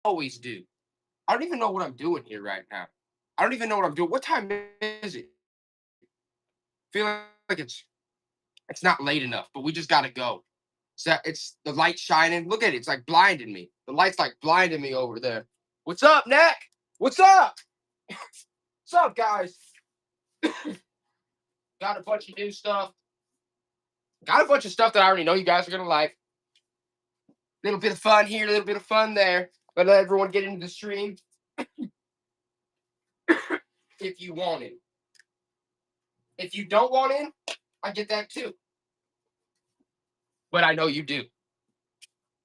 always do. I don't even know what I'm doing here right now. I don't even know what I'm doing. What time is it? Feel like it's not late enough, but we just gotta go. So it's the light shining. Look at it. It's like blinding me. The light's like blinding me over there. What's up, Nick? What's up? What's up, guys? Got a bunch of new stuff. Got a bunch of stuff that I already know you guys are gonna like. Little bit of fun here, a little bit of fun there. But let everyone get into the stream if you want it. If you don't want in, I get that too. But I know you do.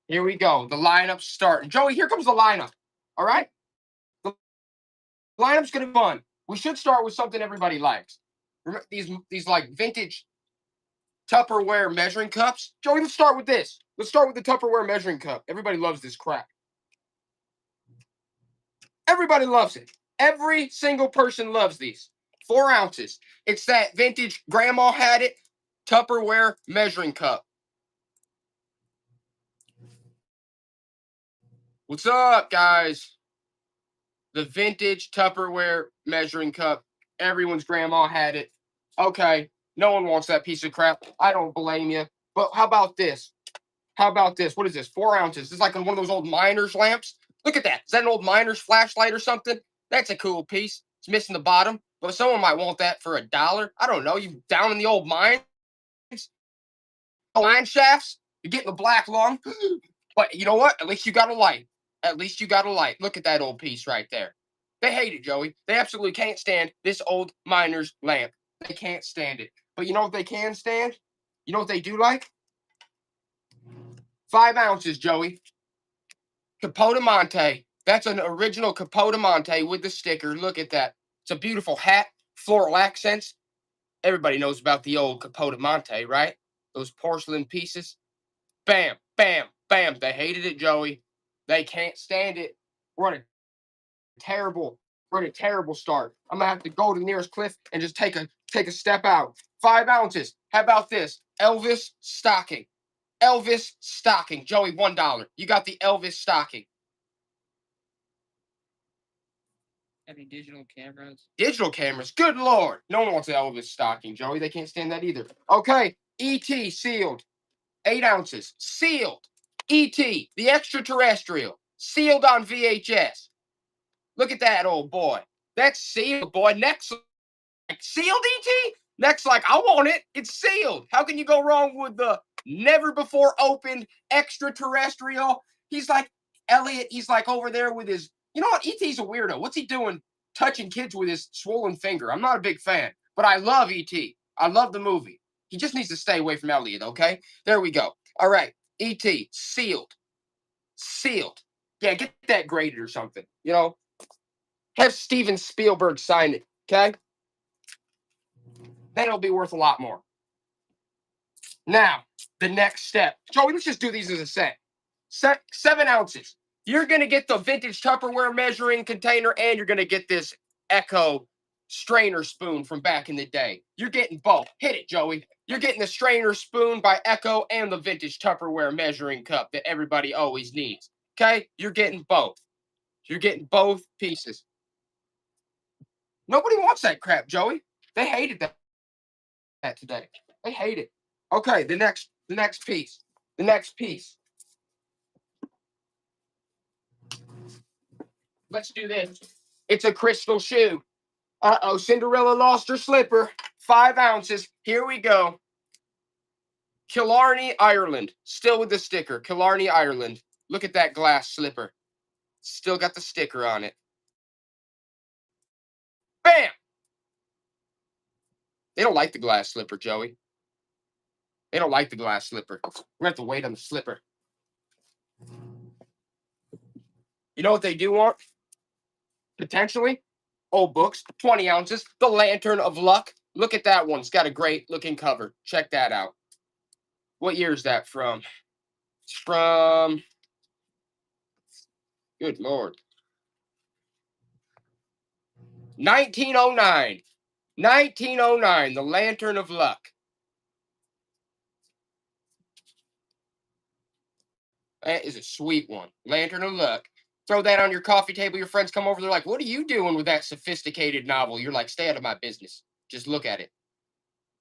Here we go. The lineup's starting. Joey, here comes the lineup. All right? The lineup's gonna be fun. We should start with something everybody likes. Remember these like vintage Tupperware measuring cups. Joey, let's start with this. Let's start with the Tupperware measuring cup. Everybody loves this crap. Everybody loves it. Every single person loves these. 4 ounces. It's that vintage grandma had it Tupperware measuring cup. What's up, guys? The vintage Tupperware measuring cup. Everyone's grandma had it. Okay, no one wants that piece of crap. I don't blame you. But how about this? How about this? What is this? 4 ounces. This is like one of those old miner's lamps. Look at that. Is that an old miner's flashlight or something? That's a cool piece. It's missing the bottom, but someone might want that for $1. I don't know. You down in the old mines? Mine shafts? You're getting the black lung. But you know what? At least you got a light. At least you got a light. Look at that old piece right there. They hate it, Joey. They absolutely can't stand this old miner's lamp. They can't stand it. But you know what they can stand? You know what they do like? 5 ounces, Joey. Capote Monte. That's an original Capote Monte with the sticker. Look at that. It's a beautiful hat, floral accents. Everybody knows about the old Capote Monte, right? Those porcelain pieces. Bam, bam, bam. They hated it, Joey. They can't stand it. We're on a terrible, we're in a terrible start. I'm gonna have to go to the nearest cliff and just take a step out. 5 ounces. How about this? Elvis stocking. Elvis stocking. Joey, $1. You got the Elvis stocking. Any digital cameras? Digital cameras. Good Lord. No one wants an Elvis stocking, Joey. They can't stand that either. Okay. ET sealed. 8 ounces. Sealed. ET, the extraterrestrial. Sealed on VHS. Look at that old boy. That's sealed, boy. Next, like, sealed ET? Next, like, I want it. It's sealed. How can you go wrong with the never before opened extraterrestrial? He's like, Elliot, he's like over there with his, you know what? ET's a weirdo. What's he doing touching kids with his swollen finger? I'm not a big fan, but I love ET. I love the movie. He just needs to stay away from Elliot, okay? There we go. All right. ET, sealed. Sealed. Yeah, get that graded or something. You know, have Steven Spielberg sign it, okay? Then it'll be worth a lot more. Now, the next step. Joey, let's just do these as a set. 7 ounces. You're going to get the vintage Tupperware measuring container, and you're going to get this Echo strainer spoon from back in the day. You're getting both. Hit it, Joey. You're getting the strainer spoon by Echo and the vintage Tupperware measuring cup that everybody always needs. Okay? You're getting both. You're getting both pieces. Nobody wants that crap, Joey. They hated that today. They hate it. Okay, the next piece. The next piece. Let's do this. It's a crystal shoe. Uh-oh, Cinderella lost her slipper. 5 ounces. Here we go. Killarney, Ireland. Still with the sticker. Killarney, Ireland. Look at that glass slipper. Still got the sticker on it. Bam! They don't like the glass slipper, Joey. They don't like the glass slipper. We're going to have to wait on the slipper. You know what they do want? Potentially? Old books, 20 ounces. The Lantern of Luck. Look at that one. It's got a great looking cover. Check that out. What year is that from? It's from, good Lord, 1909. 1909, The Lantern of Luck. That is a sweet one. Lantern of Luck. Throw that on your coffee table. Your friends come over. They're like, what are you doing with that sophisticated novel? You're like, stay out of my business. Just look at it.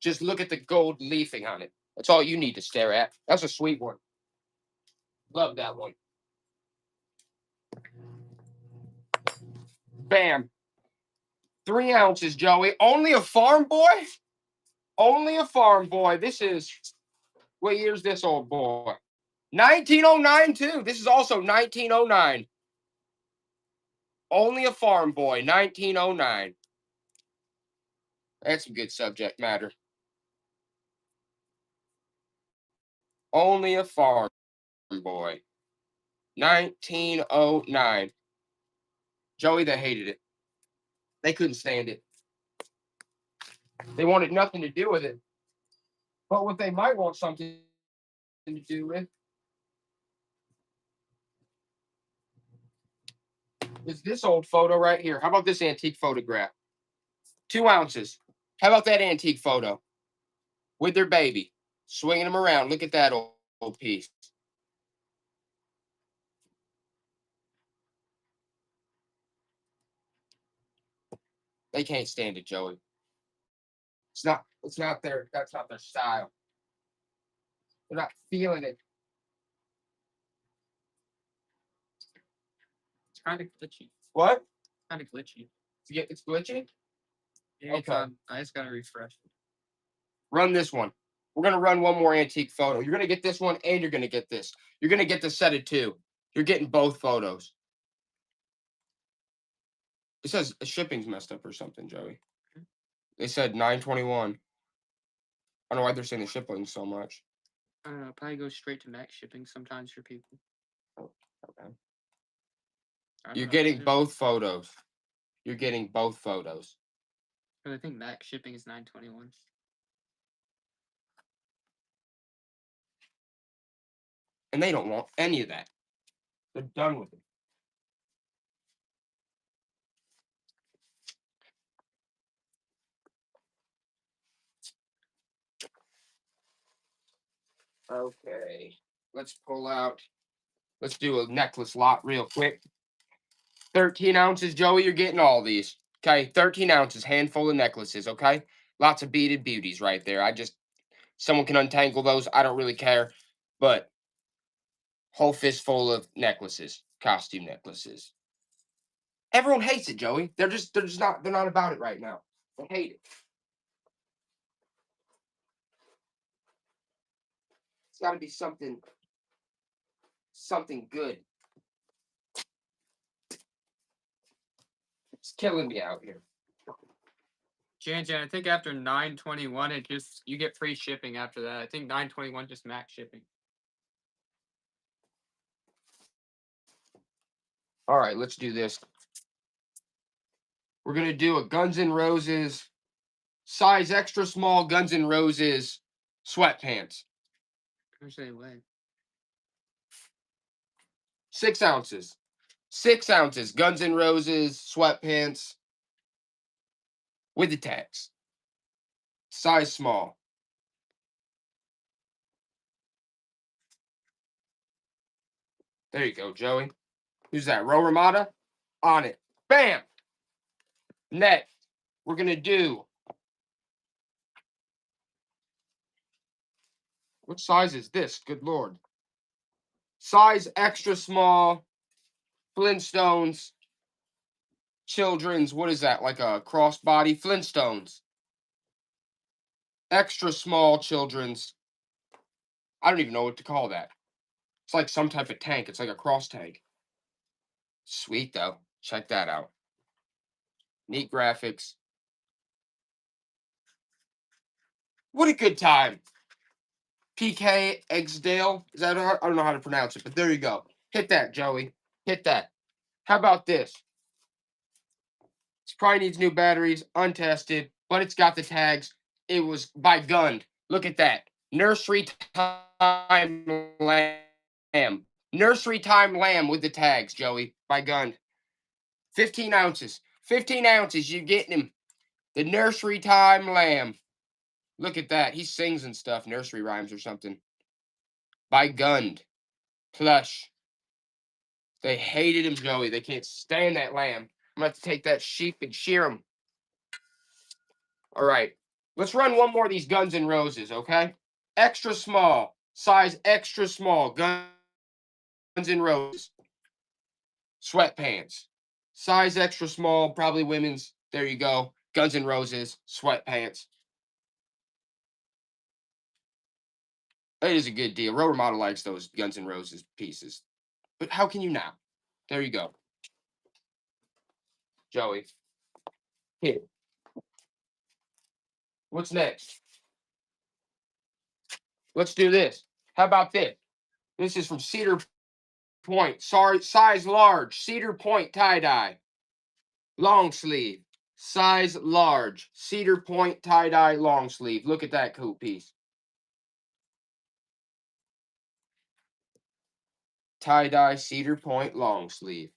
Just look at the gold leafing on it. That's all you need to stare at. That's a sweet one. Love that one. Bam. 3 ounces, Joey. Only a farm boy? Only a farm boy. This is, what year's this old boy? 1909 too. This is also 1909. Only a farm boy, 1909. That's some good subject matter. Only a farm boy. 1909. Joey, they hated it. They couldn't stand it. They wanted nothing to do with it. But what they might want something to do with is this old photo right here. How about this antique photograph? 2 ounces. How about that antique photo? With their baby. Swinging them around. Look at that old piece. They can't stand it, Joey. It's not that's not their style. They're not feeling it. It's kind of glitchy. What? Kind of glitchy. It's glitchy? Yeah, Okay. I just gotta refresh it. Run this one. We're gonna run one more antique photo. You're gonna get this one and you're gonna get this. You're gonna get the set of 2. You're getting both photos. It says shipping's messed up or something, Joey. They said 921. I don't know why they're saying the shipping so much. Probably go straight to max shipping sometimes for people. Oh, okay. I don't You're know, getting is it? both photos. You're getting both photos. But I think max shipping is 921. And they don't want any of that. They're done with it. Okay. Let's pull out. Let's do a necklace lot real quick. 13 ounces, Joey. You're getting all these. Okay. 13 ounces, handful of necklaces. Okay. Lots of beaded beauties right there. Someone can untangle those. I don't really care. But whole fistful of necklaces, costume necklaces. Everyone hates it, Joey. They're not about it right now. They hate it. It's got to be something good. It's killing me out here. Jan, I think after 921, you get free shipping after that. I think 921 just max shipping. All right, let's do this. We're gonna do a Guns N' Roses size extra small Guns N' Roses sweatpants. How much do they weigh? 6 ounces. 6 ounces Guns N' Roses sweatpants with the tags. Size small. There you go, Joey. Who's that? Ro Ramada? On it. Bam! Next, we're gonna do. What size is this? Good Lord. Size extra small. Flintstones. Children's. What is that? Like a crossbody? Flintstones. Extra small children's. I don't even know what to call that. It's like some type of tank. It's like a cross tank. Sweet though. Check that out. Neat graphics. What a good time. PK Exdale. Is that I don't know how to pronounce it, but there you go. Hit that, Joey. Hit that. How about this? This probably needs new batteries, untested, but it's got the tags. It was by Gund. Look at that. Nursery Time Lamb. Nursery Time Lamb with the tags, Joey, by Gund. 15 ounces. 15 ounces. You're getting him. The Nursery Time Lamb. Look at that. He sings and stuff. Nursery rhymes or something. By Gund. Plush. They hated him, Joey. They can't stand that lamb. I'm gonna have to take that sheep and shear him. All right. Let's run one more of these Guns N' Roses, okay? Extra small. Size extra small. Guns N' Roses. Sweatpants. Size extra small, probably women's. There you go. Guns N' Roses. Sweatpants. It is a good deal. Rower Model likes those Guns N' Roses pieces. But how can you not? There you go. Joey. Here. What's next? Let's do this. How about this? This is from Cedar Point. Sorry, size large. Cedar Point tie-dye. Long sleeve. Size large. Cedar Point tie-dye long sleeve. Look at that cool piece. Tie-dye Cedar Point long sleeve.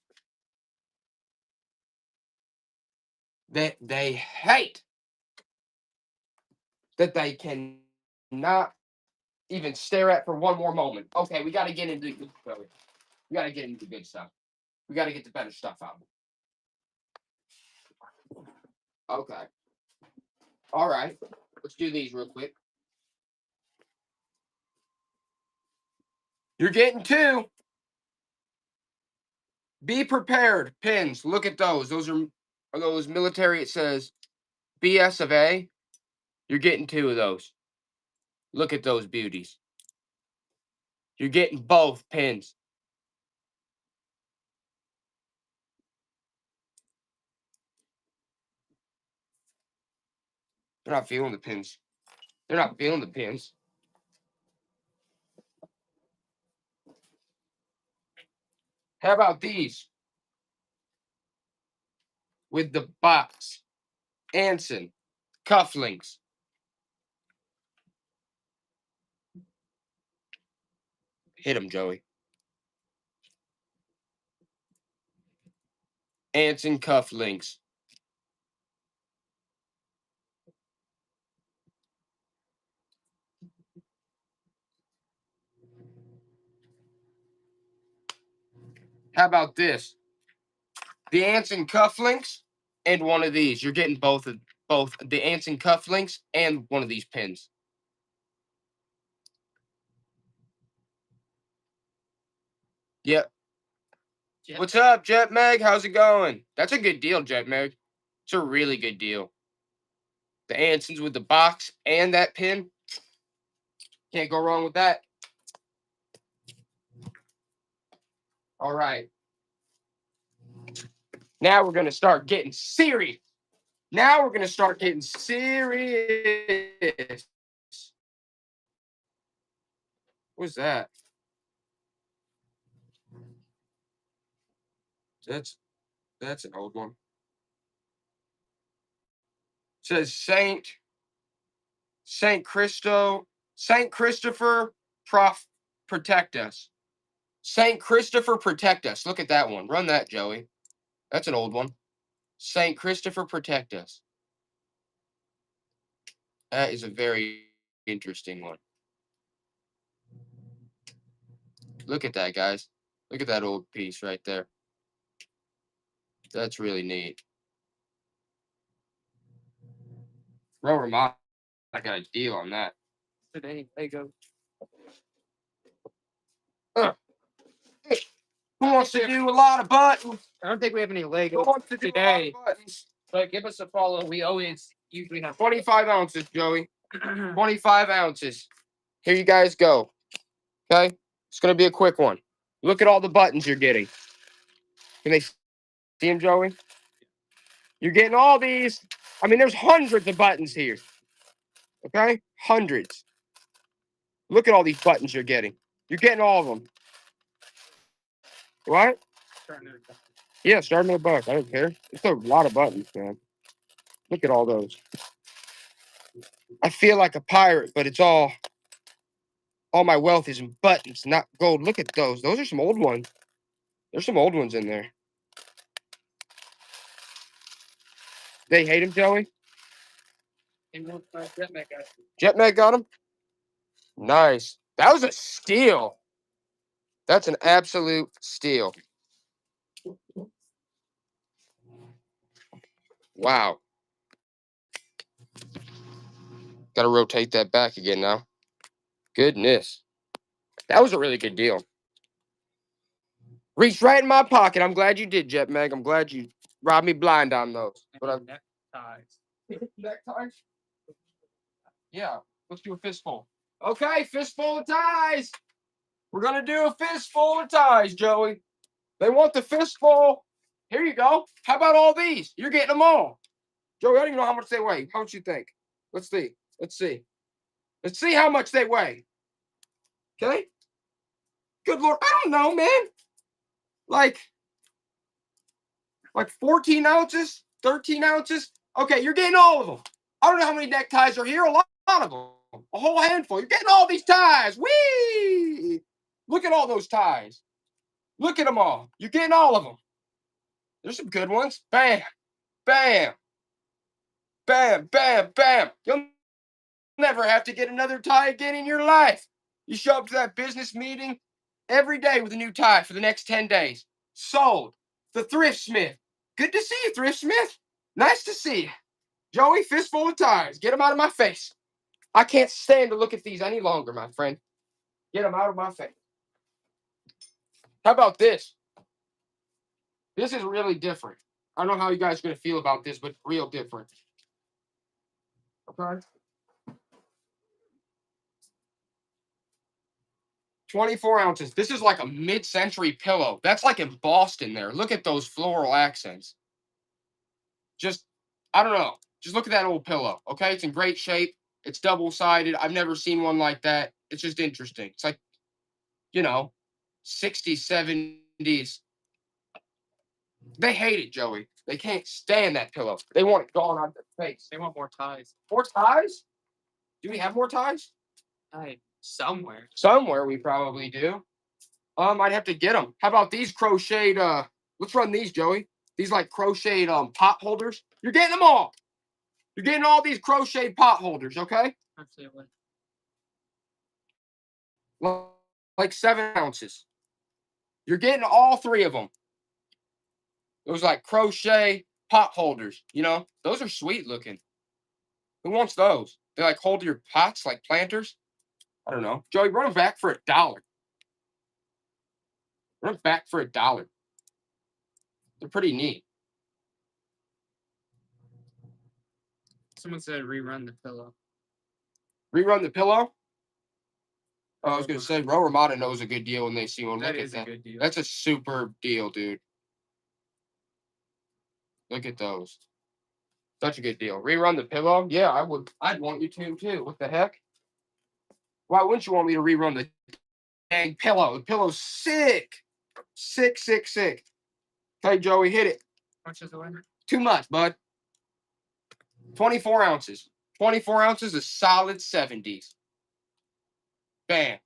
That they hate that they cannot even stare at for one more moment. Okay, we got to get into the good stuff. We got to get into the good stuff. We got to get the better stuff out. Okay. All right. Let's do these real quick. You're getting two. Be prepared. Pins. Look at those. Those are those military. It says BS of A. You're getting two of those. Look at those beauties. You're getting both pins. They're not feeling the pins. They're not feeling the pins. How about these? With the box. Anson. Cufflinks. Hit him, Joey. Anson cufflinks. How about this? The Anson cufflinks and one of these. You're getting both the Anson cufflinks and one of these pins. Yep. What's up, Jet Meg? How's it going? That's a good deal, Jet Meg. It's a really good deal. The Ansons with the box and that pin. Can't go wrong with that. All right. Now we're going to start getting serious. Now we're going to start getting serious. What's that? That's an old one. It says Saint Christopher protect us. Saint Christopher protect us. Look at that one. Run that, Joey. That's an old one. Saint Christopher protect us. That is a very interesting one. Look at that, guys. Look at that old piece right there. That's really neat. Rover Mod, I got a deal on that. Today, Lego. Who wants to do a lot of buttons? I don't think we have any Who Lego wants to do a lot today, of buttons? but give us a follow. We always usually have 25 ounces, Joey. 25 ounces. Here you guys go. Okay? It's going to be a quick one. Look at all the buttons you're getting. Can they see them, Joey? You're getting all these. I mean, there's hundreds of buttons here. Okay? Hundreds. Look at all these buttons you're getting. You're getting all of them. What? Yeah, starting with a buck. I don't care. It's a lot of buttons, man. Look at all those. I feel like a pirate, but it's all my wealth is in buttons, not gold. Look at those. Those are some old ones. There's some old ones in there. They hate him, Joey? Jetmag got him? Nice. That was a steal. That's an absolute steal. Wow. Got to rotate that back again now. Goodness. That was a really good deal. Reached right in my pocket. I'm glad you did, Jet Meg. I'm glad you robbed me blind on those. But Neckties. Neckties? Yeah. Let's do a fistful. Okay, fistful of ties. We're going to do a fistful of ties, Joey. They want the fistful. Here you go. How about all these? You're getting them all. Joey, I don't even know how much they weigh. How much you think? Let's see. Let's see. Let's see how much they weigh. Okay? Good Lord. I don't know, man. Like 14 ounces, 13 ounces. Okay, you're getting all of them. I don't know how many neckties are here. A lot of them. A whole handful. You're getting all these ties. Whee! Look at all those ties. Look at them all. You're getting all of them. There's some good ones. Bam. Bam. Bam. Bam. Bam. You'll never have to get another tie again in your life. You show up to that business meeting every day with a new tie for the next 10 days. Sold. The Thrift Smith. Good to see you, Thrift Smith. Nice to see you. Joey, fistful of ties. Get them out of my face. I can't stand to look at these any longer, my friend. Get them out of my face. How about this? This is really different. I don't know how you guys are going to feel about this, but real different. Okay. 24 ounces. This is like a mid-century pillow. That's like embossed in there. Look at those floral accents. Just, I don't know. Just look at that old pillow. Okay. It's in great shape. It's double-sided. I've never seen one like that. It's just interesting. It's like, 60s, 70s. They hate it, Joey. They can't stand that pillow. They want it gone out of their face. They want more ties. More ties? Do we have more ties? Somewhere. Somewhere we probably do. I'd have to get them. How about these crocheted? Let's run these, Joey. These like crocheted pot holders. You're getting them all. You're getting all these crocheted pot holders, okay? Absolutely. Like 7 ounces. You're getting all 3 of them. Those like crochet pot holders, those are sweet looking. Who wants those? They like hold your pots like planters. I don't know. Joey, run them back for $1. Run them back for $1. They're pretty neat. Someone said rerun the pillow. Rerun the pillow? Oh, I was going to say, Ro Ramada knows a good deal when they see one. That is a good deal. That's a super deal, dude. Look at those. Such a good deal. Rerun the pillow? Yeah, I would. I'd want you to, too. What the heck? Why wouldn't you want me to rerun the dang pillow? The pillow's sick. Sick, sick, sick. Hey, Joey, hit it. How much is the winner? Too much, bud. 24 ounces. 24 ounces is solid 70s. Bam.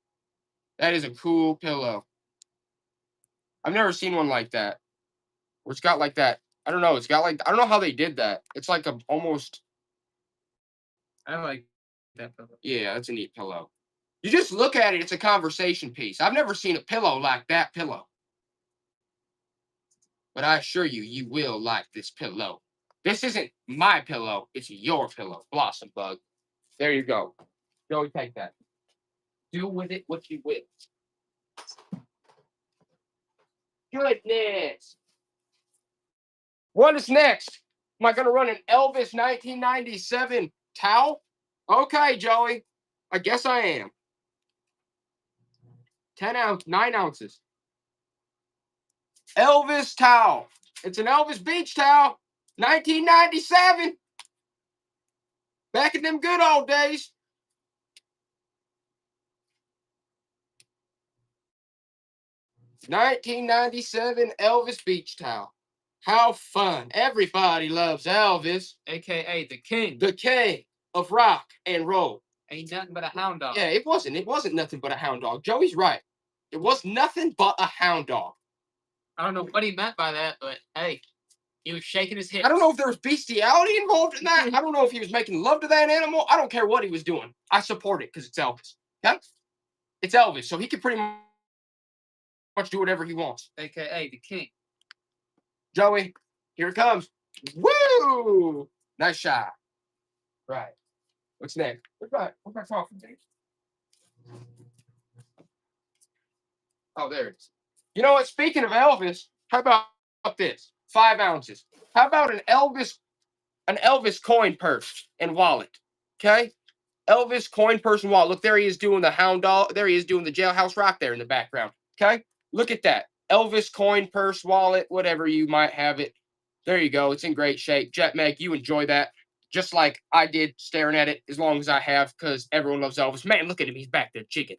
That is a cool pillow. I've never seen one like that. Where it's got like that. I don't know. It's got like, I don't know how they did that. It's like a almost. I like that pillow. Yeah, that's a neat pillow. You just look at it, it's a conversation piece. I've never seen a pillow like that pillow. But I assure you, you will like this pillow. This isn't my pillow, it's your pillow. Blossom Bug. There you go. Joey, take that. Do with it what you will. Goodness. What is next? Am I going to run an Elvis 1997 towel? Okay, Joey. I guess I am. 9 ounces. Elvis towel. It's an Elvis beach towel. 1997. Back in them good old days. $1997 Elvis beach towel. How fun. Everybody loves Elvis. AKA the king. The king of rock and roll. Ain't nothing but a hound dog. Yeah, it wasn't. It wasn't nothing but a hound dog. Joey's right. It was nothing but a hound dog. I don't know what he meant by that, but hey, he was shaking his head. I don't know if there was bestiality involved in that. I don't know if he was making love to that animal. I don't care what he was doing. I support it because it's Elvis. Okay? It's Elvis, so he can pretty much do whatever he wants. AKA the king. Joey, here it comes. Woo! Nice shot. Right. What's next? What's my coffee, Dave? Oh, there it is. You know what? Speaking of Elvis, how about this? 5 ounces. How about an Elvis coin purse and wallet? Okay? Elvis coin purse and wallet. Look, there he is doing the hound dog. There he is doing the jailhouse rock there in the background. Okay? Look at that. Elvis coin purse, wallet, whatever you might have it. There you go. It's in great shape. Jet Meg, you enjoy that just like I did staring at it as long as I have because everyone loves Elvis. Man, look at him. He's back there chicken.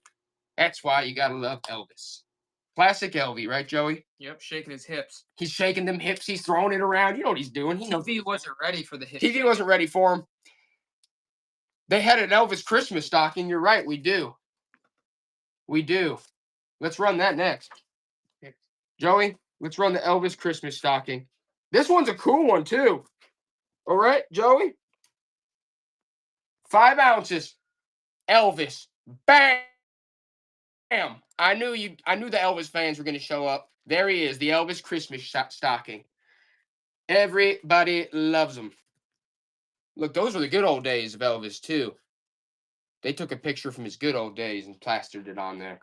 That's why you got to love Elvis. Classic Elvis, right, Joey? Yep, shaking his hips. He's shaking them hips. He's throwing it around. You know what he's doing. He knows. TV wasn't ready for the hip. TV wasn't ready for him. They had an Elvis Christmas stocking. You're right. We do. We do. Let's run that next. Joey, let's run the Elvis Christmas stocking. This one's a cool one, too. All right, Joey? 5 ounces. Elvis. Bam! I knew the Elvis fans were going to show up. There he is, the Elvis Christmas stocking. Everybody loves him. Look, those were the good old days of Elvis, too. They took a picture from his good old days and plastered it on there.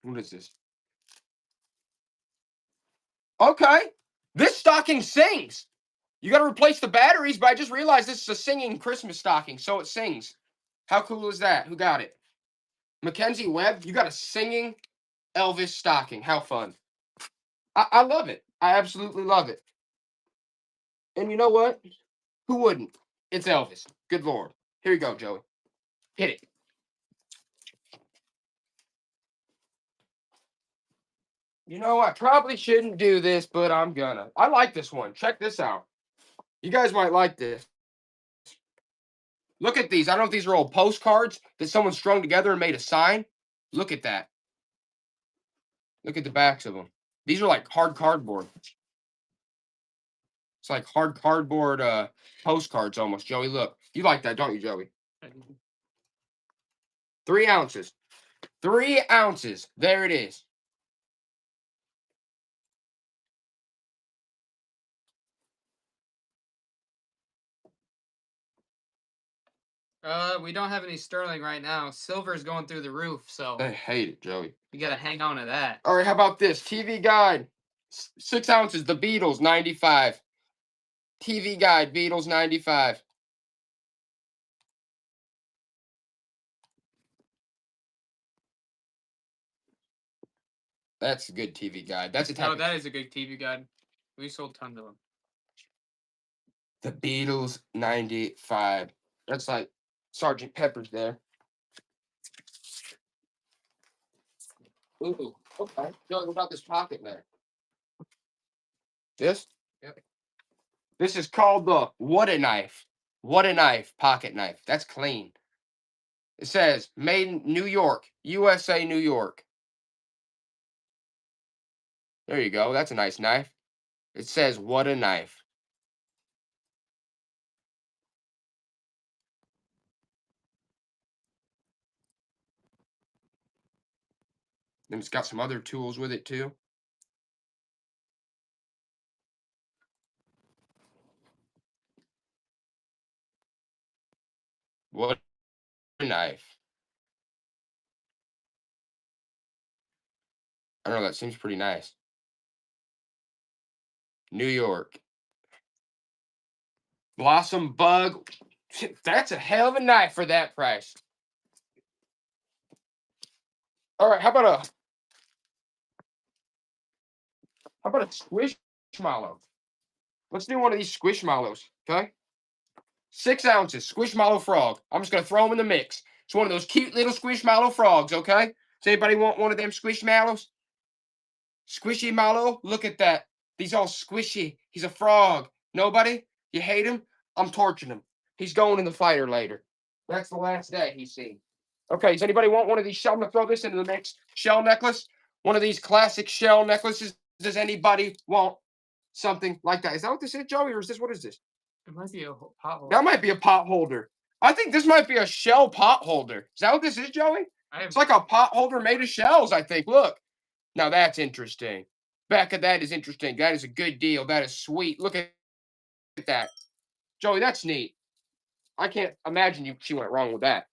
What is this? Okay. This stocking sings. You got to replace the batteries, but I just realized this is a singing Christmas stocking, so it sings. How cool is that? Who got it? Mackenzie Webb, you got a singing Elvis stocking. How fun. I love it. I absolutely love it. And you know what? Who wouldn't? It's Elvis. Good Lord. Here you go, Joey. Hit it. You know, I probably shouldn't do this, but I'm gonna. I like this one. Check this out. You guys might like this. Look at these. I don't know if these are old postcards that someone strung together and made a sign. Look at that. Look at the backs of them. These are like hard cardboard. It's like hard cardboard postcards almost. Joey, look. You like that, don't you, Joey? 3 ounces. 3 ounces. There it is. We don't have any sterling right now. Silver's going through the roof, so I hate it, Joey. you gotta hang on to that. All right, how about this? TV Guide. 6 ounces. The Beatles, 95. TV Guide, Beatles, 95. That's a good TV guide. That's a type No, of that is a good TV guide. We sold tons of them. The Beatles, 95. That's like Sergeant Pepper's there. Ooh, okay. Joey, what about this pocket there? This? Yep. This is called the What a Knife. What a Knife pocket knife. That's clean. It says made in New York, USA, New York. There you go. That's a nice knife. It says What a Knife. Then it's got some other tools with it too. What a knife. I don't know, that seems pretty nice. New York. Blossom Bug. That's a hell of a knife for that price. All right, how about a Squishmallow? Let's do one of these Squishmallows, okay? 6 ounces, Squishmallow frog. I'm just gonna throw them in the mix. It's one of those cute little Squishmallow frogs, okay? Does anybody want one of them Squishmallows? Squishy Mallow, look at that. He's all squishy. He's a frog. Nobody? You hate him? I'm torching him. He's going in the fighter later. That's the last day he's seen. Okay, does anybody want one of these shell? I'm gonna throw this into the mix. Shell necklace. One of these classic shell necklaces. Does anybody want something like that? Is that what this is, Joey, or is this what is this? It might be a pot holder. That might be a pot holder. I think this might be a shell pot holder. Is that what this is, Joey? It's like a pot holder made of shells, I think. Look. Now that's interesting. Back of that is interesting. That is a good deal. That is sweet. Look at that. Joey, that's neat. I can't imagine she went wrong with that.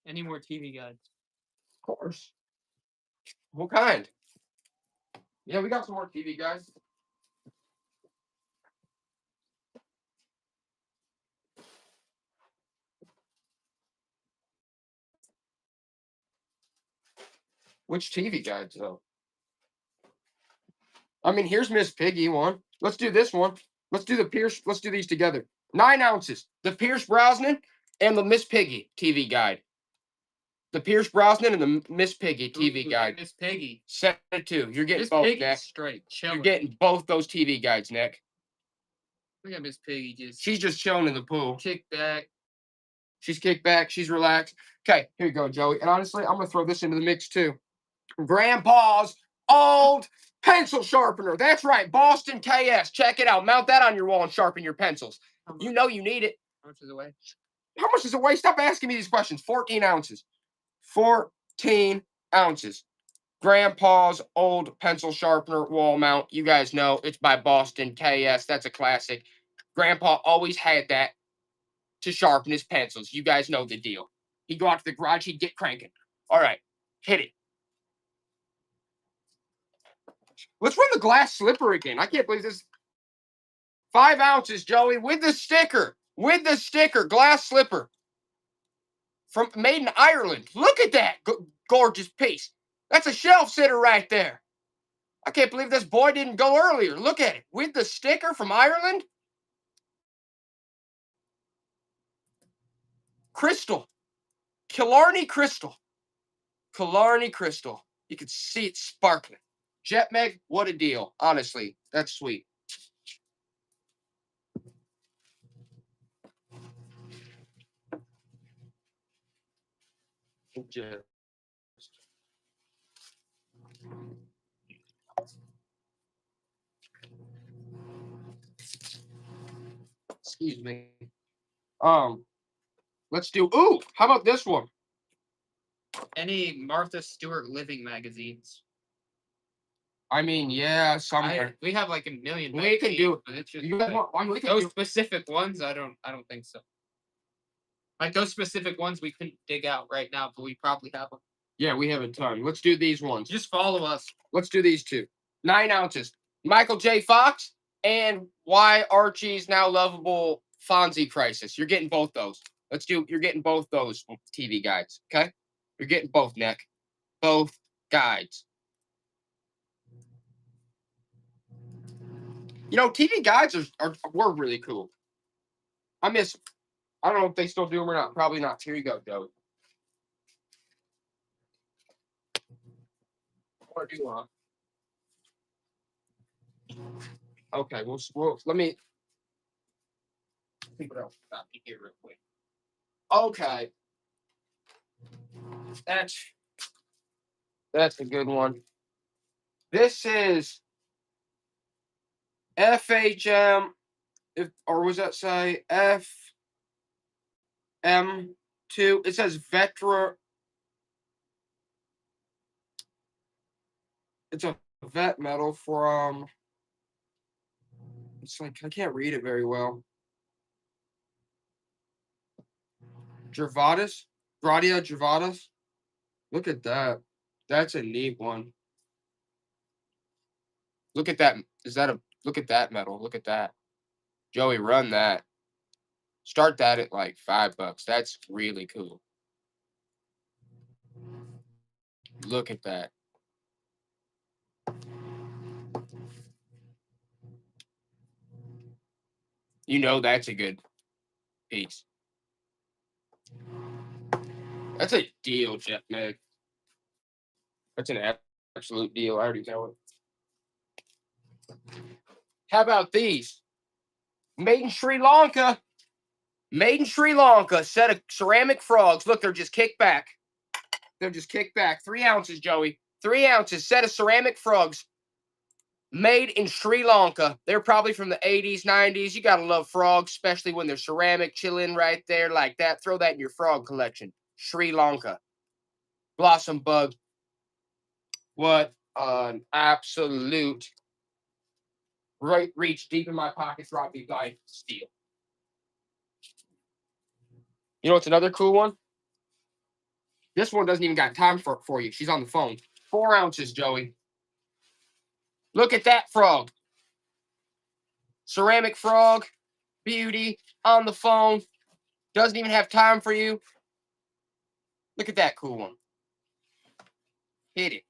Any more TV guides? Of course. What kind? Yeah, we got some more TV guys. Which TV guides, though? I mean, here's Miss Piggy one. Let's do this one. Let's do the Pierce. Let's do these together. 9 ounces. The Pierce Brosnan and the Miss Piggy TV guide. The Pierce Brosnan and the Miss Piggy TV guide. Miss Piggy. Set it 2. You're getting Miss both, Piggy's Nick. straight. You're Chilling. getting both those TV guides, Nick. Look at Miss Piggy just. She's just chilling in the pool. Kick back. She's kicked back. She's relaxed. Okay, here you go, Joey. And honestly, I'm going to throw this into the mix too. Grandpa's old pencil sharpener. That's right. Boston KS. Check it out. Mount that on your wall and sharpen your pencils. You know you need it. How much is it weigh? How much does it weigh? Stop asking me these questions. 14 ounces. 14 ounces. Grandpa's old pencil sharpener wall mount. You guys know it's by Boston KS. That's a classic. Grandpa always had that to sharpen his pencils. You guys know the deal. He'd go out to the garage, he'd get cranking. All right, hit it. Let's run the glass slipper again. I can't believe this. 5 ounces, Joey, with the sticker. With the sticker, glass slipper. Made in Ireland. Look at that gorgeous piece. That's a shelf sitter right there. I can't believe this boy didn't go earlier. Look at it. With the sticker from Ireland. Crystal. Killarney crystal. Killarney crystal. You can see it sparkling. Jetmeg, what a deal. Honestly, that's sweet. Excuse me. Let's do. Ooh, how about this one? Any Martha Stewart living magazines? I mean, yeah, somewhere. We have like a million. We can do. But it's just You like, guys want, those specific ones. I don't think so. Like those specific ones, we couldn't dig out right now, but we probably have them. Yeah, we have a ton. Let's do these ones. Just follow us. Let's do these two. 9 ounces. Michael J. Fox and Why Archie's Now Lovable Fonzie Crisis. You're getting both those. You're getting both those TV guides. Okay? You're getting both, Nick. Both guides. You know, TV guides were really cool. I miss them. I don't know if they still do them or not. Probably not. Here you go, Joey. What do you want? Okay, we'll let me see what else about here real quick. Okay. That's a good one. This is FHM, or was that say FM2? It says Vetra. It's a vet medal from. It's like I can't read it very well. Gervadis, Gradia Gervadis. Look at that. That's a neat one. Look at that. Look at that medal. Look at that. Joey, run that. Start that at like $5. That's really cool. Look at that. You know that's a good piece. That's a deal, Jeff Meg. That's an absolute deal. I already know it. How about these? Made in Sri Lanka. Made in Sri Lanka. Set of ceramic frogs. Look, they're just kicked back. They're just kicked back. 3 ounces, Joey. 3 ounces. Set of ceramic frogs. Made in Sri Lanka. They're probably from the 80s, 90s. You got to love frogs, especially when they're ceramic, chilling right there like that. Throw that in your frog collection. Sri Lanka. Blossom bug. What an absolute right reach deep in my pockets, Robbie Guy steal. You know what's another cool one? This one doesn't even got time for you. She's on the phone. 4 ounces, Joey. Look at that frog. Ceramic frog, beauty, on the phone. Doesn't even have time for you. Look at that cool one. Hit it.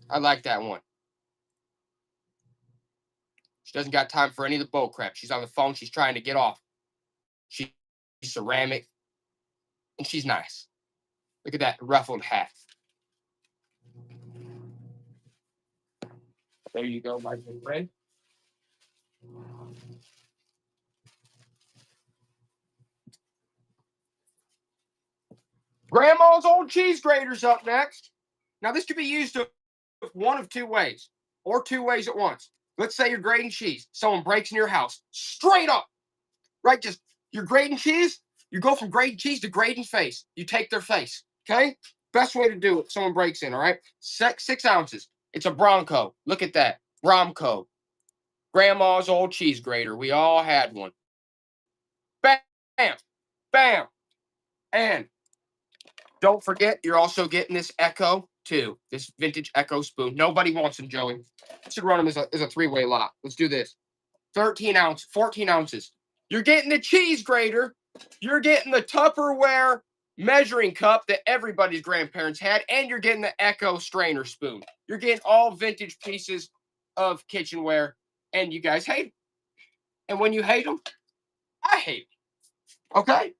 I like that one. She doesn't got time for any of the bull crap. She's on the phone. She's trying to get off. She's ceramic. And she's nice. Look at that ruffled hat. There you go, my good friend. Grandma's old cheese grater's up next. Now, this could be used one of 2 ways, or 2 ways at once. Let's say you're grating cheese. Someone breaks in your house. Straight up. Right? Just, you're grating cheese. You go from grating cheese to grating face. You take their face. Okay? Best way to do it. Someone breaks in, all right? 6 ounces. It's a Bronco. Look at that. Bromco. Grandma's old cheese grater. We all had one. Bam. Bam. And don't forget, you're also getting this Echo, too. This vintage Echo spoon. Nobody wants them, Joey. Should run them as a 3-way lot. Let's do this. 14 ounces. You're getting the cheese grater. You're getting the Tupperware measuring cup that everybody's grandparents had. And you're getting the Echo strainer spoon. You're getting all vintage pieces of kitchenware. And you guys hate them. And when you hate them, I hate them. Okay?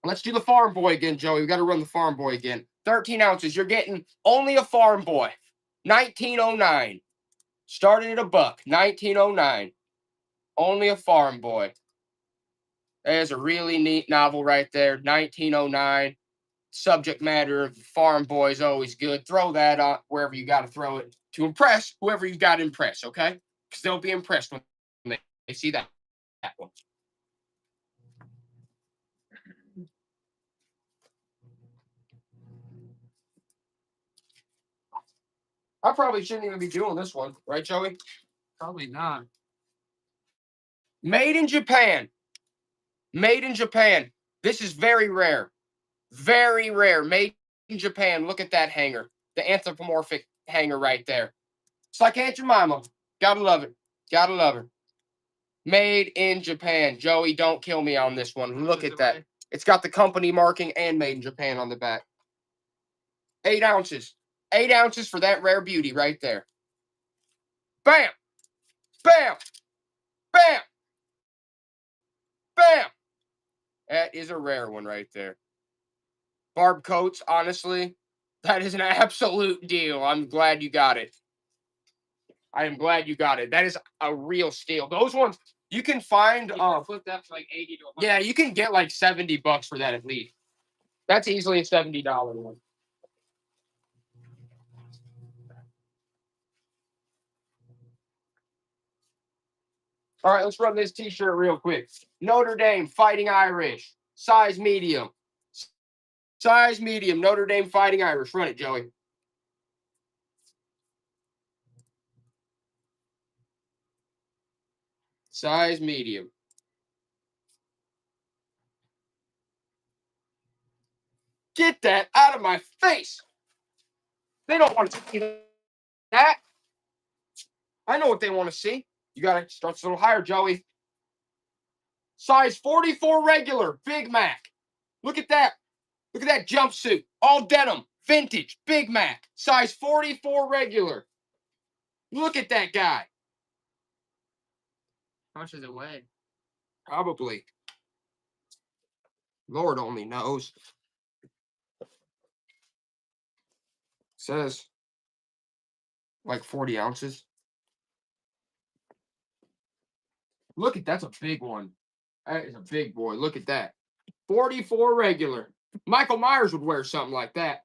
Let's do the Farm Boy again, Joey. We got to run the Farm Boy again. 13 ounces. You're getting only a Farm Boy. 1909. Started at $1. 1909. Only a Farm Boy. There's a really neat novel right there. 1909. Subject matter of Farm Boy is always good. Throw that on wherever you got to throw it to impress whoever you got to impress, okay? Because they'll be impressed when they see that one. I probably shouldn't even be doing this one, right, Joey? Probably not. Made in Japan. Made in Japan. This is very rare. Very rare. Made in Japan. Look at that hanger. The anthropomorphic hanger right there. It's like Aunt Jemima. Gotta love it. Gotta love her. Made in Japan. Joey, don't kill me on this one. Look at that. It's got the company marking and made in Japan on the back. 8 ounces. 8 ounces for that rare beauty right there. Bam! Bam! Bam! Bam! That is a rare one right there. Barb Coates, honestly, that is an absolute deal. I'm glad you got it. I am glad you got it. That is a real steal. Those ones, you can find... flip that for like 80 to 100. Yeah, you can get like $70 for that at least. That's easily a $70 one. All right, let's run this t-shirt real quick. Notre Dame Fighting Irish. Size medium. Size medium. Notre Dame Fighting Irish. Run it, Joey. Size medium. Get that out of my face. They don't want to see that. I know what they want to see. You got to start a little higher, Joey. Size 44 regular. Big Mac. Look at that. Look at that jumpsuit. All denim. Vintage. Big Mac. Size 44 regular. Look at that guy. How much does it weigh? Probably. Lord only knows. Says like 40 ounces. Look at that's a big one. That is a big boy. Look at that. 44 regular. Michael Myers would wear something like that.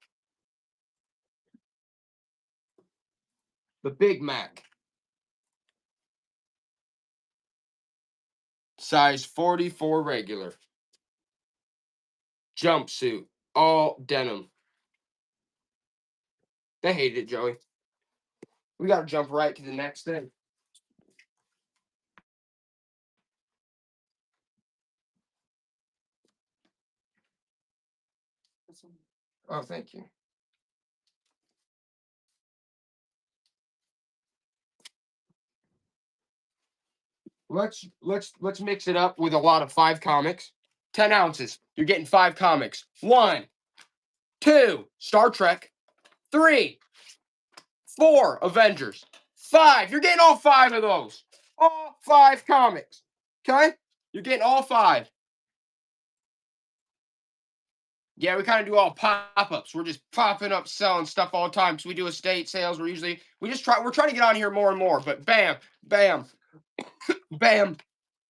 The Big Mac. Size 44 regular. Jumpsuit. All denim. They hated it, Joey. We got to jump right to the next thing. Oh, thank you. Let's mix it up with a lot of 5 comics. 10 ounces. You're getting 5 comics. 1, 2, Star Trek. 3, 4, Avengers. 5. You're getting all 5 of those. All 5 comics. Okay? You're getting all 5. Yeah, we kind of do all pop-ups. We're just popping up, selling stuff all the time. So we do estate sales. We're trying to get on here more and more. But bam, bam, bam.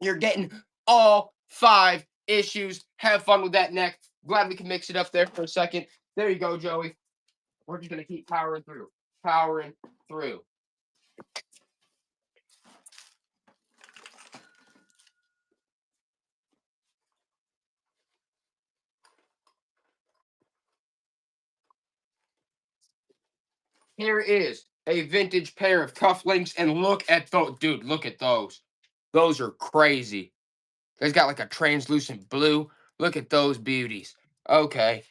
You're getting all 5 issues. Have fun with that neck. Glad we can mix it up there for a second. There you go, Joey. We're just gonna keep powering through. Powering through. Here is a vintage pair of cufflinks, and look at those. Dude, look at those. Those are crazy. They've got like a translucent blue. Look at those beauties. Okay.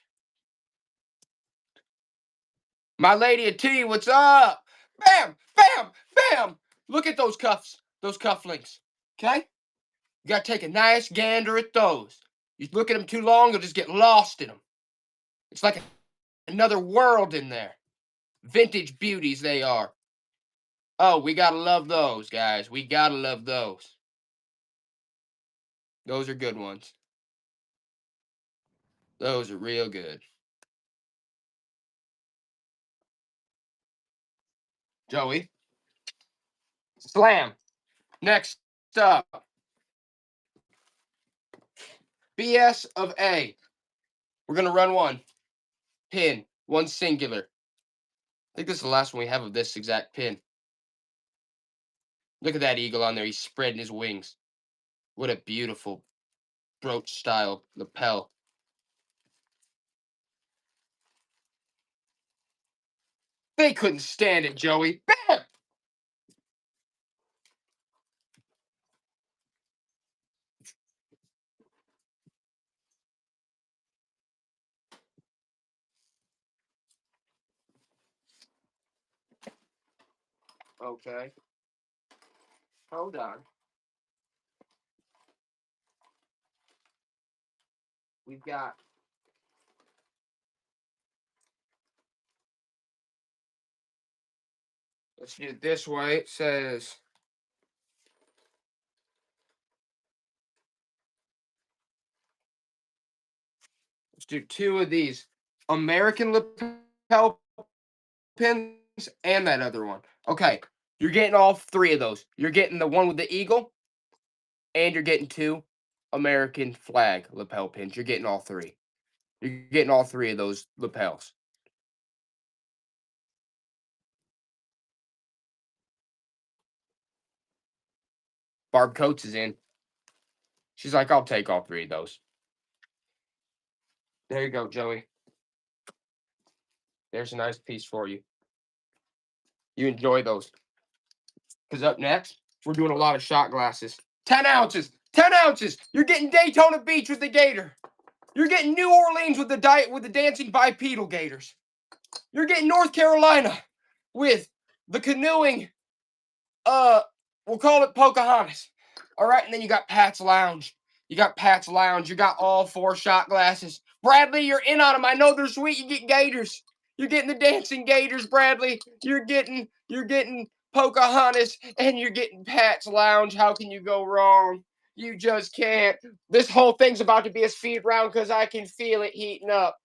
My lady of T, what's up? Bam, bam, bam. Look at those cufflinks. Okay? You gotta take a nice gander at those. You look at them too long, you'll just get lost in them. It's like another world in there. Vintage beauties they are. Oh, we gotta love those, guys. We gotta love those. Those are good ones. Those are real good. Joey. Slam. Next up. BS of A. We're gonna run one. Pin. One singular. I think this is the last one we have of this exact pin. Look at that eagle on there. He's spreading his wings. What a beautiful brooch style lapel. They couldn't stand it, Joey. Bam! Okay. Hold on. We've got let's do it this way. It says let's do 2 of these American lapel pins and that other one. Okay. You're getting all 3 of those. You're getting the one with the eagle, and you're getting 2 American flag lapel pins. You're getting all 3. You're getting all 3 of those lapels. Barb Coates is in. She's like, I'll take all 3 of those. There you go, Joey. There's a nice piece for you. You enjoy those. Because up next, we're doing a lot of shot glasses. 10 ounces. 10 ounces. You're getting Daytona Beach with the gator. You're getting New Orleans with the dancing bipedal gators. You're getting North Carolina with the canoeing, we'll call it Pocahontas. All right, and then you got Pat's Lounge. You got Pat's Lounge. You got all 4 shot glasses. Bradley, you're in on them. I know they're sweet. You get gators. You're getting the dancing gators, Bradley. You're getting Pocahontas, and you're getting Pat's Lounge. How can you go wrong? You just can't. This whole thing's about to be a speed round because I can feel it heating up.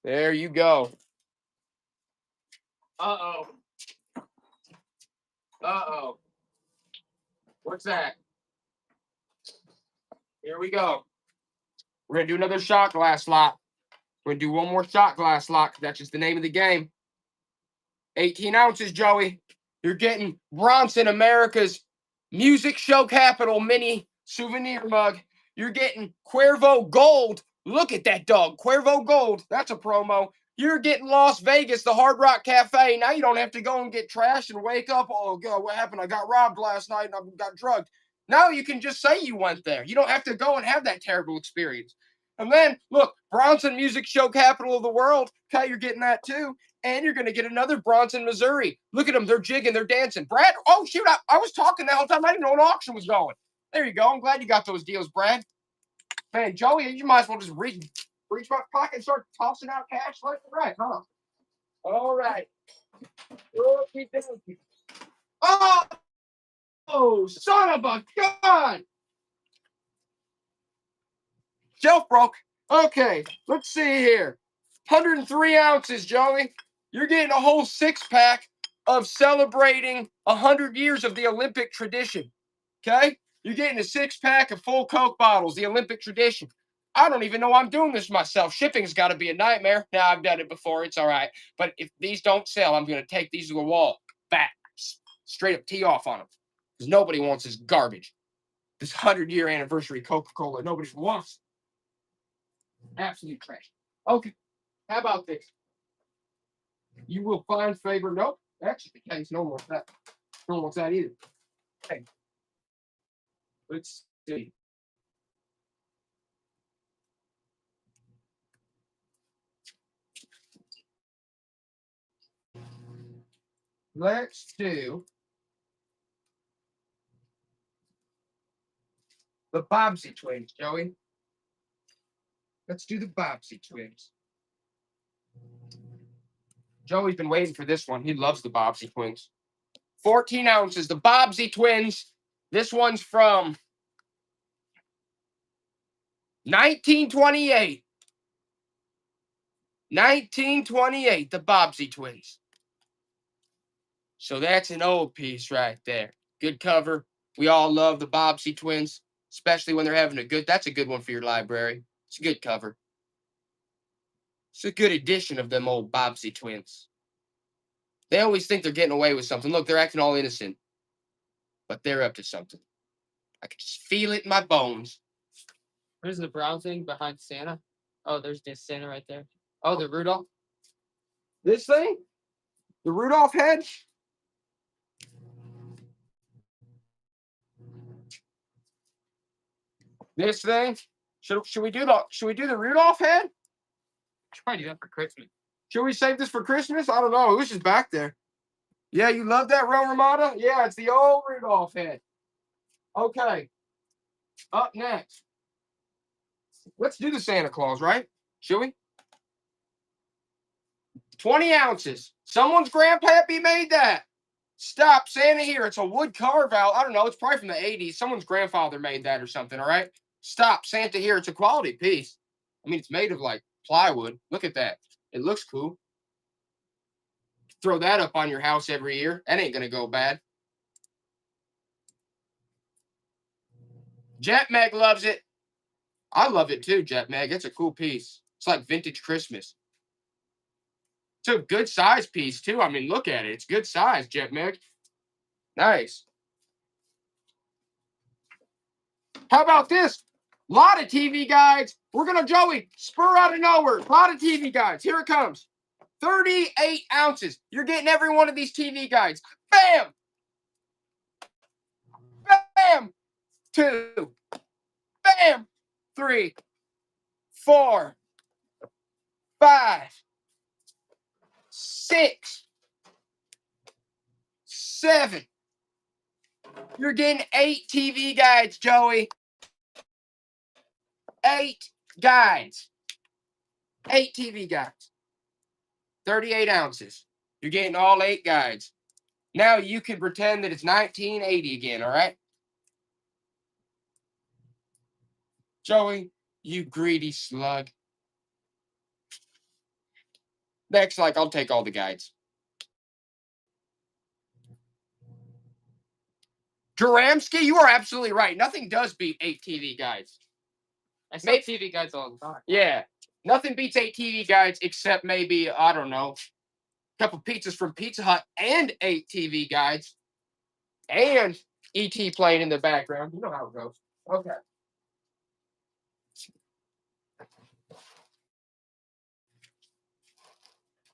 There you go. Uh-oh. Uh-oh. What's that? Here we go. We're going to do another shot glass lot. We're going to do one more shot glass lot. That's just the name of the game. 18 ounces, Joey. You're getting Bronson, America's Music Show Capital mini souvenir mug. You're getting Cuervo Gold Look at that dog. Cuervo Gold. That's a promo. You're getting Las Vegas, the Hard Rock Cafe. Now you don't have to go and get trashed and wake up. Oh, God, what happened? I got robbed last night and I got drugged. Now you can just say you went there. You don't have to go and have that terrible experience. And then, look, Bronson Music Show Capital of the World. Okay, you're getting that too. And you're going to get another Bronson, Missouri. Look at them. They're jigging. They're dancing. Brad, oh, shoot. I was talking the whole time. I didn't know an auction was going. There you go. I'm glad you got those deals, Brad. Man, Joey, you might as well just reach my pocket and start tossing out cash left and right, huh? All right. Oh, son of a gun! Shelf broke. Okay, let's see here. 103 ounces, Joey. You're getting a whole 6-pack of celebrating 100 years of the Olympic tradition. Okay? You're getting a 6-pack of full Coke bottles, the Olympic tradition. I don't even know I'm doing this myself. Shipping's got to be a nightmare. Now, I've done it before. It's all right. But if these don't sell, I'm going to take these to the wall. Back. Straight up tee off on them. Because nobody wants this garbage. This 100-year anniversary Coca-Cola. Nobody wants it. Absolute trash. Okay. How about this? You will find favor. Nope. Actually, the case. No one wants that. No one wants that either. Okay. Let's see. Let's do the Bobbsey twins, Joey. Let's do the Bobbsey twins. Joey's been waiting for this one. He loves the Bobbsey twins. 14 ounces, the Bobbsey twins. This one's from 1928. 1928, the Bobbsey twins. So that's an old piece right there. Good cover. We all love the Bobbsey twins, especially when they're having a good. That's a good one for your library. It's a good cover. It's a good edition of them old Bobbsey twins. They always think they're getting away with something. Look, they're acting all innocent, but they're up to something. I can just feel it in my bones. Where's the brown thing behind Santa? Oh, there's the Santa right there. Oh, the Rudolph. This thing? The Rudolph head? This thing? Should we do the Rudolph head? Should probably do that for Christmas. Should we save this for Christmas? I don't know. Who's just back there? Yeah, you love that, Real Ramada? Yeah, it's the old Rudolph head. Okay. Up next. Let's do the Santa Claus, right? Should we? 20 ounces. Someone's grandpappy made that. Stop, Santa here. It's a wood carve out. I don't know. It's probably from the 80s. Someone's grandfather made that or something, all right? Stop, Santa here. It's a quality piece. I mean, it's made of like plywood. Look at that. It looks cool. Throw that up on your house every year. That ain't going to go bad. Jet Meg loves it. I love it too, Jet Meg. It's a cool piece. It's like vintage Christmas. It's a good size piece too. I mean, look at it. It's good size, Jet Meg. Nice. How about this? A lot of TV guides. We're going to, Joey, spur out of nowhere. A lot of TV guides. Here it comes. 38 ounces. You're getting every one of these TV guides. Bam! Bam! 2. Bam! 3. 4. 5. 6. 7. You're getting 8 TV guides, Joey. 8 guides. 8 TV guides. 38 ounces. You're getting all 8 guides. Now you can pretend that it's 1980 again, all right? Joey, you greedy slug. Next, I'll take all the guides. Duramsky, you are absolutely right. Nothing does beat 8 TV guides. I sell TV guides all the time. Yeah. Nothing beats 8 TV guides except maybe, I don't know, a couple pizzas from Pizza Hut and 8 TV guides. And E.T. playing in the background. You know how it goes. Okay.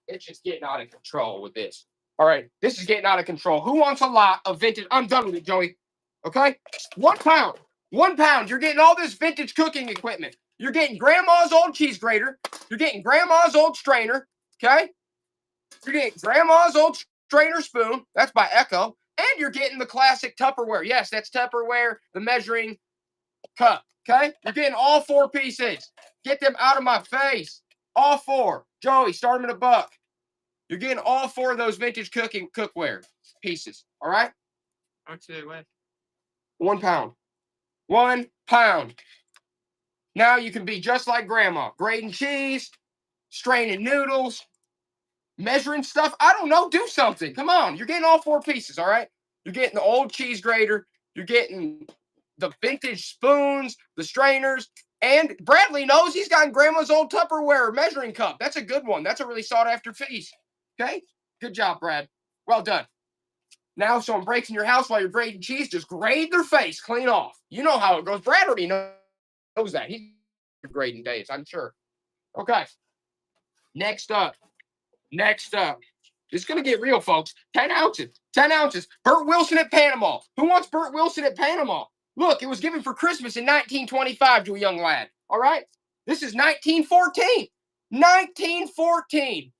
It's just getting out of control with this. All right, this is getting out of control. Who wants a lot of vintage? I'm done with it, Joey. Okay, 1 pound. 1 pound. You're getting all this vintage cooking equipment. You're getting grandma's old cheese grater. You're getting grandma's old strainer. Okay, you're getting grandma's old strainer spoon. That's by Echo. And you're getting the classic Tupperware. Yes, that's Tupperware, the measuring cup. Okay, you're getting all 4 pieces. Get them out of my face. All 4. Joey, start them at $1. You're getting all 4 of those vintage cookware pieces. All right? How much do they weigh? 1 pound. 1 pound. Now you can be just like grandma, grating cheese, straining noodles, measuring stuff. I don't know. Do something. Come on. You're getting all 4 pieces. All right? You're getting the old cheese grater. You're getting the vintage spoons, the strainers. And Bradley knows he's got grandma's old Tupperware measuring cup. That's a good one. That's a really sought after piece. Okay? Good job, Brad. Well done. Now, someone breaks in your house while you're grating cheese, just grade their face clean off. You know how it goes. Brad already knows that. He's grading days, I'm sure. Okay. Next up. It's going to get real, folks. 10 ounces. 10 ounces. Burt Wilson at Panama. Who wants Burt Wilson at Panama? Look, it was given for Christmas in 1925 to a young lad. All right? This is 1914. 1914.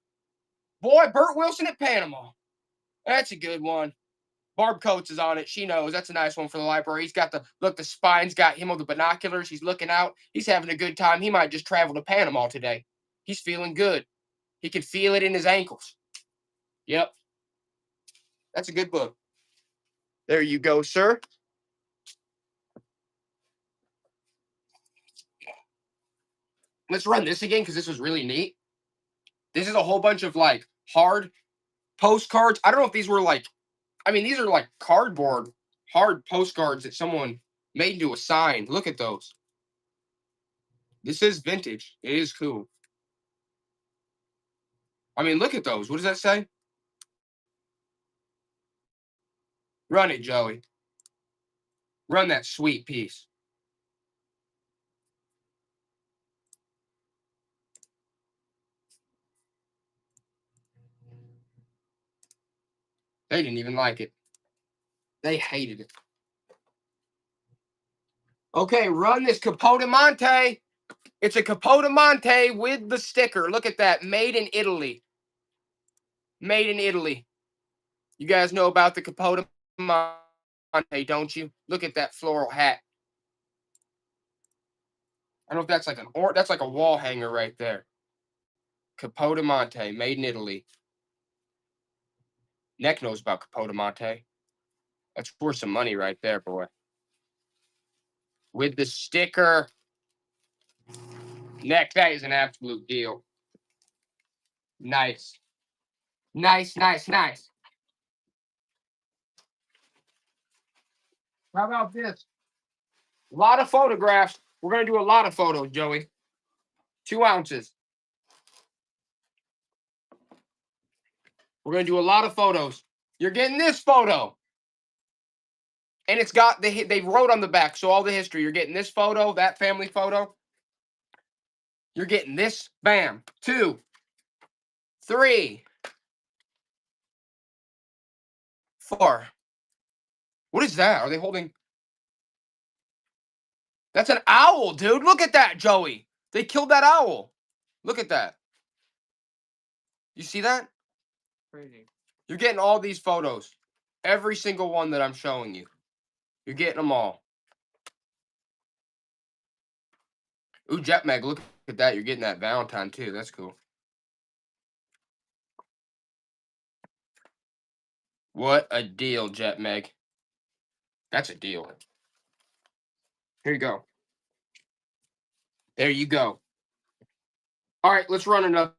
Boy, Burt Wilson at Panama. That's a good one. Barb Coates is on it. She knows. That's a nice one for the library. He's got the spine's got him with the binoculars. He's looking out. He's having a good time. He might just travel to Panama today. He's feeling good. He can feel it in his ankles. Yep. That's a good book. There you go, sir. Let's run this again because this was really neat. This is a whole bunch of like hard postcards. I don't know if these were like, these are like cardboard hard postcards that someone made into a sign. Look at those. This is vintage. It is cool. Look at those. What does that say? Run it, Joey. Run that sweet piece. They didn't even like it. They hated it. Okay, run this Capote Monte. It's a Capote Monte with the sticker. Look at that. Made in Italy. Made in Italy. You guys know about the Capote Monte, don't you? Look at that floral hat. I don't know if that's like that's like a wall hanger right there. Capote Monte, made in Italy. Neck knows about Capote Monte. That's worth some money right there, boy. With the sticker. Neck, that is an absolute deal. Nice. Nice. How about this? A lot of photographs. We're going to do a lot of photos, Joey. 2 ounces. We're going to do a lot of photos. You're getting this photo. And it's got, they wrote on the back, so all the history. You're getting this photo, that family photo. You're getting this. Bam. 2, 3, 4. What is that? Are they holding? That's an owl, dude. Look at that, Joey. They killed that owl. Look at that. You see that? Crazy. You're getting all these photos. Every single one that I'm showing you. You're getting them all. Ooh, Jetmeg, look at that. You're getting that Valentine, too. That's cool. What a deal, Jetmeg. That's a deal. Here you go. There you go. All right, let's run another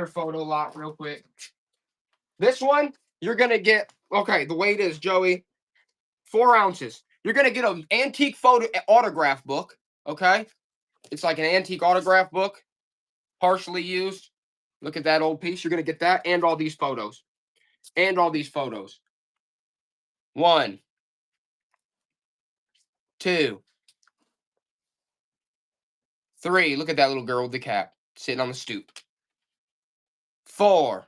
photo lot real quick. This one, you're going to get, okay, the weight is, Joey, 4 ounces. You're going to get an antique photo autograph book, okay? It's like an antique autograph book, partially used. Look at that old piece. You're going to get that and all these photos. And all these photos. 1, 2, 3. Look at that little girl with the cap sitting on the stoop. 4,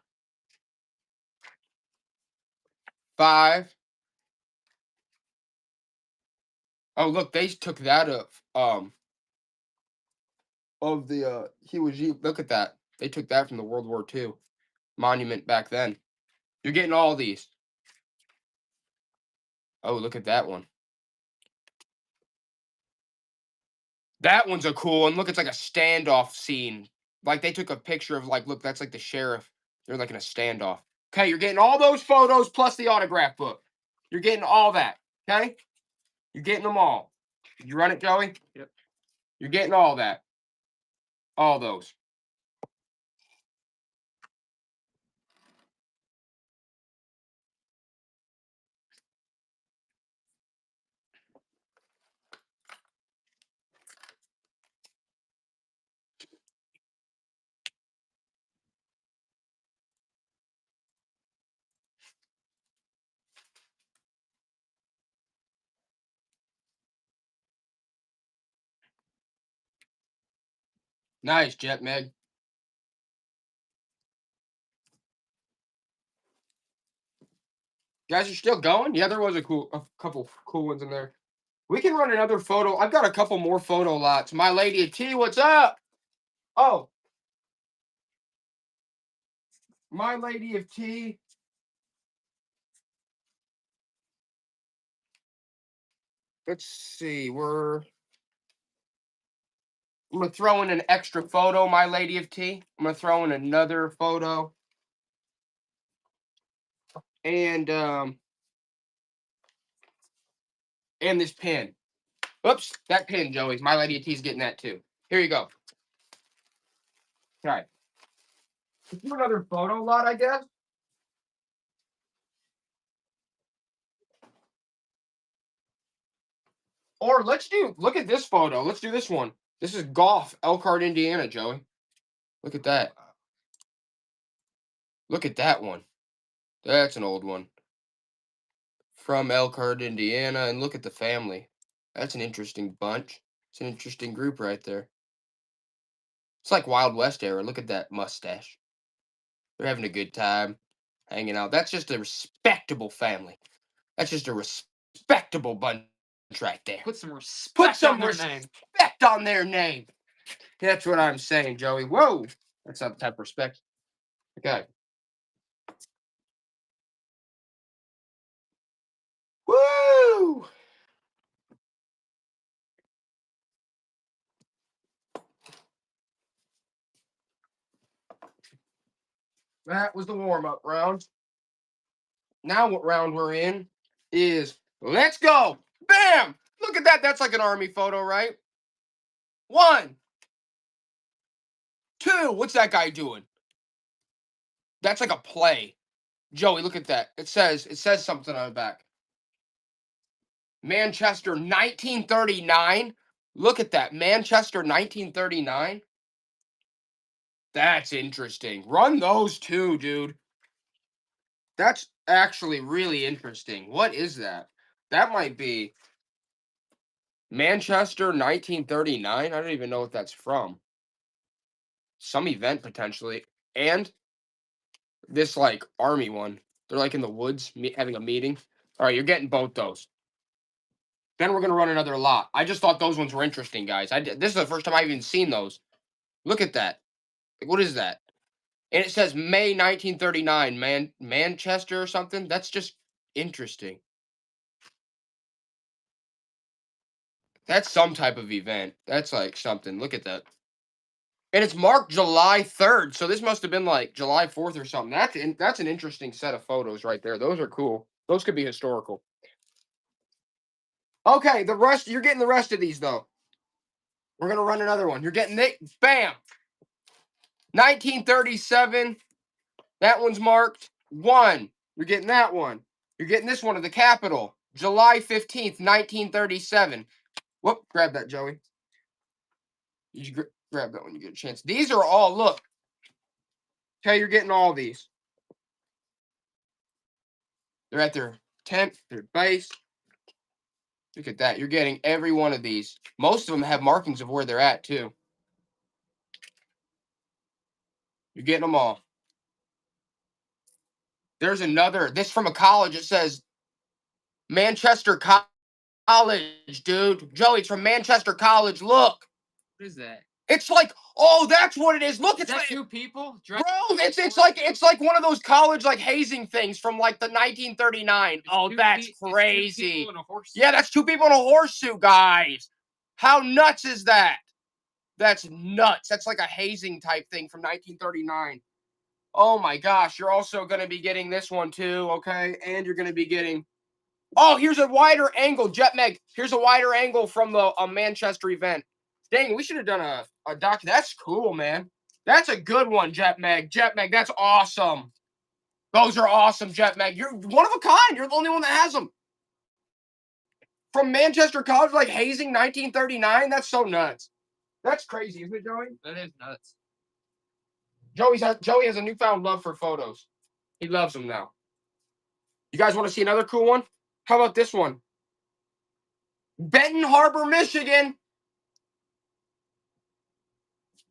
5. Oh, look, they took that of the Iwo Jima. Look at that. They took that from the World War II monument back then. You're getting all these. Oh, look at that one. That one's a cool one. Look, it's like a standoff scene. Like they took a picture of like, look, that's like the sheriff. They're like in a standoff. Okay, you're getting all those photos plus the autograph book. You're getting all that. Okay? You're getting them all. You run it, Joey? Yep. You're getting all that. All those. Nice, Jet Meg. Guys are still going? Yeah, there was a couple cool ones in there. We can run another photo. I've got a couple more photo lots. My Lady of T, what's up? Oh. My Lady of T. Let's see. I'm gonna throw in an extra photo, My Lady of T. I'm gonna throw in another photo. And this pin. Oops, that pin, Joey. My Lady of T's getting that too. Here you go. All right. Let's do another photo lot, I guess. Or look at this photo. Let's do this one. This is Golf, Elkhart, Indiana, Joey. Look at that. Look at that one. That's an old one. From Elkhart, Indiana. And look at the family. That's an interesting bunch. It's an interesting group right there. It's like Wild West era. Look at that mustache. They're having a good time hanging out. That's just a respectable family. That's just a respectable bunch right there. Put some respect on their name. Respect on their name. That's what I'm saying, Joey. Whoa. That's not the type of respect. Okay. Woo! That was the warm-up round. Now what round we're in is let's go. Bam! Look at that. That's like an army photo, right? 1, 2. What's that guy doing? That's like a play. Joey, look at that. It says something on the back. Manchester 1939. Look at that. Manchester 1939. That's interesting. Run those too, dude. That's actually really interesting. What is that? That might be Manchester 1939. I don't even know what that's from. Some event potentially. And this like army one. They're like in the woods having a meeting. All right, you're getting both those. Then we're going to run another lot. I just thought those ones were interesting, guys. This is the first time I've even seen those. Look at that. Like, what is that? And it says May 1939, Manchester or something. That's just interesting. That's some type of event. That's like something. Look at that. And it's marked July 3rd. So this must have been like July 4th or something. That's an interesting set of photos right there. Those are cool. Those could be historical. Okay, you're getting the rest of these though. We're going to run another one. You're getting it. Bam. 1937. That one's marked 1. You're getting that one. You're getting this one of the Capitol. July 15th, 1937. Whoop, grab that, Joey. You grab that when you get a chance. These are all, look. Okay, you're getting all these. They're at their tent, their base. Look at that. You're getting every one of these. Most of them have markings of where they're at, too. You're getting them all. There's another. This from a college. It says Manchester College, dude. Joey, it's from Manchester College. Look. What is that? It's like, oh, that's what it is. Look, Is it's that like, 2 people? bro, it's like one of those college like hazing things from like the 1939. Oh, that's crazy. 2 people in a horseshoe. Yeah, that's 2 people in a horseshoe, guys. How nuts is that? That's nuts. That's like a hazing type thing from 1939. Oh my gosh, you're also going to be getting this one too, okay? And you're going to be getting, oh, here's a wider angle, JetMeg. Here's a wider angle from the Manchester event. Dang, we should have done a doc. That's cool, man. That's a good one, JetMeg. JetMeg, that's awesome. Those are awesome, JetMeg. You're one of a kind. You're the only one that has them. From Manchester College, like hazing 1939? That's so nuts. That's crazy, isn't it, Joey? That is nuts. Joey has a newfound love for photos. He loves them now. You guys want to see another cool one? How about this one? Benton Harbor, Michigan.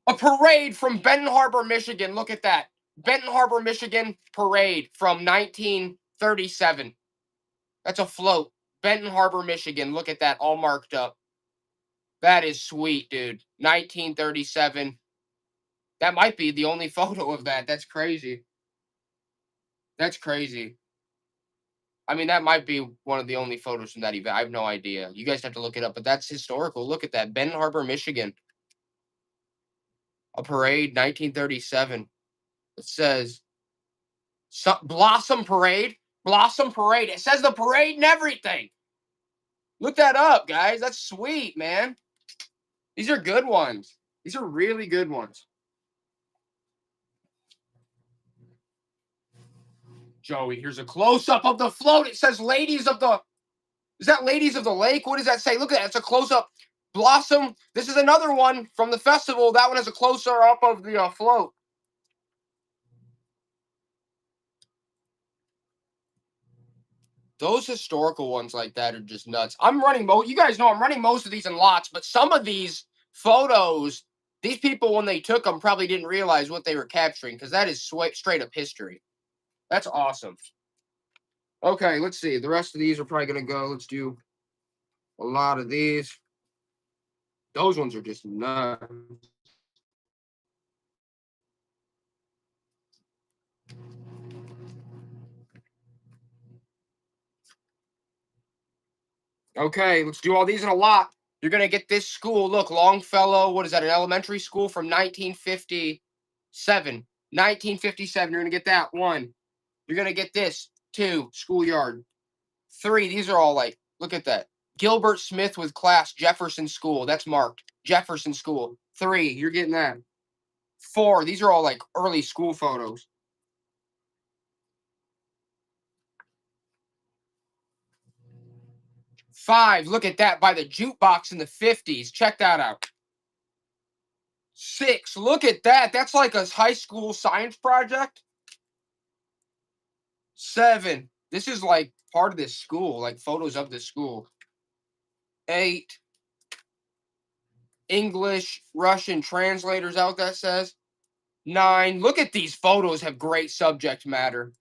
A parade from Benton Harbor, Michigan. Look at that. Benton Harbor, Michigan parade from 1937. That's a float. Benton Harbor, Michigan. Look at that, all marked up. That is sweet, dude. 1937. That might be the only photo of that. That's crazy. That's crazy. I mean, that might be one of the only photos from that event. I have no idea. You guys have to look it up, but that's historical. Look at that. Benton Harbor, Michigan. A parade, 1937. It says Blossom Parade. Blossom Parade. It says the parade and everything. Look that up, guys. That's sweet, man. These are good ones. These are really good ones. Joey, here's a close-up of the float. It says Ladies of the... Is that Ladies of the Lake? What does that say? Look at that. It's a close-up. Blossom. This is another one from the festival. That one has a closer-up of the float. Those historical ones like that are just nuts. I'm running you guys know I'm running most of these in lots, but some of these photos, these people when they took them probably didn't realize what they were capturing because that is straight up history. That's awesome. Okay, let's see. The rest of these are probably gonna go. Let's do a lot of these. Those ones are just nuts. Okay, let's do all these in a lot. You're going to get this school. Look, Longfellow. What is that? An elementary school from 1957. 1957. You're going to get that. 1. You're going to get this. 2. Schoolyard. 3. These are all like, look at that. Gilbert Smith with class. Jefferson School. That's marked. Jefferson School. 3. You're getting that. 4. These are all like early school photos. 5. Look at that by the jukebox in the 50s. Check that out. 6. Look at that. That's like a high school science project. 7. This is like part of this school, like photos of this school. 8. English, Russian translators out, that says. 9. Look at these photos, have great subject matter.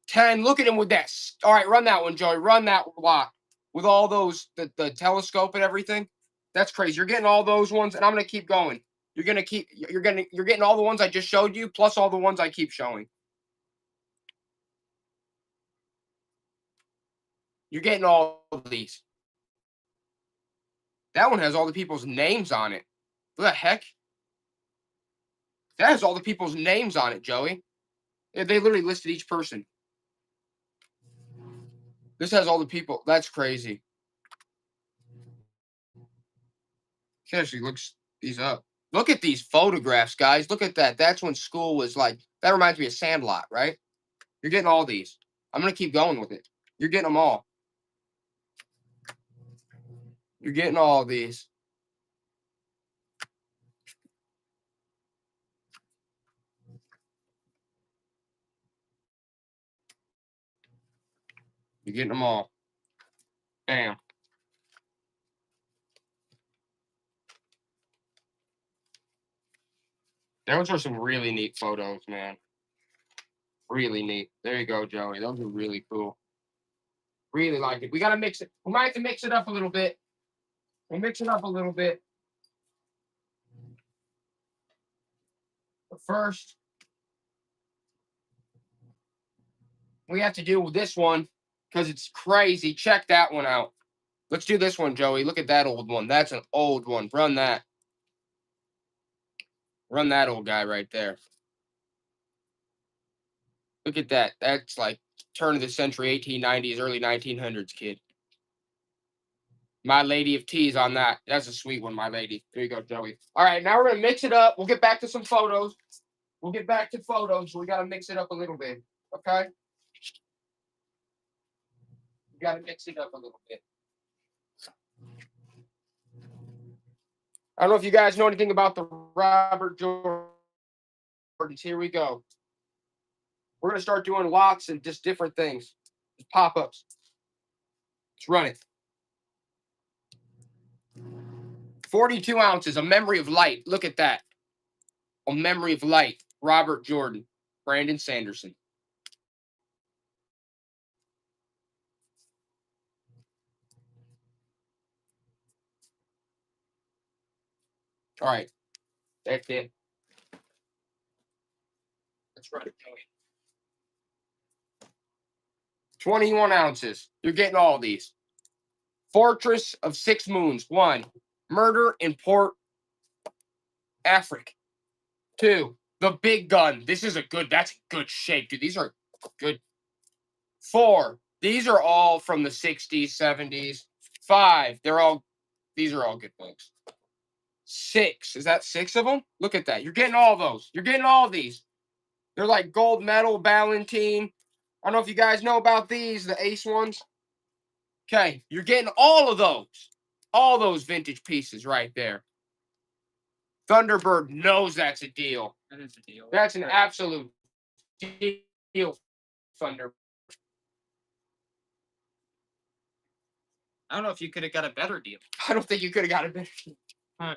10. Look at him with that. All right, run that one, Joey. Run that block with all those, the telescope and everything. That's crazy. You're getting all those ones, and I'm gonna keep going. You're getting all the ones I just showed you, plus all the ones I keep showing. You're getting all of these. That one has all the people's names on it. What the heck? That has all the people's names on it, Joey. They literally listed each person. This has all the people. That's crazy. He actually looks these up. Look at these photographs, guys. Look at that. That's when school was like, that reminds me of Sandlot, right? You're getting all these. I'm going to keep going with it. You're getting them all. You're getting all of these. You're getting them all. Bam. Those are some really neat photos, man. Really neat. There you go, Joey. Those are really cool. Really like it. We gotta mix it. We might have to mix it up a little bit. We'll mix it up a little bit. But first, we have to do this one because it's crazy. Check that one out. Let's do this one, Joey. Look at that old one. That's an old one. Run that. Run that old guy right there. Look at that. That's like turn of the century, 1890s, early 1900s, kid. My Lady of Teas on that. That's a sweet one, my lady. There you go, Joey. All right, now we're going to mix it up. We'll get back to some photos. We'll get back to photos. We got to mix it up a little bit. Okay? We got to mix it up a little bit. I don't know if you guys know anything about the Robert Jordans. Here we go. We're going to start doing lots and just different things. Just pop-ups. Let's run it. 42 ounces, a memory of light. Look at that. A memory of light. Robert Jordan. Brandon Sanderson. All right. That's it. Let's run it, Joey. 21 ounces. You're getting all these. Fortress of Six Moons. 1. Murder in Port Africa. 2. The Big Gun. That's a good shape, dude. These are good. 4. These are all from the 60s, 70s. 5. These are all good books. 6. Is that 6 of them? Look at that. You're getting all those. You're getting all these. They're like gold medal, Ballantine. I don't know if you guys know about these, the Ace ones. Okay, you're getting all of those. All those vintage pieces right there. Thunderbird knows that's a deal. That is a deal. That's an absolute deal, Thunderbird. I don't know if you could have got a better deal. I don't think you could have got a better deal. Huh.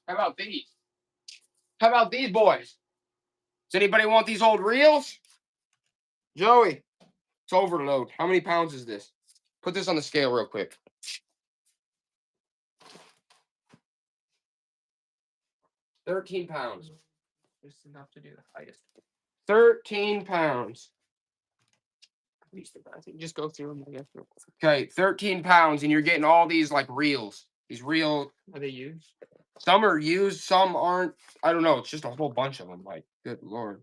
How about these? How about these boys? Does anybody want these old reels? Joey, it's overload. How many pounds is this? Put this on the scale real quick. 13 pounds. Just enough to do the highest. 13 pounds. I think just go through them, I guess. Okay, 13 pounds, and you're getting all these like reels. These real. Are they used? Some are used, some aren't. I don't know. It's just a whole bunch of them. Like, good lord.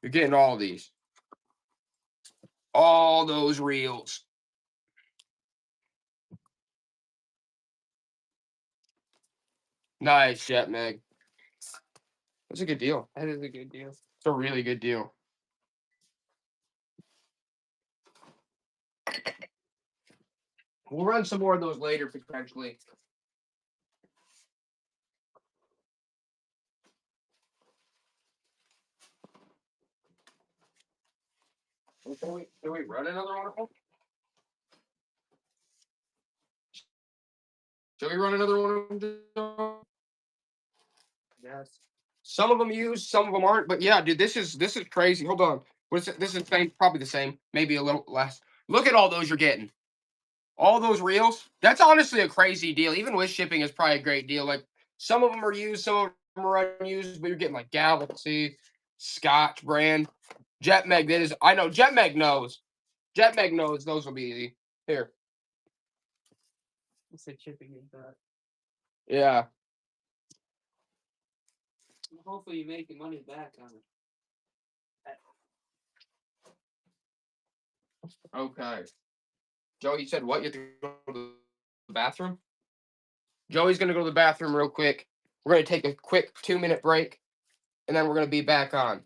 You're getting all these. All those reels. Nice, Jet Meg. That's a good deal. That is a good deal. It's a really good deal. We'll run some more of those later, potentially. Do we run another one of them? Should we run another one of them? Yes. Some of them used, some of them aren't. But yeah, dude, this is crazy. Hold on. What is it? This is same, probably the same, maybe a little less. Look at all those you're getting. All those reels. That's honestly a crazy deal. Even with shipping, it's probably a great deal. Like some of them are used, some of them are unused, but you're getting like Galaxy, Scotch brand, Jet Meg. That is, I know Jet Meg knows. Jet Meg knows those will be easy. Here. It's a chipping in that. Yeah. Hopefully you make your money back on it. Okay. Joey, you said what? You have to go to the bathroom? Joey's going to go to the bathroom real quick. We're going to take a quick 2-minute break, and then we're going to be back on.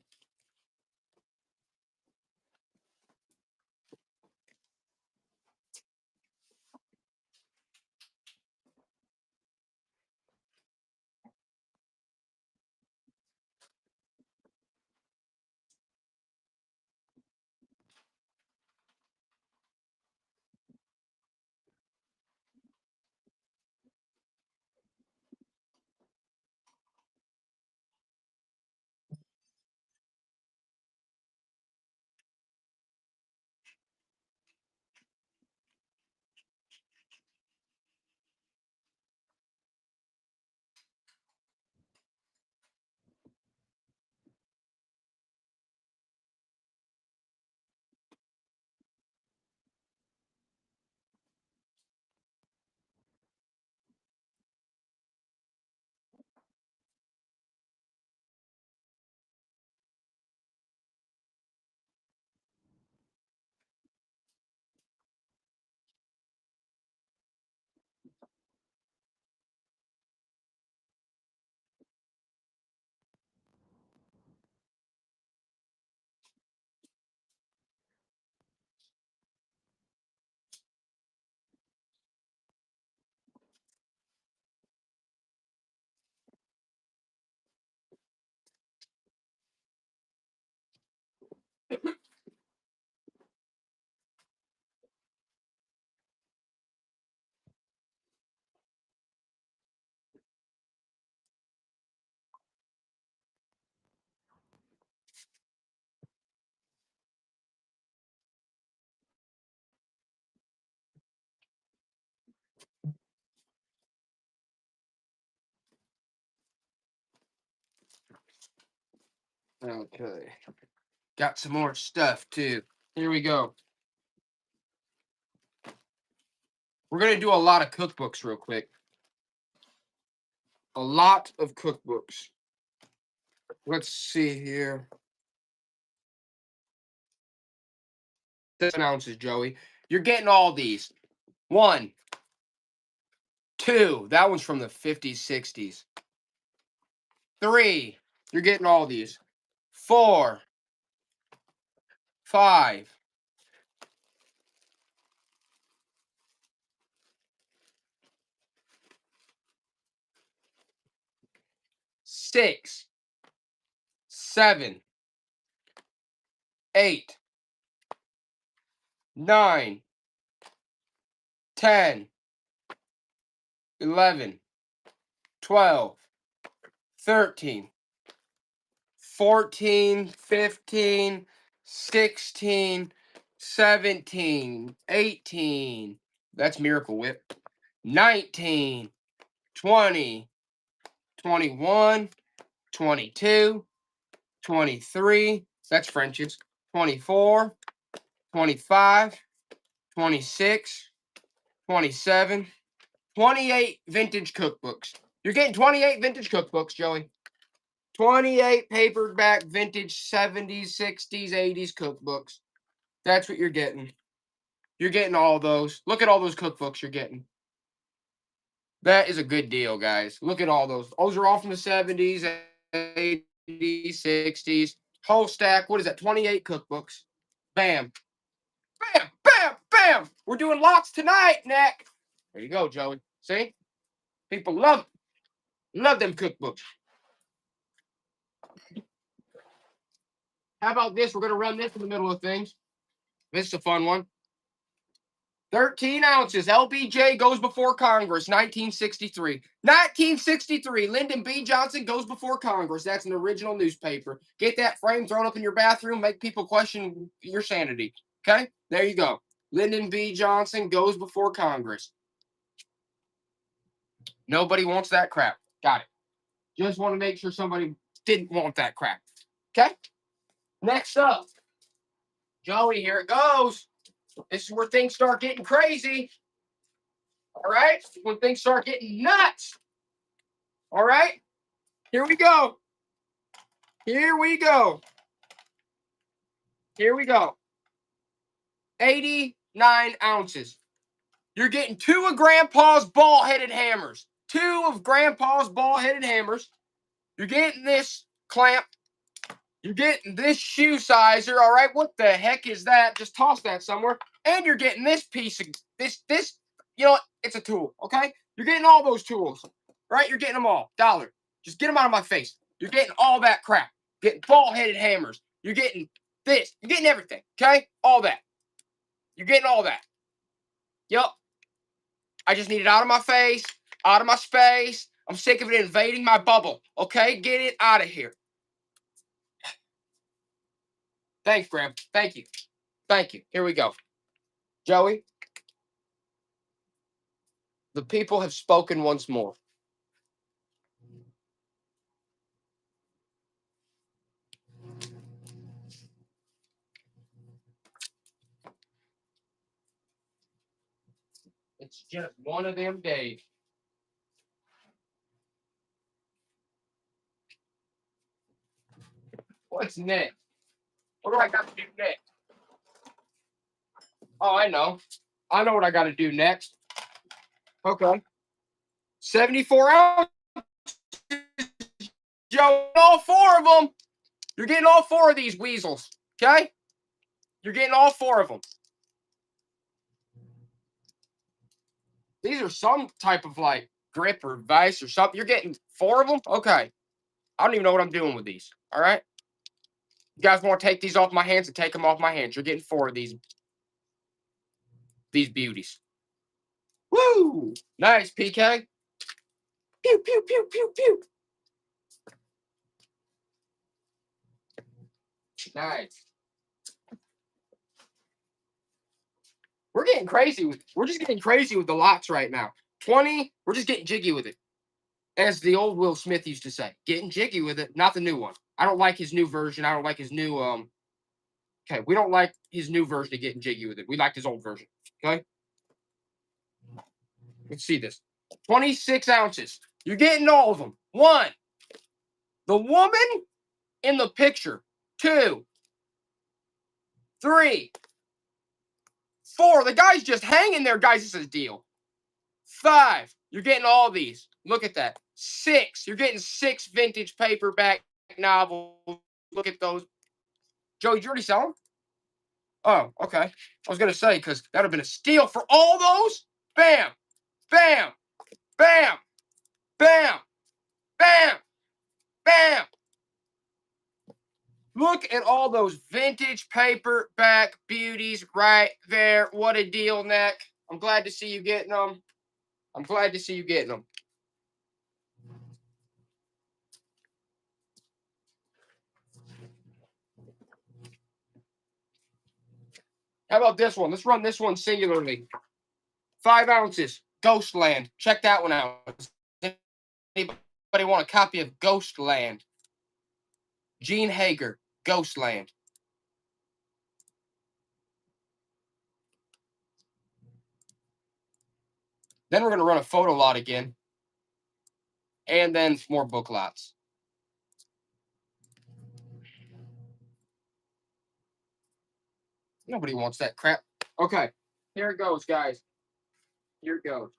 Okay. Got some more stuff too. Here we go. We're going to do a lot of cookbooks real quick. A lot of cookbooks. Let's see here. 7 ounces, Joey. You're getting all these. 1, 2. That one's from the 50s, 60s. 3. You're getting all these. 4, 5. 6, 7, 8, 9, 10, 11, 12, 13, 14, 15, 16, 17, 18. That's Miracle Whip. 19, 20, 21, 22, 23. That's French's. 24, 25, 26, 27, 28 vintage cookbooks. You're getting 28 vintage cookbooks, Joey. 28 paperback vintage 70s, 60s, 80s cookbooks. That's what you're getting. You're getting all those. Look at all those cookbooks you're getting. That is a good deal, guys. Look at all those. Those are all from the 70s, 80s, 60s. Whole stack. What is that? 28 cookbooks. Bam. Bam, bam, bam. We're doing lots tonight, Nick. There you go, Joey. See? People love them cookbooks. How about this? We're going to run this in the middle of things. This is a fun one. 13 ounces. LBJ goes before Congress, 1963. 1963. Lyndon B. Johnson goes before Congress. That's an original newspaper. Get that frame, throw it up in your bathroom, make people question your sanity. Okay? There you go. Lyndon B. Johnson goes before Congress. Nobody wants that crap. Got it. Just want to make sure somebody didn't want that crap. Okay? Next up. Joey, here it goes. This is where things start getting crazy. All right? When things start getting nuts. All right? Here we go. Here we go. Here we go. 89 ounces. You're getting 2 of Grandpa's ball-headed hammers. 2 of Grandpa's ball-headed hammers. You're getting this clamp. You're getting this shoe sizer. All right? What the heck is that? Just toss that somewhere. And you're getting this piece of this. You know what? It's a tool. Okay? You're getting all those tools. Right? You're getting them all. $1. Just get them out of my face. You're getting all that crap. Getting ball-headed hammers. You're getting this. You're getting everything. Okay? All that. You're getting all that. Yup. I just need it out of my face, out of my space. I'm sick of it invading my bubble. Okay? Get it out of here. Thanks, Graham. Thank you. Thank you. Here we go. Joey, the people have spoken once more. It's just one of them days. What's next? What do I got to do next? Oh, I know. I know what I got to do next. Okay. 74 ounces. Joe, all 4 of them. You're getting all 4 of these weasels. Okay? You're getting all 4 of them. These are some type of like grip or vice or something. You're getting 4 of them? Okay. I don't even know what I'm doing with these. All right. You guys want to take these off my hands and take them off my hands. You're getting 4 of these beauties. Woo! Nice, PK. Pew, pew, pew, pew, pew. Nice. We're getting crazy we're just getting crazy with the lots right now. 20, we're just getting jiggy with it. As the old Will Smith used to say, getting jiggy with it, not the new one. I don't like his new version. I don't like his new Okay, we don't like his new version of getting jiggy with it. We liked his old version. Okay. Let's see this. 26 ounces. You're getting all of them. 1. The woman in the picture. 2. 3. 4. The guy's just hanging there, guys. This is a deal. 5. You're getting all these. Look at that. 6. You're getting 6 vintage paperback novels. Look at those. Joey, did you already sell them? Oh, okay. I was going to say, because that would have been a steal for all those. Bam. Bam. Bam. Bam. Bam. Bam. Look at all those vintage paperback beauties right there. What a deal, Nick. I'm glad to see you getting them. I'm glad to see you getting them. How about this one? Let's run this one singularly. 5 ounces. Ghostland. Check that one out. Does anybody want a copy of Ghostland? Gene Hager. Ghostland. Then we're going to run a photo lot again. And then more book lots. Nobody wants that crap. Okay. Here it goes, guys. Here it goes.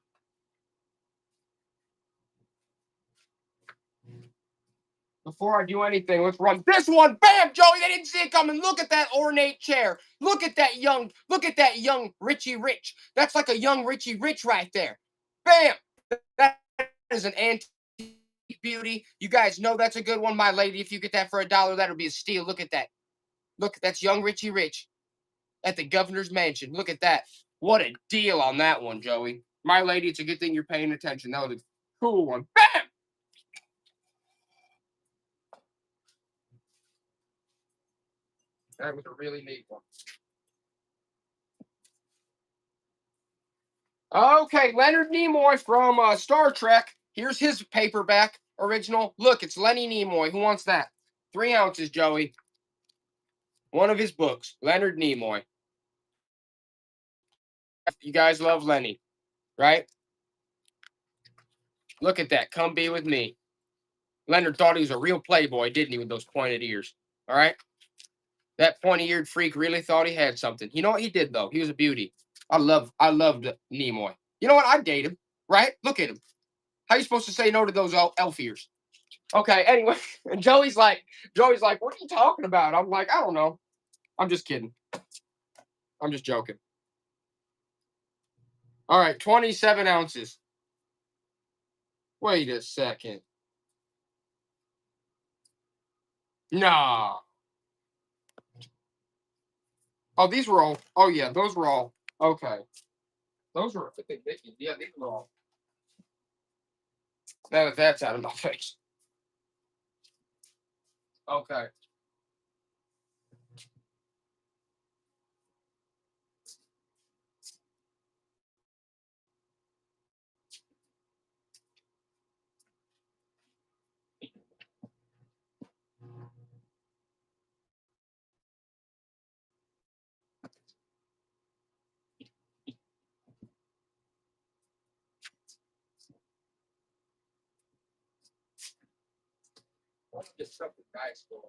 Before I do anything, let's run this one. Bam, Joey, they didn't see it coming. Look at that ornate chair. Look at that young Richie Rich. That's like a young Richie Rich right there. Bam. That is an antique beauty. You guys know that's a good one, my lady. If you get that for $1, that'll be a steal. Look at that. Look, that's young Richie Rich at the governor's mansion. Look at that. What a deal on that one, Joey. My lady, it's a good thing you're paying attention. That was a cool one. Bam. That was a really neat one. Okay, Leonard Nimoy from Star Trek. Here's his paperback original. Look, it's Lenny Nimoy. Who wants that? 3 ounces, Joey. One of his books, Leonard Nimoy. You guys love Lenny, right? Look at that. Come be with me. Leonard thought he was a real playboy, didn't he, with those pointed ears? All right? That pointy-eared freak really thought he had something. You know what he did, though? He was a beauty. I loved Nimoy. You know what? I'd date him, right? Look at him. How you supposed to say no to those elf ears? Okay, anyway. And Joey's like, what are you talking about? I'm like, I don't know. I'm just kidding. I'm just joking. All right, 27 ounces. Wait a second. Nah. Oh, these were all. Oh, yeah, those were all. Okay. Those were, yeah, these were all. Now that that's out of my face. Okay. Let's get something nice going.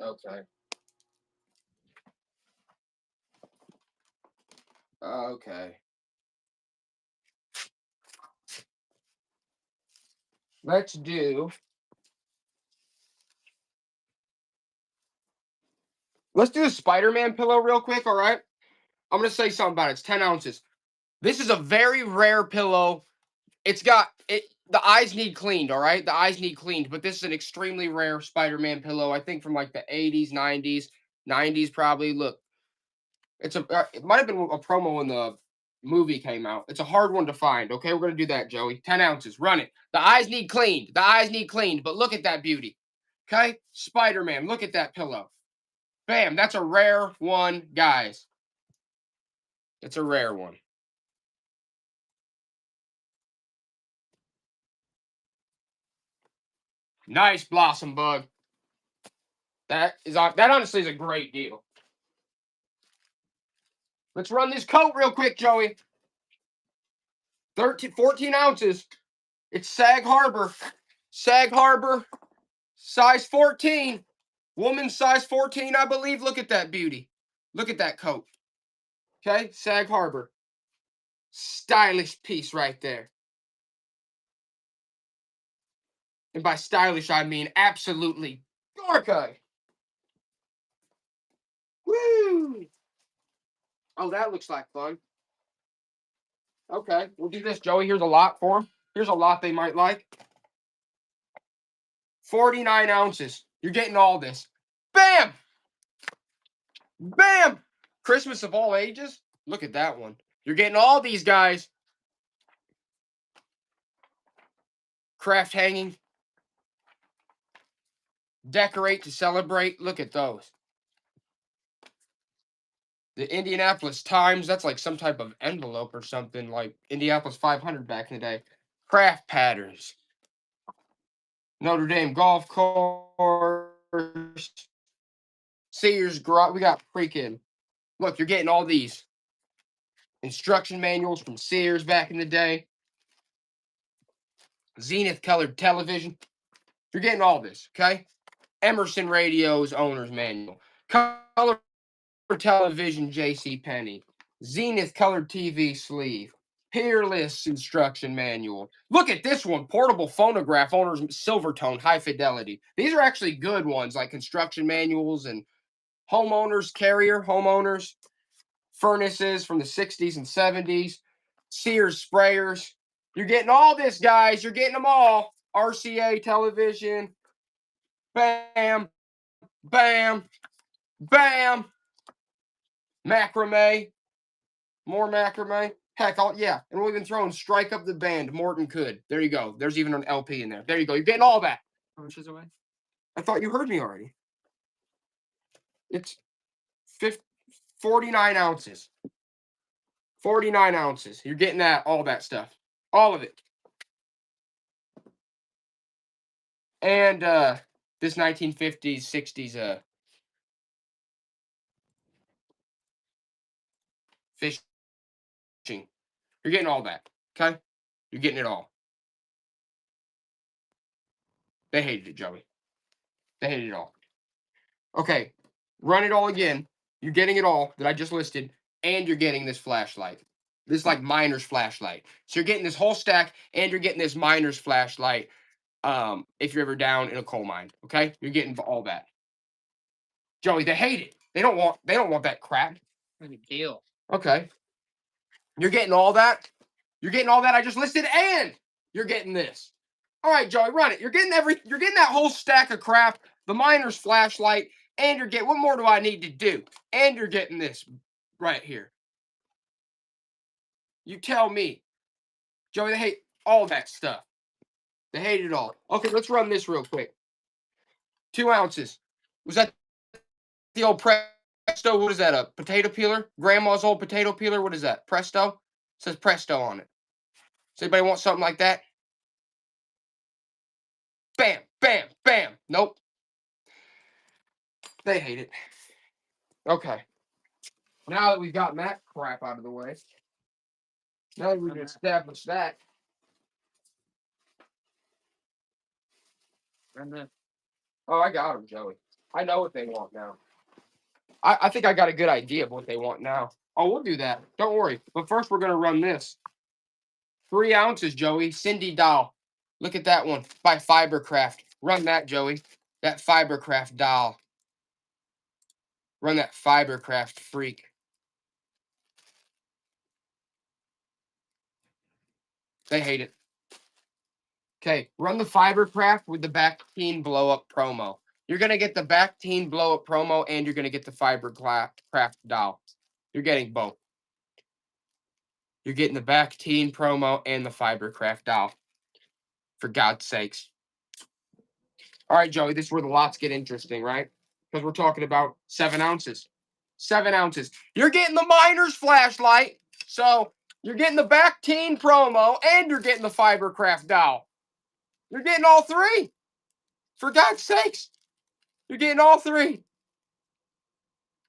Okay. Okay. Let's do the Spider-Man pillow real quick, all right? I'm going to say something about it. It's 10 ounces. This is a very rare pillow. It's got it. the eyes need cleaned, all right? The eyes need cleaned, but this is an extremely rare Spider-Man pillow. I think from like the 80s, 90s probably. Look, it might have been a promo when the movie came out. It's a hard one to find. Okay, we're gonna do that, Joey. 10 ounces. Run it. The eyes need cleaned. The eyes need cleaned. But look at that beauty. Okay, Spider-Man. Look at that pillow. Bam. That's a rare one, guys. It's a rare one. Nice Blossom Bug. That honestly is a great deal. Let's run this coat real quick, Joey. 14 ounces. It's Sag Harbor. Sag Harbor, size 14. Woman size 14, I believe. Look at that beauty. Look at that coat. Okay, Sag Harbor. Stylish piece right there. And by stylish, I mean absolutely gorgeous. Woo! Oh, that looks like fun. Okay, we'll do this, Joey. Here's a lot for them. Here's a lot they might like. 49 ounces. You're getting all this. Bam! Bam! Christmas of all ages. Look at that one. You're getting all these guys. Craft hanging. Decorate to celebrate. Look at those. The Indianapolis Times. That's like some type of envelope or something, like Indianapolis 500 back in the day. Craft patterns. Notre Dame golf course. Sears garage. We got freaking. Look, you're getting all these instruction manuals from Sears back in the day. Zenith colored television. You're getting all this, okay? Emerson Radio's owner's manual. Color television, J.C. Penney. Zenith colored TV sleeve. Peerless instruction manual. Look at this one. Portable phonograph, owner's Silvertone, high fidelity. These are actually good ones, like construction manuals and homeowners, carrier homeowners, furnaces from the 60s and 70s, Sears sprayers. You're getting all this, guys. You're getting them all. RCA television. Bam. Bam. Bam. Macrame. More macrame. Heck, yeah. And we'll even throw in Strike Up the Band, Morton Could. There you go. There's even an LP in there. There you go. You're getting all that. How much is away? I thought you heard me already. It's 49 ounces. 49 ounces. You're getting that, all that stuff. All of it. And this 1950s, 60s fishing. You're getting all that. Okay? You're getting it all. They hated it, Joey. They hated it all. Okay. Run it all again. You're getting it all that I just listed, and you're getting this flashlight. This is like miner's flashlight. So you're getting this whole stack, and you're getting this miner's flashlight. If you're ever down in a coal mine, okay, you're getting all that. Joey, they hate it. They don't want that crap. Good deal. Okay, you're getting all that. You're getting all that I just listed, and you're getting this. All right, Joey, run it. You're getting that whole stack of crap. The miner's flashlight, and you're getting. What more do I need to do? And you're getting this right here. You tell me, Joey. They hate all that stuff. They hate it all. Okay, let's run this real quick. 2 ounces. Was that the old Presto? What is that? A potato peeler? Grandma's old potato peeler? What is that? Presto? It says Presto on it. Does anybody want something like that? Bam, bam, bam. Nope. They hate it. Okay. Now that we've gotten that crap out of the way, now that we've established that. Oh, I got them, Joey. I know what they want now. I think I got a good idea of what they want now. Oh, we'll do that. Don't worry. But first, we're going to run this. 3 ounces, Joey. Cindy doll. Look at that one by Fibercraft. Run that, Joey. That Fibercraft doll. Run that Fibercraft freak. They hate it. Okay, run the Fibercraft with the Bactine blow up promo. You're gonna get the Bactine blow up promo, and you're gonna get the Fibercraft doll. You're getting both. You're getting the Bactine promo and the Fibercraft doll. For God's sakes. All right, Joey, this is where the lots get interesting, right? Because we're talking about 7 ounces. 7 ounces. You're getting the Miner's flashlight. So you're getting the Bactine promo and you're getting the Fibercraft doll. You're getting all 3. For God's sakes. You're getting all 3.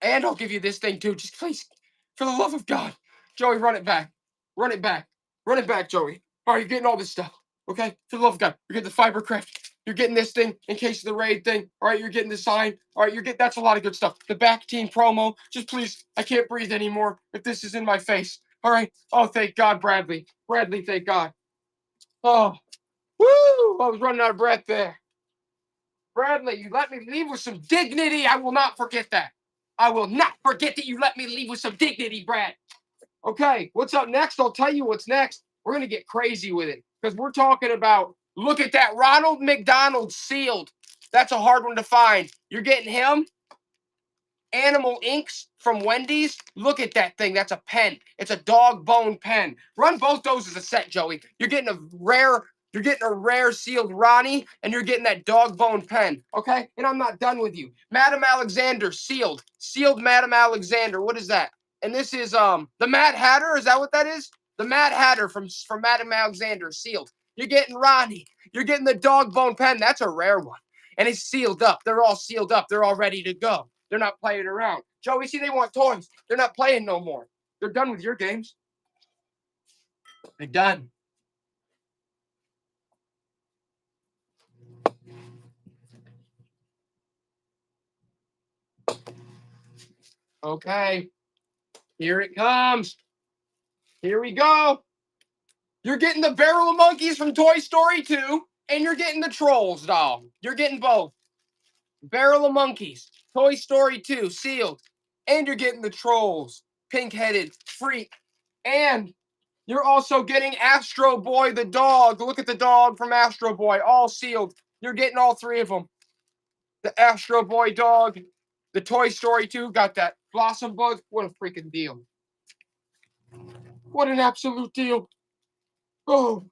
And I'll give you this thing too. Just please, for the love of God. Joey, run it back. Run it back. Run it back, Joey. All right, you're getting all this stuff. Okay? For the love of God. You're getting the Fibercraft. You're getting this thing in case of the raid thing. All right, you're getting the sign. All right, you're getting, that's a lot of good stuff. The Bactine promo. Just please, I can't breathe anymore if this is in my face. All right. Oh, thank God, Bradley. Bradley, thank God. Oh, woo! I was running out of breath there. Bradley, you let me leave with some dignity. I will not forget that. I will not forget that you let me leave with some dignity, Brad. Okay, what's up next? I'll tell you what's next. We're going to get crazy with it because we're talking about, look at that, Ronald McDonald sealed. That's a hard one to find. You're getting him. Animal Inks from Wendy's. Look at that thing. That's a pen. It's a dog bone pen. Run both those as a set, Joey. You're getting a rare sealed Ronnie, and you're getting that dog bone pen. Okay? And I'm not done with you. Madam Alexander sealed. Sealed Madam Alexander. What is that? And this is the Mad Hatter. Is that what that is? The Mad Hatter from Madam Alexander sealed. You're getting Ronnie. You're getting the dog bone pen. That's a rare one. And it's sealed up. They're all sealed up. They're all ready to go. They're not playing around. Joey, see, they want toys. They're not playing no more. They're done with your games. They're done. Okay. Here it comes. Here we go. You're getting the Barrel of Monkeys from Toy Story 2, and you're getting the Trolls doll. You're getting both. Barrel of Monkeys, Toy Story 2, sealed. And you're getting the Trolls, pink-headed freak. And you're also getting Astro Boy the dog. Look at the dog from Astro Boy, all sealed. You're getting all 3 of them. The Astro Boy dog, the Toy Story 2, got that Blossom Bug. What a freaking deal. What an absolute deal. Oh,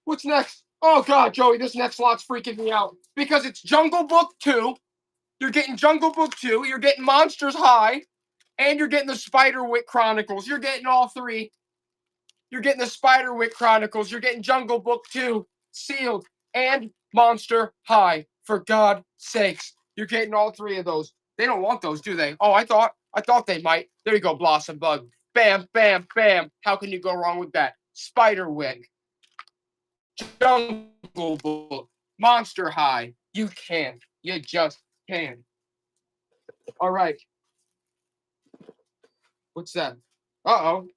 what's next? Oh, God, Joey, this next lot's freaking me out. Because it's Jungle Book 2. You're getting Jungle Book 2. You're getting Monsters High. And you're getting the Spiderwick Chronicles. You're getting all 3. You're getting the Spiderwick Chronicles. You're getting Jungle Book 2, sealed, and Monster High. For God's sakes, you're getting all 3 of those. They don't want those, do they? Oh, I thought they might. There you go, Blossom Bug. Bam, bam, bam. How can you go wrong with that? Spiderwick, Jungle Book, Monster High. You can't. You just can. All right. What's that? Uh-oh.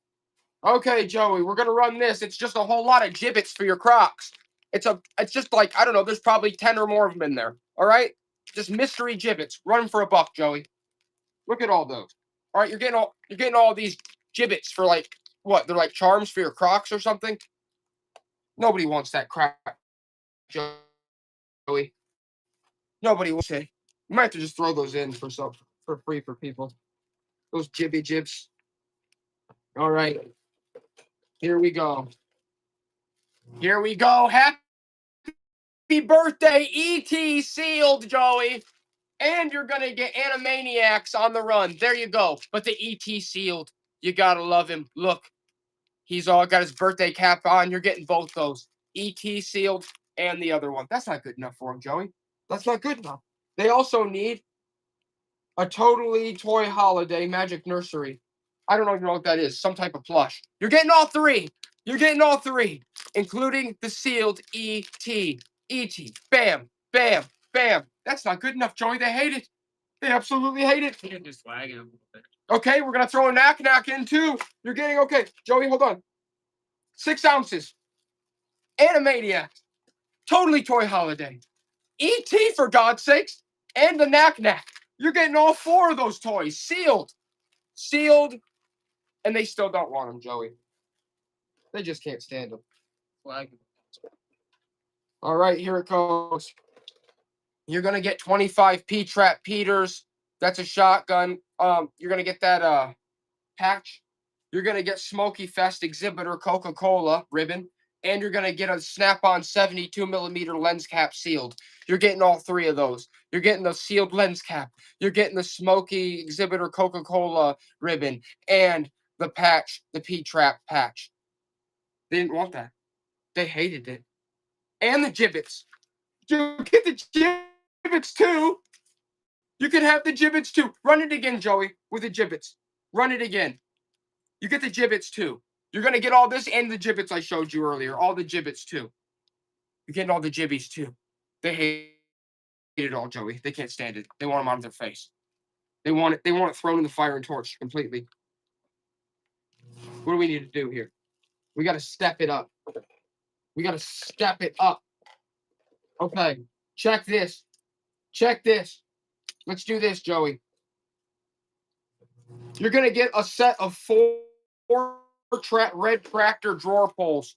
Okay, Joey, we're gonna run this. It's just a whole lot of gibbets for your Crocs. It's just like, I don't know, there's probably 10 or more of them in there. All right? Just mystery gibbets. Run them for $1, Joey. Look at all those. All right, you're getting all these gibbets for like what? They're like charms for your Crocs or something. Nobody wants that crap, Joey. Nobody wants it. You might have to just throw those in for free for people. Those jibby jibs. All right. Here we go. Here we go. Happy birthday, E.T. sealed, Joey. And you're going to get Animaniacs on the run. There you go. But the E.T. sealed. You got to love him. Look, he's all got his birthday cap on. You're getting both those. E.T. sealed and the other one. That's not good enough for him, Joey. That's not good enough. They also need a Totally Toy Holiday Magic Nursery. I don't even know what that is. Some type of plush. You're getting all 3. You're getting all 3, including the sealed E.T. E.T. Bam, bam, bam. That's not good enough, Joey. They hate it. They absolutely hate it. You're just lagging a little bit. Okay, we're going to throw a knack in too. You're getting, okay. Joey, hold on. 6 ounces. Animaniacs. Totally Toy Holiday. E.T. for God's sakes. And the knack. You're getting all 4 of those toys. Sealed. Sealed. And they still don't want them, Joey. They just can't stand them. Lagging. All right, here it goes. You're gonna get 25 P-Trap Peters. That's a shotgun. You're gonna get that patch. You're gonna get Smoky Fest exhibitor Coca-Cola ribbon, and you're gonna get a Snap-on 72mm lens cap sealed. You're getting all three of those. You're getting the sealed lens cap. You're getting the Smoky exhibitor Coca-Cola ribbon and the patch, the P-Trap patch. They didn't want that. They hated it. And the gibbets. You get the gibbets too. You can have the gibbets too. Run it again, Joey, with the gibbets. Run it again. You get the gibbets too. You're going to get all this and the gibbets I showed you earlier. All the gibbets too. You're getting all the gibbies too. They hate it all, Joey. They can't stand it. They want them out of their face. They want it thrown in the fire and torched completely. What do we need to do here? We got to step it up. We got to step it up. Okay. Check this. Check this. Let's do this, Joey. You're going to get a set of four red tractor drawer pulls.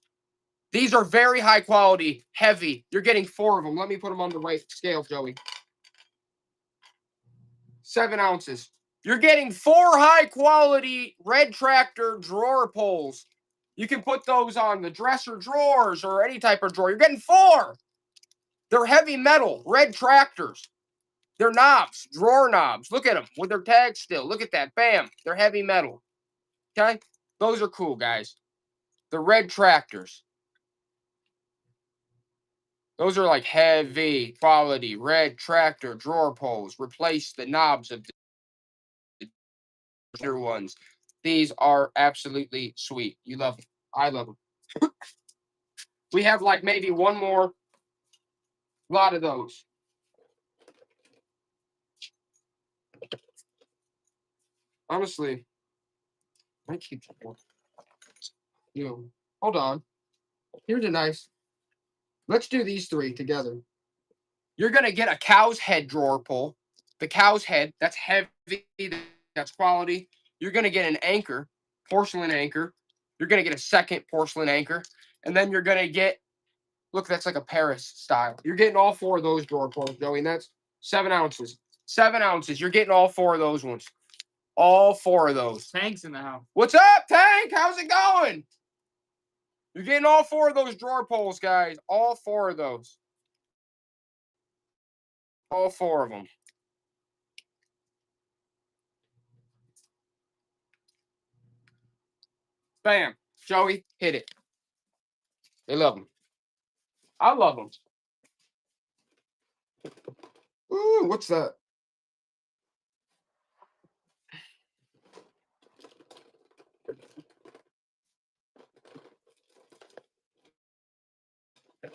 These are very high quality, heavy. You're getting 4 of them. Let me put them on the right scale, Joey. 7 ounces. You're getting 4 high quality red tractor drawer pulls. You can put those on the dresser drawers or any type of drawer. You're getting 4. They're heavy metal, red tractors. They're knobs, drawer knobs. Look at them with their tags still. Look at that. Bam. They're heavy metal. Okay? Those are cool, guys. The red tractors. Those are like heavy quality red tractor drawer pulls. Replace the knobs of the other ones. These are absolutely sweet. You love them. I love them. We have like maybe one more lot of those. Honestly, I keep hold on. Here's a nice. Let's do these 3 together. You're gonna get a cow's head drawer pull. The cow's head, that's heavy, that's quality. You're gonna get an anchor, porcelain anchor. You're gonna get a second porcelain anchor, and then you're gonna get. Look, that's like a Paris style. You're getting all 4 of those drawer pulls, Joey, and that's 7 ounces. 7 ounces. You're getting all 4 of those ones. All 4 of those. Tank's in the house. What's up, Tank? How's it going? You're getting all 4 of those drawer pulls, guys. All 4 of those. All 4 of them. Bam. Joey, hit it. They love them. I love them. Ooh, what's that?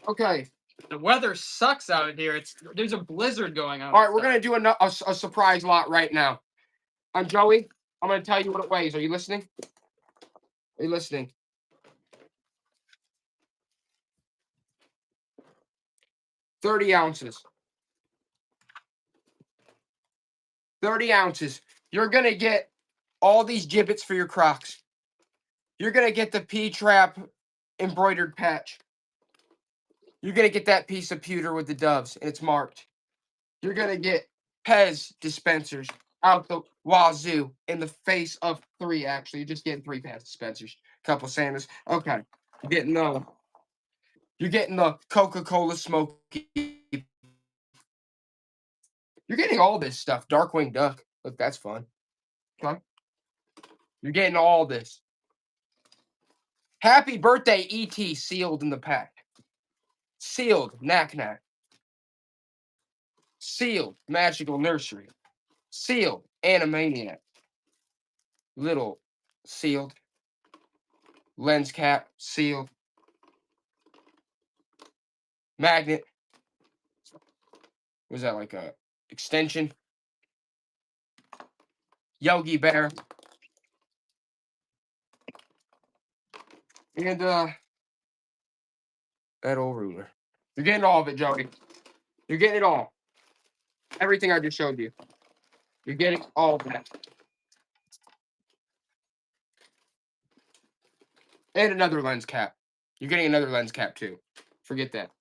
Okay. The weather sucks out here. There's a blizzard going on. All right, we're going to do a surprise lot right now. I'm Joey. I'm going to tell you what it weighs. Are you listening? Are you listening? 30 ounces. 30 ounces. You're going to get all these gibbets for your Crocs. You're going to get the P-Trap embroidered patch. You're going to get that piece of pewter with the doves, and it's marked. You're going to get Pez dispensers out the wazoo in the face of 3, actually. You're just getting 3 Pez dispensers. A couple Santas. Okay. You're getting the Coca-Cola Smoky. You're getting all this stuff. Darkwing Duck. Look, that's fun. Okay. You're getting all this. Happy birthday, E.T. sealed in the pack. Sealed, Knack Knack. Sealed, Magical Nursery. Sealed, Animaniac. Little, sealed. Lens cap, sealed. Magnet. Was that like a extension? Yogi Bear. And that old ruler. You're getting all of it, Jody. You're getting it all. Everything I just showed you. You're getting all of that. And another lens cap. You're getting another lens cap too. Forget that.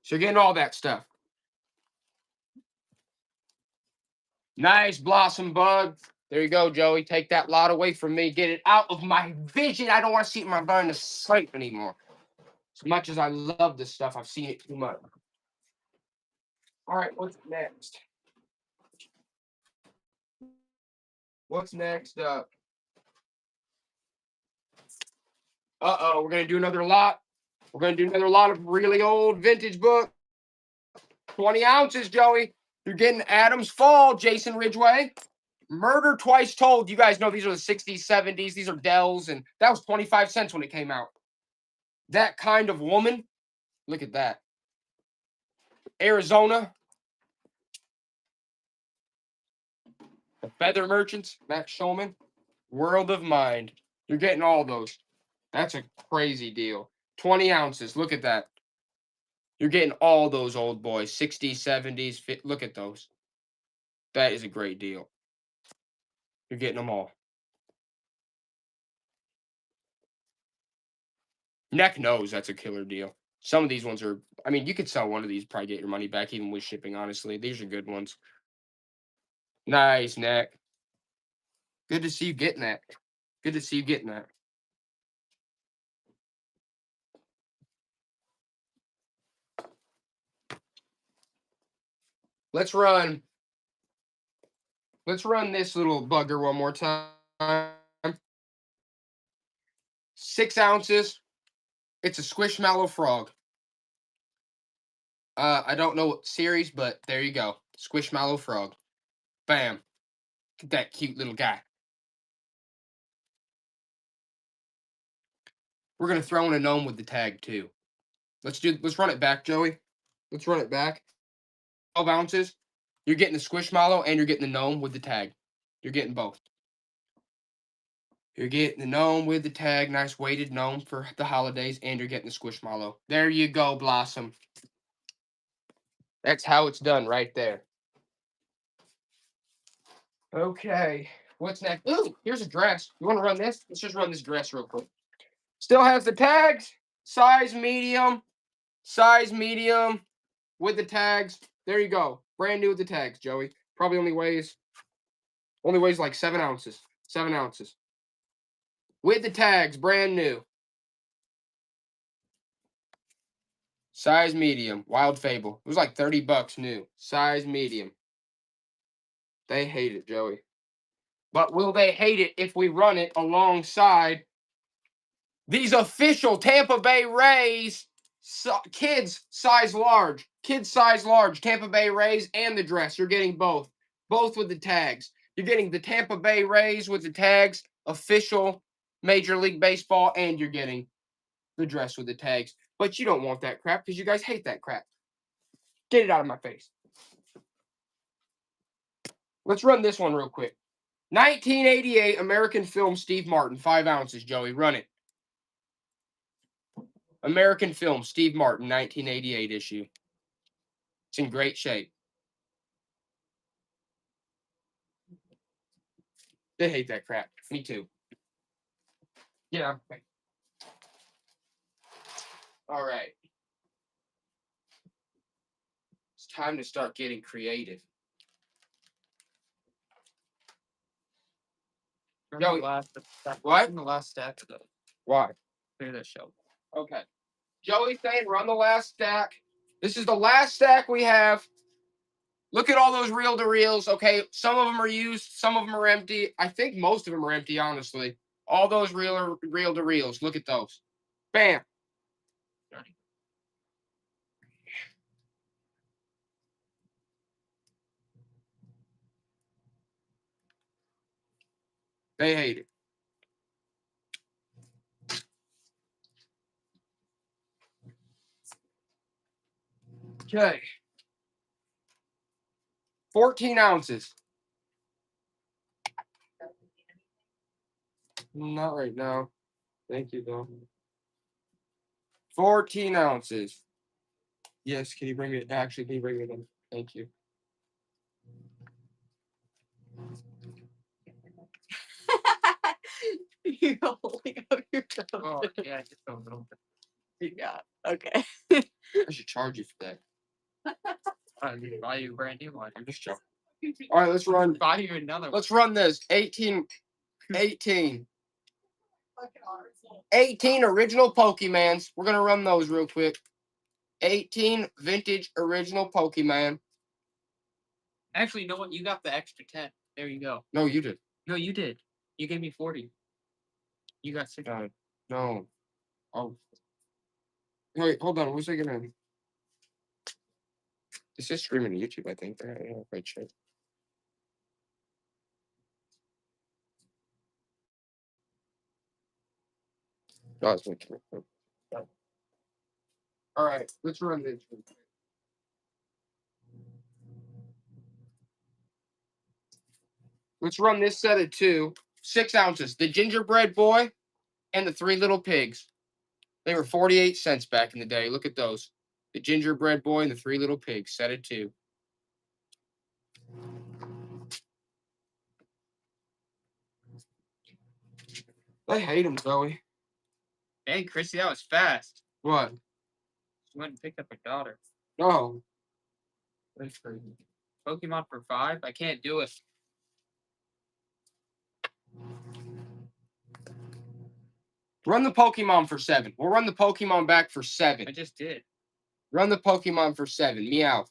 So you're getting all that stuff. Nice blossom bud. There you go, Joey. Take that lot away from me. Get it out of my vision. I don't want to see it in my line of sight anymore. As much as I love this stuff, I've seen it too much. All right, what's next? What's next up? Uh-oh, we're going to do another lot. We're going to do another lot of really old vintage book. 20 ounces, Joey. You're getting Adams Fall, Jason Ridgway. Murder Twice Told. You guys know these are the 60s, 70s. These are Dells, and that was 25 cents when it came out. That Kind of Woman. Look at that. Arizona. The Feather Merchants. Max Schulman. World of Mind. You're getting all those. That's a crazy deal. 20 ounces. Look at that. You're getting all those old boys. 60s, 70s. Look at those. That is a great deal. You're getting them all. Neck Nose, that's a killer deal. Some of these ones are, I mean, you could sell one of these, probably get your money back even with shipping, honestly. These are good ones. Nice, Neck. Good to see you getting that. Good to see you getting that. Let's run this little bugger one more time. 6 ounces. It's a Squishmallow Frog. I don't know what series, but there you go. Squishmallow Frog. Bam. Look at that cute little guy. We're gonna throw in a gnome with the tag too. Let's run it back, Joey. Let's run it back. 12 ounces. You're getting the Squishmallow and you're getting the gnome with the tag. You're getting both. You're getting the gnome with the tag, nice weighted gnome for the holidays, and you're getting the Squishmallow. There you go, Blossom. That's how it's done right there. Okay, what's next? Ooh, here's a dress. You want to run this? Let's just run this dress real quick. Still has the tags, size medium with the tags. There you go. Brand new with the tags, Joey. Probably only weighs like 7 ounces. 7 ounces. With the tags, brand new. Size medium, Wild Fable. It was like 30 bucks new. Size medium. They hate it, Joey. But will they hate it if we run it alongside these official Tampa Bay Rays kids size large? Kids size large. Tampa Bay Rays and the dress. You're getting both. Both with the tags. You're getting the Tampa Bay Rays with the tags, official Major League Baseball, and you're getting the dress with the tags. But you don't want that crap because you guys hate that crap. Get it out of my face. Let's run this one real quick. 1988 American Film Steve Martin, 5 ounces, Joey. Run it. American Film Steve Martin, 1988 issue. It's in great shape. They hate that crap. Me too. Yeah. All right. It's time to start getting creative. Joey, what? In the last stack of the Why? clear that shelf. Okay. Joey saying run the last stack. This is the last stack we have. Look at all those reel-to-reels. Okay, some of them are used, some of them are empty. I think most of them are empty, honestly. All those reel-to-reels. Look at those. Bam. They hate it. Okay. 14 ounces. Not right now. Thank you, though. 14 ounces. Yes, can you bring it? Actually, can you bring it in? Thank you. You holding up your toes. Oh, yeah, just a little bit. Yeah. Okay. I should charge you for that. I need to buy you a brand new one. I'm just joking. All right, let's run. Buy you another one. Let's run this. 18 original Pokemans. We're gonna run those real quick. 18 vintage original Pokemon. Actually, you know what? You got the extra 10. There you go. No, you did. No, you did. You gave me 40. You got 60. No. Oh. Wait, hold on. What's I gonna? This is streaming to YouTube, I think. Yeah, right, check. Oh, it's making it. All right, let's run this. Let's run this set of 2, 6 ounces. The gingerbread boy and the 3 little pigs. They were 48 cents back in the day. Look at those. The gingerbread boy and the 3 little pigs, set of 2. I hate them, Zoe. Hey, Chrissy, that was fast. What? She went and picked up her daughter. Oh. That's crazy. Pokemon for 5? I can't do it. Run the Pokemon for 7. We'll run the Pokemon back for 7. I just did. Run the Pokemon for 7. Meow.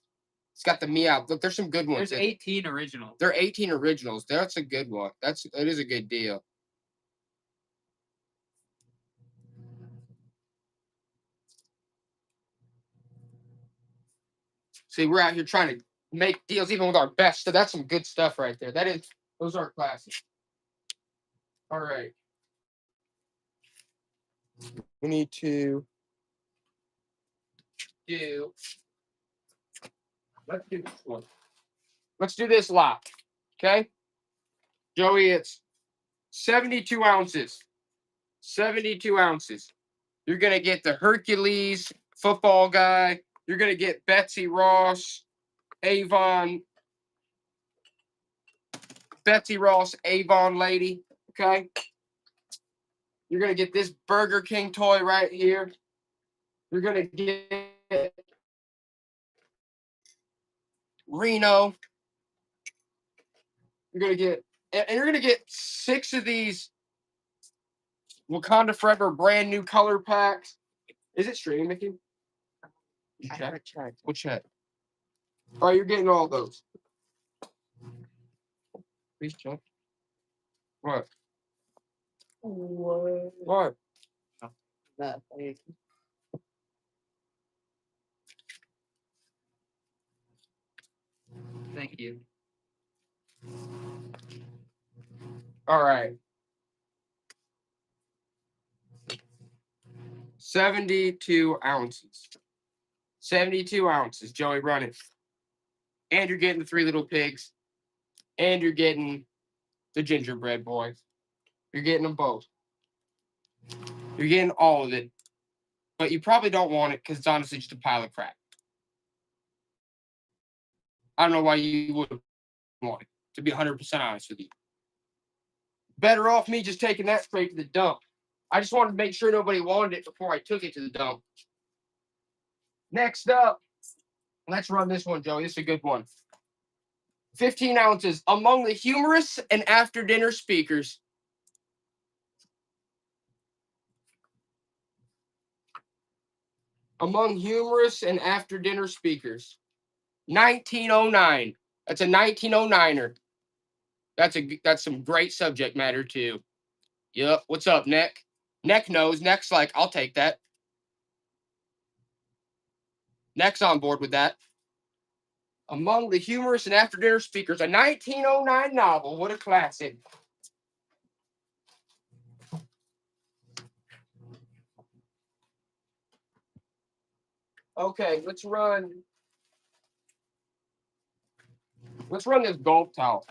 It's got the Meow. Look, there's some good ones. There's 18 originals. They're 18 originals. That's a good one. That is a good deal. See, we're out here trying to make deals even with our best. So that's some good stuff right there. Those are classics. All right. We need to do. Let's do this one. Let's do this lot. Okay. Joey, it's 72 ounces. 72 ounces. You're going to get the Hercules football guy. You're going to get Betsy Ross, Avon lady. Okay. You're going to get this Burger King toy right here. You're going to get Reno. You're going to get 6 of these Wakanda Forever brand new color packs. Is it streaming, Mickey? Check. We'll check. All right, you're getting all those. Please check. What? What? Nothing. Thank you. All right. 72 ounces. 72 ounces, Joey, run it. And you're getting the 3 little pigs. And you're getting the gingerbread boys. You're getting them both. You're getting all of it. But you probably don't want it because it's honestly just a pile of crap. I don't know why you would want it, to be 100% honest with you. Better off me just taking that straight to the dump. I just wanted to make sure nobody wanted it before I took it to the dump. Next up, let's run this one, Joey. This is a good one. 15 ounces. Among the humorous and after-dinner speakers. Among humorous and after-dinner speakers. 1909. That's a 1909er. That's some great subject matter, too. Yep. What's up, Neck? Neck knows. Neck's like, I'll take that. Neck's on board with that. Among the humorous and after-dinner speakers, a 1909 novel. What a classic. Okay, let's run this golf towel.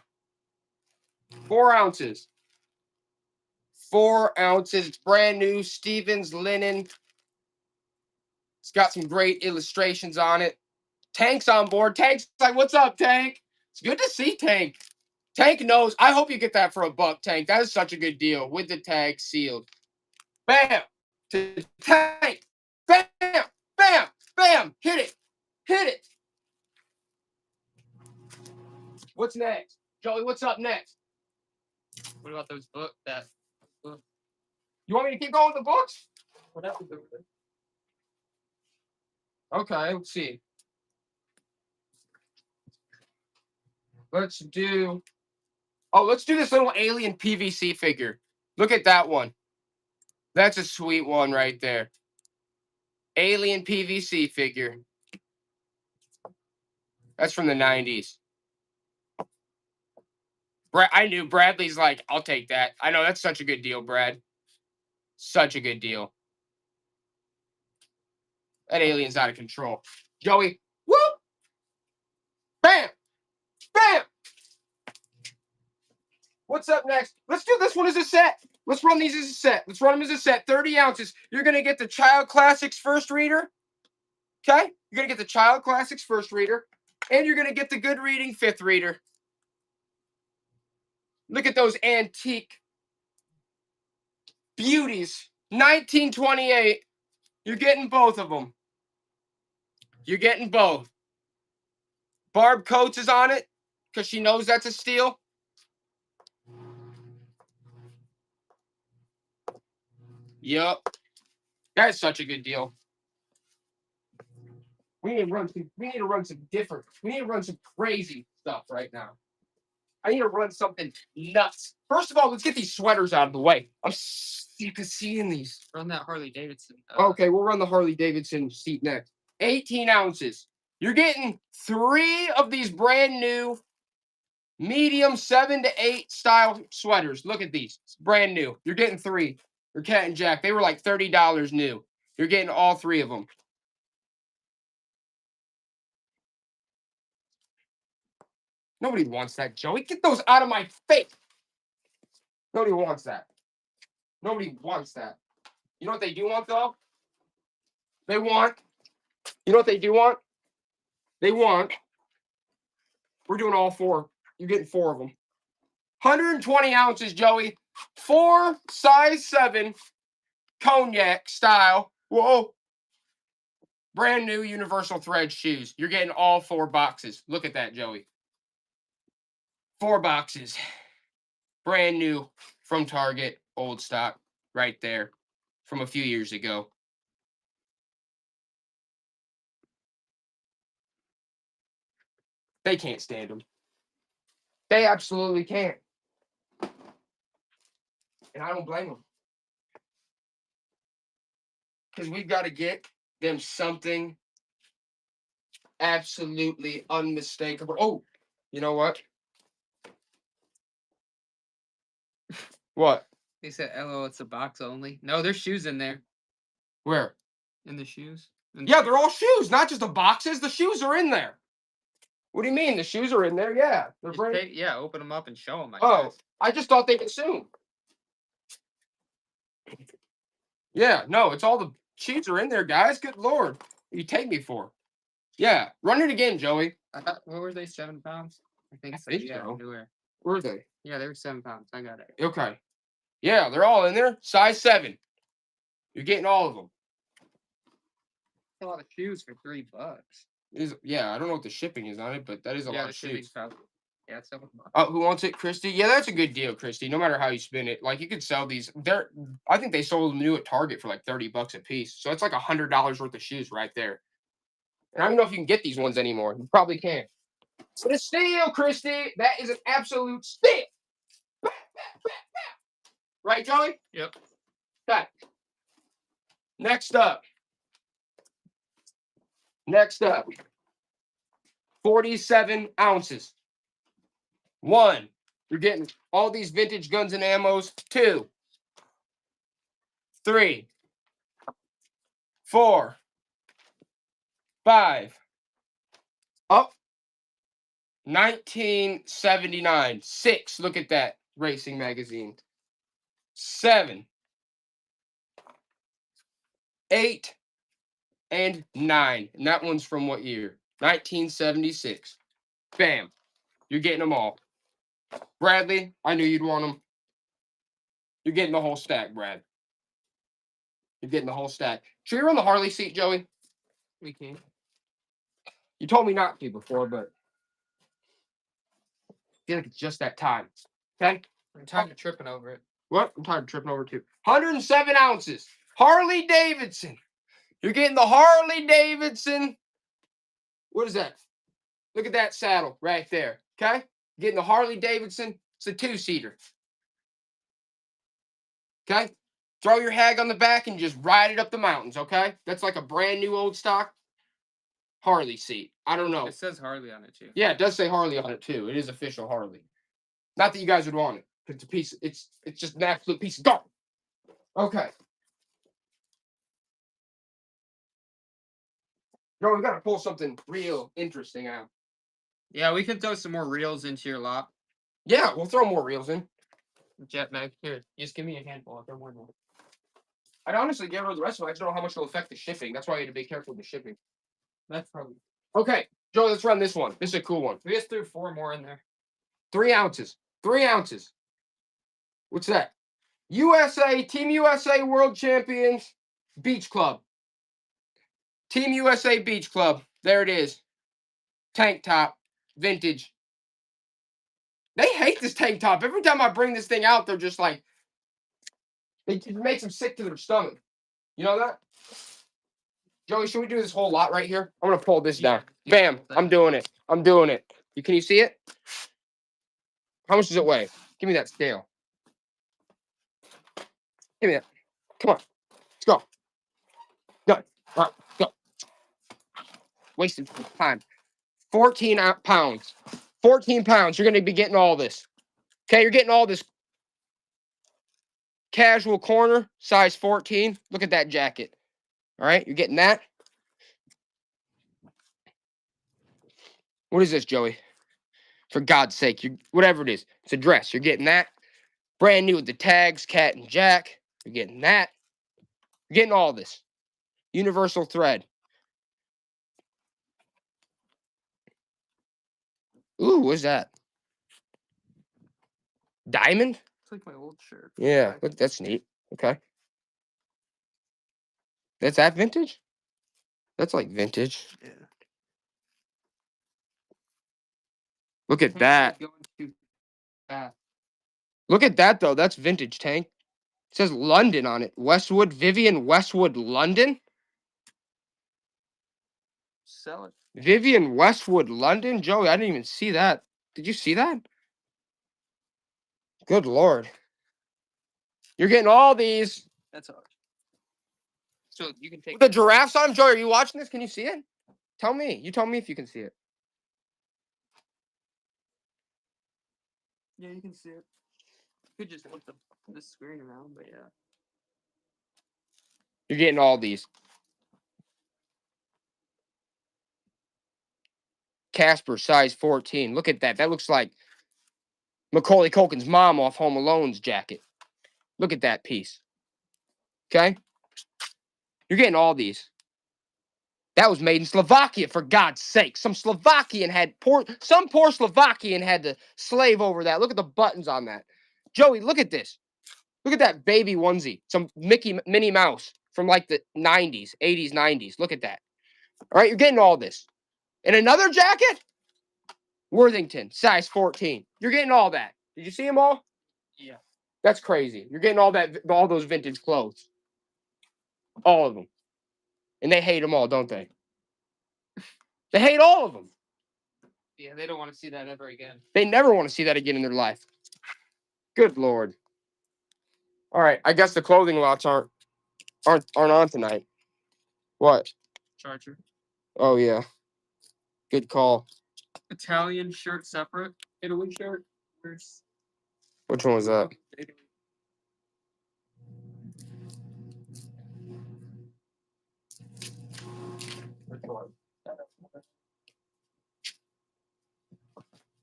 4 ounces. 4 ounces. It's brand new. Stevens linen. It's got some great illustrations on it. Tank's on board. Tank's like, what's up, Tank? It's good to see Tank. Tank knows. I hope you get that for $1, Tank. That is such a good deal with the tag sealed. Bam! To Tank. Bam! Joey, what's up next? What about those book that? You want me to keep going with the books? Whatever. Okay, let's see. Let's do this little alien PVC figure. Look at that one. That's a sweet one right there. Alien PVC figure. That's from the 90s. I knew Bradley's like, I'll take that. I know that's such a good deal, Brad. Such a good deal. That alien's out of control. Joey, whoop! Bam! Bam! What's up next? Let's do this one as a set. Let's run these as a set. Let's run them as a set. 30 ounces. You're going to get the Child Classics First Reader. Okay? You're going to get the Child Classics First Reader. And you're going to get the Good Reading Fifth Reader. Look at those antique beauties. 1928. You're getting both of them. You're getting both. Barb Coates is on it because she knows that's a steal. Yup. That's such a good deal. We need to run some crazy stuff right now. I need to run something nuts. First of all, let's get these sweaters out of the way. I'm sick of seeing these. Run that Harley Davidson. Okay, we'll run the Harley Davidson seat next. 18 ounces. You're getting 3 of these brand new medium 7 to 8 style sweaters. Look at these. It's brand new. You're getting 3. They're Cat and Jack. They were like $30 new. You're getting all 3 of them. Nobody wants that, Joey. Get those out of my face. Nobody wants that. Nobody wants that. You know what they do want, though? They want. You know what they do want? They want. We're doing all 4. You're getting 4 of them. 120 ounces, Joey. 4 size 7 cognac style. Whoa. Brand new universal thread shoes. You're getting all 4 boxes. Look at that, Joey. 4 boxes. Brand new from Target. Old stock. Right there. From a few years ago. They can't stand them. They absolutely can't. And I don't blame them. Because we've got to get them something absolutely unmistakable. Oh, you know what? What? They said, "LO, it's a box only." No, there's shoes in there. Where? In the shoes. Yeah, they're all shoes, not just the boxes. The shoes are in there. What do you mean? The shoes are in there? Yeah. They're brand- yeah, open them up and show them. Oh, I just thought they consumed. Yeah, no, it's all the shoes are in there, guys. Good Lord. What do you take me for? Yeah, run it again, Joey. What were they, 7 pounds? I think so. think Yeah, so. newer. Where are they? Yeah, they were 7 pounds. I got it. Okay. Yeah, they're all in there. Size 7. You're getting all of them. A lot of shoes for $3. Yeah, I don't know what the shipping is on it, but that is a lot of shoes. Yeah, it's $7. Oh, who wants it, Christy? Yeah, that's a good deal, Christy. No matter how you spin it, like you could sell these. I think they sold them new at Target for like $30 a piece. So it's like $100 worth of shoes right there. And I don't know if you can get these ones anymore. You probably can. But a steal, Christy. That is an absolute steal. Right, Joey? Yep. Okay. Next up. 47 ounces. 1. You're getting all these vintage guns and ammos. 2. 3. 4. 5. Up. 1979. 6. Look at that. Racing magazine. 7. 8. And 9. And that one's from what year? 1976. Bam. You're getting them all. Bradley, I knew you'd want them. You're getting the whole stack, Brad. You're getting the whole stack. Should we run the Harley seat, Joey? We can. You told me not to before, but feel like it's just that time. Okay? I'm tired of tripping over it. What? I'm tired of tripping over too. 107 ounces. Harley Davidson. You're getting the Harley Davidson. What is that? Look at that saddle right there. Okay? Getting the Harley Davidson. It's a 2-seater. Okay? Throw your hag on the back and just ride it up the mountains, okay? That's like a brand new old stock Harley seat. I don't know. It says Harley on it too. Yeah, it does say Harley on it too. It is official Harley. Not that you guys would want it. It's a piece. It's just an absolute piece of garbage. Okay. No, we gotta pull something real interesting out. Yeah, we can throw some more reels into your lot. Yeah, we'll throw more reels in. Jetpack. Here, just give me a handful. I'll throw more. I'd honestly get rid of the rest of it. I just don't know how much it'll affect the shipping. That's why you have to be careful with the shipping. That's probably. Okay, Joe, let's run this one. This is a cool one. We just threw 4 more in there. 3 ounces. 3 ounces. What's that? USA, Team USA World Champions Beach Club. Team USA Beach Club. There it is. Tank top. Vintage. They hate this tank top. Every time I bring this thing out, they're just like, it makes them sick to their stomach. You know that? Joey, should we do this whole lot right here? I'm going to pull this down. Yeah, Bam. I'm doing it. I'm doing it. Can you see it? How much does it weigh? Give me that scale. Give me that. Come on. Let's go. Go. All right, go. Wasting time. 14 pounds. 14 pounds. You're going to be getting all this. Okay, you're getting all this. Casual corner, size 14. Look at that jacket. All right, you're getting that. What is this, Joey? For God's sake, whatever it is. It's a dress. You're getting that. Brand new with the tags, Cat and Jack. You're getting that. You're getting all this. Universal thread. Ooh, what's that? Diamond? It's like my old shirt. Yeah, look, that's neat. Okay. That's that vintage? That's like vintage. Yeah. Look at that. Going too fast. Look at that, though. That's vintage, Tank. It says London on it. Westwood, Vivian Westwood, London? Sell it. Vivian Westwood, London? Joey, I didn't even see that. Did you see that? Good Lord. You're getting all these. That's ours. So you can take The giraffes on? Joey, are you watching this? Can you see it? Tell me. You tell me if you can see it. Yeah, you can see it. You could just flip the screen around, but yeah. You're getting all these. Casper, size 14. Look at that. That looks like Macaulay Culkin's mom off Home Alone's jacket. Look at that piece. Okay? You're getting all these. That was made in Slovakia, for God's sake. Some poor Slovakian had to slave over that. Look at the buttons on that. Joey, look at this. Look at that baby onesie. Some Minnie Mouse from like the 90s, 80s, 90s. Look at that. All right, you're getting all this. And another jacket? Worthington, size 14. You're getting all that. Did you see them all? Yeah. That's crazy. You're getting all those vintage clothes. All of them. And they hate them all, don't they? They hate all of them. Yeah, they don't want to see that ever again. They never want to see that again in their life. Good Lord. All right, I guess the clothing lots aren't on tonight. What? Charger. Oh yeah. Good call. Italian shirt separate. Italy shirt. There's Which one was that? Italy.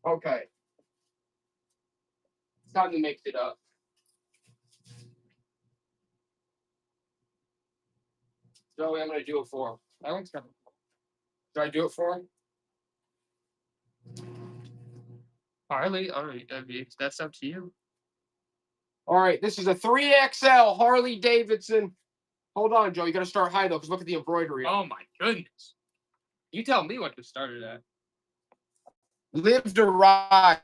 Okay. It's time to mix it up. Joey, I'm going to do it for him. That one's got. Should I do it for him? Harley, all right, that's up to you. All right, this is a 3XL Harley Davidson. Hold on, Joe. You got to start high, though, because look at the embroidery. Oh, my goodness. You tell me what to start it at. Live to ride.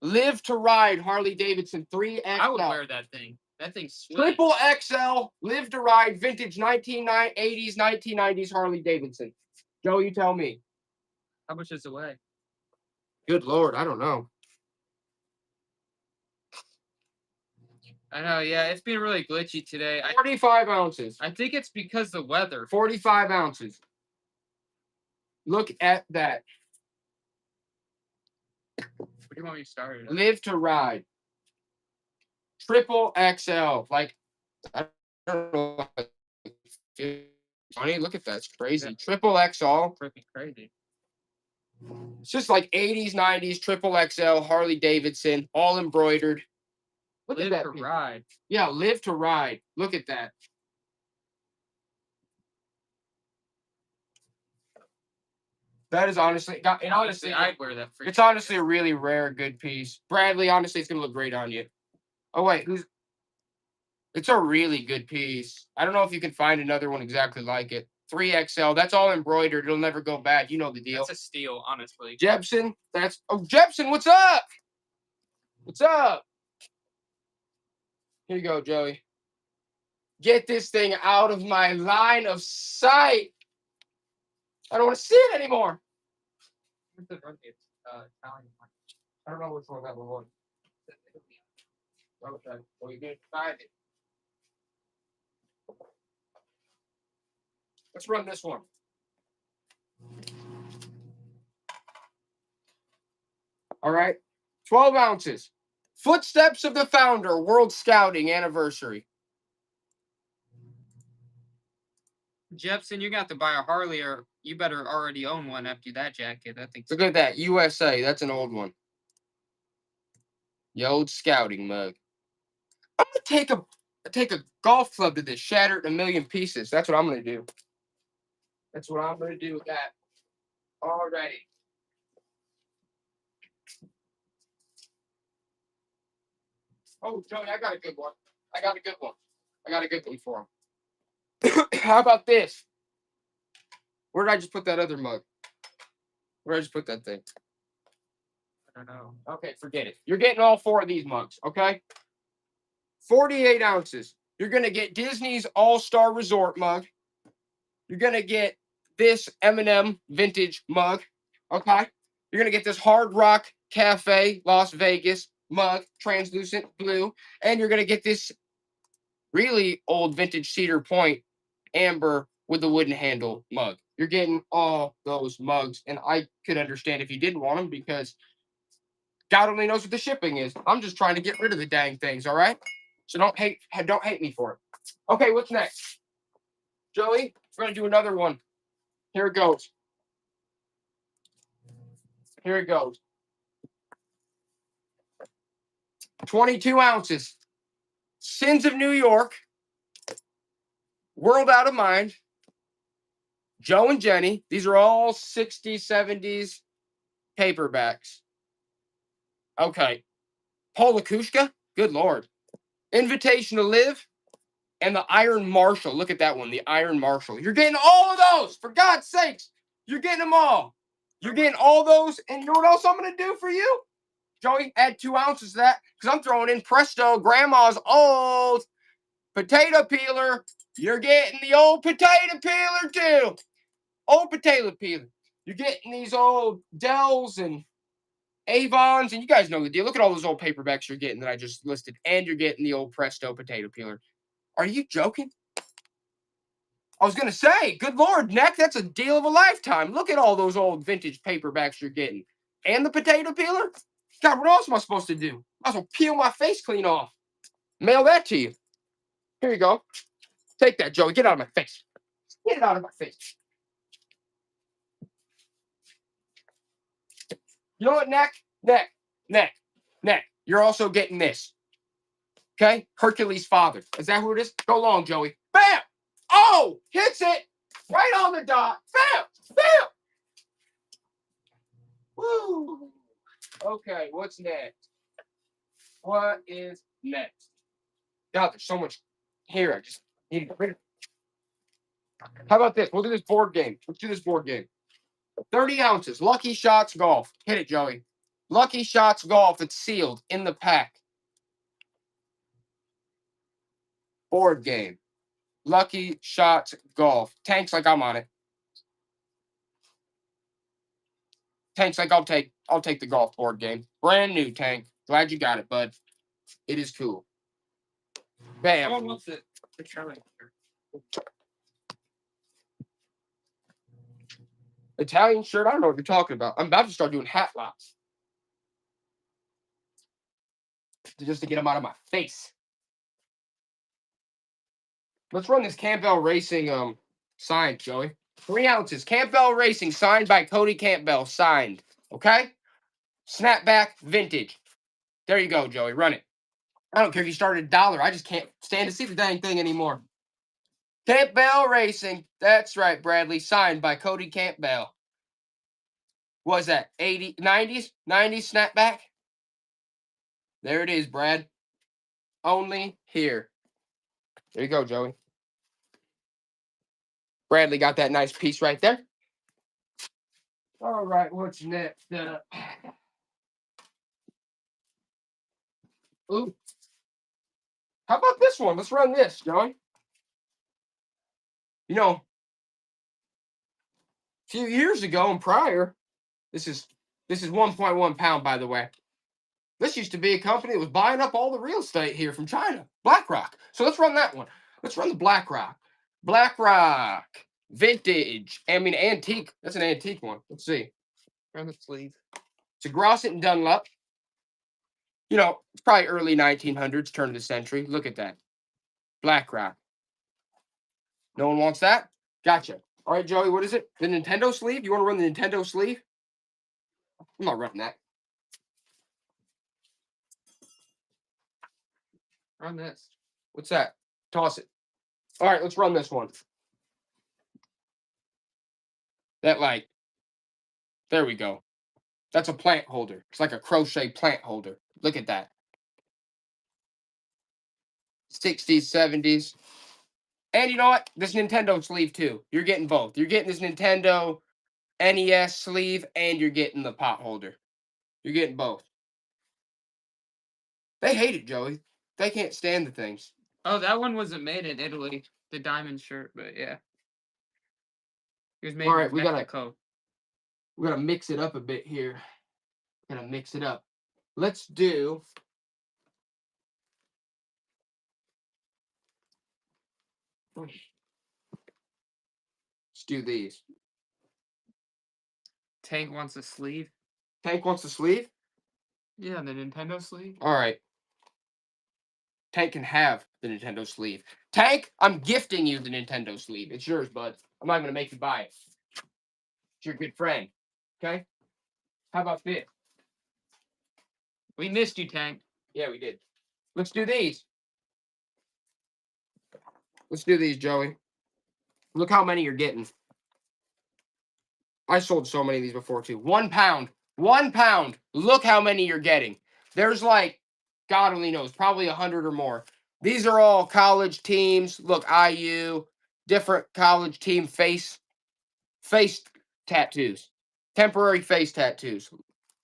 Live to Ride Harley Davidson 3XL. I would wear that thing. That thing's sweet. Triple XL, Live to Ride, vintage 1980s, 1990s Harley Davidson. Joe, you tell me. How much is it weigh? Good Lord, I don't know. I know, yeah, it's been really glitchy today. 45 ounces. I think it's because the weather. 45 ounces. Look at that. What do you want me to start it? Live to Ride. Triple XL. Like, I don't know. Funny, look at that. It's crazy. Yeah. Triple XL. Freaking crazy. It's just like 80s, 90s, triple XL, Harley Davidson, all embroidered. Look Live at that. to piece. Ride. Yeah, Live to Ride. Look at that. That is honestly, and honestly, I'd wear that. it's honestly a really rare, good piece. Bradley, honestly, it's gonna look great on you. Oh wait, it's a really good piece. I don't know if you can find another one exactly like it. 3XL. That's all embroidered. It'll never go bad. You know the deal. That's a steal, honestly. Jepson. Jepson. What's up? What's up? Here you go, Joey. Get this thing out of my line of sight. I don't want to see it anymore. What's the rugby? Italian one. I don't know which one that one was. Okay. Well, you can find it. Let's run this one. All right. 12 ounces. Footsteps of the Founder World Scouting Anniversary. Jepson, you got to buy a Harley, or you better already own one after that jacket. I think. Look at that. USA. That's an old one. The old scouting mug. I'm going to take a golf club to this, shatter it in a million pieces. That's what I'm going to do. That's what I'm going to do with that. Alrighty. Oh, Joey, I got a good one. I got a good one for him. How about this? Where did I just put that other mug? Where did I just put that thing? I don't know. Okay, forget it. You're getting all 4 of these mugs, okay? 48 ounces. You're going to get Disney's All-Star Resort mug. You're going to get this M&M vintage mug, okay? You're going to get this Hard Rock Cafe Las Vegas mug, translucent blue. And you're going to get this really old vintage Cedar Point amber with the wooden handle mug. You're getting all those mugs. And I could understand if you didn't want them because God only knows what the shipping is. I'm just trying to get rid of the dang things, all right? So don't hate me for it. Okay, what's next? Joey, we're going to do another one. Here it goes. Here it goes. 22 ounces. Sins of New York. World Out of Mind. Joe and Jenny. These are all 60s, 70s paperbacks. Okay. Paul Lakushka. Good Lord. Invitation to Live. And the Iron Marshal. Look at that one. The Iron Marshal. You're getting all of those. For God's sakes. You're getting them all. You're getting all those. And you know what else I'm going to do for you? Joey, add 2 ounces to that. Because I'm throwing in Presto, Grandma's old potato peeler. You're getting the old potato peeler too. Old potato peeler. You're getting these old Dells and Avons. And you guys know the deal. Look at all those old paperbacks you're getting that I just listed. And you're getting the old Presto potato peeler. Are you joking? I was going to say, good Lord, Neck, that's a deal of a lifetime. Look at all those old vintage paperbacks you're getting. And the potato peeler? God, what else am I supposed to do? I might as well peel my face clean off. Mail that to you. Here you go. Take that, Joey. Get out of my face. Get it out of my face. You know what, Neck? You're also getting this. Okay? Hercules' father. Is that who it is? Go long, Joey. Bam! Oh! Hits it! Right on the dot. Bam! Bam! Woo! Okay, what's next? What is next? God, there's so much here. I just need to get rid of it. How about this? We'll do this board game. Let's do this board game. 30 ounces. Lucky Shots Golf. Hit it, Joey. Lucky Shots Golf. It's sealed in the pack. Board game. Lucky Shots Golf. Tank's like I'm on it. Tank's like I'll take the golf board game. Brand new, Tank. Glad you got it, bud. It is cool. Bam. Someone wants it. The challenge. Italian shirt. I don't know what you're talking about. I'm about to start doing hat lots. Just to get them out of my face. Let's run this Campbell Racing signed, Joey. 3 ounces. Campbell Racing signed by Cody Campbell. Signed. Okay? Snapback vintage. There you go, Joey. Run it. I don't care if you started $1. I just can't stand to see the dang thing anymore. Campbell Racing. That's right, Bradley. Signed by Cody Campbell. What was that? 80s, 90s? 90s snapback? There it is, Brad. Only here. There you go, Joey. Bradley got that nice piece right there. All right, what's next? Ooh. How about this one? Let's run this, Joey. You know, a few years ago and prior, this is 1.1 pound, by the way. This used to be a company that was buying up all the real estate here from China, BlackRock. So let's run that one. Let's run the BlackRock. BlackRock vintage. I mean antique. That's an antique one. Let's see. Run the sleeve. It's a Grosset and Dunlop. You know, it's probably early 1900s, turn of the century. Look at that. BlackRock. No one wants that? Gotcha. All right, Joey, what is it? The Nintendo sleeve? You want to run the Nintendo sleeve? I'm not running that. Run this. What's that? Toss it. All right, let's run this one. That like, there we go. That's a plant holder. It's like a crochet plant holder. Look at that. 60s, 70s. And you know what? This Nintendo sleeve too. You're getting both. You're getting this Nintendo NES sleeve and you're getting the pot holder. You're getting both. They hate it, Joey. They can't stand the things. Oh, that one wasn't made in Italy. The diamond shirt, but yeah. It was made All right, in we gotta- Mexico. We're going to mix it up a bit here. We're going to mix it up. Let's do... Let's do these. Tank wants a sleeve. Tank wants the sleeve? Yeah, the Nintendo sleeve. All right. Tank can have the Nintendo sleeve. Tank, I'm gifting you the Nintendo sleeve. It's yours, bud. I'm not going to make you buy it. It's your good friend. Okay? How about this? We missed you, Tank. Yeah, we did. Let's do these. Let's do these, Joey. Look how many you're getting. I sold so many of these before, too. 1 pound. 1 pound. Look how many you're getting. There's like, God only knows, probably 100 or more. These are all college teams. Look, IU, different college team face tattoos. Temporary face tattoos.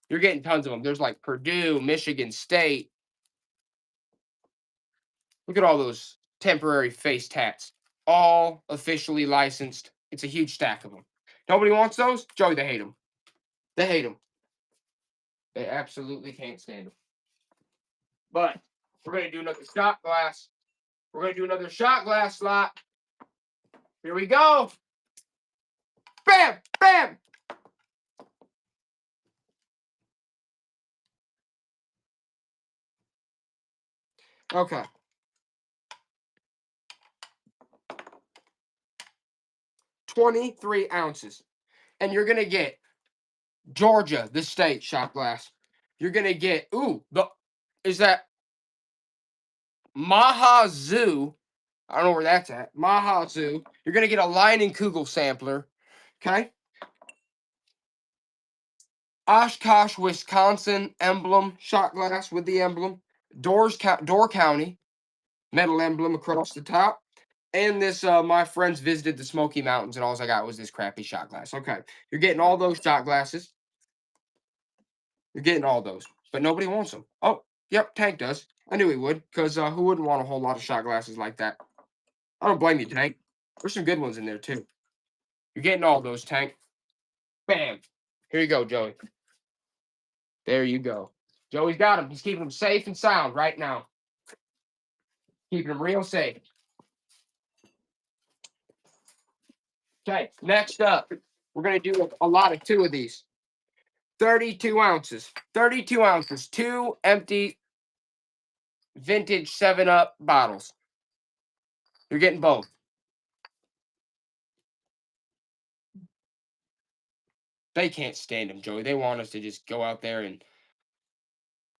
You're getting tons of them. There's like Purdue, Michigan State. Look at all those temporary face tats. All officially licensed. It's a huge stack of them. Nobody wants those? Joey, they hate them. They hate them. They absolutely can't stand them. But we're going to do another shot glass. We're going to do another shot glass slot. Here we go. Bam! Bam! Okay. $23 ounces. And you're going to get Georgia, the state shot glass. You're going to get, is that Maha Zoo? I don't know where that's at. Maha Zoo. You're going to get a Leinenkugel sampler. Okay? Oshkosh, Wisconsin emblem shot glass with the emblem. Door County metal emblem across the top. And this, my friends visited the Smoky Mountains, and all I got was this crappy shot glass. Okay, you're getting all those shot glasses. You're getting all those, but nobody wants them. Oh, yep, Tank does. I knew he would, because who wouldn't want a whole lot of shot glasses like that? I don't blame you, Tank. There's some good ones in there, too. You're getting all those, Tank. Bam. Here you go, Joey. There you go. Joey's got them. He's keeping them safe and sound right now. Keeping them real safe. Okay, next up, we're going to do a lot of 2 of these. 32 ounces. 32 ounces. 2 empty vintage 7-Up bottles. You're getting both. They can't stand them, Joey. They want us to just go out there and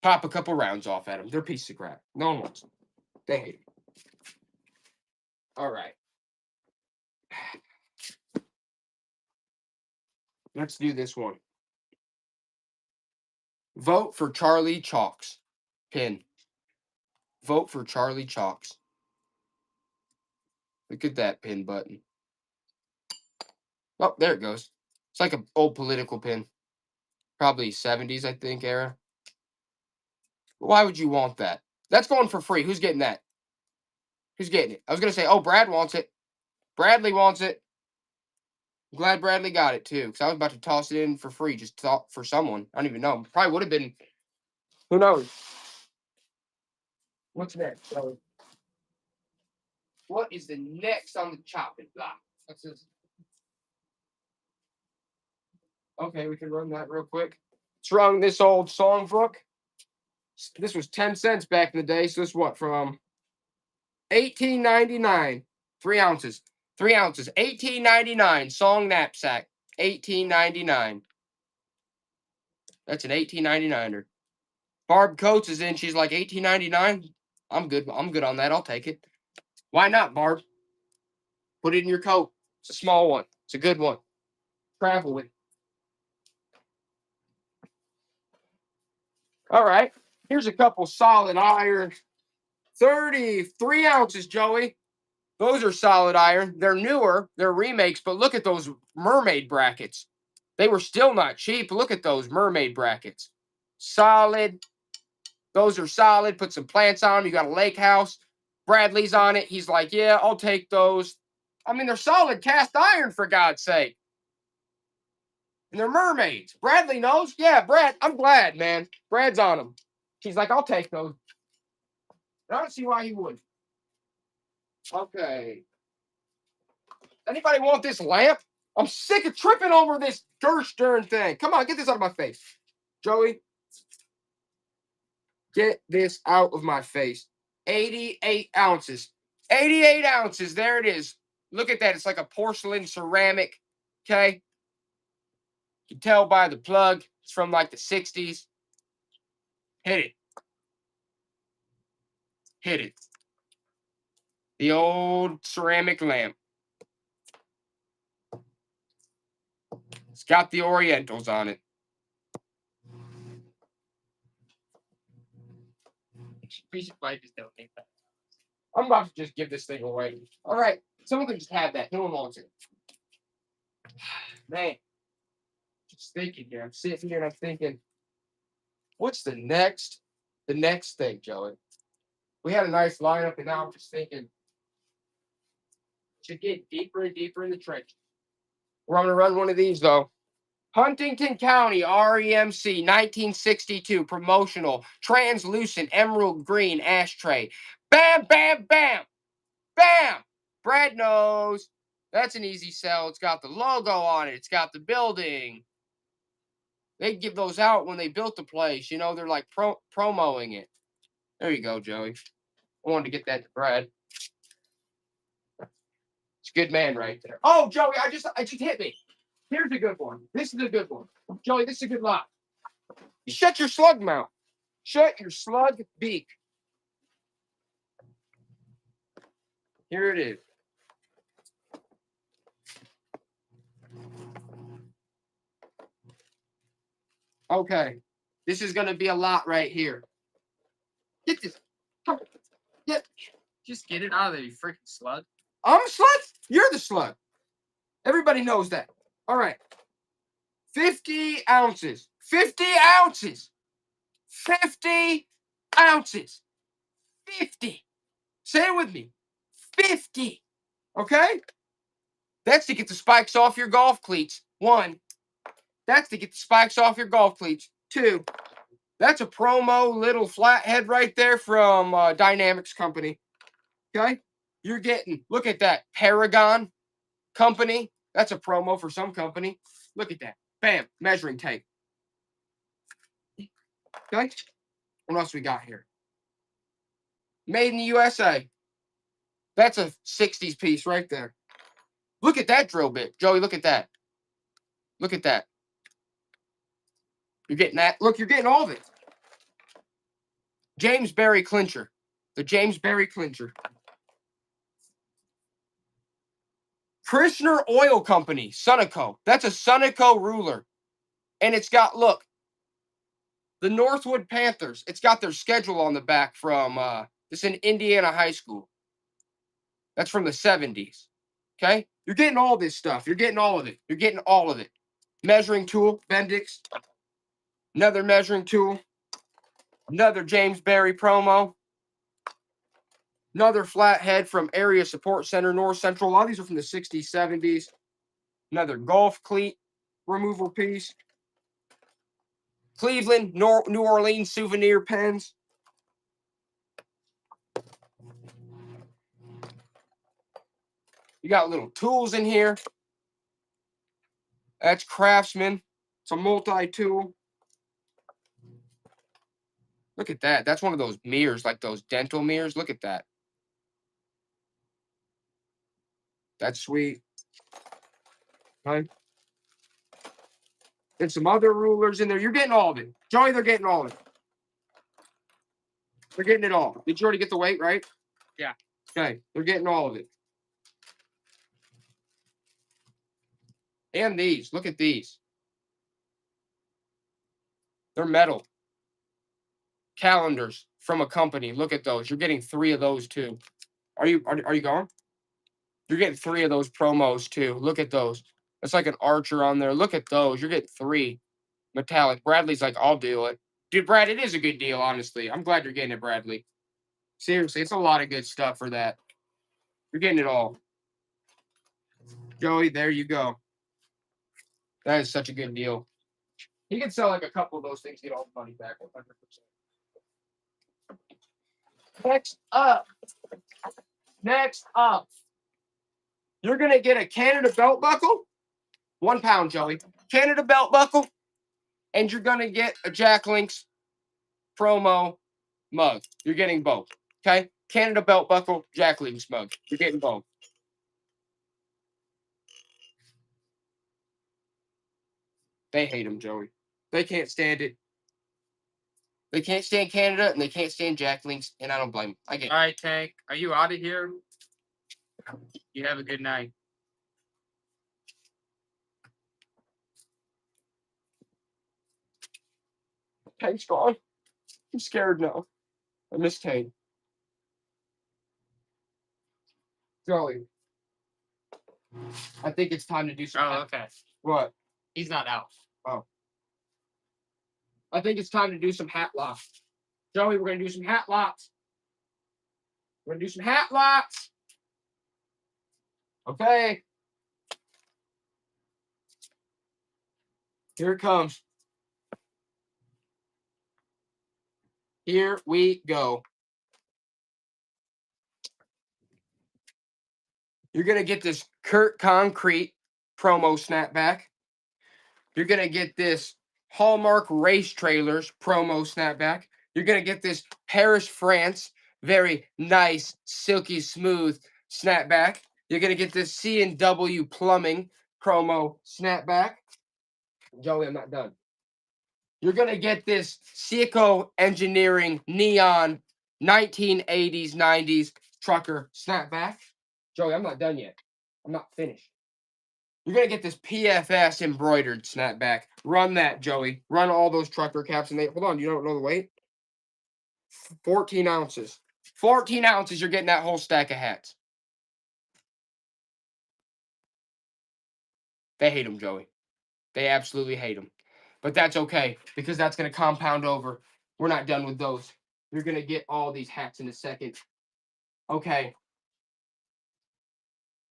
pop a couple rounds off at them. They're pieces of crap. No one wants them. They hate them. All right. Let's do this one. Vote for Charlie Chalks. Pin. Vote for Charlie Chalks. Look at that pin button. Oh, there it goes. It's like an old political pin. Probably 70s, I think, era. Why would you want that? That's going for free. Who's getting that? Who's getting it? I was going to say, oh, Brad wants it. Bradley wants it. I'm glad Bradley got it, too, because I was about to toss it in for free, just for someone. I don't even know. Probably would have been. Who knows? What's next? What is the next on the chopping block? What's this? Okay, we can run that real quick. Let's run this old songbook. This was 10 cents back in the day. So this is what, from 1899. 3 ounces. 3 ounces. 1899. Song knapsack. 1899. That's an 1899er. Barb Coates is in. She's like 1899. I'm good. I'm good on that. I'll take it. Why not, Barb? Put it in your coat. It's a small one. It's a good one. Travel with. All right. Here's a couple solid iron. 33 ounces, Joey. Those are solid iron. They're newer. They're remakes, but look at those mermaid brackets. They were still not cheap. Look at those mermaid brackets. Solid. Those are solid. Put some plants on them. You got a lake house. Bradley's on it. He's like, yeah, I'll take those. I mean, they're solid cast iron, for God's sake. And they're mermaids. Bradley knows. Yeah, Brad, I'm glad, man. Brad's on them. He's like, I'll take those. I don't see why he would. Okay. Anybody want this lamp? I'm sick of tripping over this Gerstern thing. Come on, get this out of my face. Joey, get this out of my face. 88 ounces. 88 ounces. There it is. Look at that. It's like a porcelain ceramic. Okay. You can tell by the plug. It's from like the 60s. Hit it. Hit it. The old ceramic lamp. It's got the Orientals on it. We should probably just donate that. I'm about to just give this thing away. All right. Someone can just have that. No one wants it. Man. Just thinking here. I'm sitting here and I'm thinking, what's the next thing, Joey? We had a nice lineup, and now I'm just thinking, should get deeper and deeper in the trench. We're going to run one of these, though. Huntington County REMC 1962 promotional translucent emerald green ashtray. Bam, bam, bam, bam. Brad knows. That's an easy sell. It's got the logo on it. It's got the building. They give those out when they built the place. You know, they're like promoting it. There you go, Joey. I wanted to get that to Brad. It's a good man right there. Oh, Joey, I just hit me. Here's a good one. This is a good one. Joey, this is a good lot. You shut your slug mouth. Shut your slug beak. Here it is. Okay. This is going to be a lot right here. Get this. Come on. Get. Just get it out of there, you freaking slug. I'm a slug. You're the slug. Everybody knows that. All right. 50 ounces. 50 ounces. 50 ounces. 50. Say it with me. 50. Okay? That's to get the spikes off your golf cleats. 1. That's to get the spikes off your golf cleats. 2. That's a promo little flathead right there from Dynamics Company. Okay? You're getting, look at that. Paragon Company. That's a promo for some company. Look at that. Bam. Measuring tape. Okay? What else we got here? Made in the USA. That's a 60s piece right there. Look at that drill bit. Joey, look at that. Look at that. You're getting that. Look, you're getting all of it. James Barry Clincher. The James Barry Clincher. Kirshner Oil Company. Sunoco. That's a Sunoco ruler. And it's got, look, the Northwood Panthers. It's got their schedule on the back from, it's in Indiana High School. That's from the 70s. Okay? You're getting all this stuff. You're getting all of it. You're getting all of it. Measuring tool, Bendix. Another measuring tool. Another James Barry promo. Another flathead from Area Support Center, North Central. A lot of these are from the 60s, 70s. Another golf cleat removal piece. Cleveland, New Orleans souvenir pens. You got little tools in here. That's Craftsman. It's a multi-tool. Look at that. That's one of those mirrors, like those dental mirrors. Look at that. That's sweet. Okay. And some other rulers in there. You're getting all of it. Joey, they're getting all of it. They're getting it all. Did you already get the weight, right? Yeah. Okay. They're getting all of it. And these. Look at these. They're metal. Calendars from a company. Look at those. You're getting 3 of those too. Are you going? You're getting 3 of those promos too. Look at those. It's like an Archer on there. Look at those. You're getting 3 metallic. Bradley's like, I'll do it. Dude, Brad, it is a good deal, honestly. I'm glad you're getting it, Bradley. Seriously, it's a lot of good stuff for that. You're getting it all. Joey, there you go. That is such a good deal. He can sell like a couple of those things, get all the money back 100%. Next up, you're going to get a Canada belt buckle. 1 pound, Joey. Canada belt buckle. And you're going to get a Jack Links promo mug. You're getting both. Okay? Canada belt buckle, Jack Links mug. You're getting both. They hate him, Joey. They can't stand it. They can't stand Canada, and they can't stand Jack Links, and I don't blame them. I get it. All right, Tank. Are you out of here? You have a good night. Tank's gone. I'm scared now. I miss Tank. Joey. I think it's time to do some. Oh, okay. What? He's not out. I think it's time to do some hat locks. Joey, we're going to do some hat locks. We're going to do some hat locks. Okay. Here it comes. Here we go. You're going to get this Kurt Concrete promo snapback. You're going to get this Hallmark Race Trailers promo snapback. You're going to get this Paris, France, very nice, silky smooth snapback. You're going to get this C&W Plumbing promo snapback. Joey, I'm not done. You're going to get this Seiko Engineering Neon 1980s, 90s trucker snapback. Joey, I'm not done yet. I'm not finished. You're going to get this PFS embroidered snapback. Run that, Joey. Run all those trucker caps. And they hold on, you don't know the weight? 14 ounces. 14 ounces, you're getting that whole stack of hats. They hate them, Joey. They absolutely hate them. But that's okay, because that's going to compound over. We're not done with those. You're going to get all these hats in a second. Okay.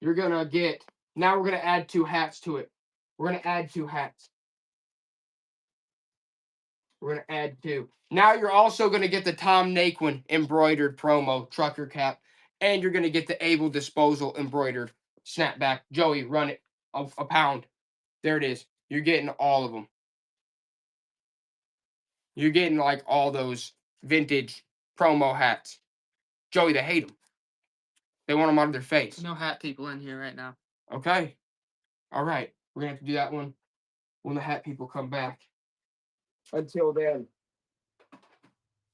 You're going to get, now we're going to add 2 hats to it. We're going to add 2 hats. We're going to add 2. Now you're also going to get the Tom Naquin embroidered promo trucker cap. And you're going to get the Able Disposal embroidered snapback. Joey, run it. A pound. There it is. You're getting all of them. You're getting like all those vintage promo hats. Joey, they hate them. They want them out of their face. No hat people in here right now. Okay. All right. We're going to have to do that one when the hat people come back. Until then,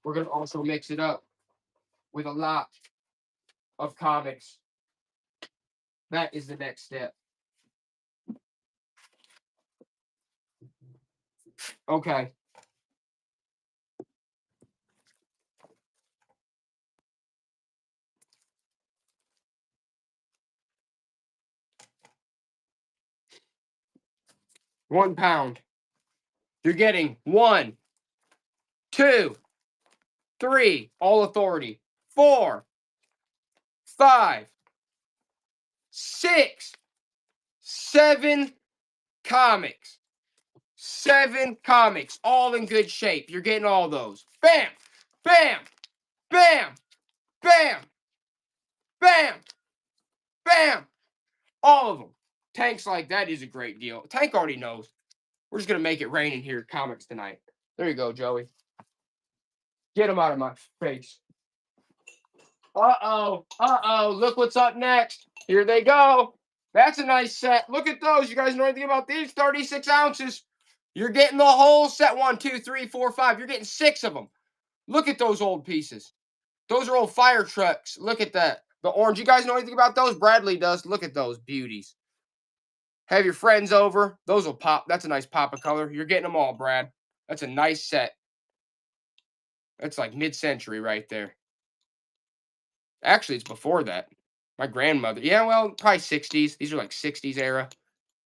we're going to also mix it up with a lot of comics. That is the next step. Okay. £1. You're getting 1, 2, 3, all authority. 4, 5, 6, 7 comics. 7 comics, all in good shape. You're getting all those. Bam, bam, bam, bam, bam, bam. All of them. Tank's like, that is a great deal. Tank already knows. We're just going to make it rain in here at comics tonight. There you go, Joey. Get him out of my face. Uh-oh. Uh-oh. Look what's up next. Here they go. That's a nice set. Look at those. You guys know anything about these? 36 ounces. You're getting the whole set. 1, 2, 3, 4, 5. You're getting 6 of them. Look at those old pieces. Those are old fire trucks. Look at that. The orange. You guys know anything about those? Bradley does. Look at those beauties. Have your friends over. Those will pop. That's a nice pop of color. You're getting them all, Brad. That's a nice set. That's like mid-century right there. Actually, it's before that. My grandmother. Yeah, well, probably 60s. These are like 60s era.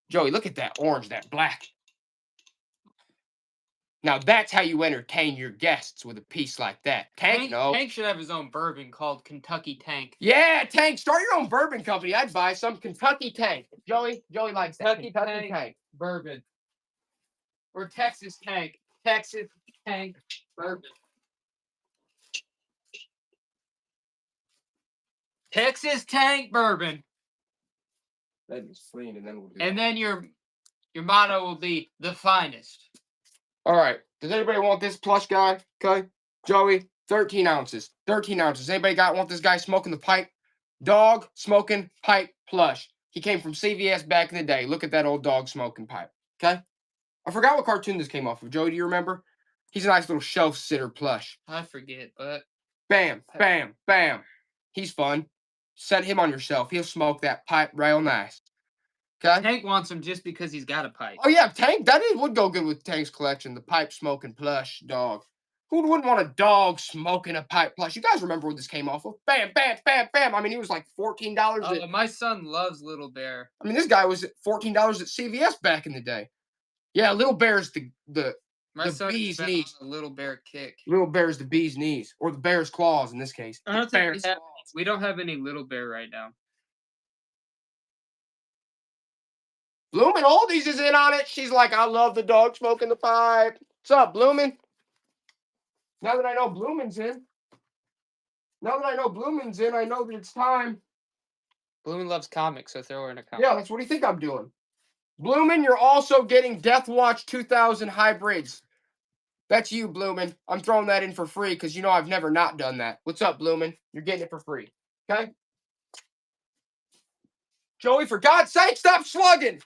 Joey, look at that orange, that black. Now, that's how you entertain your guests with a piece like that. Tank, no. Tank should have his own bourbon called Kentucky Tank. Yeah, Tank. Start your own bourbon company. I'd buy some Kentucky Tank. Joey likes that. Kentucky Tank. Bourbon. Or Texas Tank. Texas Tank Bourbon. Texas Tank Bourbon. That'd be sweet, and then we'll do And then your motto will be the finest. All right. Does anybody want this plush guy? Okay. Joey, 13 ounces. 13 ounces. Anybody want this guy smoking the pipe? Dog smoking pipe plush. He came from CVS back in the day. Look at that old dog smoking pipe. Okay. I forgot what cartoon this came off of. Joey, do you remember? He's a nice little shelf sitter plush. I forget, but Bam, bam, bam. He's fun. Set him on your shelf. He'll smoke that pipe real nice. Okay. Tank wants him just because he's got a pipe. Oh yeah, Tank. Would go good with Tank's collection. The pipe smoking plush dog. Who wouldn't want a dog smoking a pipe plush? You guys remember where this came off of? Bam, bam, bam, bam. I mean, he was like $14. My son loves Little Bear. I mean, this guy was at $14 at CVS back in the day. Yeah, Little Bear's the son bee's on knees. a Little Bear kick. Little Bear's the bee's knees, or the bear's claws in this case. I don't think Bear's we don't have any Little Bear right now. Bloomin' Oldies is in on it. She's like, I love the dog smoking the pipe. What's up, Bloomin'? Now that I know Bloomin's in, I know that it's time. Bloomin' loves comics, so throw her in a comic. Yeah, that's what do you think I'm doing? Bloomin', you're also getting Death Watch 2000 hybrids. That's you, Bloomin'. I'm throwing that in for free because you know I've never not done that. What's up, Bloomin'? You're getting it for free. Okay? Joey, for God's sake, stop slugging.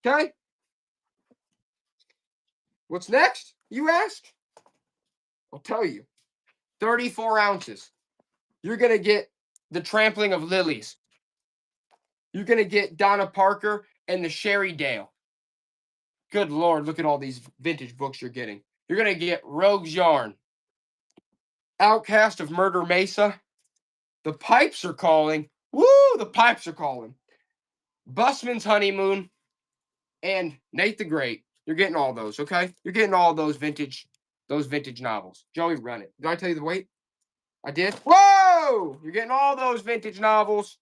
Okay? What's next, you ask? I'll tell you. 34 ounces. You're going to get the Trampling of Lilies. You're going to get Donna Parker and the Sherry Dale. Good Lord, look at all these vintage books you're getting. You're going to get Rogue's Yarn. Outcast of Murder Mesa. The Pipes are calling. Woo, the Pipes are calling. Busman's Honeymoon. and Nate the Great. You're getting all those, okay? You're getting all those vintage novels. Joey, run it. Did I tell you the weight? I did. Whoa! You're getting all those vintage novels.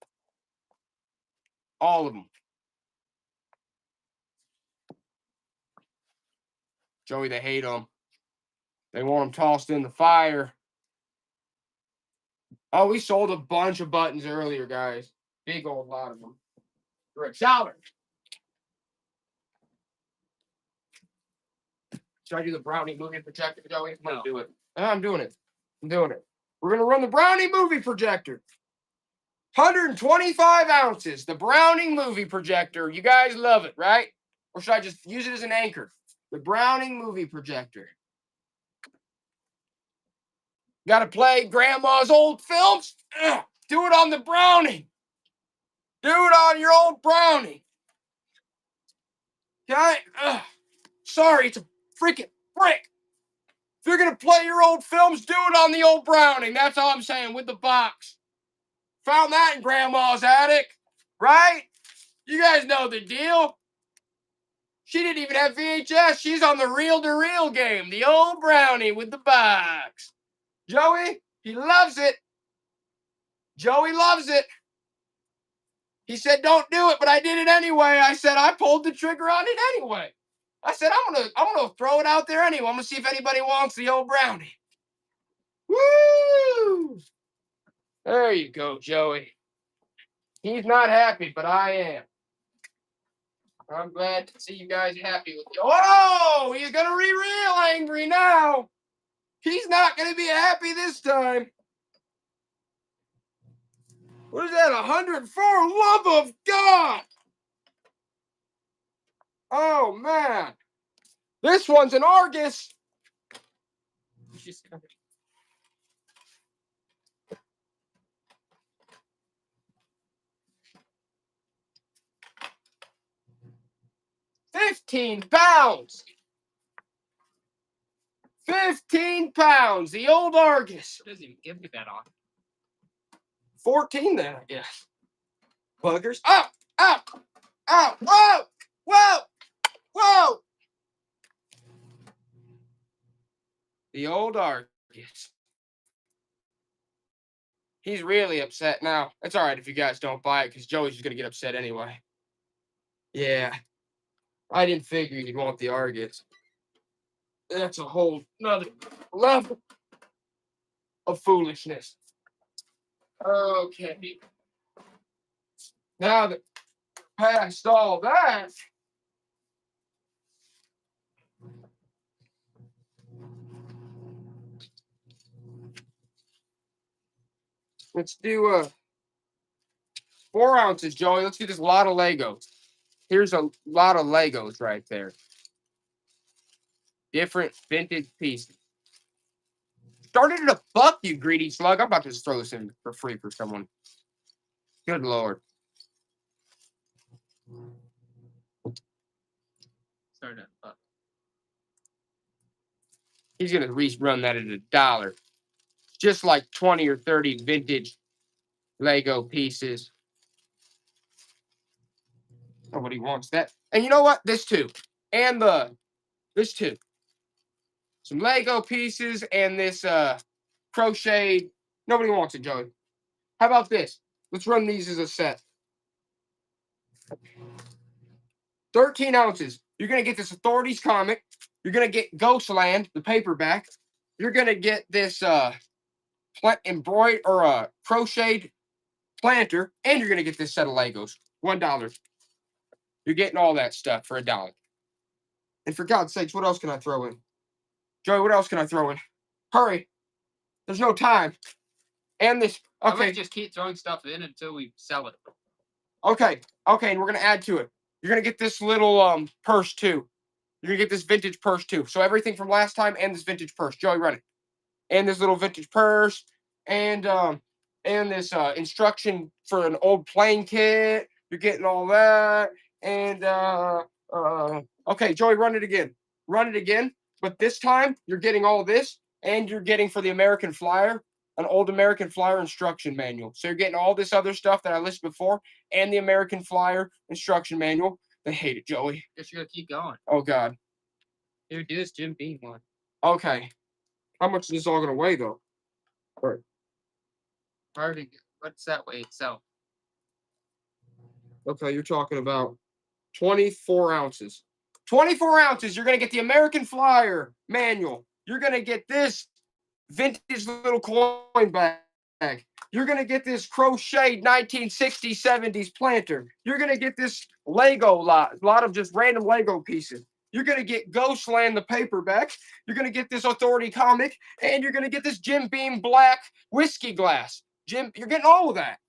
All of them. Joey, they hate them. They want them tossed in the fire. Oh, we sold a bunch of buttons earlier, guys. Big old lot of them. $1. Should I do the Brownie movie projector, Joey? I'm gonna do it. I'm doing it. I'm doing it. We're gonna run the Brownie movie projector. 125 ounces. The Browning movie projector. You guys love it, right? Or should I just use it as an anchor? The Browning movie projector. Got to play grandma's old films? Ugh. Do it on the Browning. Do it on your old Browning. Okay? Sorry, it's a freaking brick. If you're going to play your old films, do it on the old Browning. That's all I'm saying, with the box. Found that in grandma's attic, right? You guys know the deal. She didn't even have VHS. She's on the reel-to-reel game. The old Brownie with the box. Joey, he loves it. Joey loves it. He said, don't do it, but I did it anyway. I said, I pulled the trigger on it anyway. I said, I'm gonna throw it out there anyway. I'm gonna see if anybody wants the old Brownie. Woo! There you go, Joey. He's not happy, but I am. I'm glad to see you guys happy with you. Oh, he's gonna be real angry now. He's not gonna be happy this time. What is that? 104? Love of God! Oh man, this one's an Argus. £15. 15 pounds. The old Argus. Doesn't even give me that off. 14 then, I guess. Buggers. Up, up, up. Whoa, whoa, whoa. The old Argus. He's really upset now. It's all right if you guys don't buy it, because Joey's just going to get upset anyway. Yeah. I didn't figure you'd want the Argus. That's a whole nother level of foolishness. Okay. Now that past all that, let's do 4 ounces, Joey. Let's do this lot of Legos. Here's a lot of Legos right there. Different vintage pieces. Started at $1, you greedy slug. I'm about to just throw this in for free for someone. Good Lord. Started at $1. He's going to rerun that at $1. Just like 20 or 30 vintage Lego pieces. Nobody wants that. And you know what? This too. And this too. Some Lego pieces and this crocheted. Nobody wants it, Joey. How about this? Let's run these as a set. 13 ounces. You're going to get this Authorities comic. You're going to get Ghostland, the paperback. You're going to get this embroidered or crocheted planter. And you're going to get this set of Legos. $1. You're getting all that stuff for $1. And for God's sakes, what else can I throw in? Joey, what else can I throw in? Hurry. There's no time. And this. I Okay. might just keep throwing stuff in until we sell it. Okay. Okay. And we're going to add to it. You're going to get this little purse too. You're going to get this vintage purse too. So everything from last time and this vintage purse. Joey, run it. And this little vintage purse. And this instruction for an old plane kit. You're getting all that. And okay, Joey, run it again. Run it again. But this time, you're getting all this, and you're getting for the American Flyer, an old American Flyer instruction manual. So you're getting all this other stuff that I listed before, and the American Flyer instruction manual. They hate it, Joey. Guess you're gonna keep going. Oh God. Here, do this Jim Beam one. Okay. How much is this all gonna weigh though? All right. Already, what's that weigh itself? Okay, you're talking about 24 ounces. 24 ounces. You're gonna get the American Flyer manual. You're gonna get this vintage little coin bag. You're gonna get this crocheted 1960s, 70s planter. You're gonna get this Lego lot of just random Lego pieces. You're gonna get Ghostland the paperback. You're gonna get this Authority comic, and you're gonna get this Jim Beam black whiskey glass. Jim, you're getting all of that.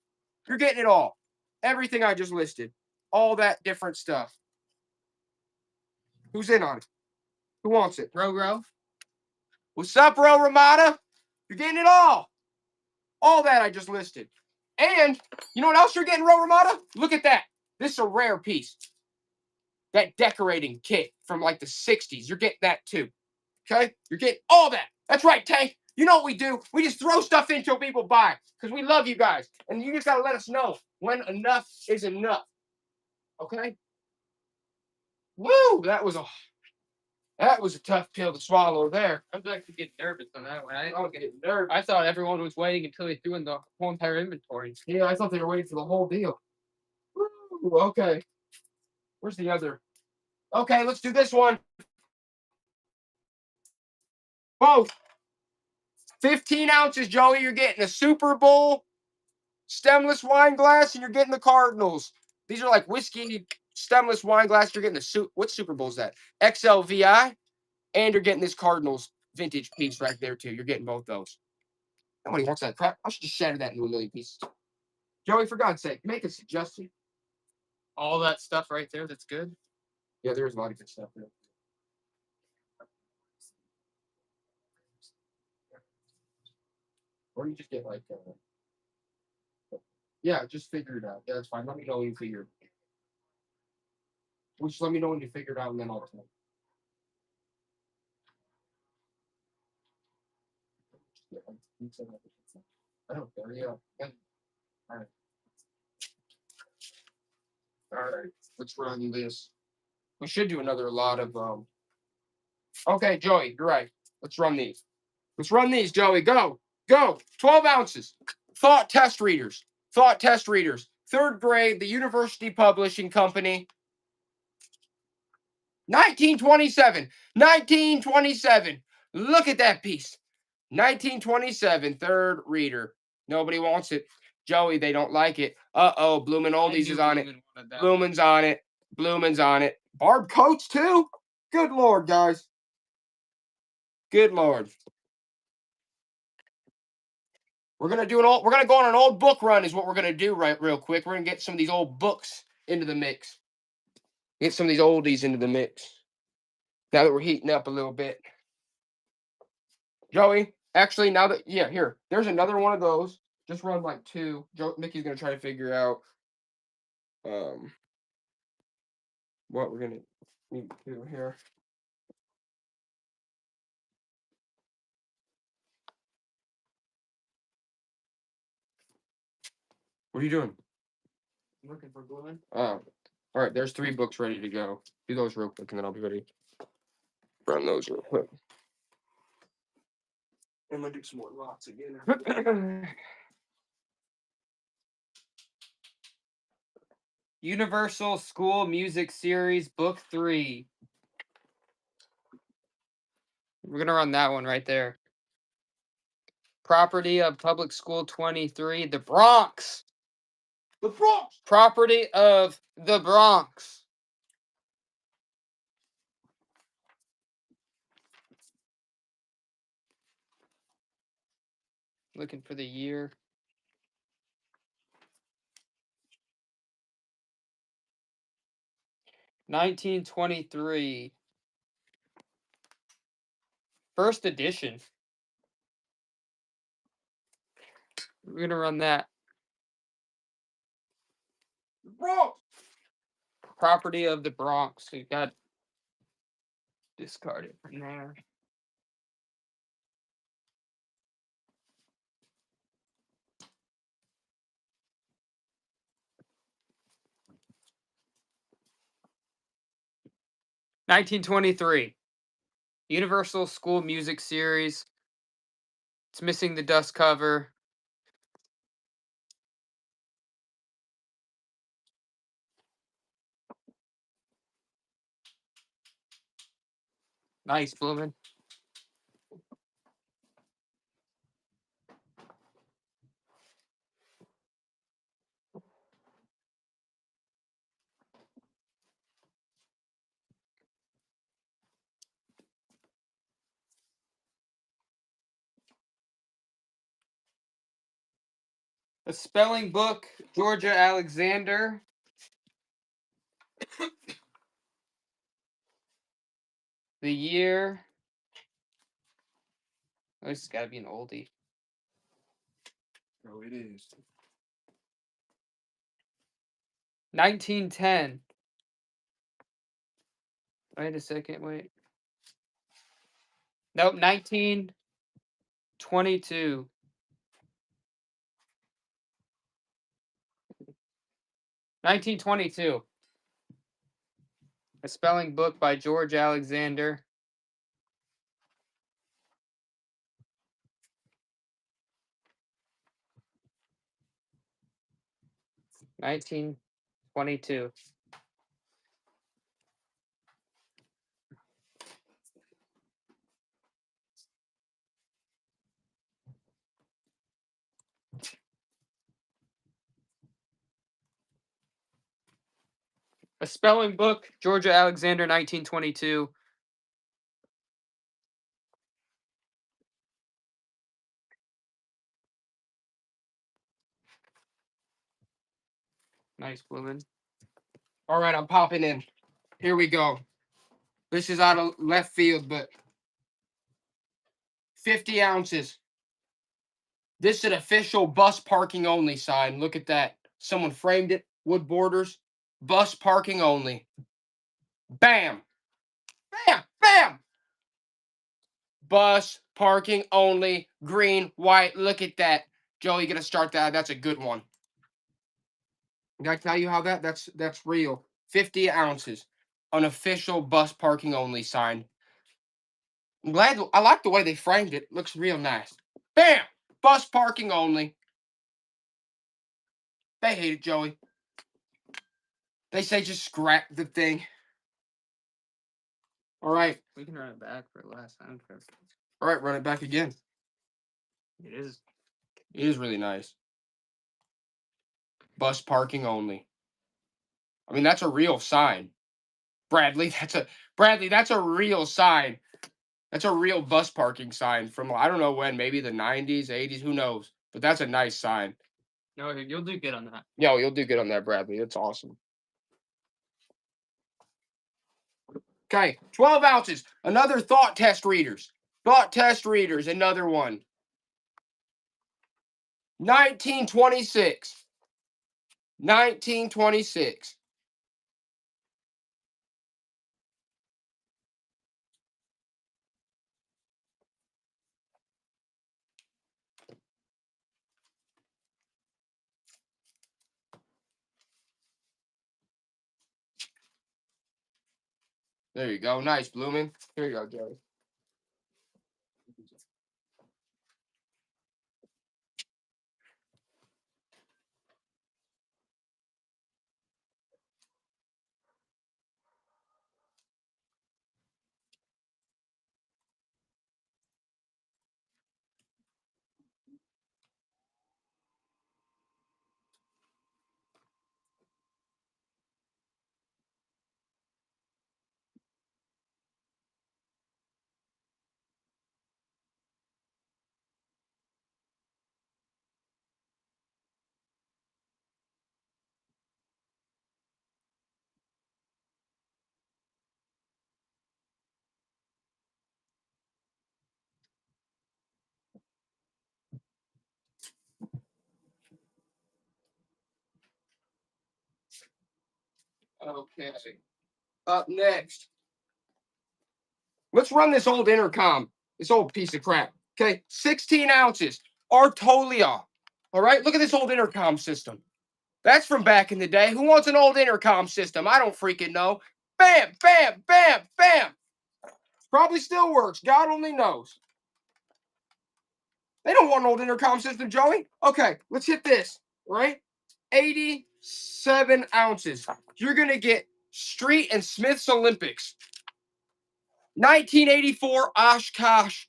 You're getting it all. Everything I just listed. All that different stuff. Who's in on it? Who wants it? Row. What's up, Ro Ramada? You're getting it all. All that I just listed. And you know what else you're getting, Ro Ramada? Look at that. This is a rare piece. That decorating kit from like the 60s. You're getting that too. Okay? You're getting all that. That's right, Tank. You know what we do? We just throw stuff in until people buy because we love you guys. And you just got to let us know when enough is enough. Okay? Woo! That was a tough pill to swallow there. I was actually getting nervous on that one. I was getting nervous. I thought everyone was waiting until they threw in the whole entire inventory. Yeah, I thought they were waiting for the whole deal. Woo, okay. Where's the other? Okay, let's do this one. Both. 15 ounces, Joey. You're getting a Super Bowl stemless wine glass, and you're getting the Cardinals. These are like whiskey stemless wine glass. You're getting the what Super Bowl is that? XLVI, and you're getting this Cardinals vintage piece right there too. You're getting both those. Nobody wants that crap. I should just shatter that into a million pieces. Joey, for God's sake, make a suggestion. All that stuff right there, that's good. Yeah, there's a lot of good stuff there. Or you just get like, yeah, just figure it out. Yeah, that's fine. Let me know when you figure it out. Just let me know when you figure it out, and then I'll tell you. I don't care. Yeah. All right. All right. Let's run this. We should do another lot of Okay, Joey, you're right. Let's run these. Let's run these, Joey. Go. 12 ounces. Thought test readers. Third grade, the University Publishing Company. 1927. Look at that piece. 1927, third reader. Nobody wants it. Joey, they don't like it. Uh-oh, Bloomin' Oldies is on it. Bloomin's on it. Barb Coates, too? Good Lord, guys. Good Lord. We're gonna go on an old book run, is what we're gonna do real quick. We're gonna get some of these old books into the mix. Get some of these oldies into the mix. Now that we're heating up a little bit. Joey, actually, here, there's another one of those. Just run like two. Mickey's gonna try to figure out what we're gonna need to do here. What are you doing? I'm looking for glue. All right, there's 3 books ready to go. Do those real quick, and then I'll be ready. Run those real quick. I'm gonna do some more lots again. Universal School Music Series, Book 3. We're going to run that one right there. Property of Public School 23, the Bronx. The Bronx. Property of the Bronx. Looking for the year. $1923. First edition. We're gonna run that. Bronx. Property of the Bronx. So you got discarded from there. 1923. Universal School Music Series. It's missing the dust cover. Nice, Bloomin'. A spelling book, Georgia Alexander. The year. Oh, this has got to be an oldie. Oh, it is. 1910. Wait a second, wait. Nope, 1922. 1922. A spelling book by George Alexander. Nineteen 22. A spelling book, Georgia Alexander, 1922. Nice, Bloomin'. All right, I'm popping in. Here we go. This is out of left field, but 50 ounces. This is an official bus parking only sign. Look at that. Someone framed it. Wood borders. Bus parking only. Bam. Bam. Bam. Bus parking only. Green, white. Look at that. Joey, you gonna start that. That's a good one. Did I tell you how that's real? 50 ounces. An official bus parking only sign. I'm glad. I like the way they framed it. Looks real nice. Bam. Bus parking only. They hate it, Joey. They say just scrap the thing. All right. We can run it back for last time. All right, run it back again. It is. It is really nice. Bus parking only. I mean, that's a real sign. Bradley, that's a real sign. That's a real bus parking sign from I don't know when, maybe the 90s, 80s, who knows. But that's a nice sign. No, you'll do good on that. Yo, you'll do good on that, Bradley. That's awesome. Okay, 12 ounces. Another thought test readers. Thought test readers, another one. 1926. 1926. There you go. Nice, Bloomin'. Here you go, Joey. Okay. Up next. Let's run this old intercom. This old piece of crap. Okay. 16 ounces. Artolia. All right. Look at this old intercom system. That's from back in the day. Who wants an old intercom system? I don't freaking know. Bam, bam, bam, bam. Probably still works. God only knows. They don't want an old intercom system, Joey. Okay, let's hit this, right? 87 ounces. You're going to get Street and Smith's Olympics. 1984 Oshkosh.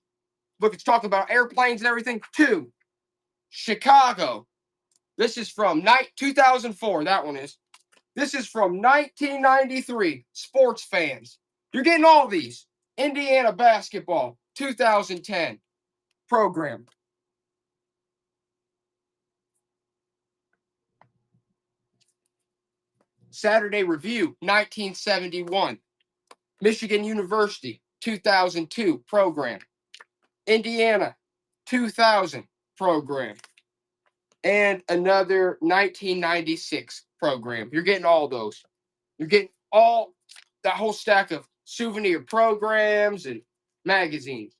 Look, it's talking about airplanes and everything. 2. Chicago. This is from 2004. That one is. This is from 1993. Sports fans. You're getting all these. Indiana basketball. 2010 program. Saturday Review, 1971. Michigan University, 2002 program. Indiana, 2000 program. And another 1996 program. You're getting all those. You're getting all that whole stack of souvenir programs and magazines.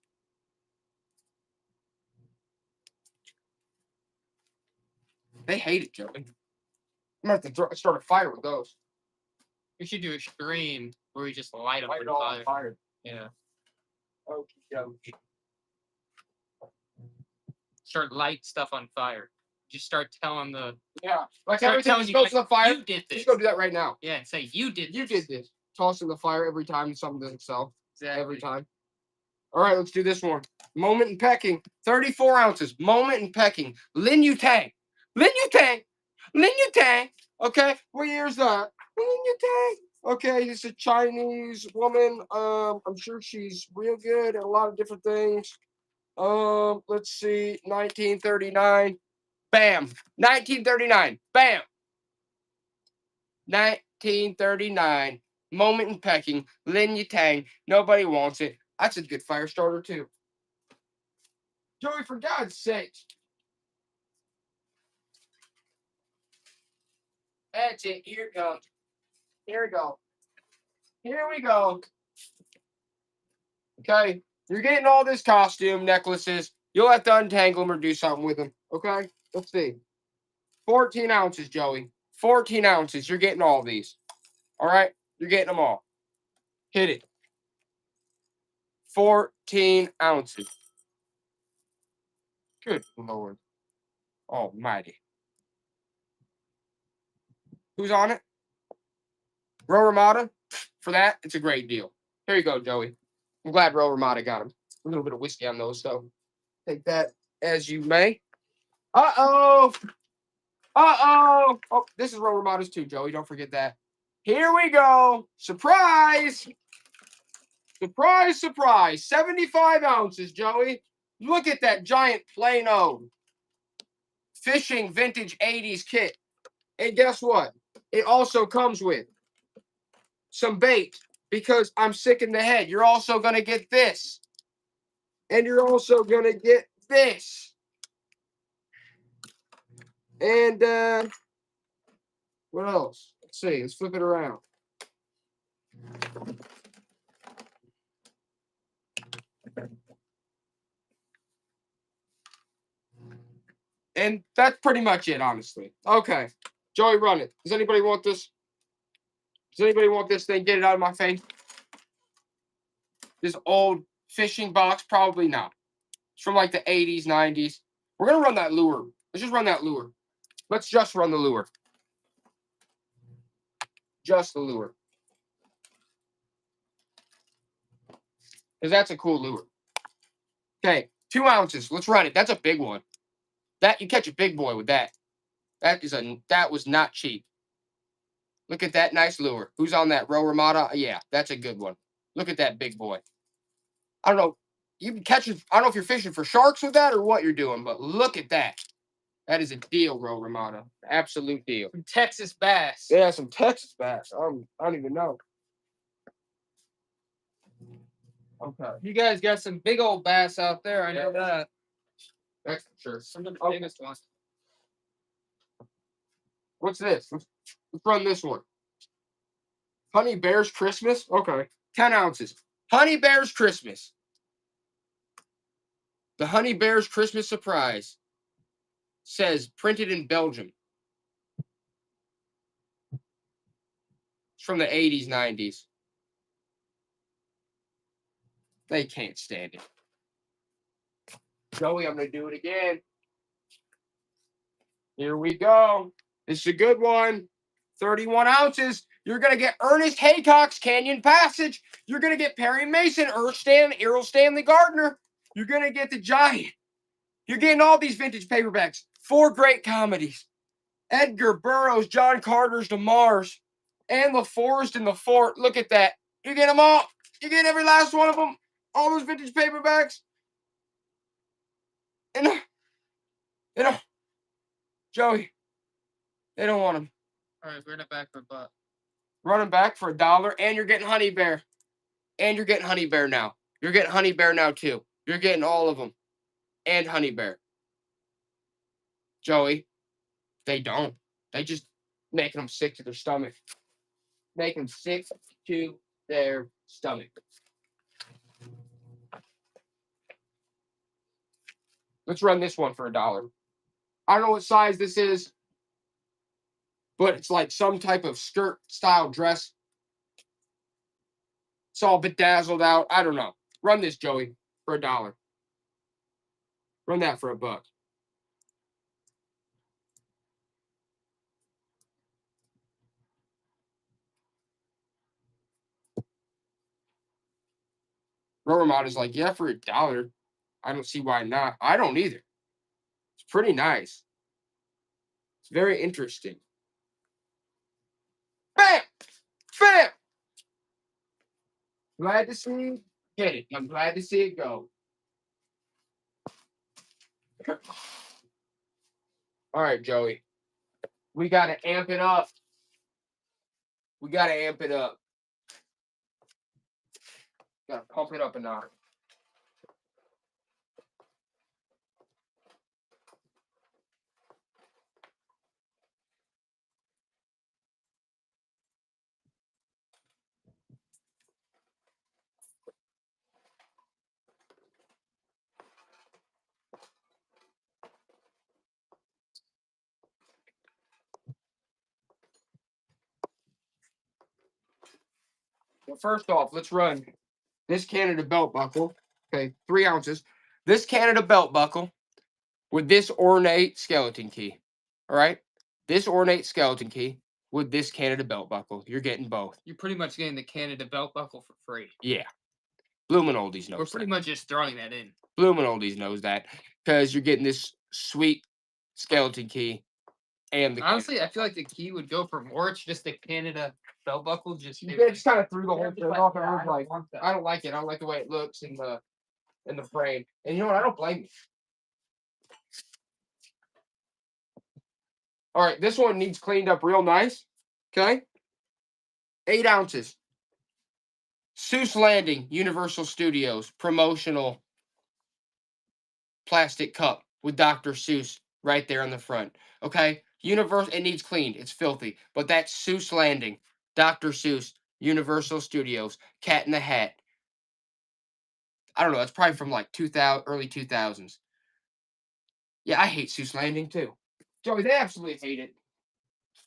They hate it, Joey. I'm going to have to start a fire with those. We should do a stream where we just light them Light on it all on fire. fire. Yeah. Okey-dokey. Start light stuff on fire. Just start telling the. Yeah. Like Start everything telling just you goes guys, to the fire. You did this. Just go do that right now. Yeah, and say you did. You this. did this. Toss in the fire every time something doesn't sell. Exactly. Every time. All right, let's do this one. Moment in pecking. 34 ounces. Moment in pecking. Lin Yutang. Lin Yutang. Lin Yutang. Okay, what year is that? Lin Yutang. Okay, it's a Chinese woman. I'm sure she's real good at a lot of different things. Let's see. 1939. Bam. 1939. Bam. 1939. Moment in pecking. Lin Yutang. Nobody wants it. That's a good fire starter, too. Joey, for God's sake. That's it. Here it comes. Here we go. Here we go. Okay. You're getting all this costume, necklaces. You'll have to untangle them or do something with them. Okay? Let's see. 14 ounces, Joey. 14 ounces. You're getting all these. All right? You're getting them all. Hit it. 14 ounces. Good Lord Almighty. Who's on it? Ro Ramada. For that, it's a great deal. Here you go, Joey. I'm glad Ro Ramada got him. A little bit of whiskey on those, so take that as you may. Uh-oh. Uh-oh. Oh, this is Ro Ramada's too, Joey. Don't forget that. Here we go. Surprise. Surprise, surprise. 75 ounces, Joey. Look at that giant Plano fishing vintage 80s kit. And guess what? It also comes with some bait because I'm sick in the head. You're also going to get this. And you're also going to get this. And what else? Let's see. Let's flip it around. And that's pretty much it, honestly. Okay. Joey, run it. Does anybody want this? Does anybody want this thing? Get it out of my face. This old fishing box? Probably not. It's from like the 80s, 90s. We're going to run that lure. Let's just run that lure. Let's just run the lure. Just the lure. Because that's a cool lure. Okay, 2 ounces. Let's run it. That's a big one. That you catch a big boy with that. That was not cheap. Look at that nice lure. Who's on that? Ro Ramada? Yeah, that's a good one. Look at that big boy. I don't know. You can catch it. I don't know if you're fishing for sharks with that or what you're doing, but look at that. That is a deal, Ro Ramada. Absolute deal. Some Texas bass. Yeah, some Texas bass. I don't even know. Okay. You guys got some big old bass out there. I know that. That's for sure. Some of the Okay. biggest ones. What's this? Let's run this one. Honey Bear's Christmas? Okay. 10 ounces. Honey Bear's Christmas. The Honey Bear's Christmas surprise says printed in Belgium. It's from the 80s, 90s. They can't stand it. Joey, I'm going to do it again. Here we go. This is a good one. 31 ounces. You're going to get Ernest Haycock's Canyon Passage. You're going to get Perry Mason, Errol Stanley Gardner. You're going to get The Giant. You're getting all these vintage paperbacks. 4 great comedies. Edgar Burroughs, John Carter's To Mars, and The Forest and the Fort. Look at that. You get them all. You get every last one of them. All those vintage paperbacks. And they don't, Joey, they don't want them. All right, run it back for $1. Running back for $1, and you're getting Honey Bear. And you're getting Honey Bear now. You're getting Honey Bear now, too. You're getting all of them. And Honey Bear. Joey, they don't. They just making them sick to their stomach. Make them sick to their stomach. Let's run this one for $1. I don't know what size this is, but it's like some type of skirt style dress. It's all bedazzled out. I don't know. Run this, Joey, for $1. Run that for $1. Roramod is like, yeah, for $1. I don't see why not. I don't either. It's pretty nice. It's very interesting. Bam! Bam! Glad to see it. Get it. I'm glad to see it go. All right, Joey. We got to amp it up. We got to amp it up. Got to pump it up a notch. Well, first off, let's run this Canada belt buckle. Okay, 3 ounces. This Canada belt buckle with this ornate skeleton key. All right? This ornate skeleton key with this Canada belt buckle. You're getting both. You're pretty much getting the Canada belt buckle for free. Yeah. Bloomin' Oldies knows We're pretty that. much just throwing that in. Bloomin' Oldies knows that because you're getting this sweet skeleton key and the Honestly, I feel like the key would go for more. It's just the Canada belt buckle. Just You just kind of threw the whole thing off, and I was like, I don't like it. I don't like the way it looks in the frame. And you know what? I don't blame you. All right, this one needs cleaned up real nice. Okay, 8 ounces. Seuss Landing, Universal Studios, promotional plastic cup with Dr. Seuss right there on the front. Okay, it needs cleaned. It's filthy, but that's Seuss Landing, Dr. Seuss, Universal Studios, Cat in the Hat. I don't know. That's probably from like early 2000s. Yeah, I hate Seuss Landing too. Joey, they absolutely hate it.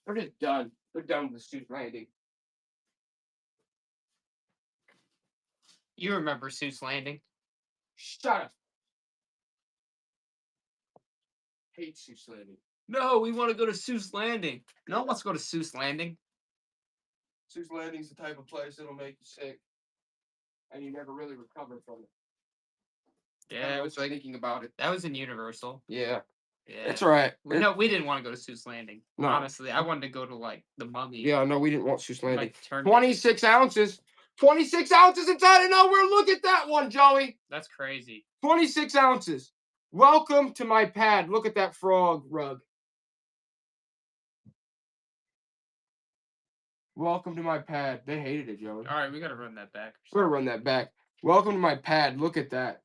They're just done. They're done with Seuss Landing. You remember Seuss Landing? Shut up. Hate Seuss Landing. No, we want to go to Seuss Landing. No one wants to go to Seuss Landing. Seuss Landing's the type of place that'll make you sick, and you never really recover from it. Yeah, I was like thinking about it. That was in Universal. Yeah, Yeah, it's all right. No, we didn't want to go to Seuss Landing. No. Honestly, I wanted to go to like the Mummy. Yeah, no, we didn't want Seuss Landing. Like, turn 26 ounces. 26 ounces inside of nowhere. Look at that one, Joey. That's crazy. 26 ounces. Welcome to my pad. Look at that frog rug. Welcome to my pad. They hated it, Joey. All right, we got to run that back. We're going to run that back. Welcome to my pad. Look at that.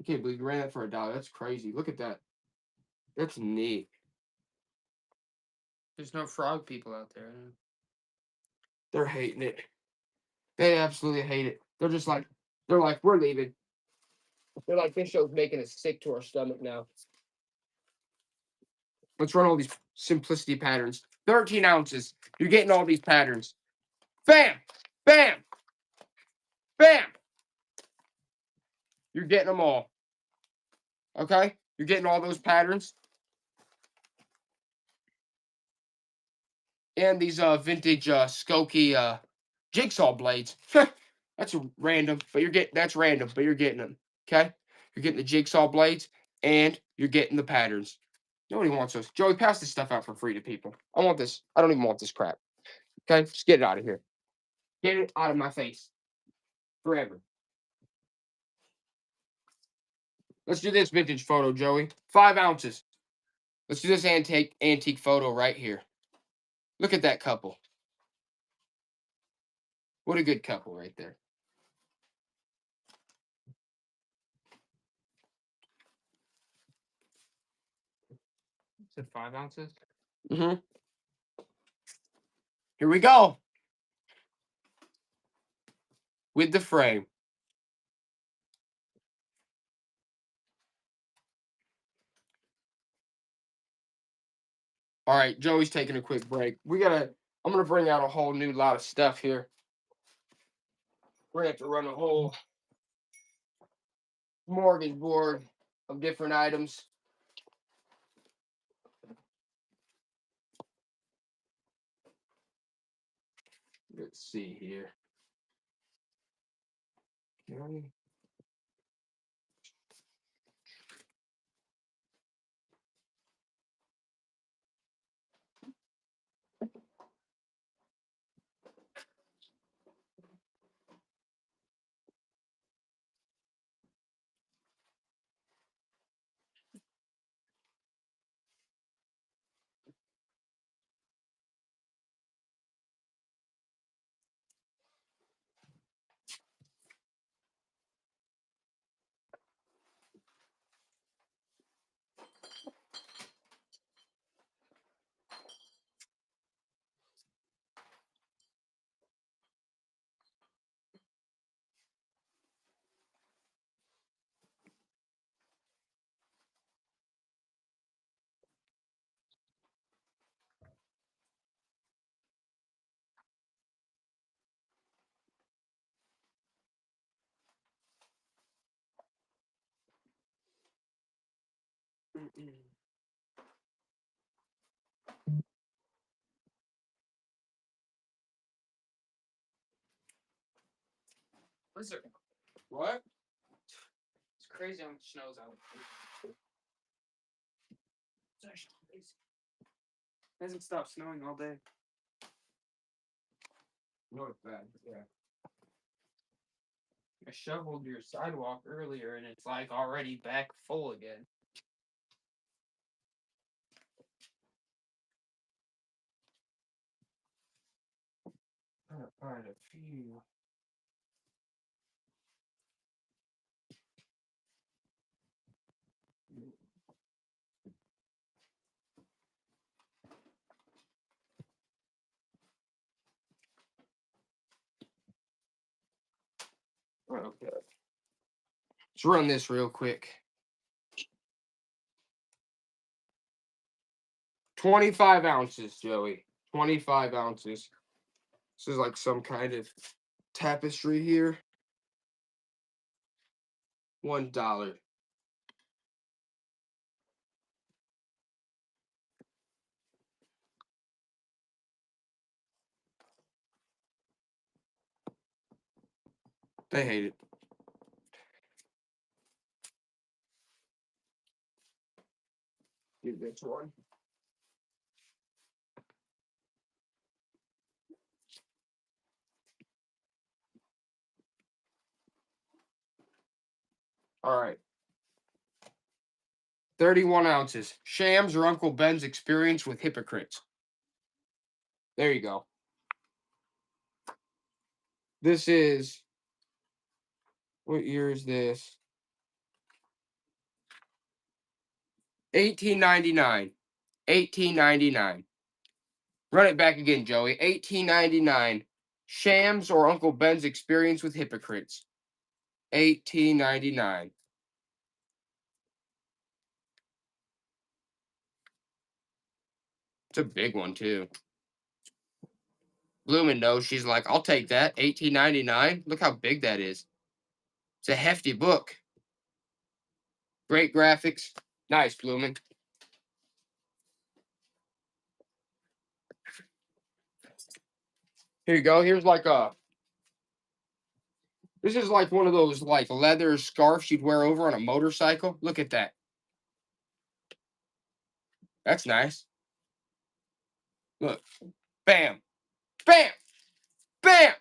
I can't believe you ran that for $1. That's crazy. Look at that. That's neat. There's no frog people out there. They're hating it. They absolutely hate it. They're like, we're leaving. They're like, this show's making us sick to our stomach now. Let's run all these simplicity patterns. 13 ounces. You're getting all these patterns. Bam! Bam! Bam! You're getting them all. Okay? You're getting all those patterns. And these vintage Skokie jigsaw blades. That's random, but that's random, but you're getting them. Okay? You're getting the jigsaw blades and you're getting the patterns. Nobody wants those. Joey, pass this stuff out for free to people. I want this. I don't even want this crap. Okay? Just get it out of here. Get it out of my face. Forever. Let's do this vintage photo, Joey. 5 ounces. Let's do this antique photo right here. Look at that couple. What a good couple right there. Is it 5 ounces? Mm-hmm. Here we go. With the frame. All right, Joey's taking a quick break. I'm gonna bring out a whole new lot of stuff here. We're gonna have to run a whole mortgage board of different items. Let's see here. Okay. Blizzard. What? It's crazy how much snow's out. It's actually crazy. It hasn't stopped snowing all day. No, it's bad. Yeah. I shoveled your sidewalk earlier and it's like already back full again. I'm gonna find a few. Okay. Let's run this real quick. 25 ounces, Joey. 25 ounces. This is like some kind of tapestry here. $1. They hate it. Give this one. All right. 31 ounces. Shams or Uncle Ben's experience with hypocrites. There you go. This is, what year is this? 1899. 1899. Run it back again, Joey. 1899. Shams or Uncle Ben's experience with hypocrites. 1899. It's a big one, too. Bloomin' knows. She's like, I'll take that. $18.99. Look how big that is. It's a hefty book. Great graphics. Nice, Bloomin'. Here you go. Here's like this is like one of those like leather scarves you'd wear over on a motorcycle. Look at that. That's nice. Look. Bam. Bam. Bam.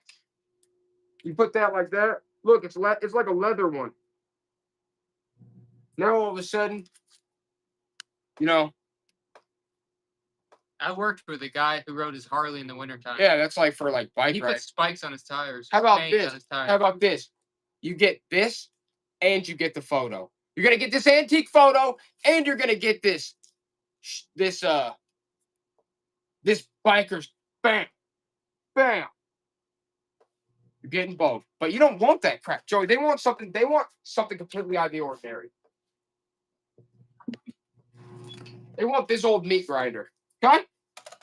You put that like that. Look, it's like a leather one. Now all of a sudden, you know, I worked for the guy who rode his Harley in the wintertime. yeah, that's like for like bike He put rides. spikes on his tires. How about paint this? On his tires. How about this? You get this and you get the photo. You're gonna get this antique photo and you're gonna get this biker's bam. Bam. You're getting both. But you don't want that crap, Joey. They want something completely out of the ordinary. They want this old meat grinder. Okay?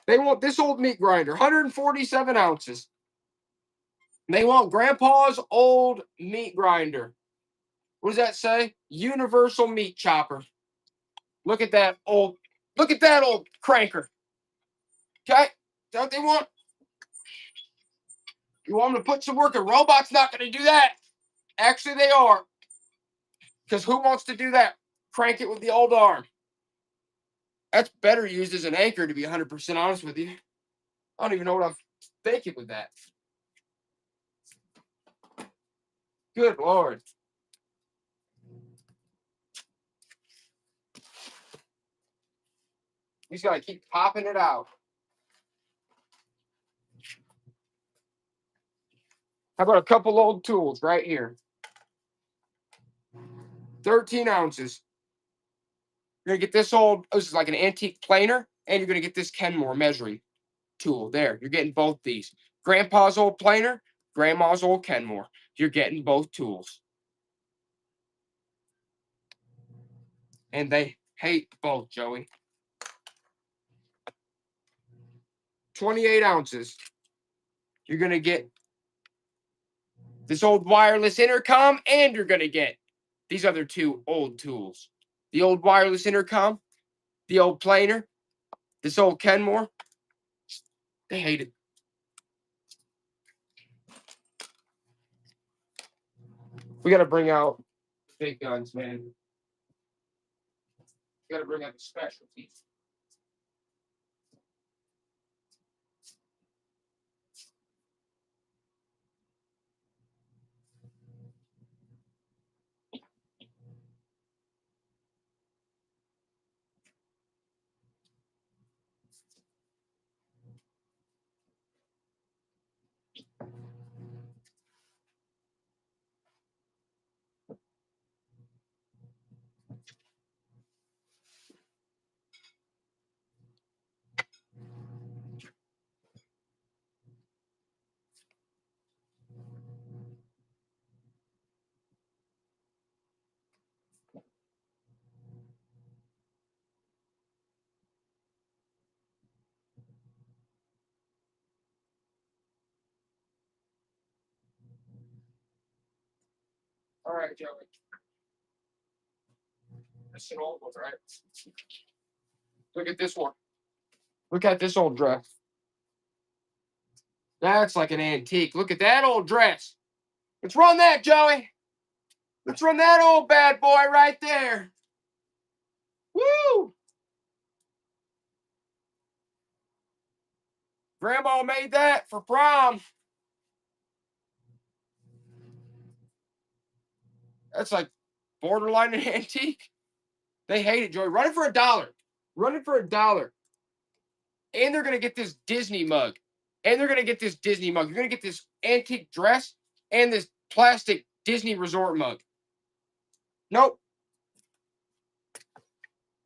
They want this old meat grinder, 147 ounces. They want Grandpa's old meat grinder. What does that say? Universal meat chopper. Look at that old cranker. Okay? Is that what they want? You want them to put some work? A robot's not going to do that. Actually, they are. Because who wants to do that? Crank it with the old arm. That's better used as an anchor, to be 100% honest with you. I don't even know what I'm thinking with that. Good Lord. You just got to keep popping it out. How about a couple old tools right here? 13 ounces. You're going to get this is like an antique planer, and you're going to get this Kenmore measuring tool. There, you're getting both these. Grandpa's old planer, Grandma's old Kenmore. You're getting both tools. And they hate both, Joey. 28 ounces. You're going to get this old wireless intercom, and you're going to get these other two old tools. The old wireless intercom, the old planer, this old Kenmore. They hate it. We got to bring out the big guns, man. We got to bring out the specialties. All right, Joey. That's an old one, right? Look at this one. Look at this old dress. That's like an antique. Look at that old dress. Let's run that, Joey. Let's run that old bad boy right there. Woo! Grandma made that for prom. That's like borderline an antique. They hate it, Joey. Run it for $1. Run it for $1. And they're going to get this Disney mug. And they're going to get this Disney mug. You're going to get this antique dress and this plastic Disney resort mug. Nope.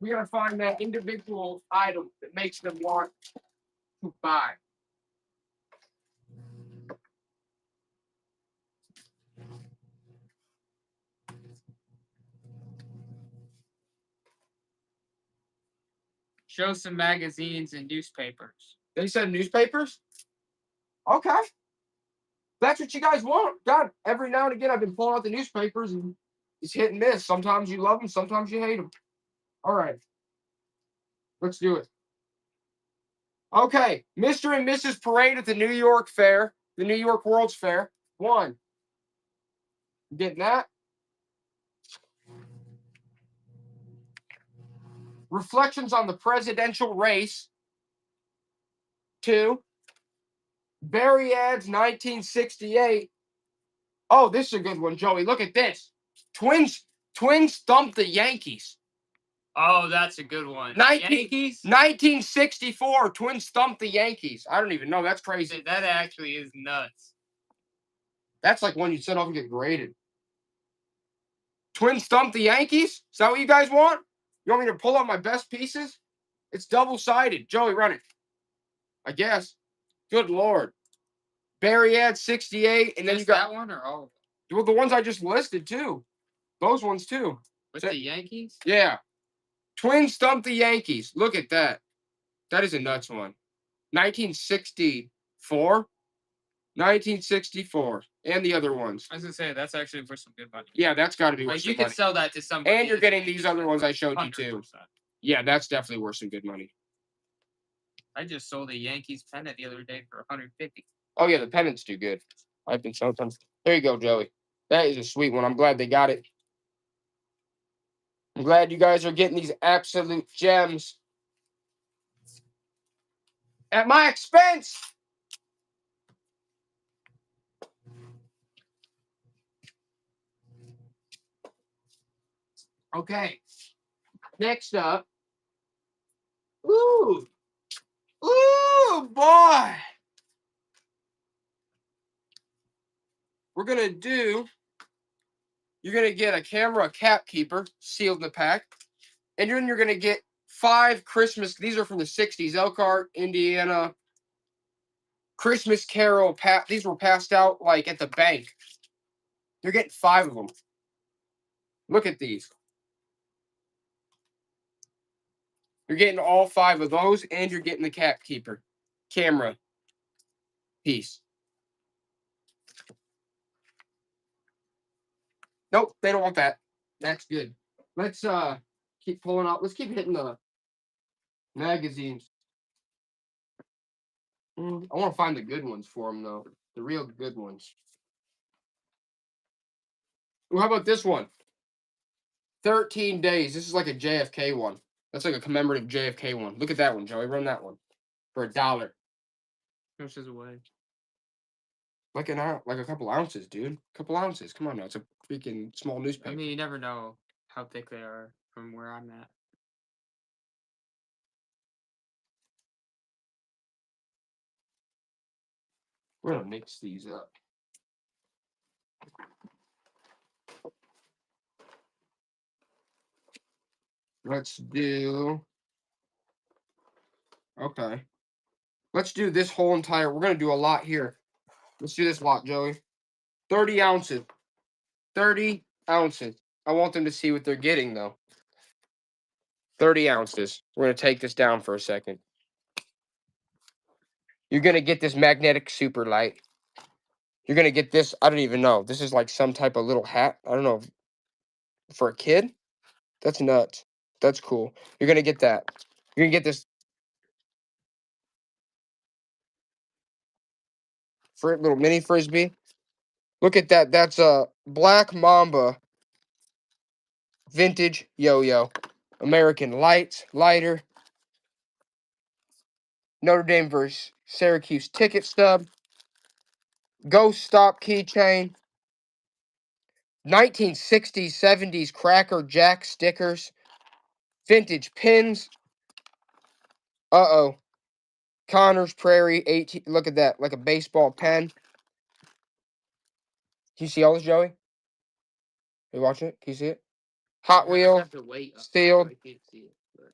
We got to find that individual item that makes them want to buy. Show some magazines and newspapers. They said newspapers? Okay. That's what you guys want. God, every now and again, I've been pulling out the newspapers and it's hit and miss. Sometimes you love them, sometimes you hate them. All right. Let's do it. Okay. Mr. and Mrs. Parade at the New York Fair, the New York World's Fair. 1. Getting that? Reflections on the presidential race. 2. Barry Ads 1968. Oh, this is a good one, Joey. Look at this. Twins thumped the Yankees. Oh, that's a good one. 1964, Twins thumped the Yankees. I don't even know. That's crazy. That actually is nuts. That's like one you set off and get graded. Twins thumped the Yankees? Is that what you guys want? You want me to pull out my best pieces? It's double-sided. Joey, run it. I guess. Good Lord. Barry Ad 68, and then you got that one or all of them? well, the ones I just listed too. Those ones too. With the Yankees? Yeah. Twins thumped the Yankees. Look at that. That is a nuts one. 1964. 1964. And the other ones. I was gonna say that's actually worth some good money. Yeah, that's got to be worth Like some you could money. sell that to somebody. And you're getting these other ones I showed you too. 100%. Yeah, that's definitely worth some good money. I just sold a Yankees pennant the other day for 150. Oh yeah, the pennants do good. I've been sometimes. There you go, Joey. That is a sweet one. I'm glad they got it. I'm glad you guys are getting these absolute gems at my expense. Okay. Next up. Ooh. Ooh, boy. We're going to do, you're going to get a camera cap keeper sealed in the pack. And then you're going to get 5 Christmas, these are from the 60s, Elkhart, Indiana. Christmas Carol, these were passed out like at the bank. You're getting 5 of them. Look at these. You're getting all 5 of those, and you're getting the cap keeper camera piece. Nope, they don't want that. That's good. Let's keep pulling out. Let's keep hitting the magazines. I want to find the good ones for them though. The real good ones. Ooh, how about this one? 13 days. This is like a JFK one. That's like a commemorative JFK one. Look at that one, Joey. Run that one for $1. How much does it weigh? Like a couple ounces, dude. Couple ounces. Come on now. It's a freaking small newspaper. I mean, you never know how thick they are from where I'm at. We're gonna mix these up. Let's do. Okay. Let's do this whole entire. We're gonna do a lot here. Let's do this lot, Joey. 30 ounces. 30 ounces. I want them to see what they're getting though. 30 ounces. We're gonna take this down for a second. You're gonna get this magnetic super light. You're gonna get this. I don't even know. This is like some type of little hat. I don't know. For a kid? That's nuts. That's cool. You're gonna get that. You're gonna get this for little mini frisbee. Look at that. That's a Black Mamba vintage yo-yo. American lighter. Notre Dame versus Syracuse ticket stub. Ghost Stop keychain. 1960s, 70s Cracker Jack stickers. Vintage pins. Uh-oh. Connors Prairie 18. Look at that. Like a baseball pen. Can you see all this, Joey? Are you watching it? Can you see it? Hot Wheel. Sealed. I can't see it. But...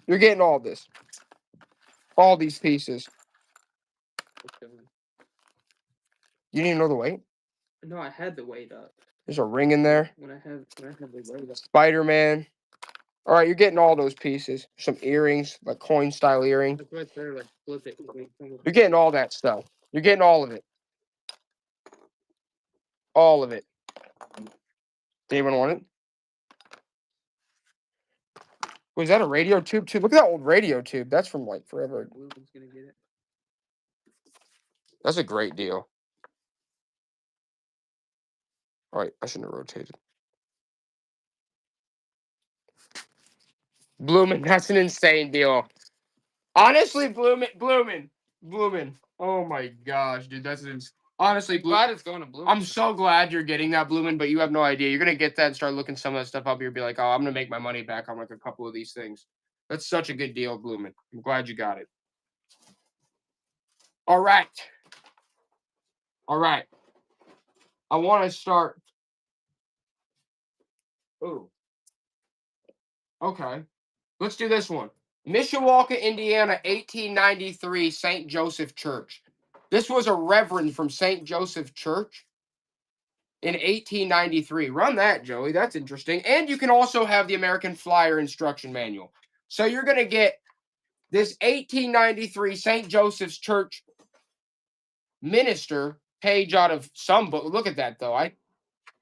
You're getting all this. All these pieces. You didn't even know the weight? No, I had the weight up. There's a ring in there. When I had the weight up. Spider-Man. All right, you're getting all those pieces. Some earrings, like coin style earring. That's right there, like flip it. You're getting all that stuff. You're getting all of it. All of it. Anyone want it? Was that a radio tube too? Look at that old radio tube. That's from like forever. Blumen's gonna get it. That's a great deal. All right, I shouldn't have rotated. Bloomin', that's an insane deal. Honestly, Bloomin'. Oh my gosh, dude, honestly, Glad it's going to Blumen. I'm so glad you're getting that, Bloomin', but you have no idea. You're gonna get that and start looking some of that stuff up. You'll be like, oh, I'm gonna make my money back on like a couple of these things. That's such a good deal, Bloomin'. I'm glad you got it. All right. I want to start. Ooh. Okay. Let's do this one. Mishawaka, Indiana, 1893, St. Joseph Church. This was a reverend from St. Joseph Church in 1893. Run that, Joey. That's interesting. And you can also have the American Flyer instruction manual. So you're going to get this 1893 St. Joseph's Church minister page out of some book. Look at that, though.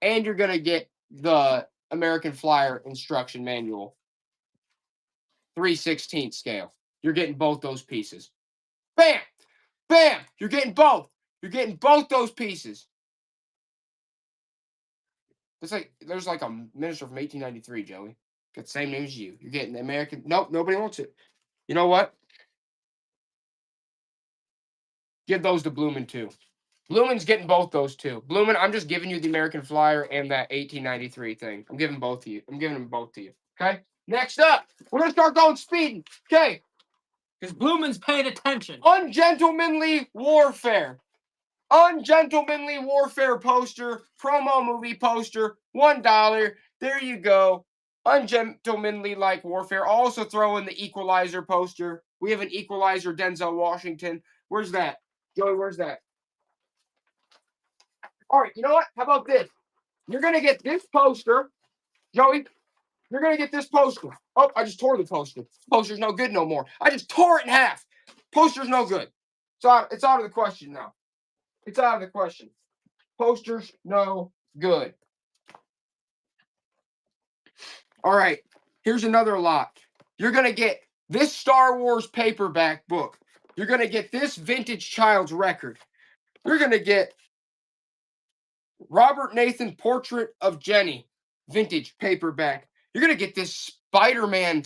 And you're going to get the American Flyer instruction manual. 3/16 scale. You're getting both those pieces. Bam! Bam! You're getting both. You're getting both those pieces. It's like there's like a minister from 1893, Joey. Got the same name as you. You're getting the American. Nope, nobody wants it. You know what? Give those to Bloomin' too. Bloomin's getting both those too. Bloomin', I'm just giving you the American Flyer and that 1893 thing. I'm giving both to you. I'm giving them both to you. Okay? Next up, we're gonna start going speeding. Okay. Because Blumen's paying attention. Ungentlemanly Warfare. Ungentlemanly Warfare poster, promo movie poster, $1. There you go. Ungentlemanly like Warfare. Also throw in the Equalizer poster. We have an Equalizer Denzel Washington. Where's that? Joey, where's that? All right, you know what? How about this? You're going to get this poster. Joey, you're going to get this poster. Oh, I just tore the poster. Poster's no good no more. I just tore it in half. Poster's no good. It's out of the question now. It's out of the question. Posters, no good. All right, here's another lot. You're going to get this Star Wars paperback book. You're going to get this Vintage Child's Record. You're going to get Robert Nathan Portrait of Jenny vintage paperback. You're going to get this Spider-Man.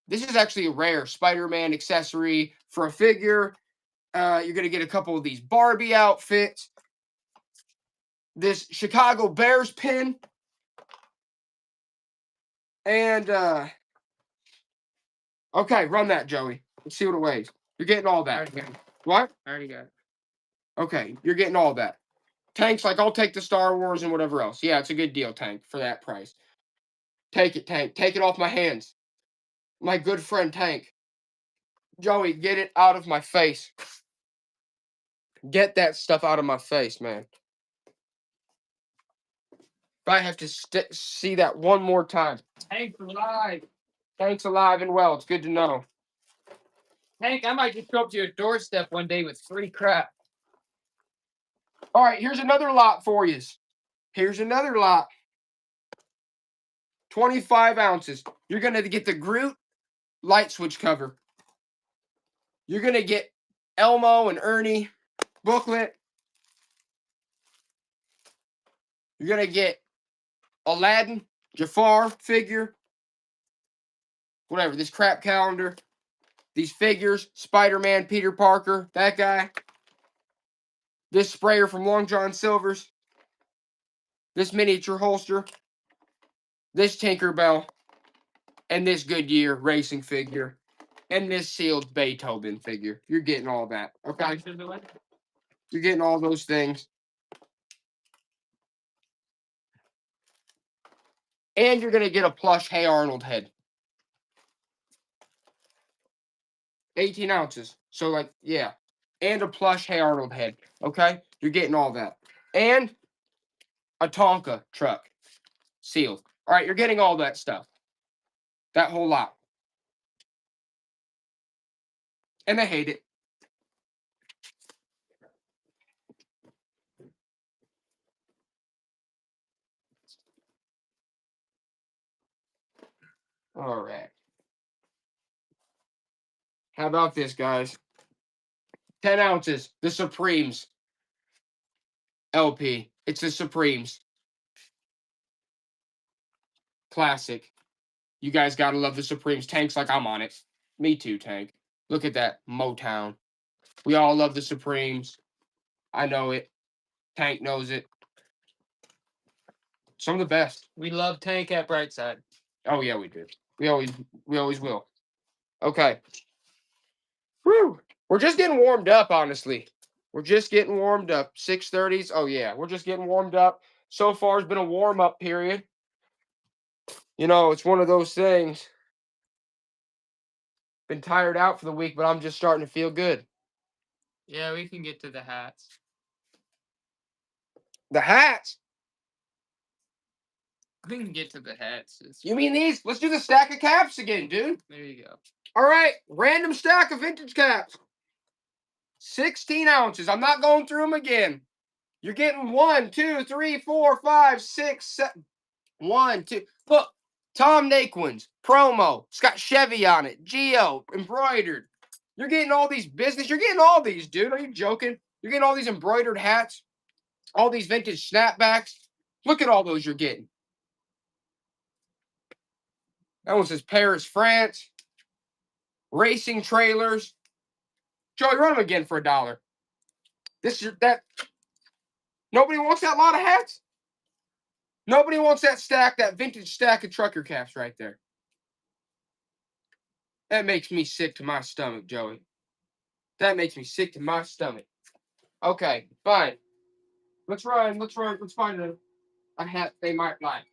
This is actually a rare Spider-Man accessory for a figure. You're going to get a couple of these Barbie outfits. This Chicago Bears pin. And, okay, run that, Joey. Let's see what it weighs. You're getting all that. What? I already got it. Okay, you're getting all that. Tank's like, I'll take the Star Wars and whatever else. Yeah, it's a good deal, Tank, for that price. Take it, Tank. Take it off my hands. My good friend, Tank. Joey, get it out of my face. Get that stuff out of my face, man. If I have to see that one more time. Tank's alive. Tank's alive and well. It's good to know. Tank, I might just show up to your doorstep one day with free crap. All right, here's another lot for you. Here's another lot. 25 ounces. You're going to get the Groot light switch cover. You're going to get Elmo and Ernie booklet. You're going to get Aladdin, Jafar figure. Whatever, this crap calendar. These figures, Spider-Man, Peter Parker, that guy. This sprayer from Long John Silver's. This miniature holster. This Tinkerbell. And this Goodyear racing figure. And this sealed Beethoven figure. You're getting all that, okay? You're getting all those things. And you're going to get a plush Hey Arnold head. 18 ounces. So, like, yeah. And a plush Hey Arnold head. Okay? You're getting all that. And a Tonka truck. Sealed. All right, you're getting all that stuff. That whole lot. And they hate it. All right. How about this, guys? 10 ounces. The Supremes. LP. It's the Supremes. Classic. You guys gotta love the Supremes. Tank's like I'm on it. Me too, Tank. Look at that. Motown. We all love the Supremes. I know it. Tank knows it. Some of the best. We love Tank at Brightside. Oh yeah, we do. We always will. Okay. Whew. We're just getting warmed up, honestly. We're just getting warmed up. 6:30s. Oh yeah, we're just getting warmed up. So far, it's been a warm-up period. You know, it's one of those things. Been tired out for the week, but I'm just starting to feel good. Yeah, we can get to the hats. The hats. We can get to the hats. You mean these? Let's do the stack of caps again, dude. There you go. All right, random stack of vintage caps. 16 ounces. I'm not going through them again. You're getting 1, 2, 3, 4, 5, 6, 7. 1, 2. Look, Tom Naquin's promo. It's got Chevy on it. Geo embroidered. You're getting all these business. You're getting all these, dude. Are you joking? You're getting all these embroidered hats, all these vintage snapbacks. Look at all those you're getting. That one says Paris, France. Racing trailers. Joey, run them again for $1. That. Nobody wants that lot of hats. Nobody wants that stack, that vintage stack of trucker caps right there. That makes me sick to my stomach, Joey. That makes me sick to my stomach. Okay, fine. Let's find a hat they might like.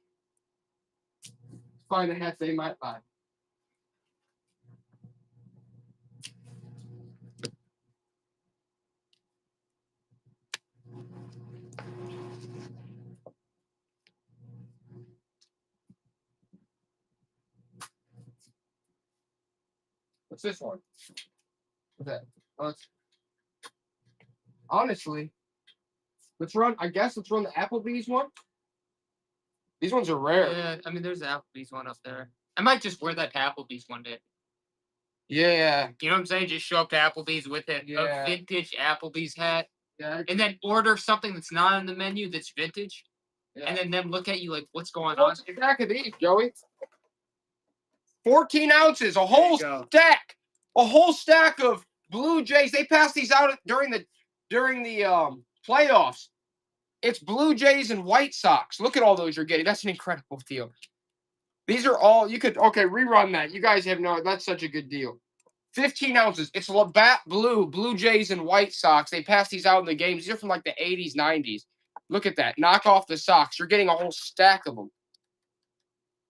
Find a hat they might like. What's this one? What's that? Honestly, let's run the Applebee's one. These ones are rare. Yeah, I mean, there's the Applebee's one up there. I might just wear that to Applebee's one day. Yeah. You know what I'm saying? Just show up to Applebee's with a vintage Applebee's hat. Yeah. And then order something that's not on the menu that's vintage. Yeah. And then them look at you like, what's going on? What's the back of these, Joey? 14 ounces, a whole stack. A whole stack of Blue Jays. They passed these out during the playoffs. It's Blue Jays and White Sox. Look at all those you're getting. That's an incredible deal. These are all rerun that. You guys have that's such a good deal. 15 ounces. It's Labatt Blue Jays and White Sox. They pass these out in the games. These are from like the 80s, 90s. Look at that. Knock off the socks. You're getting a whole stack of them.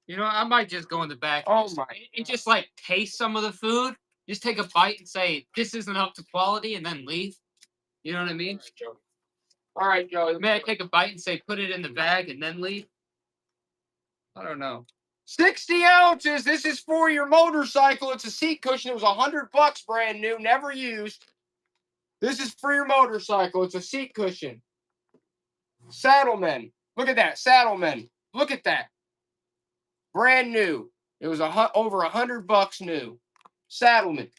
You know, I might just go in the back and just like taste some of the food. Just take a bite and say, this isn't up to quality, and then leave. You know what I mean? All right, Joey. May I take a bite and say, put it in the bag and then leave? I don't know. 60 ounces. This is for your motorcycle. It's a seat cushion. It was $100 brand new, never used. This is for your motorcycle. It's a seat cushion. Saddlemen. Look at that. Saddlemen. Look at that. Brand new. It was over $100 new. Saddlemen.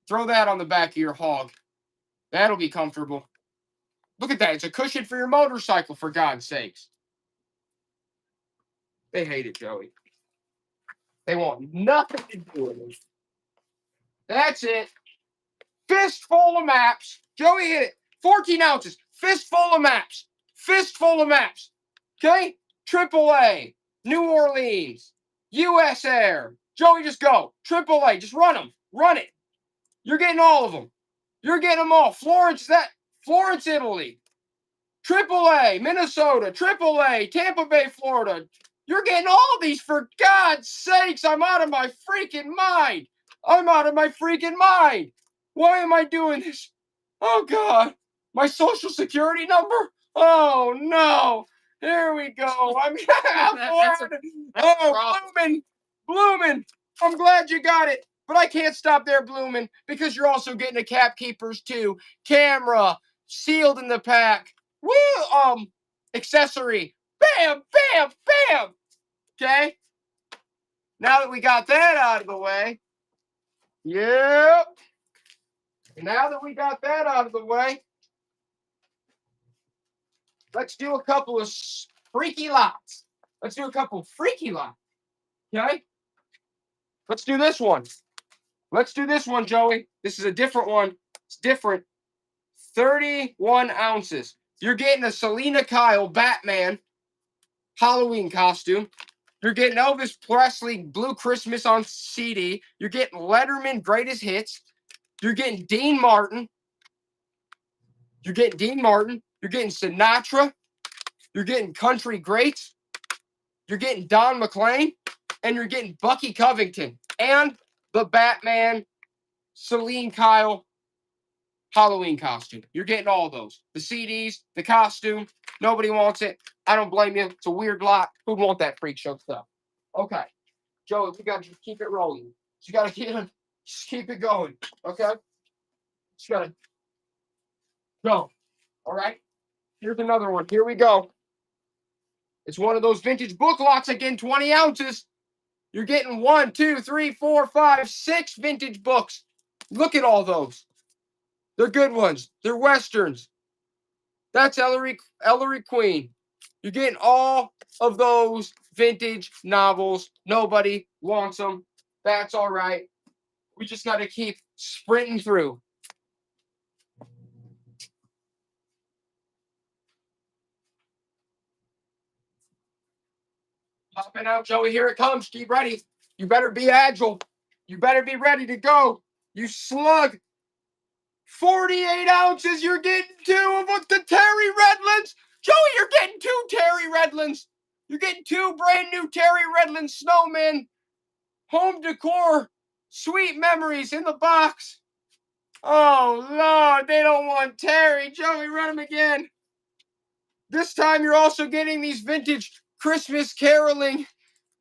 Throw that on the back of your hog. That'll be comfortable. Look at that. It's a cushion for your motorcycle, for God's sakes. They hate it, Joey. They want nothing to do with it. That's it. Fistful of maps. Joey hit it. 14 ounces. Fistful of maps. Fistful of maps. Okay? AAA. New Orleans. US Air. Joey, just go. AAA. Just run them. Run it. You're getting all of them. You're getting them all. Florence, Italy. AAA, Minnesota. AAA, Tampa Bay, Florida. You're getting all of these, for God's sakes. I'm out of my freaking mind. I'm out of my freaking mind. Why am I doing this? Oh, God. My social security number? Oh, no. Here we go. I'm That's a- 400. that's a Oh, problem. Bloomin'. I'm glad you got it. But I can't stop there, Bloomin', because you're also getting a Cap Keepers too. Camera, sealed in the pack. Woo! Accessory. Bam, bam, bam. Okay. Now that we got that out of the way. Yep. Now that we got that out of the way, let's do a couple of freaky lots. Let's do a couple of freaky lots. Okay? Let's do this one. Let's do this one, Joey. This is a different one. It's different. 31 ounces. You're getting a Selena Kyle Batman Halloween costume. You're getting Elvis Presley Blue Christmas on CD. You're getting Letterman Greatest Hits. You're getting Dean Martin. You're getting Dean Martin. You're getting Sinatra. You're getting Country Greats. You're getting Don McLean. And you're getting Bucky Covington. And the Batman Celine Kyle Halloween costume. You're getting all those. The CDs, the costume. Nobody wants it. I don't blame you. It's a weird lot. Who'd want that freak show stuff? Okay. Joey, we got to keep it rolling. You got to keep it going. Okay? Just got to go. All right? Here's another one. Here we go. It's one of those vintage book lots again, 20 ounces. You're getting 1, 2, 3, 4, 5, 6 vintage books. Look at all those. They're good ones. They're Westerns. That's Ellery Queen. You're getting all of those vintage novels. Nobody wants them. That's all right. We just got to keep sprinting through. Popping out, Joey. Here it comes. Keep ready. You better be agile. You better be ready to go. You slug. 48 ounces. You're getting 2 of the Terry Redlands. Joey, you're getting 2 Terry Redlands. You're getting 2 brand new Terry Redlands snowmen. Home decor. Sweet memories in the box. Oh, Lord. They don't want Terry. Joey, run him again. This time you're also getting these vintage Christmas caroling.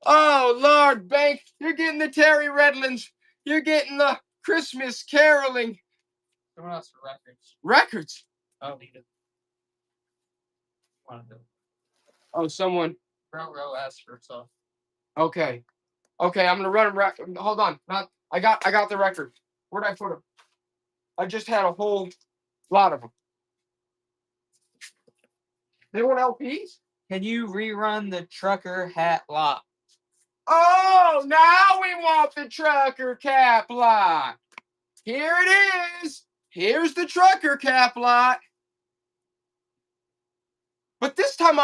Oh, Lord, Bank. You're getting the Terry Redlands. You're getting the Christmas caroling. Someone else for records. Records. Oh, need it. One of them. Oh, someone. Row asked for stuff. Okay. Okay, I'm gonna run them. Hold on. I got the record. Where'd I put them? I just had a whole lot of them. They want LPs? Can you rerun the trucker hat lot? Oh, now we want the trucker cap lot. Here it is. Here's the trucker cap lot. But this time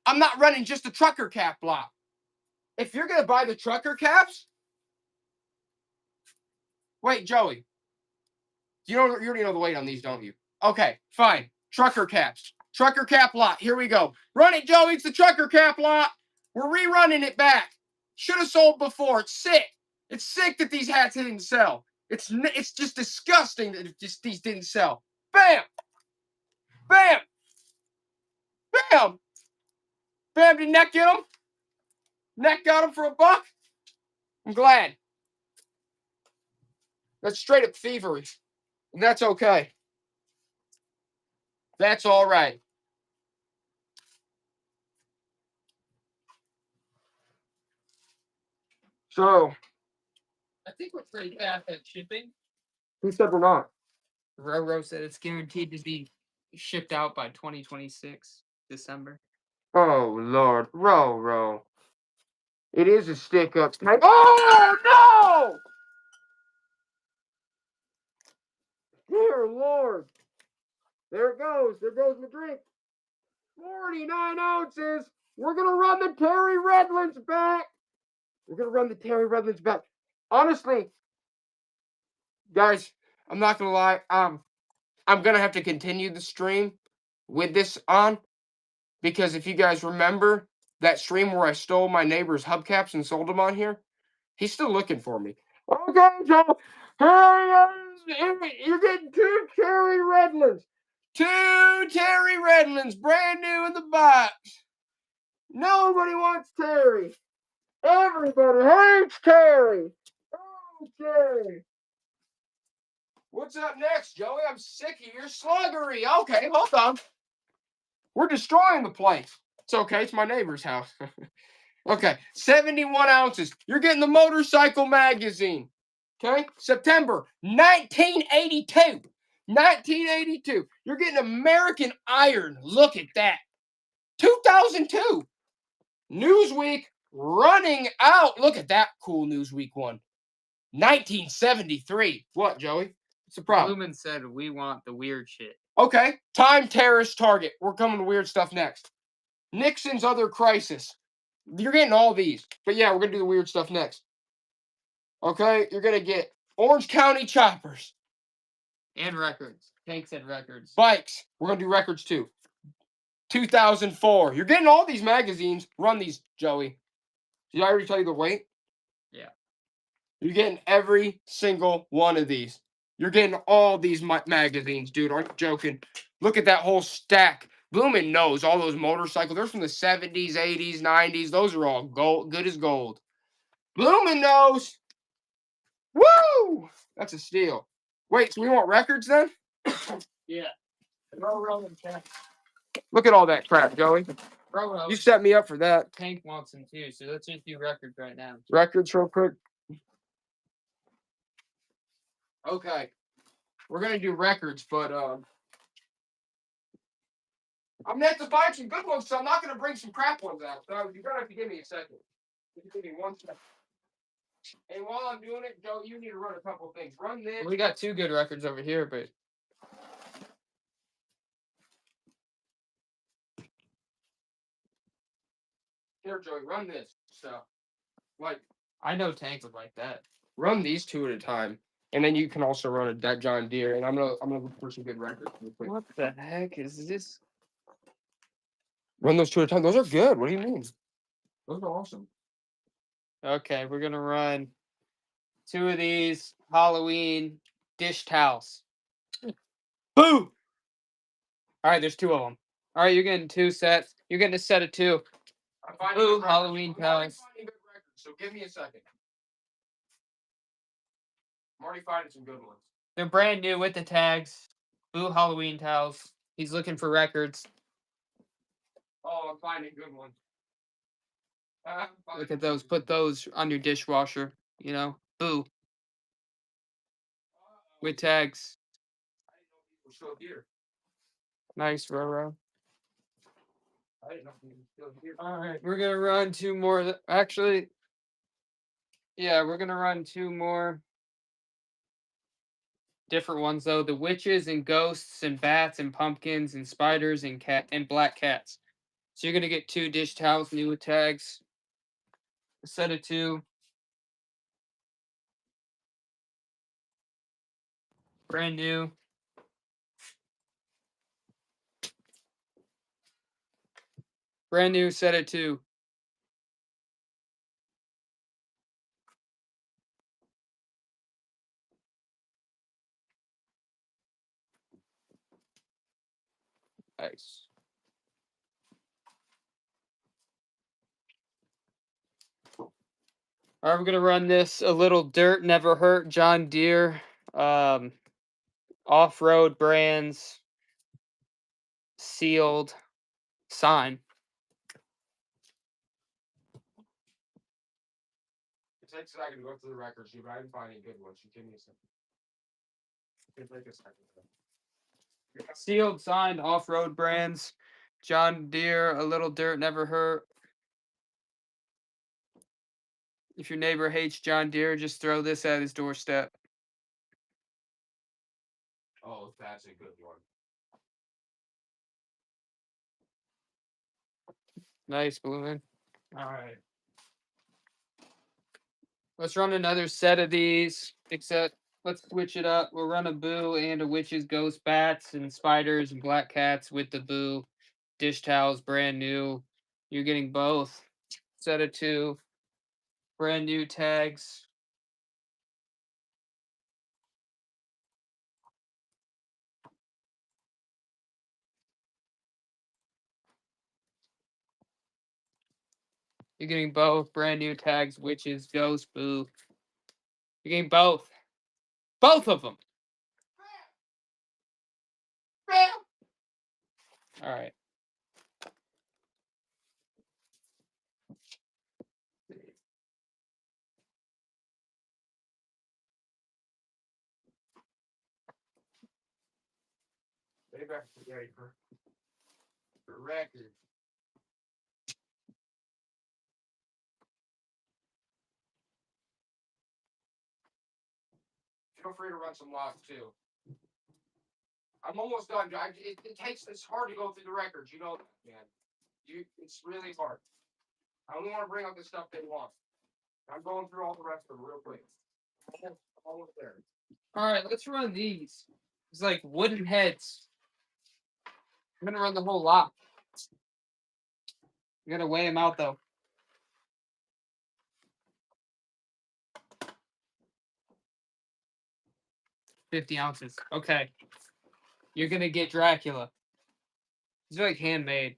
I'm not running just the trucker cap lot. If you're gonna buy the trucker caps, wait, Joey. You already know the weight on these, don't you? Okay, fine. Trucker caps. Trucker cap lot. Here we go. Run it, Joey. It's the trucker cap lot. We're rerunning it back. Should have sold before. It's sick. It's sick that these hats didn't sell. It's just disgusting that these didn't sell. Bam! Bam! Bam! Bam! Did Neck get them? Neck got them for $1? I'm glad. That's straight up thievery. And that's okay. That's all right. So, I think we're pretty fast at shipping. who said we're not? Row said it's guaranteed to be shipped out by 2026 December. Oh, Lord. Row. It is a stick-up type. Oh, no! Dear Lord. There it goes. There goes my drink. 49 ounces. We're going to run the Terry Redlands back. We're going to run the Terry Redlands back. Honestly, guys, I'm not going to lie. I'm going to have to continue the stream with this on. Because if you guys remember that stream where I stole my neighbor's hubcaps and sold them on here, he's still looking for me. Okay, Joe. You're getting 2 Terry Redlands. 2 Terry Redlands, brand new in the box. Nobody wants Terry. Everybody hates Terry. Oh, Terry. What's up next, Joey? I'm sick of your sluggery. Okay, hold on. We're destroying the place. It's okay. It's my neighbor's house. Okay, 71 ounces. You're getting the Motorcycle Magazine. Okay, September 1982. 1982. You're getting American Iron. Look at that. 2002. Newsweek running out. Look at that cool Newsweek one. 1973. What, Joey? What's the problem? Lumen said we want the weird shit. Okay, Time Terrorist Target. We're coming to weird stuff next. Nixon's Other Crisis. You're getting all these. But yeah, we're going to do the weird stuff next. Okay, you're going to get Orange County Choppers. And records. Tank said records. Bikes. We're going to do records too. 2004. You're getting all these magazines. Run these, Joey. Did I already tell you the weight? Yeah. You're getting every single one of these. You're getting all these magazines, dude. Aren't you joking? Look at that whole stack. Bloomin' knows all those motorcycles. They're from the 70s, 80s, 90s. Those are all gold, good as gold. Bloomin' knows. Woo! That's a steal. Wait, so we want records then? Yeah. Look at all that crap, Joey. Bro, You set me up for that. Tank wants them too, so let's just do records right now. Records real quick. Okay. We're gonna do records, but I'm gonna have to find some good ones, so I'm not gonna bring some crap ones out. So you're gonna have to give me a second. Give me 1 second. And while I'm doing it, Joe, you need to run a couple things. Run this. We got 2 good records over here, but Here, Joey, run this stuff. Like, I know Tank would like that. run these 2 at a time. And then you can also run that John Deere. And I'm gonna look for some good records real quick. What the heck is this? Run those 2 at a time. Those are good. What do you mean? Those are awesome. Okay, we're gonna run 2 of these Halloween dish towels. Boo! All right, there's 2 of them. All right, you're getting 2 sets. You're getting a set of 2. I'm finding Boo, good records. Halloween I'm already towels. finding good records, so give me a second. I'm already finding some good ones. They're brand new with the tags. Boo Halloween towels. He's looking for records. Oh, I'm finding good ones. I'm finding Look at those. Put those on your dishwasher. You know, boo with tags. I didn't know people were still here. Nice, Roro. I didn't know people were still here. All right, we're gonna run 2 more. Actually, yeah, we're gonna run 2 more different ones though. The witches and ghosts and bats and pumpkins and spiders and cat and black cats. So you're gonna get 2 dish towels, new with tags. A set of 2. Brand new. Brand new set of 2. Nice. All right, we're gonna run this a little dirt never hurt John Deere, off-road brands, sealed sign. It takes a second to go through the records, but I'm finding good ones. You give me a second. It'll take a second. Sealed signed off-road brands, John Deere, a little dirt never hurt. If your neighbor hates John Deere, just throw this at his doorstep. Oh, that's a good one. Nice, Bloomin'. All right. Let's run another set of these, except let's switch it up. We'll run a boo and a witches, ghost, bats, and spiders and black cats with the boo. Dish towels, brand new. You're getting both. Set of 2. Brand new tags. You're getting both brand new tags, witches, ghost, boo. You're getting both. Both of them. All right. Maybe I can get for record. Feel free to run some locks too. I'm almost done. It takes. It's hard to go through the records. You know that, man. It's really hard. I only want to bring up the stuff they want. I'm going through all the rest of them real quick. Almost there. All right, let's run these. It's like wooden heads. I'm gonna run the whole lot. You gotta weigh them out though. 50 ounces. Okay. You're gonna get Dracula. These are like handmade.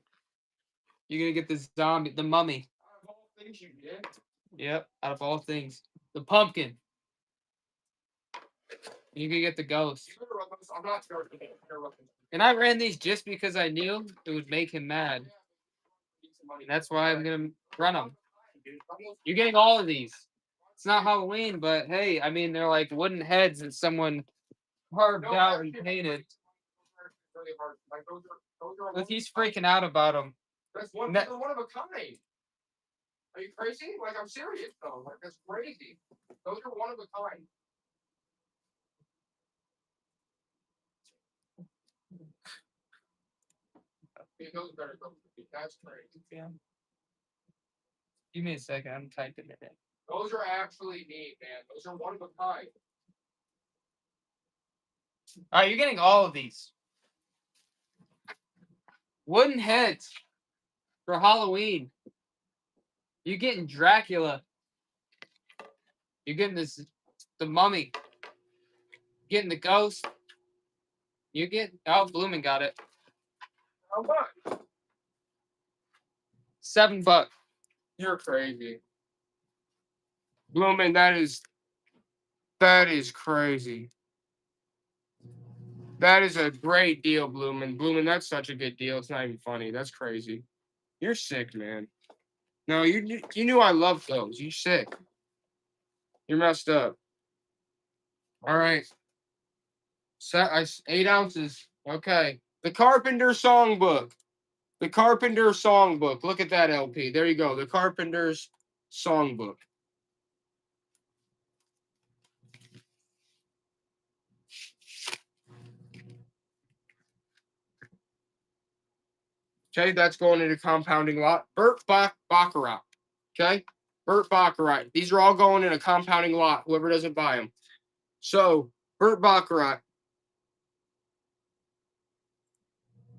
You're gonna get the zombie, the mummy. Out of all things you did. Yep, out of all things. The pumpkin. You can get the ghost. I'm not sure. And I ran these just because I knew it would make him mad. And that's why I'm gonna run them. You're getting all of these. It's not Halloween, but hey, I mean they're like wooden heads that someone carved out and painted. Look, he's freaking out about them. That's one of a kind. Are you crazy? Like, I'm serious though. Like, that's crazy. Those are one of a kind. Those better go. That's crazy. Yeah. Give me a second. I'm typing it in. Those are actually neat, man. Those are one of a kind. All right, you're getting all of these. Wooden heads for Halloween. You're getting Dracula. You're getting the mummy. You're getting the ghost. You get Bloomin' got it. How much? $7. You're crazy. Bloomin', that is crazy. That is a great deal, Bloomin'. Bloomin', that's such a good deal. It's not even funny. That's crazy. You're sick, man. No, you knew I loved those. You sick. You're messed up. All right. 8 ounces. Okay. The Carpenter Songbook. The Carpenter Songbook. Look at that LP. There you go. The Carpenter's Songbook. Okay, that's going into compounding lot. Burt Baccarat. Okay, Burt Baccarat. These are all going in a compounding lot. Whoever doesn't buy them. So Burt Baccarat.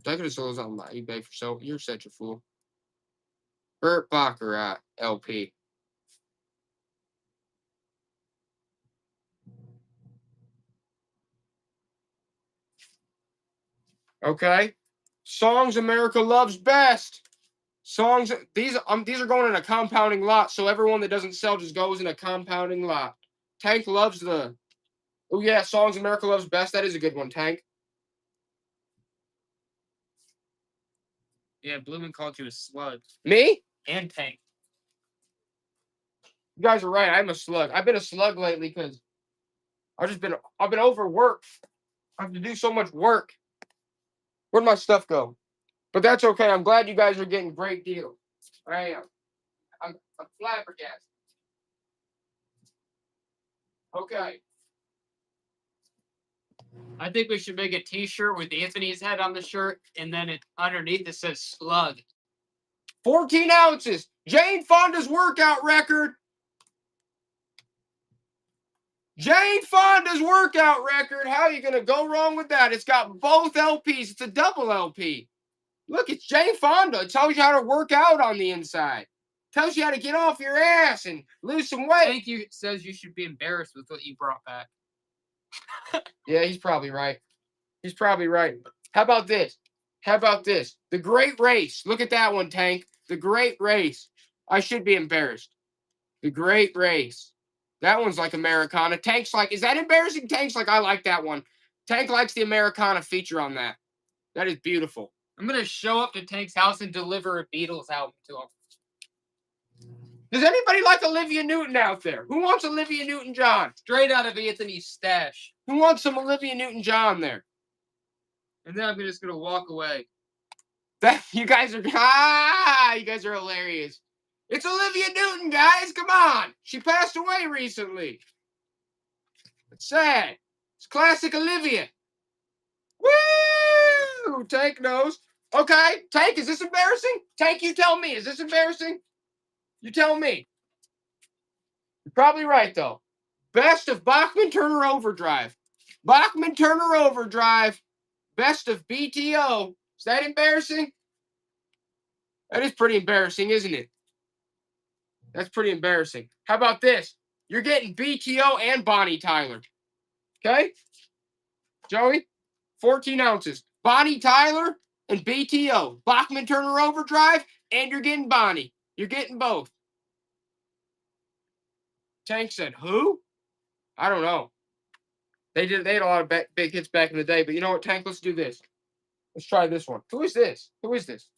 I could have sold those on eBay for sale. You're such a fool. Burt Baccarat LP. Okay. Songs America loves best. Songs. These are going in a compounding lot. So everyone that doesn't sell just goes in a compounding lot. Tank loves the. Oh yeah, Songs America loves best. That is a good one, Tank. Yeah, Bloomin' called you a slug. Me? And Tank. You guys are right. I'm a slug. I've been a slug lately because I've been overworked. I have to do so much work. Where'd my stuff go? But that's okay. I'm glad you guys are getting great deals. I am. I'm flabbergasted. Okay. I think we should make a T-shirt with Anthony's head on the shirt, and then underneath it says slug. 14 ounces. Jane Fonda's workout record. Jane Fonda's workout record. How are you going to go wrong with that? It's got both LPs. It's a double LP. Look, it's Jane Fonda. It tells you how to work out on the inside. Tells you how to get off your ass and lose some weight. Thank you. Says you should be embarrassed with what you brought back. Yeah, he's probably right. He's probably right. How about this? How about this? The Great Race. Look at that one, Tank. The Great Race. I should be embarrassed. The Great Race. That one's like Americana. Tank's like, is that embarrassing? Tank's like, I like that one. Tank likes the Americana feature on that. That is beautiful. I'm gonna show up to Tank's house and deliver a Beatles album to him. Does anybody like Olivia Newton out there? Who wants Olivia Newton-John? Straight out of Anthony's stash. Who wants some Olivia Newton-John there? And then I'm just gonna walk away. That you guys are you guys are hilarious. It's Olivia Newton, guys. Come on. She passed away recently. It's sad. It's classic Olivia. Woo! Tank knows. Okay, Tank, is this embarrassing? Tank, you tell me. Is this embarrassing? You tell me. You're probably right, though. Best of Bachman Turner Overdrive. Bachman Turner Overdrive. Best of BTO. Is that embarrassing? That is pretty embarrassing, isn't it? That's pretty embarrassing. How about this? You're getting BTO and Bonnie Tyler. Okay? Joey? 14 ounces. Bonnie Tyler and BTO. Bachman Turner Overdrive, and you're getting Bonnie. You're getting both. Tank said, who? I don't know. They had a lot of big hits back in the day, but you know what, Tank? Let's do this. Let's try this one. Who is this? Who is this?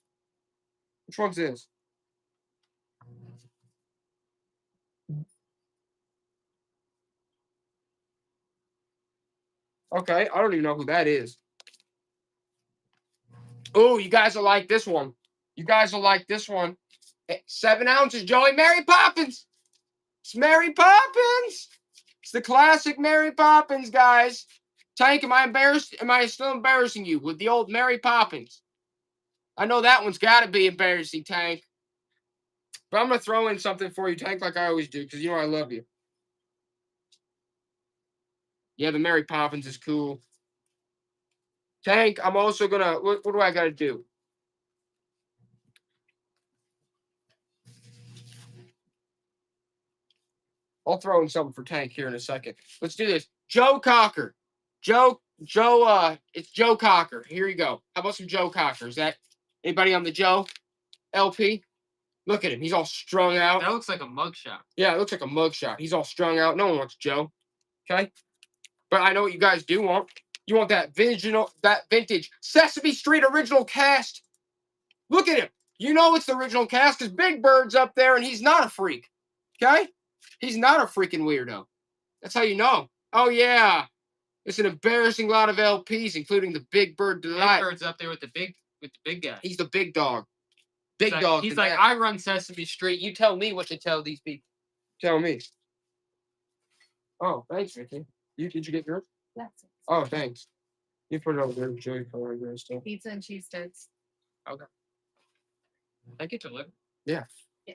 Which one's this? Okay, I don't even know who that is. Oh, you guys will like this one. You guys will like this one. 7 ounces, Joey. Mary Poppins. It's Mary Poppins. It's the classic Mary Poppins, guys. Tank, am I embarrassed? Am I still embarrassing you with the old Mary Poppins? I know that one's got to be embarrassing, Tank. But I'm going to throw in something for you, Tank, like I always do, because you know I love you. Yeah, the Mary Poppins is cool. Tank, I'm also going to... What do I got to do? I'll throw in something for Tank here in a second. Let's do this. Joe Cocker. It's Joe Cocker. Here you go. How about some Joe Cocker? Is that anybody on the Joe LP? Look at him. He's all strung out. That looks like a mugshot. Yeah, it looks like a mugshot. He's all strung out. No one wants Joe. Okay? But I know what you guys do want. You want that vintage Sesame Street original cast. Look at him. You know it's the original cast because Big Bird's up there and he's not a freak. Okay? He's not a freaking weirdo. That's how you know. Oh, yeah. It's an embarrassing lot of LPs, including the Big Bird Delight. Big Bird's up there with the big guy. He's the big dog. Big dog. He's like, I run Sesame Street. You tell me what to tell these people. Tell me. Oh, thanks, Vicky. Did you get yours? Yes. Oh, thanks. You put it over there, Joey, for your stuff. Pizza and cheese sticks. Okay. I get to live. Yeah. Yeah.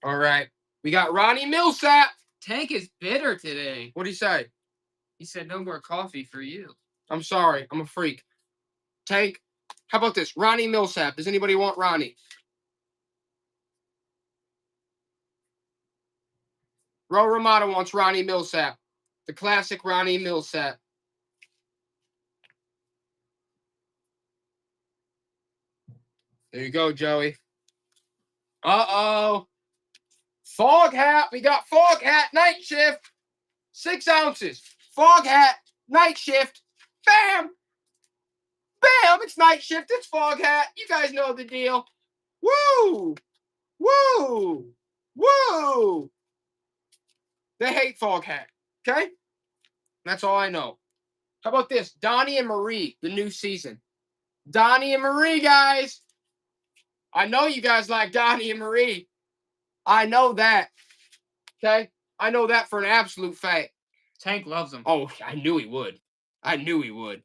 All right. We got Ronnie Millsap. Tank is bitter today. What'd he say? He said no more coffee for you. I'm sorry. I'm a freak. Tank, how about this? Ronnie Millsap. Does anybody want Ronnie? Ro Ramada wants Ronnie Millsap. The classic Ronnie Millsap. There you go, Joey. Uh-oh. Fog Hat. We got Fog Hat night shift. 6 ounces. Fog Hat night shift. Bam. Bam. It's night shift. It's Fog Hat. You guys know the deal. Woo. Woo. Woo. They hate Fog Hat. Okay? That's all I know. How about this? Donnie and Marie, the new season. Donnie and Marie, guys. I know you guys like Donnie and Marie. I know that. Okay? I know that for an absolute fact. Tank loves them. Oh, I knew he would. I knew he would.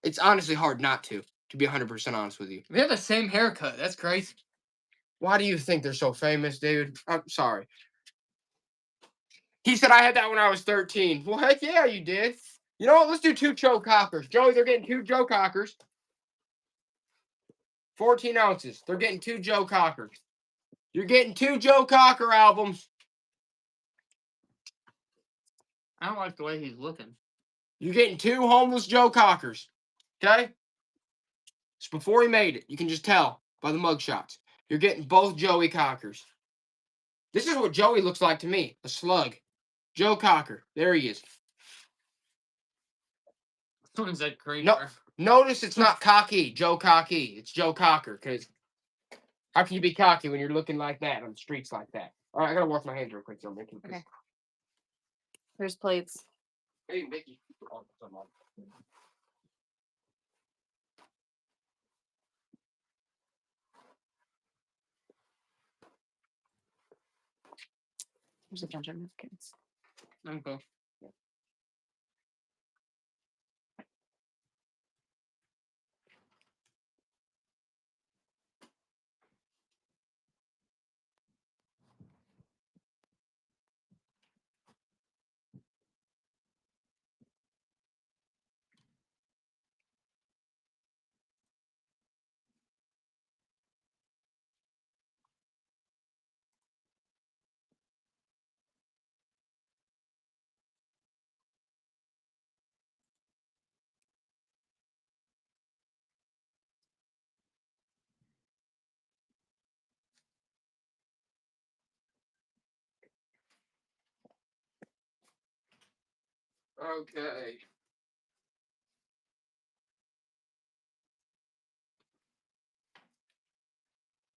It's honestly hard not to be 100% honest with you. We have the same haircut. That's crazy. Why do you think they're so famous, dude? I'm sorry. He said I had that when I was 13. Well, heck yeah, you did. You know what? Let's do 2 Joe Cockers. Joey, they're getting 2 Joe Cockers. 14 ounces. They're getting 2 Joe Cockers. You're getting 2 Joe Cocker albums. I don't like the way he's looking. You're getting 2 homeless Joe Cockers. Okay? It's before he made it. You can just tell by the mugshots. You're getting both Joey Cockers. This is what Joey looks like to me. A slug. Joe Cocker. There he is. Someone said creeper. No, notice it's not cocky. Joe Cocky. It's Joe Cocker. Because how can you be cocky when you're looking like that on the streets like that? All right, I got to wash my hands real quick. So I'm making this. Okay. There's plates. Hey, Mickey. Oh, come on. There's a bunch of napkins. Okay. Okay.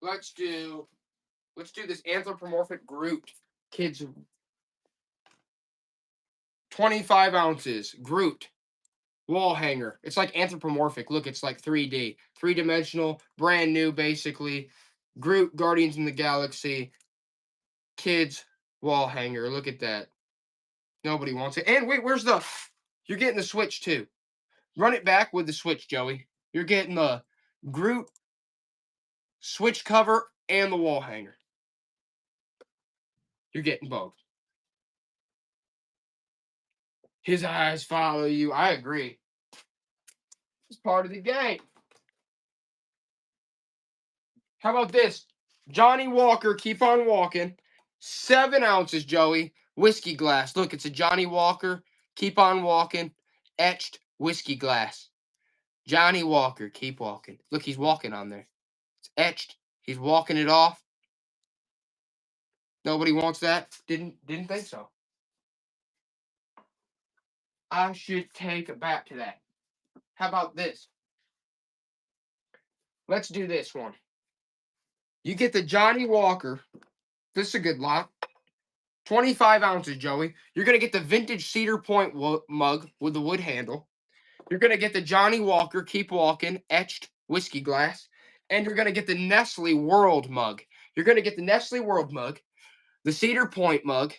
Let's do this anthropomorphic Groot. Kids 25 ounces. Groot. Wall hanger. It's like anthropomorphic. Look, it's like 3D. 3-dimensional. Brand new, basically. Groot, Guardians in the Galaxy. Kids wall hanger. Look at that. Nobody wants it. And wait, where's the... You're getting the Switch, too. Run it back with the Switch, Joey. You're getting the Groot Switch cover and the wall hanger. You're getting both. His eyes follow you. I agree. It's part of the game. How about this? Johnny Walker, keep on walking. 7 ounces, Joey. Whiskey glass. Look, it's a Johnny Walker. Keep on walking. Etched whiskey glass. Johnny Walker, keep walking. Look, he's walking on there. It's etched. He's walking it off. Nobody wants that. Didn't think so. I should take it back to that. How about this? Let's do this one. You get the Johnny Walker. This is a good lot. 25 ounces, Joey. You're going to get the vintage Cedar Point mug with the wood handle. You're going to get the Johnny Walker Keep Walking etched whiskey glass. And you're going to get the Nestle World mug. You're going to get the Nestle World mug, the Cedar Point mug.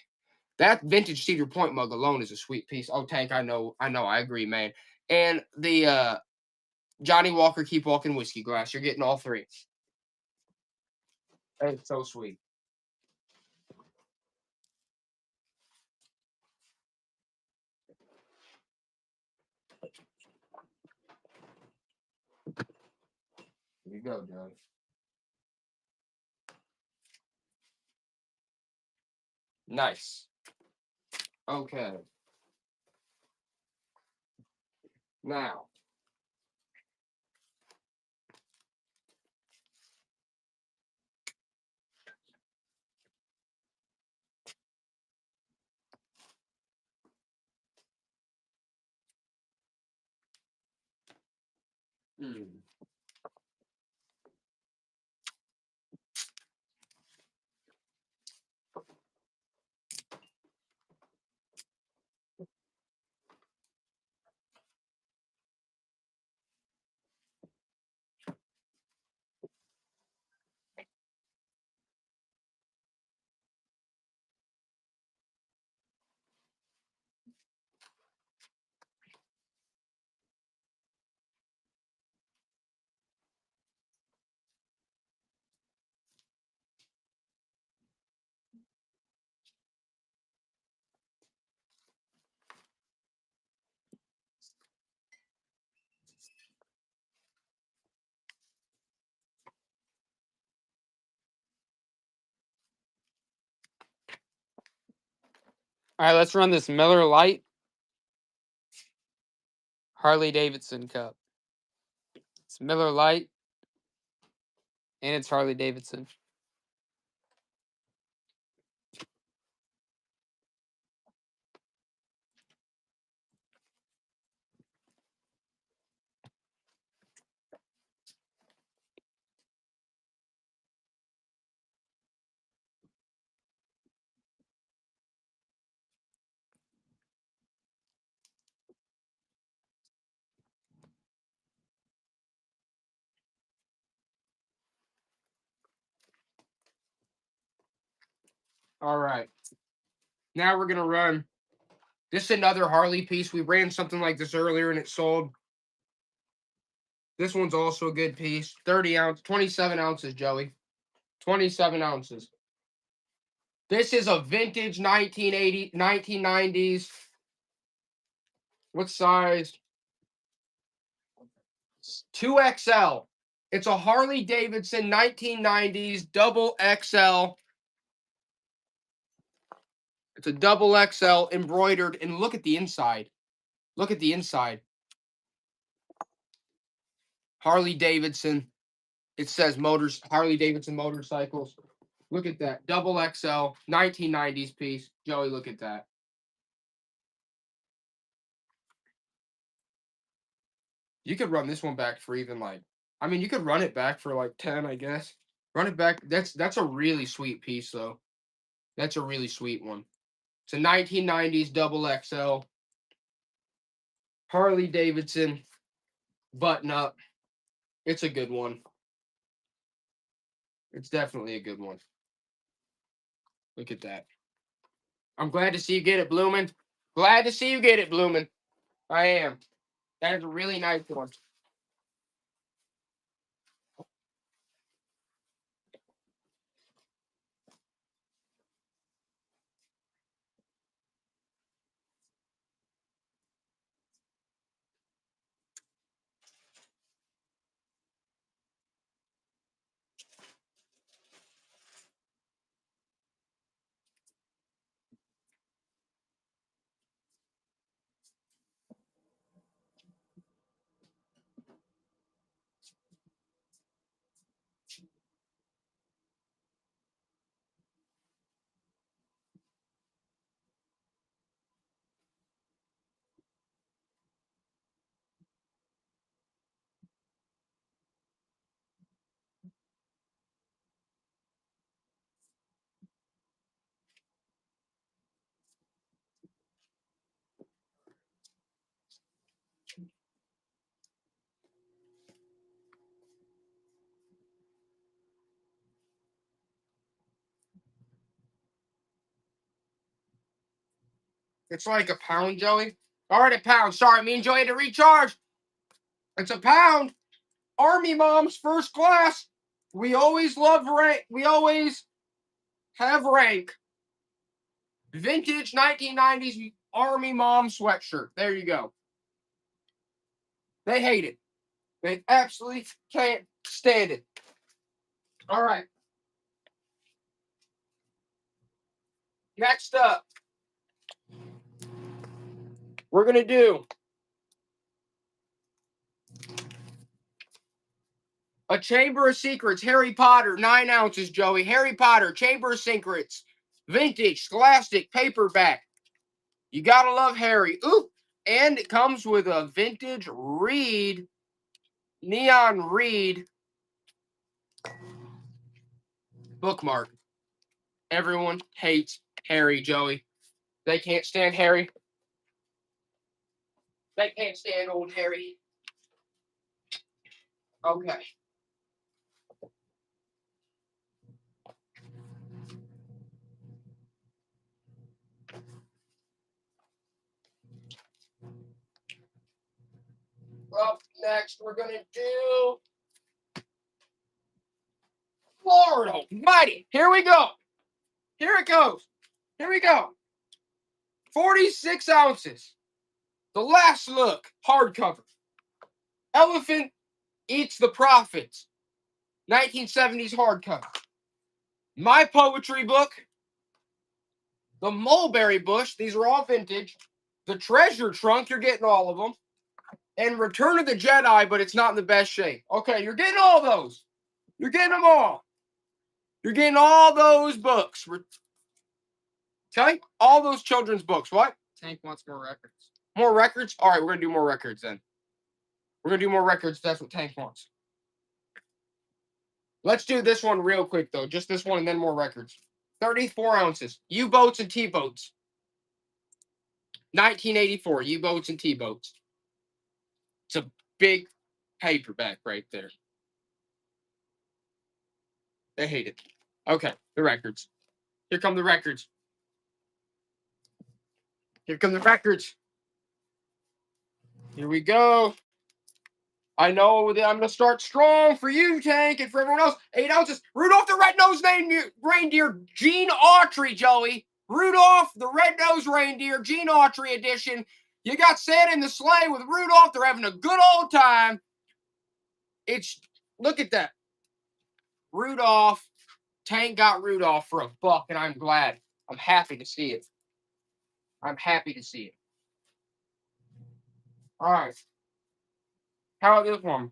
That vintage Cedar Point mug alone is a sweet piece. Oh, Tank, I know, I agree, man. And the Johnny Walker Keep Walking whiskey glass. You're getting all 3. It's so sweet. Here you go, Johnny. Nice. Okay. Now. All right, let's run this Miller Lite. Harley Davidson cup. It's Miller Lite, and it's Harley Davidson. All right. Now we're gonna run. This is another Harley piece. We ran something like this earlier and it sold. This one's also a good piece. 30 ounce, 27 ounces, Joey. 27 ounces. This is a vintage 1990s. What size? 2XL. It's a Harley Davidson 1990s double XL. It's a double XL embroidered. And look at the inside. Look at the inside. Harley Davidson. It says motors, Harley Davidson motorcycles. Look at that. Double XL 1990s piece. Joey, look at that. You could run this one back for even like, I mean, you could run it back for like 10, I guess. Run it back. That's a really sweet piece, though. That's a really sweet one. It's a 1990s double XL. Harley Davidson button up. It's a good one. It's definitely a good one. Look at that. I'm glad to see you get it, Bloomin'. Glad to see you get it, Bloomin'. I am. That is a really nice one. It's like a pound, Joey. All right, a pound. Sorry, me and Joey had to recharge. It's a pound. Army Moms first class. We always love rank. We always have rank. Vintage 1990s Army Mom sweatshirt. There you go. They hate it. They absolutely can't stand it. All right. Next up, we're going to do a Chamber of Secrets, Harry Potter, 9 ounces, Joey. Harry Potter, Chamber of Secrets, vintage, scholastic, paperback. You got to love Harry. Ooh, and it comes with a vintage Reed, neon Reed bookmark. Everyone hates Harry, Joey. They can't stand Harry. They can't stand old Harry. Okay. Up next, we're going to do Lord Almighty. Here we go. Here it goes. Here we go. 46 ounces. The Last Look, hardcover. Elephant Eats the Prophets, 1970s hardcover. My Poetry Book. The Mulberry Bush. These are all vintage. The Treasure Trunk. You're getting all of them. and Return of the Jedi, but it's not in the best shape. Okay, you're getting all those. You're getting them all. You're getting all those books. Okay? All those children's books. What? Tank wants more records. More records? All right, we're going to do more records then. We're going to do more records. That's what Tank wants. Let's do this one real quick, though. Just this one and then more records. 34 ounces. U-boats and T-boats. 1984. U-boats and T-boats. It's a big paperback right there. They hate it. Okay, the records. Here come the records. Here come the records. Here we go. I know that I'm going to start strong for you, Tank, and for everyone else. 8 ounces. Rudolph the Red-Nosed Reindeer, Gene Autry, Joey. Rudolph the Red-Nosed Reindeer, Gene Autry edition. You got Santa in the sleigh with Rudolph. They're having a good old time. Look at that. Rudolph. Tank got Rudolph for $1, and I'm glad. I'm happy to see it. I'm happy to see it. All right. How about this one?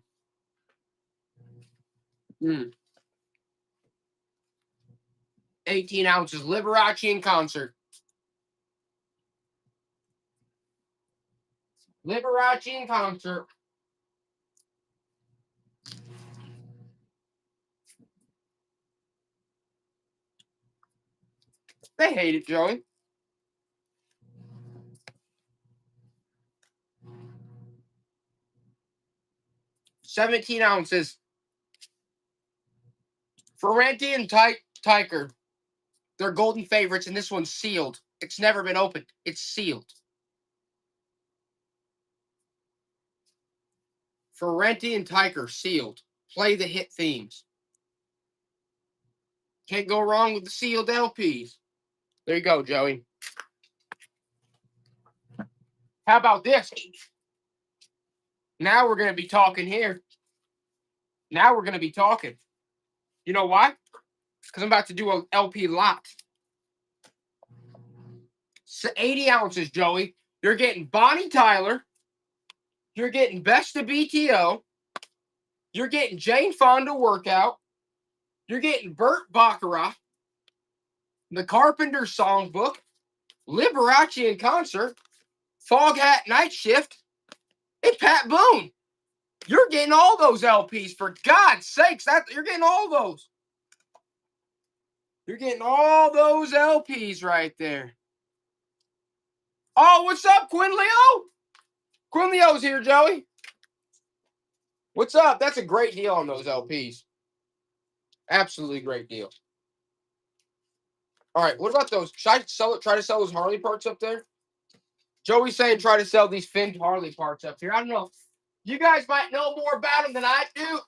18 ounces. Liberace in concert. Liberace in concert. They hate it, Joey. $17 ounces. Ferranti and Tiker. They're golden favorites, and this one's sealed. It's never been opened. It's sealed. Ferranti and Tiker, sealed. Play the hit themes. Can't go wrong with the sealed LPs. There you go, Joey. How about this? Now we're going to be talking here. Now we're going to be talking. You know why? Because I'm about to do an LP lot. So 80 ounces, Joey. You're getting Bonnie Tyler. You're getting Best of BTO. You're getting Jane Fonda Workout. You're getting Burt Bacharach. The Carpenter Songbook. Liberace in Concert. Foghat Night Shift. And Pat Boone. You're getting all those LPs, for God's sakes. You're getting all those. You're getting all those LPs right there. Oh, what's up, Quinn Leo? Quinn Leo's here, Joey. What's up? That's a great deal on those LPs. Absolutely great deal. All right, what about those? Should I try to sell those Harley parts up there? Joey's saying try to sell these finned Harley parts up here. I don't know. You guys might know more about them than I do.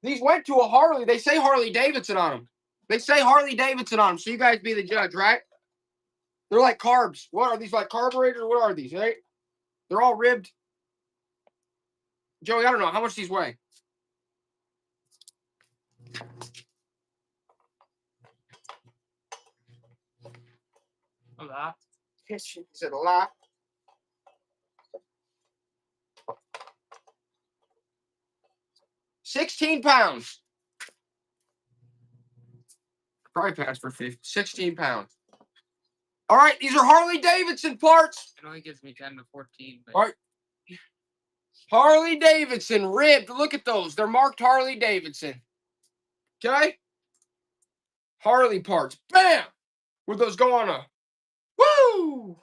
These went to a Harley. They say Harley Davidson on them. They say Harley Davidson on them, so you guys be the judge, right? They're like carbs. What are these, like carburetors? What are these, right? They're all ribbed. Joey, I don't know. How much these weigh? A lot. Is it a lot? £16. Probably passed for 50. £16. All right, these are Harley Davidson parts. It only gives me 10 to 14. But... All right. Harley Davidson, ribbed. Look at those. They're marked Harley Davidson. Okay? Harley parts. Bam! Would those go on a... Woo!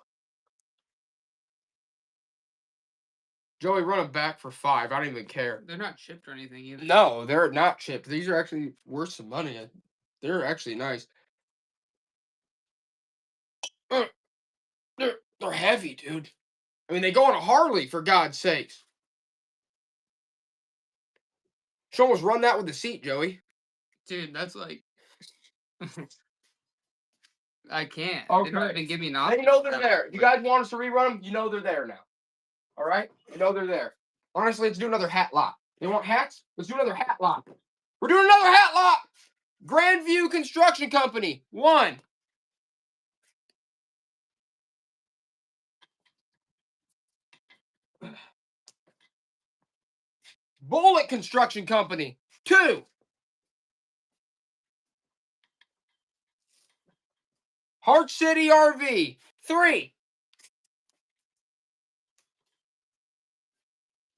Joey, run them back for $5. I don't even care. They're not chipped or anything either. No, they're not chipped. These are actually worth some money. They're actually nice. They're heavy, dude. I mean, they go on a Harley, for God's sakes. Should almost run that with the seat, Joey. Dude, that's like... I can't. Okay. They don't even give me an I option. know they're there. You guys want us to rerun them? You know they're there now. All right? You know they're there. Honestly, let's do another hat lot. You want hats? Let's do another hat lot. We're doing another hat lot. Grandview Construction Company. 1. Bullet Construction Company, 2. Heart City RV, 3.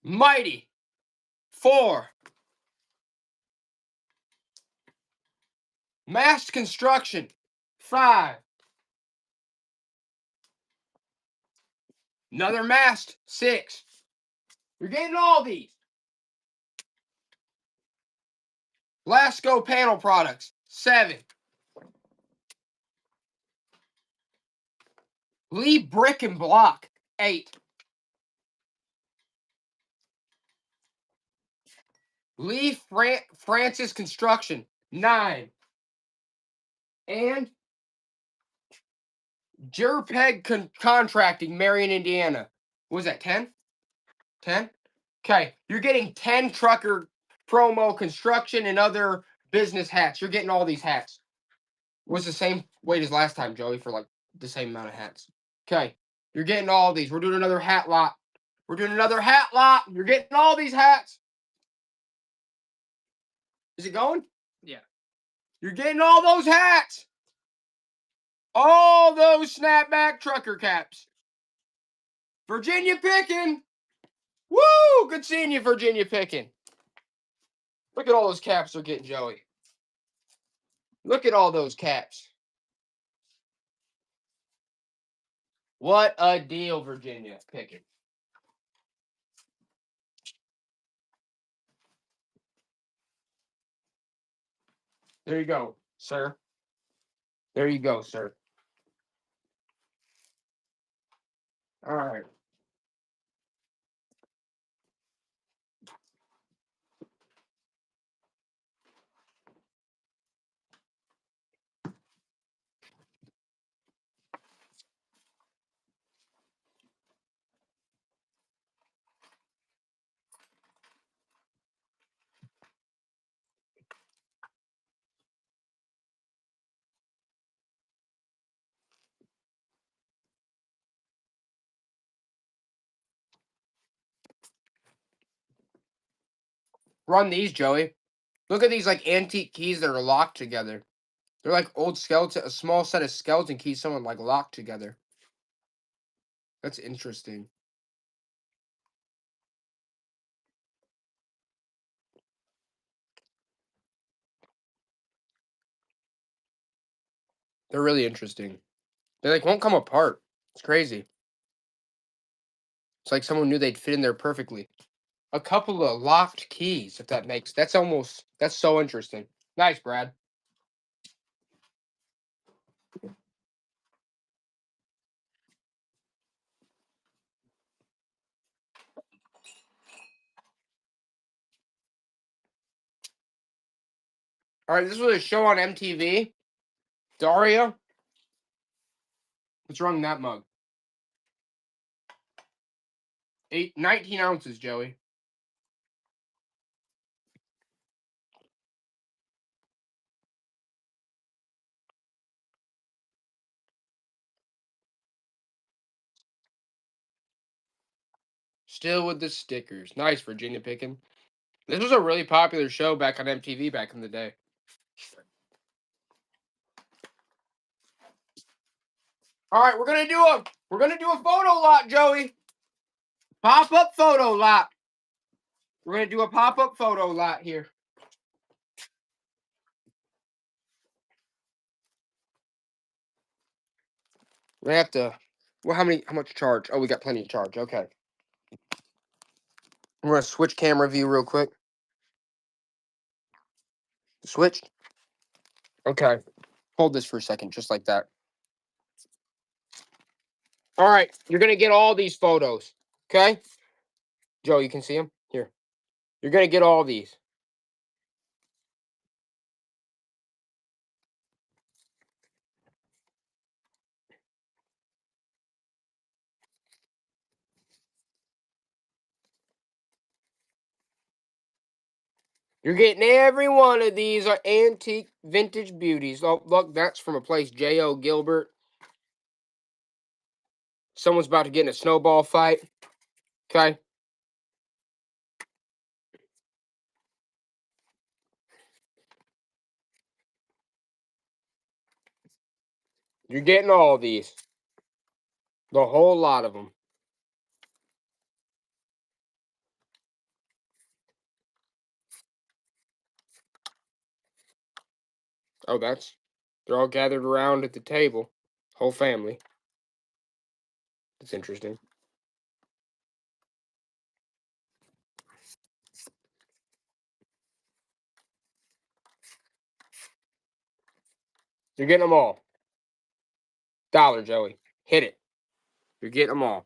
Mighty, 4. Mast Construction, 5. Another mast, 6. You're getting all these. Lasco Panel Products, 7. Lee Brick and Block, 8. Lee Francis Construction, 9. And Jerpeg Contracting, Marion, Indiana. What was that, 10? 10? Okay, you're getting 10 trucker promo construction and other business hats. You're getting all these hats. Was the same weight as last time, Joey, for like the same amount of hats. Okay, you're getting all these. We're doing another hat lot. We're doing another hat lot. You're getting all these hats. Is it going? Yeah. You're getting all those hats. All those snapback trucker caps. Virginia Pickin'. Woo! Good seeing you, Virginia Pickin'. Look at all those caps they're getting, Joey. Look at all those caps. What a deal, Virginia Pickin'. There you go, sir. There you go, sir. All right. Run these, Joey. Look at these like antique keys that are locked together. They're like old skeleton, a small set of skeleton keys someone like locked together. That's interesting. They're really interesting. They like won't come apart. It's crazy. It's like someone knew they'd fit in there perfectly. A couple of locked keys, if that makes that's so interesting. Nice, Brad. All right, this was a show on MTV. Daria. What's wrong with that mug? 19 ounces, Joey. Still with the stickers. Nice, Virginia Pickin'. This was a really popular show back on MTV back in the day. All right, we're gonna do a photo lot, Joey. Pop-up photo lot. We're gonna do a pop-up photo lot here. We have to. Well, how much charge? Oh, we got plenty of charge. Okay. We're gonna switch camera view real quick. Switched. Okay. Hold this for a second, just like that. All right, you're gonna get all these photos. Okay. Joe, you can see them here. You're gonna get all these. You're getting every one of these are antique vintage beauties. Oh, look, that's from a place, J.O. Gilbert. Someone's about to get in a snowball fight. Okay. You're getting all these. The whole lot of them. Oh, they're all gathered around at the table. Whole family. That's interesting. You're getting them all. $1, Joey. Hit it. You're getting them all.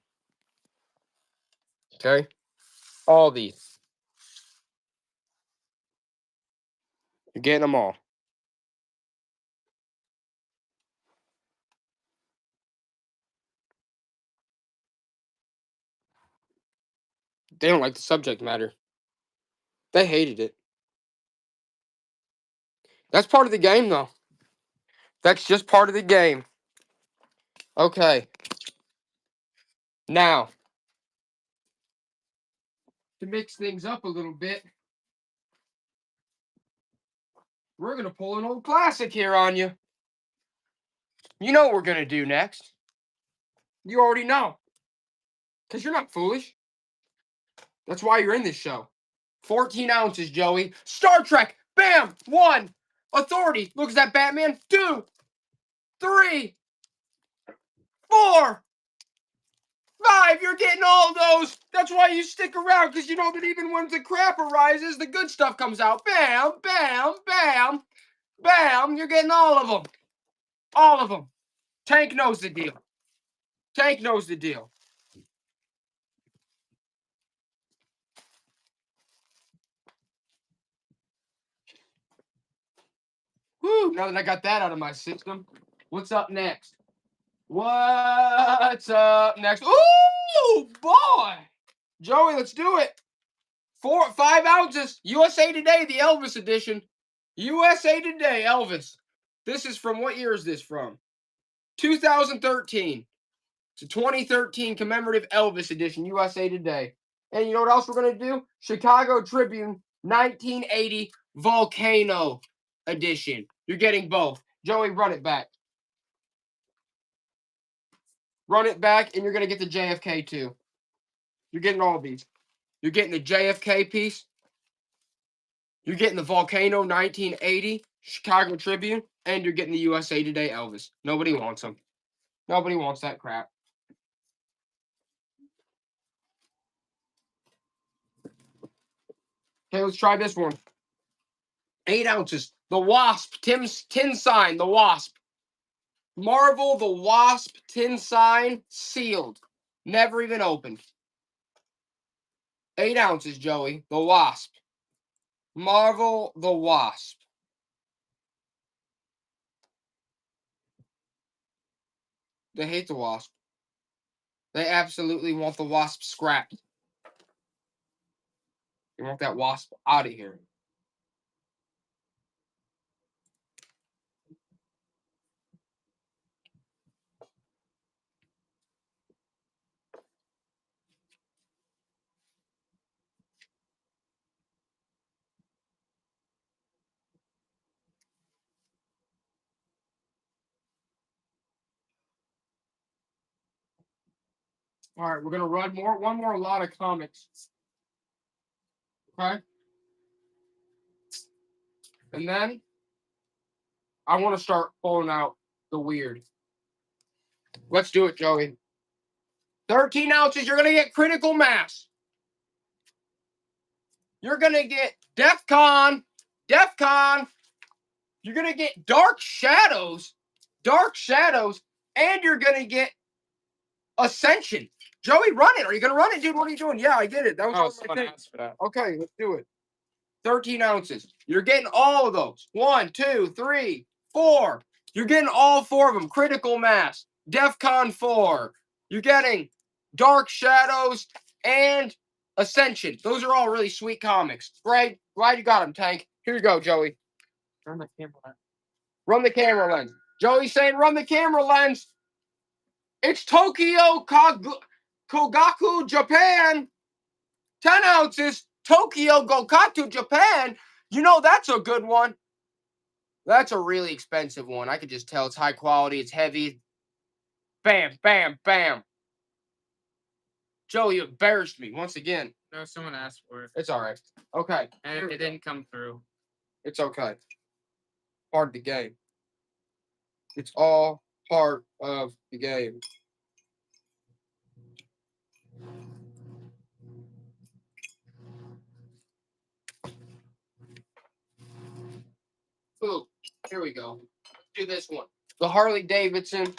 Okay? All these. You're getting them all. They don't like the subject matter. They hated it. That's part of the game, though. That's just part of the game. Okay. Now, to mix things up a little bit, we're going to pull an old classic here on you. You know what we're going to do next. You already know. Because you're not foolish. That's why you're in this show. 14 ounces, Joey. Star Trek. Bam. 1. Authority. Look at that, Batman. 2, 3, 4, 5. You're getting all those. That's why you stick around, because you know that even when the crap arises, the good stuff comes out. Bam, bam, bam, bam. You're getting all of them. All of them. Tank knows the deal. Tank knows the deal. Woo, now that I got that out of my system, what's up next? What's up next? Ooh, boy! Joey, let's do it. 5 ounces. USA Today, the Elvis edition. USA Today, Elvis. This is from, what year is this from? 2013. It's a 2013 commemorative Elvis edition, USA Today. And you know what else we're going to do? Chicago Tribune, 1980 Volcano edition. You're getting both. Joey, run it back. Run it back, and you're going to get the JFK too. You're getting all of these. You're getting the JFK piece. You're getting the Volcano 1980 Chicago Tribune, and you're getting the USA Today Elvis. Nobody wants them. Nobody wants that crap. Okay, let's try this one. 8 ounces. The Wasp, tin sign, the Wasp. Marvel, the Wasp, tin sign, sealed. Never even opened. 8 ounces, Joey. The Wasp. Marvel, the Wasp. They hate the Wasp. They absolutely want the Wasp scrapped. They want that Wasp out of here. All right, we're gonna run one more lot of comics. Okay? And then I want to start pulling out the weird. Let's do it, Joey. 13 ounces, you're gonna get Critical Mass. You're gonna get DEFCON. You're gonna get Dark Shadows, and you're gonna get Ascension. Joey, run it. Are you gonna run it, dude? What are you doing? Yeah, I get it. That was Oh, my someone thing. asked for that. Okay, let's do it. 13 ounces. You're getting all of those. 1, 2, 3, 4. You're getting all 4 of them. Critical Mass, DEFCON 4. You're getting Dark Shadows and Ascension. Those are all really sweet comics. Greg, glad you got them, Tank. Here you go, Joey. Turn the camera. Run the camera lens. Joey's saying run the camera lens. It's Tokyo Kogaku, Japan. 10 ounces. Tokyo Gokatu, Japan. You know that's a good one. That's a really expensive one. I could just tell it's high quality. It's heavy. Bam, bam, bam. Joe, you embarrassed me once again. No, someone asked for it. It's all right. Okay. And it didn't come through. It's okay. Part of the game. It's all part of the game. Ooh, here we go. Do this one. The Harley Davidson,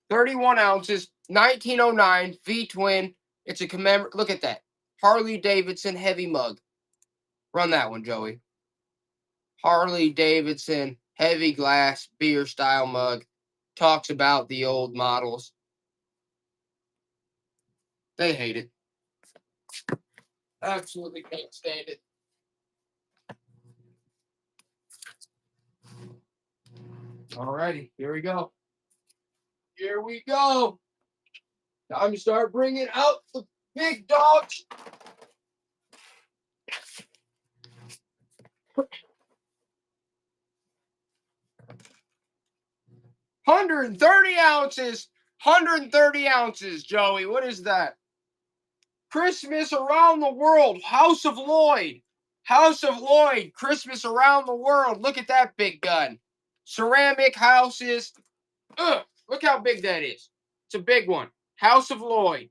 31 ounces, 1909 V twin. It's a commemorate. Look at that. Harley Davidson heavy mug. Run that one, Joey. Harley Davidson heavy glass beer style mug. Talks about the old models. They hate it. Absolutely can't stand it. Alrighty, here we go. Here we go. Time to start bringing out the big dogs. $130 ounces. 130 ounces, Joey. What is that? Christmas around the world. House of Lloyd. House of Lloyd. Christmas around the world. Look at that big gun. Ceramic houses. Ugh, look how big that is. It's a big one. House of Lloyd.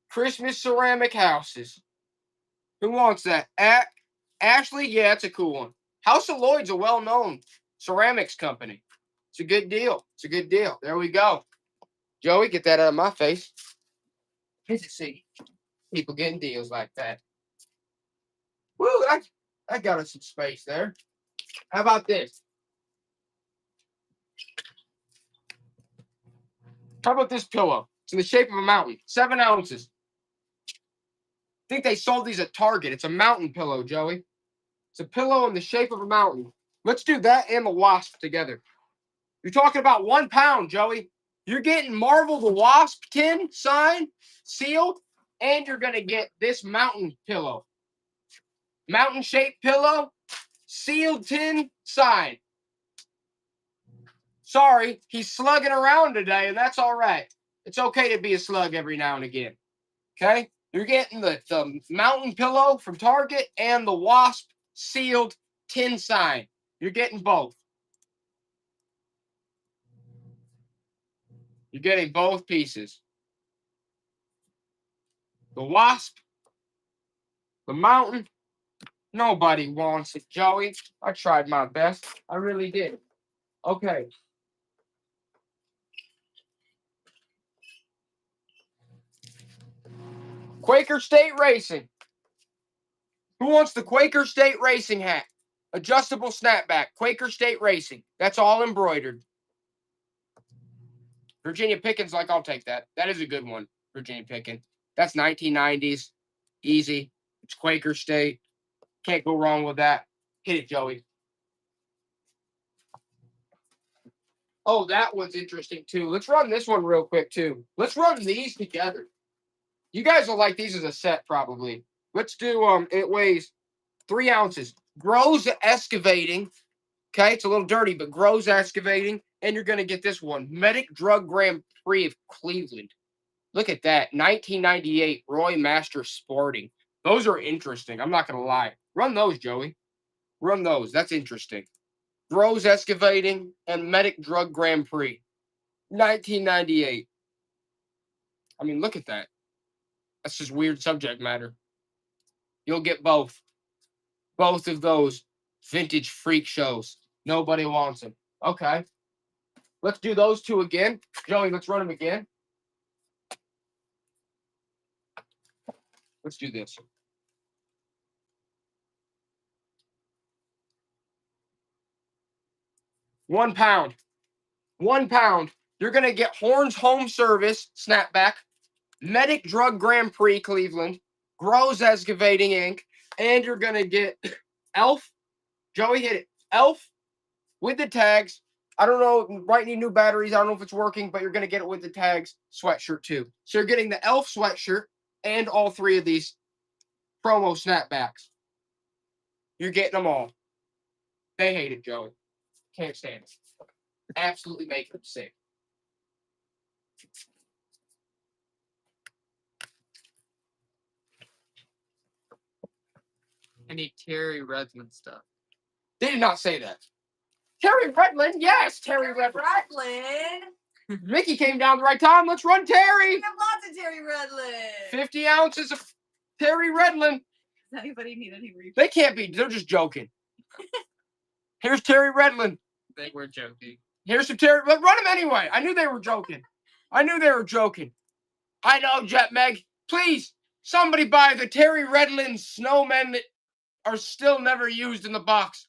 Christmas ceramic houses. Who wants that? Ashley? Yeah, it's a cool one. House of Lloyd's a well-known ceramics company. It's a good deal. It's a good deal. There we go. Joey, get that out of my face. Here's see people getting deals like that. Woo, that got us some space there. How about this? How about this pillow? It's in the shape of a mountain. 7 ounces. I think they sold these at Target. It's a mountain pillow, Joey. It's a pillow in the shape of a mountain. Let's do that and the wasp together. You're talking about 1 pound, Joey. You're getting Marvel the Wasp tin sign, sealed, and you're going to get this mountain pillow. Mountain shaped pillow, sealed tin sign. Sorry, he's slugging around today, and that's all right. It's okay to be a slug every now and again. Okay? You're getting the mountain pillow from Target and the Wasp sealed tin sign. You're getting both. You're getting both pieces. The Wasp, the mountain. Nobody wants it, Joey. I tried my best. I really did. Okay. Quaker State Racing. Who wants the Quaker State Racing hat? Adjustable snapback. Quaker State Racing. That's all embroidered. Virginia Pickens, like, I'll take that. That is a good one, Virginia Pickens. That's 1990s. Easy. It's Quaker State. Can't go wrong with that. Hit it, Joey. Oh, that one's interesting, too. Let's run this one real quick, too. Let's run these together. You guys will like these as a set, probably. Let's do, it weighs 3 ounces. Grows Excavating. Okay, it's a little dirty, but Grows Excavating. And you're going to get this one. Medic Drug Grand Prix of Cleveland. Look at that. 1998 Roy Master Sporting. Those are interesting. I'm not going to lie. Run those, Joey. Run those. That's interesting. Grows Excavating and Medic Drug Grand Prix. 1998. I mean, look at that. That's just weird subject matter. You'll get both. Both of those vintage freak shows. Nobody wants them. Okay. Let's do those two again. Joey, let's run them again. Let's do this. £1. £1. You're going to get Horns Home Service snapback, Medic Drug Grand Prix Cleveland, Grows Excavating Inc., and you're going to get Elf. Joey, hit it. Elf with the tags. I don't know, might need new batteries. I don't know if it's working, but you're going to get it with the tags sweatshirt too. So you're getting the Elf sweatshirt and all 3 of these promo snapbacks. You're getting them all. They hate it, Joey. Can't stand it. Absolutely make them sick. I need Terry Redmond stuff. They did not say that. Terry Redlin, yes, Terry Redlin. Redlin. Mickey came down the right time. Let's run Terry. We have lots of Terry Redlin. 50 ounces of Terry Redlin. Does anybody need any refill? They can't be. They're just joking. Here's Terry Redlin. They were joking. Here's some Terry. But run him anyway. I knew they were joking. I know, Jet Meg. Please, somebody buy the Terry Redlin snowmen that are still never used in the box.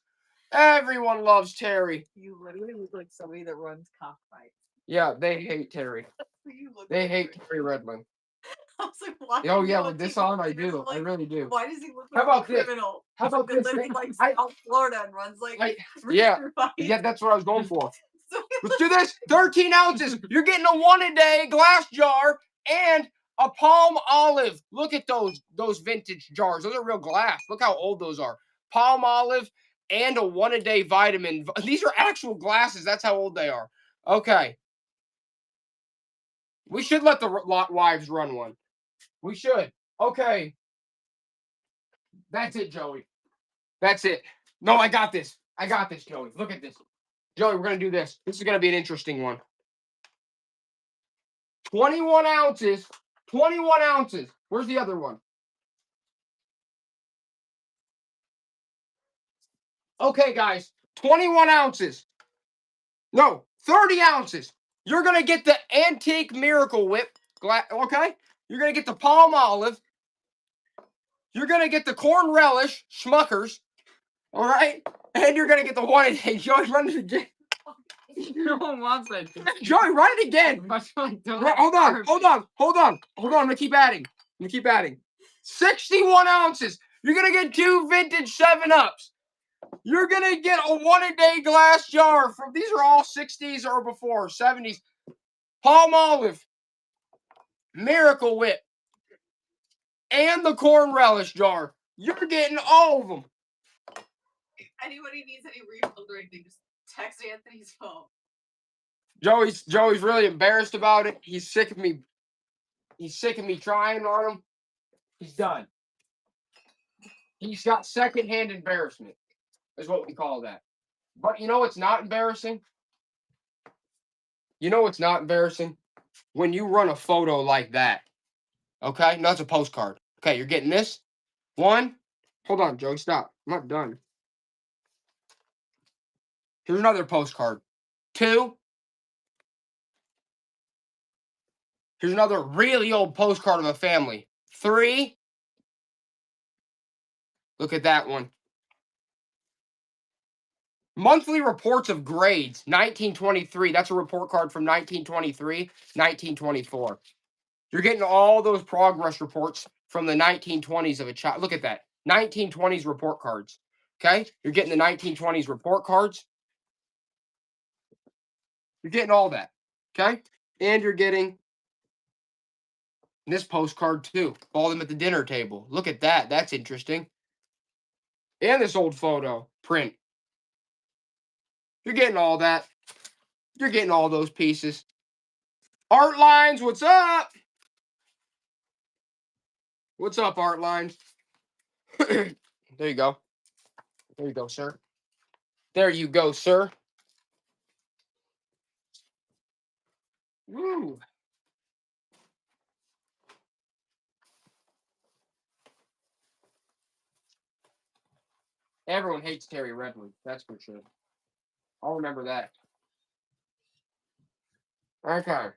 Everyone loves Terry. You literally look like somebody that runs cockfights. Yeah, they hate Terry. You look They like hate Terry Redlin. I was like, why? Oh do yeah, you with take this on, I pictures do. I like- really do. Why does he look How like about a this? criminal? How about That this? lives in like I- South Florida and runs like yeah. fights. Yeah, that's what I was going for. So Let's do this. 13 ounces. You're getting a one-a-day glass jar and a palm olive. Look at those vintage jars. Those are real glass. Look how old those are. Palm olive and a one-a-day vitamin. These are actual glasses. That's how old they are. Okay. We should let the wives run one. We should. Okay. That's it, Joey. That's it. No, I got this. I got this, Joey. Look at this. Joey, we're going to do this. This is going to be an interesting one. 21 ounces. 21 ounces. Where's the other one? Okay, guys. 21 ounces. No, 30 ounces. You're going to get the Antique Miracle Whip. Okay? You're going to get the palm olive. You're going to get the corn relish, Schmuckers. All right? And you're going to get the one. Hey, Joey, run it again. No one wants that. Joey, run it again. Hold on. I'm gonna keep adding. 61 ounces. You're gonna get 2 vintage 7-Ups. You're gonna get a one-a-day glass jar from. These are all 60s or before, 70s. Palm olive, Miracle Whip, and the corn relish jar. You're getting all of them. if anybody needs any refills or anything, just text Anthony's phone. Joey's really embarrassed about it. He's sick of me. He's sick of me trying on him. He's done. He's got secondhand embarrassment, is what we call that. But you know what's not embarrassing? You know what's not embarrassing? When you run a photo like that. Okay? No, it's a postcard. Okay, you're getting this. 1. Hold on, Joey, stop. I'm not done. Here's another postcard. 2. Here's another really old postcard of a family. 3. Look at that one. Monthly reports of grades, 1923. That's a report card from 1923, 1924. You're getting all those progress reports from the 1920s of a child. Look at that. 1920s report cards. Okay? You're getting the 1920s report cards. You're getting all that. Okay? And you're getting this postcard too. All them at the dinner table. Look at that. That's interesting. And this old photo print. You're getting all that. You're getting all those pieces. Art Lines, what's up? What's up, Art Lines? There you go. There you go, sir. There you go, sir. Woo. Everyone hates Terry Redwood. That's for sure. I'll remember that. Okay.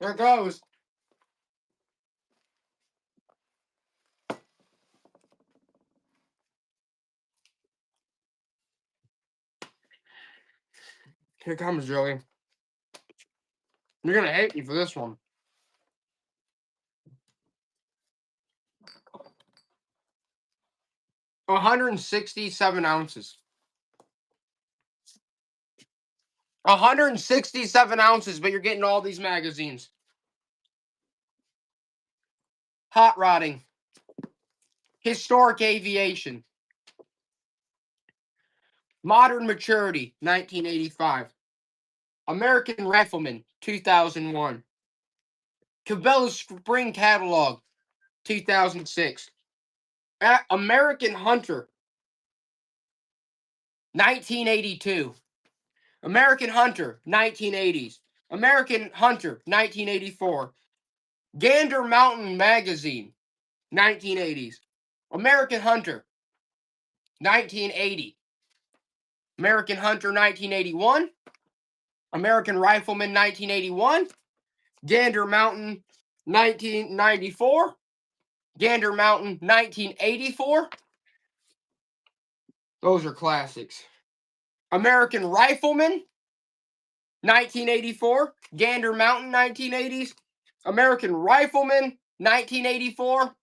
Here it goes. Here comes Joey. You're gonna hate me for this one. $167 ounces. 167 ounces, but you're getting all these magazines. Hot rodding. Historic aviation. Modern maturity, 1985. American Rifleman, 2001. Cabela's Spring Catalog, 2006. American Hunter, 1982. American Hunter, 1980s. American Hunter, 1984. Gander Mountain Magazine, 1980s. American Hunter, 1980. American Hunter, 1981. American Rifleman, 1981. Gander Mountain, 1994. Gander Mountain, 1984. Those are classics. American Rifleman, 1984. Gander Mountain, 1980s. American Rifleman, 1984.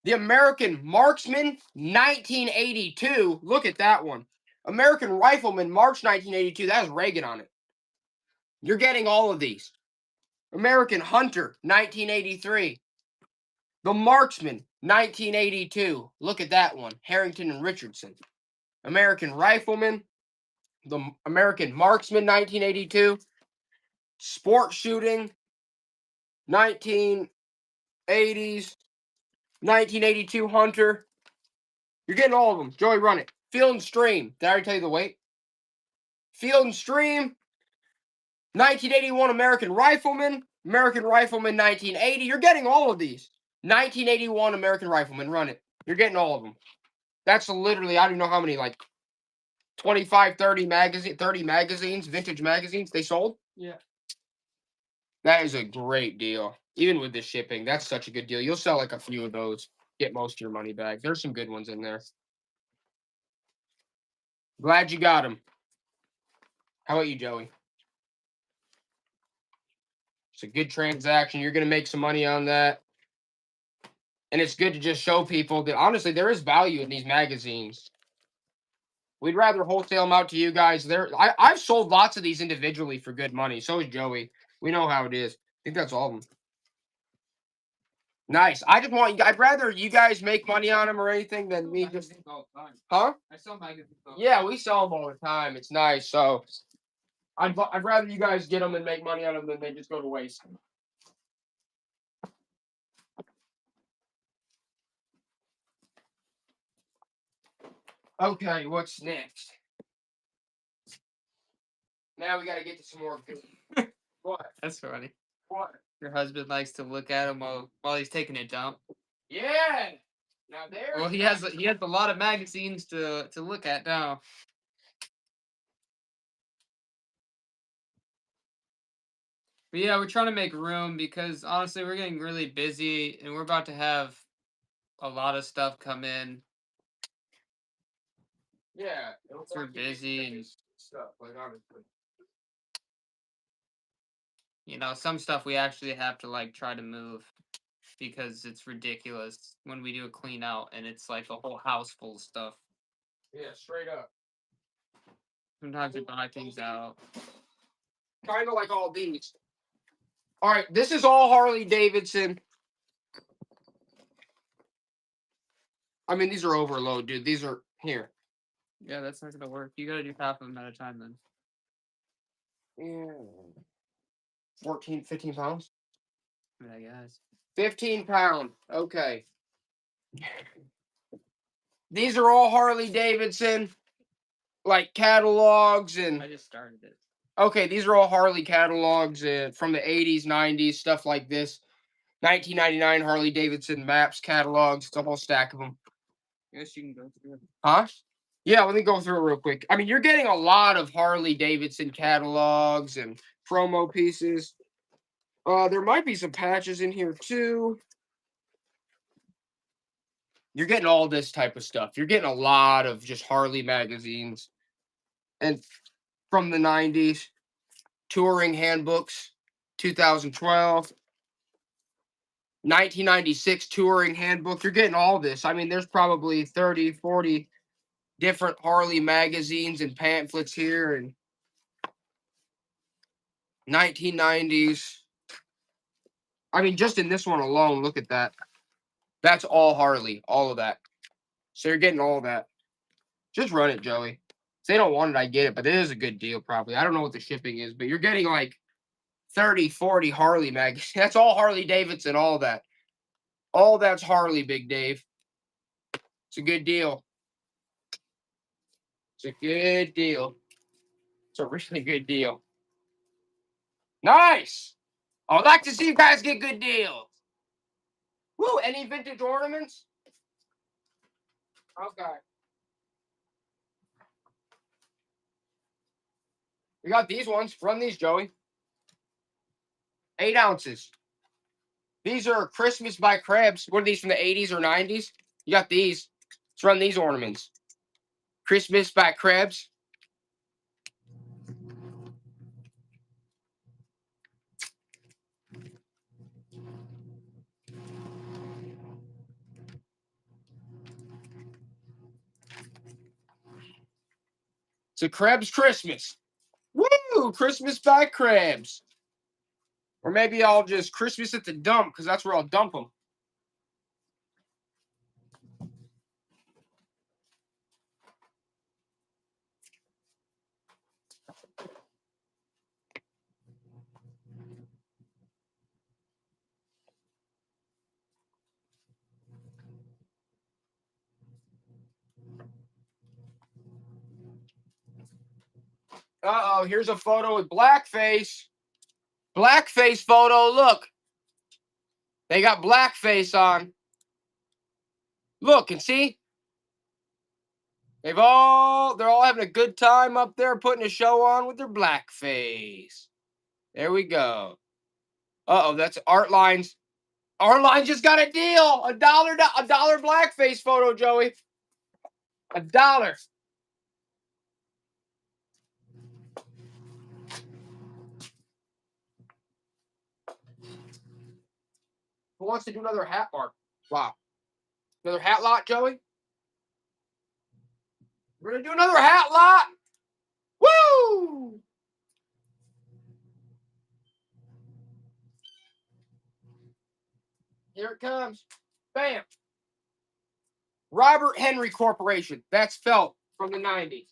The American Marksman, 1982. Look at that one. American Rifleman, March 1982. That has Reagan on it. You're getting all of these. American Hunter, 1983. The Marksman, 1982. Look at that one. Harrington and Richardson. American Rifleman. The American Marksman, 1982. Sport Shooting, 1980s. 1982 Hunter. You're getting all of them. Joey, run it. Field and Stream. Did I already tell you the weight? Field and Stream. 1981 American Rifleman. American Rifleman 1980. You're getting all of these. 1981 American Rifleman. Run it. You're getting all of them. That's literally, I don't know how many, like 25, 30 magazines, vintage magazines they sold. Yeah. That is a great deal. Even with the shipping, that's such a good deal. You'll sell like a few of those. Get most of your money back. There's some good ones in there. Glad you got them. How about you, Joey? It's a good transaction. You're going to make some money on that. And it's good to just show people that, honestly, there is value in these magazines. We'd rather wholesale them out to you guys. I've sold lots of these individually for good money. So is Joey. We know how it is. I think that's all of them. Nice. I'd rather you guys make money on them or anything than me just. All the time. Huh? I sell magazines all the Yeah, we sell them all the time. It's nice. So I'd rather you guys get them and make money on them than they just go to waste. Okay, what's next? Now we got to get to some more good. What? That's funny. What? Your husband likes to look at him while he's taking a dump. Yeah. Now there. Well, he has a lot of magazines to look at now. But yeah, we're trying to make room because honestly, we're getting really busy and we're about to have a lot of stuff come in. Yeah. We're busy and stuff. Like honestly. you know, some stuff we actually have to like try to move because it's ridiculous when we do a clean out and it's like a whole house full of stuff. Yeah, straight up. Sometimes we buy things out. Kind of like all these. All right, this is all Harley Davidson. I mean, these are overload, dude. These are here. Yeah, that's not gonna work. You gotta do half of them at a time then. Yeah. 14, 15 pounds? I guess. 15 pound. Okay. These are all Harley Davidson, like catalogs and. I just started it. Okay, these are all Harley catalogs from the 80s, 90s, stuff like this. 1999 Harley Davidson maps, catalogs. It's a whole stack of them. I guess you can go through it. Huh? Yeah, let me go through it real quick. I mean, you're getting a lot of Harley Davidson catalogs and promo pieces. There might be some patches in here too. You're getting all this type of stuff. You're getting a lot of just Harley magazines. And from the 90s, touring handbooks, 2012. 1996 touring handbook. You're getting all this. I mean, there's probably 30, 40 different Harley magazines and pamphlets here. And 1990s. I mean, just in this one alone, look at that. That's all Harley, all of that. So you're getting all of that. Just run it, Joey. If they don't want it, I get it, but it is a good deal probably. I don't know what the shipping is, but you're getting like 30, 40 Harley magazines. That's all Harley Davidson, all that. All that's Harley, Big Dave. It's a good deal. It's a good deal. It's a really good deal. Nice. I'd like to see you guys get good deals. Woo, any vintage ornaments? Okay. We got these ones. Run these, Joey. 8 ounces. These are Christmas by Krebs. What are these from the 80s or 90s? You got these. Let's run these ornaments. Christmas by Krebs. It's a Krebs Christmas. Woo! Christmas by Krebs. Or maybe I'll just Christmas at the dump because that's where I'll dump them. Uh-oh, here's a photo with blackface. Blackface photo, look. They got blackface on. Look and see. They're all having a good time up there putting a show on with their blackface. There we go. Uh-oh, that's Art Lines. Art Lines just got a deal. $1 blackface photo, Joey. $1. Who wants to do another hat bar? Wow. Another hat lot, Joey? We're going to do another hat lot. Woo! Here it comes. Bam. Robert Henry Corporation. That's felt from the 90s.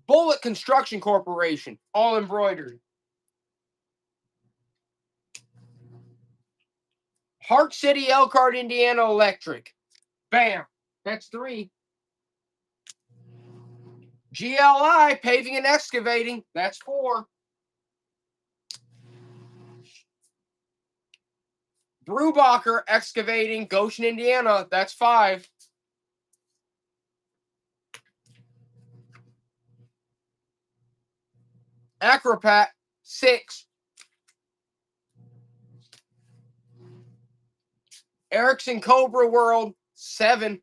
Bullet Construction Corporation. All embroidered. Park City, Elkhart, Indiana Electric. Bam. That's 3. GLI, Paving and Excavating. That's 4. Brubacher Excavating, Goshen, Indiana. That's 5. Acropat, 6. Erickson Cobra World, 7.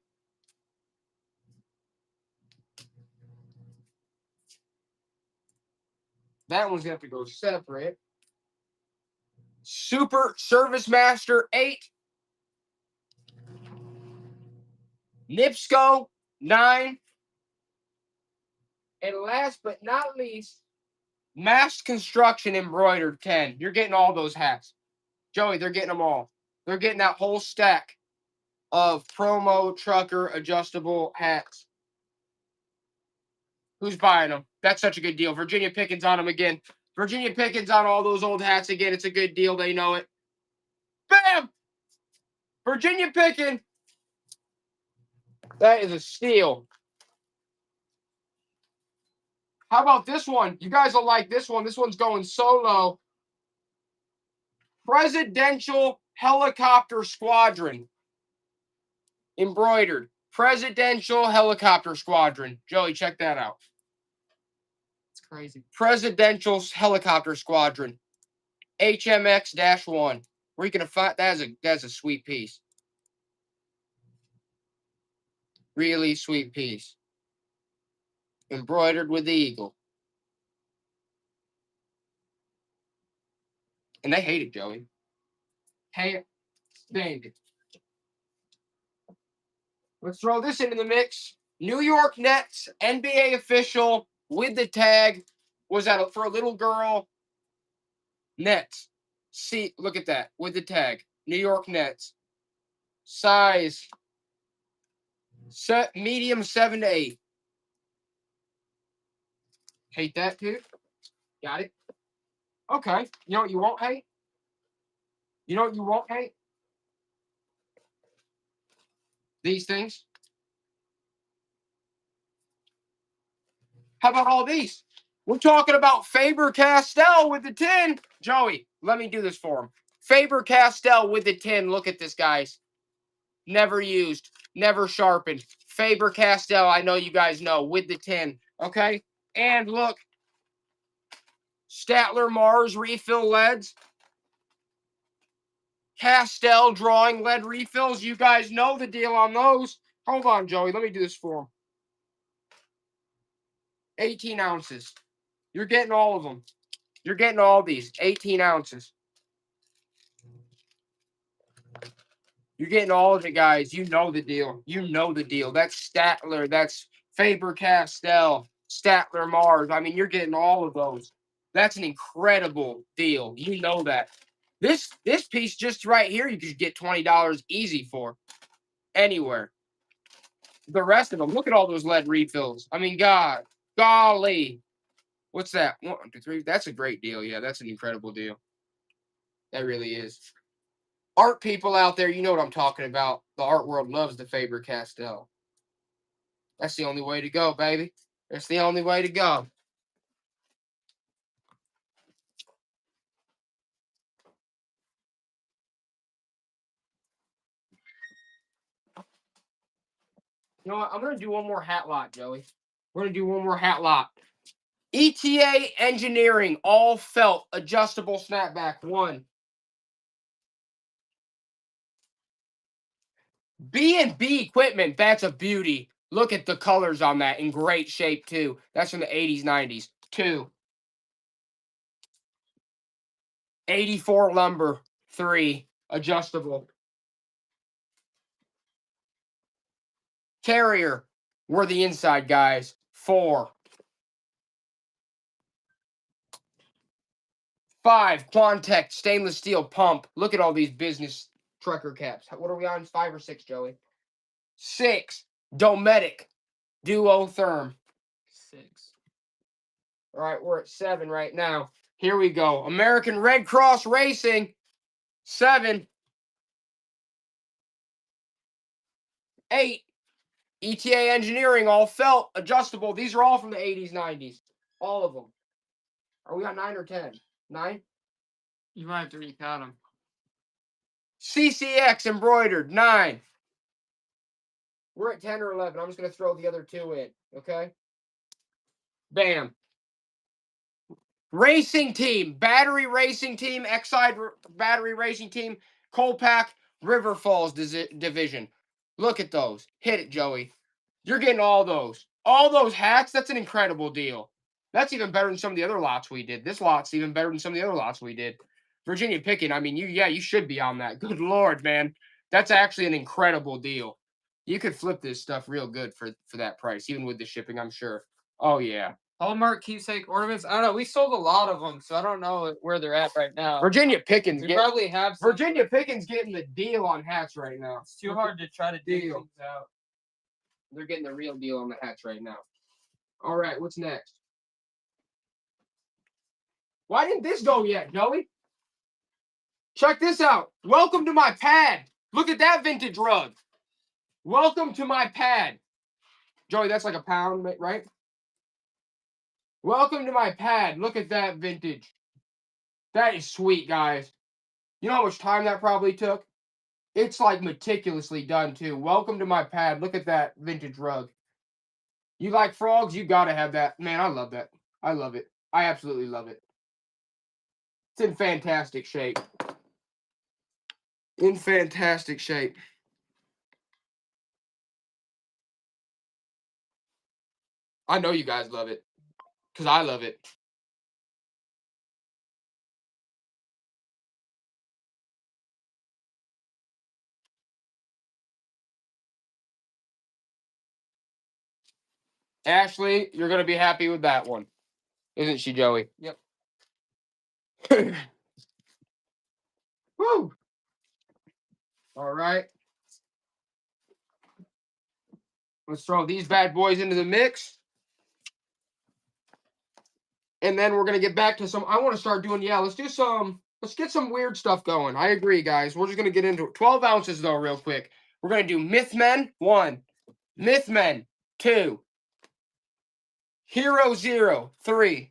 That one's going to have to go separate. Super Service Master, 8. NIPSCO, 9. And last but not least, Mass Construction Embroidered, 10. You're getting all those hats. Joey, they're getting them all. They're getting that whole stack of promo trucker adjustable hats. Who's buying them? That's such a good deal. Virginia Pickens on them again. Virginia Pickens on all those old hats again. It's a good deal. They know it. Bam! Virginia Pickens. That is a steal. How about this one? You guys will like this one. This one's going solo. Presidential Helicopter Squadron. Embroidered. Presidential Helicopter Squadron. Joey, check that out. It's crazy. Presidential Helicopter Squadron. HMX-1. Where you gonna find that's a sweet piece. Really sweet piece. Embroidered with the eagle. And they hate it, Joey. Hey, stand it. Let's throw this into the mix. New York Nets NBA official with the tag. Was that for a little girl? Nets. See, look at that with the tag. New York Nets. Size. Medium 7 to 8. Hate that too. Got it. Okay. You know what you won't hate? You know what you won't hate? These things. How about all these? We're talking about Faber-Castell with the 10. Joey, let me do this for him. Faber-Castell with the 10. Look at this, guys. Never used. Never sharpened. Faber-Castell, I know you guys know, with the 10. Okay? And look. Statler Mars refill leads. Castell drawing lead refills. You guys know the deal on those. Hold on, Joey. Let me do this for him. 18 ounces. You're getting all of them. You're getting all these. 18 ounces. You're getting all of it, guys. You know the deal. You know the deal. That's Statler. That's Faber-Castell. Statler Mars. I mean, you're getting all of those. That's an incredible deal. You know that. This piece just right here, you could get $20 easy for. Anywhere. The rest of them, look at all those lead refills. I mean, golly. What's that? 1, 2, 3. That's a great deal. Yeah, that's an incredible deal. That really is. Art people out there, you know what I'm talking about. The art world loves the Faber-Castell. That's the only way to go, baby. That's the only way to go. You know what? I'm going to do one more hat lot, Joey. We're going to do one more hat lot. ETA Engineering, all felt, adjustable snapback. 1. B&B Equipment, that's a beauty. Look at the colors on that, in great shape too. That's from the 80s, 90s. 2. 84 Lumber, 3. Adjustable. Carrier, we're the inside guys. 4. 5. Quantec stainless steel pump. Look at all these business trucker caps. What are we on? 5 or 6, Joey? 6. Dometic Duotherm. 6. All right, we're at 7 right now. Here we go. American Red Cross Racing. 7. 8. ETA Engineering, all felt, adjustable. These are all from the 80s, 90s. All of them. Are we on 9 or 10? 9? You might have to recount them. CCX embroidered, 9. We're at 10 or 11. I'm just going to throw the other 2 in, okay? Bam. Racing team, battery racing team, Exide battery racing team, Colpack, River Falls division. Look at those. Hit it, Joey. You're getting all those. All those hats, that's an incredible deal. That's even better than some of the other lots we did. This lot's even better than some of the other lots we did. Virginia Picking, I mean, you should be on that. Good Lord, man. That's actually an incredible deal. You could flip this stuff real good for that price, even with the shipping, I'm sure. Oh, yeah. Hallmark keepsake ornaments. I don't know. We sold a lot of them, so I don't know where they're at right now. Virginia Pickens. We probably have some. Virginia Pickens getting the deal on hats right now. It's too hard to try to dig Deal. things out. They're getting the real deal on the hats right now. All right, what's next? Why didn't this go yet, Joey? Check this out. Welcome to my pad. Look at that vintage rug. Welcome to my pad. Joey, that's like a pound, right? Welcome to my pad. Look at that vintage. That is sweet, guys. You know how much time that probably took? It's like meticulously done too. Welcome to my pad. Look at that vintage rug. You like frogs? You gotta have that. Man, I love that. I love it. I absolutely love it. It's in fantastic shape. In fantastic shape. I know you guys love it. Because I love it. Ashley, you're going to be happy with that one. Isn't she, Joey? Yep. Woo! All right. Let's throw these bad boys into the mix. And then we're going to get back to some. I want to start doing, let's do some. Let's get some weird stuff going. I agree, guys. We're just going to get into it. 12 ounces, though, real quick. We're going to do Mythmen, 1. Mythmen, 2. Hero Zero, 3.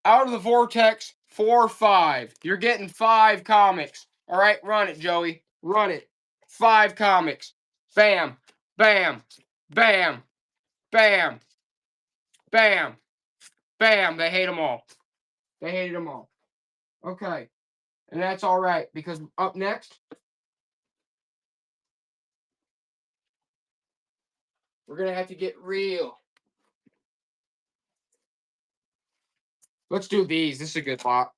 Out of the Vortex, 4, 5. You're getting 5 comics. All right, run it, Joey. Run it. 5 comics. Bam, bam, bam, bam, bam, bam. They hate them all. They hated them all. Okay. And that's all right, because up next, we're going to have to get real. Let's do these. This is a good lot.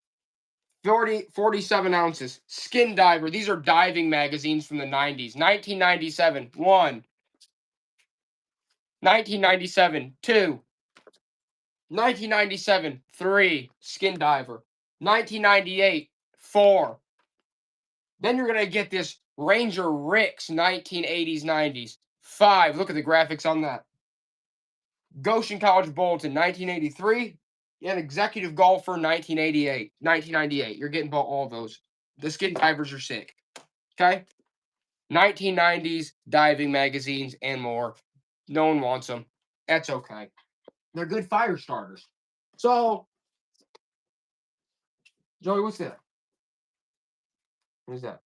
47 ounces. Skin Diver. These are diving magazines from the 90s. 1997, 1. 1997, 2. 1997, 3. Skin Diver. 1998, 4. Then you're going to get this Ranger Ricks 1980s, 90s. 5. Look at the graphics on that. Goshen College Bulletin 1983. And Executive Golfer 1998. You're getting all those. The Skin Divers are sick. Okay? 1990s diving magazines and more. No one wants them. That's okay. They're good fire starters. So, Joey, what's that? What is that?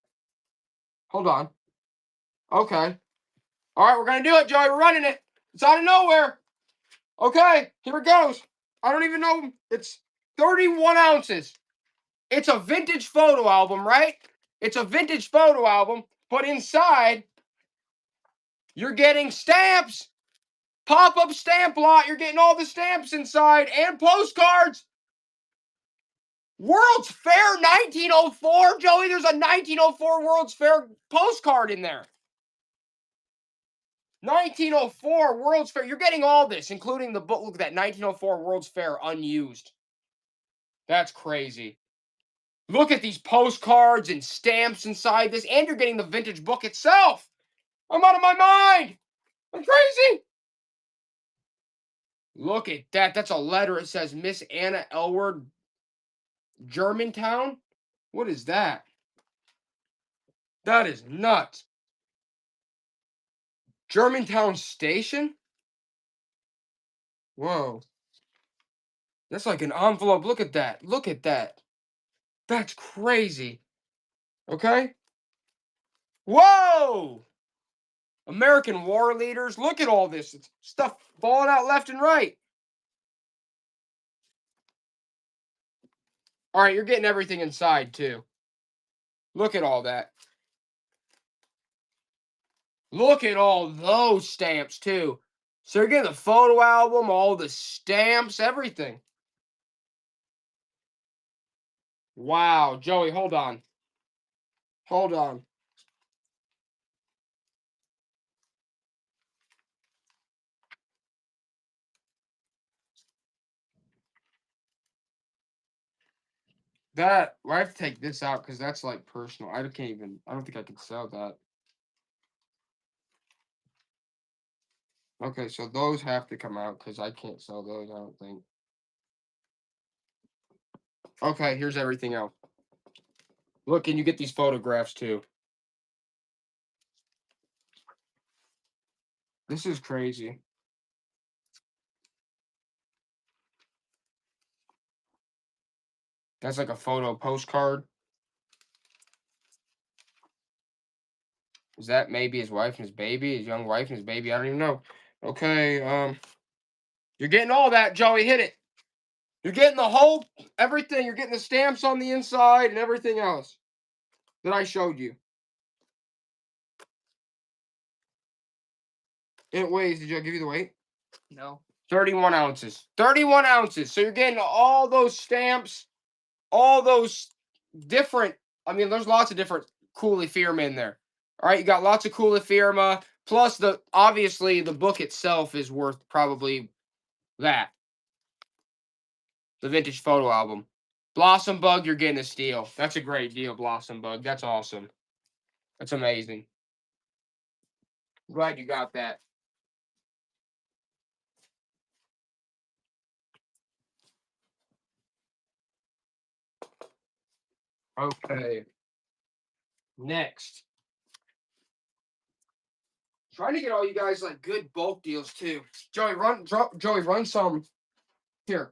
Hold on. Okay. All right, we're going to do it, Joey. We're running it. It's out of nowhere. Okay, here it goes. I don't even know. It's 31 ounces. It's a vintage photo album, right? It's a vintage photo album, but inside, you're getting stamps. Pop-up stamp lot. You're getting all the stamps inside and postcards. World's Fair 1904, Joey. There's a 1904 World's Fair postcard in there. 1904 World's Fair. You're getting all this, including the book. Look at that 1904 World's Fair unused. That's crazy. Look at these postcards and stamps inside this, and you're getting the vintage book itself. I'm out of my mind. I'm crazy. Look at that. That's a letter. It says Miss Anna Elward, Germantown. What is that? That is nuts. Germantown Station? Whoa. That's like an envelope. Look at that. Look at that. That's crazy. Okay? Whoa! American war leaders. Look at all this. It's stuff falling out left and right. All right, you're getting everything inside, too. Look at all that. Look at all those stamps, too. So you're getting the photo album, all the stamps, everything. Wow. Joey, hold on. Hold on. I have to take this out because that's like personal. I don't think I can sell that. Okay, so those have to come out because I can't sell those, I don't think. Okay, here's everything else. Look, and you get these photographs too. This is crazy. That's like a photo postcard. Is that maybe his wife and his baby? His young wife and his baby? I don't even know. Okay, you're getting all that, Joey. Hit it. You're getting the whole, everything. You're getting the stamps on the inside and everything else that I showed you. It weighs, did I give you the weight? No. 31 ounces. 31 ounces. So you're getting all those stamps, all those different, I mean, there's lots of different Cooley-Firma in there. All right, you got lots of Cooley-Firma, plus obviously the book itself is worth probably that. The vintage photo album. Blossom Bug, you're getting a steal. That's a great deal, Blossom Bug. That's awesome. That's amazing. Glad you got that. Okay. Next. Trying to get all you guys like good bulk deals too. Joey, run some here.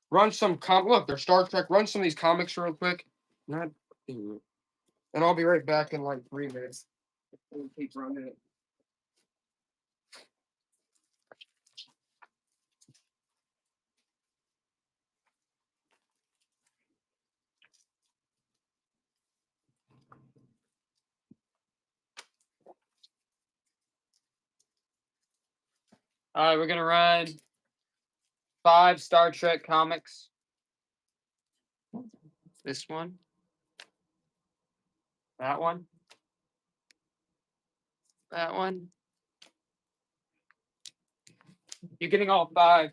Run some look, they're Star Trek. Run some of these comics real quick. And I'll be right back in like 3 minutes. We'll keep running it. All right, we're gonna run 5 Star Trek comics. This one. That one. That one. You're getting all 5.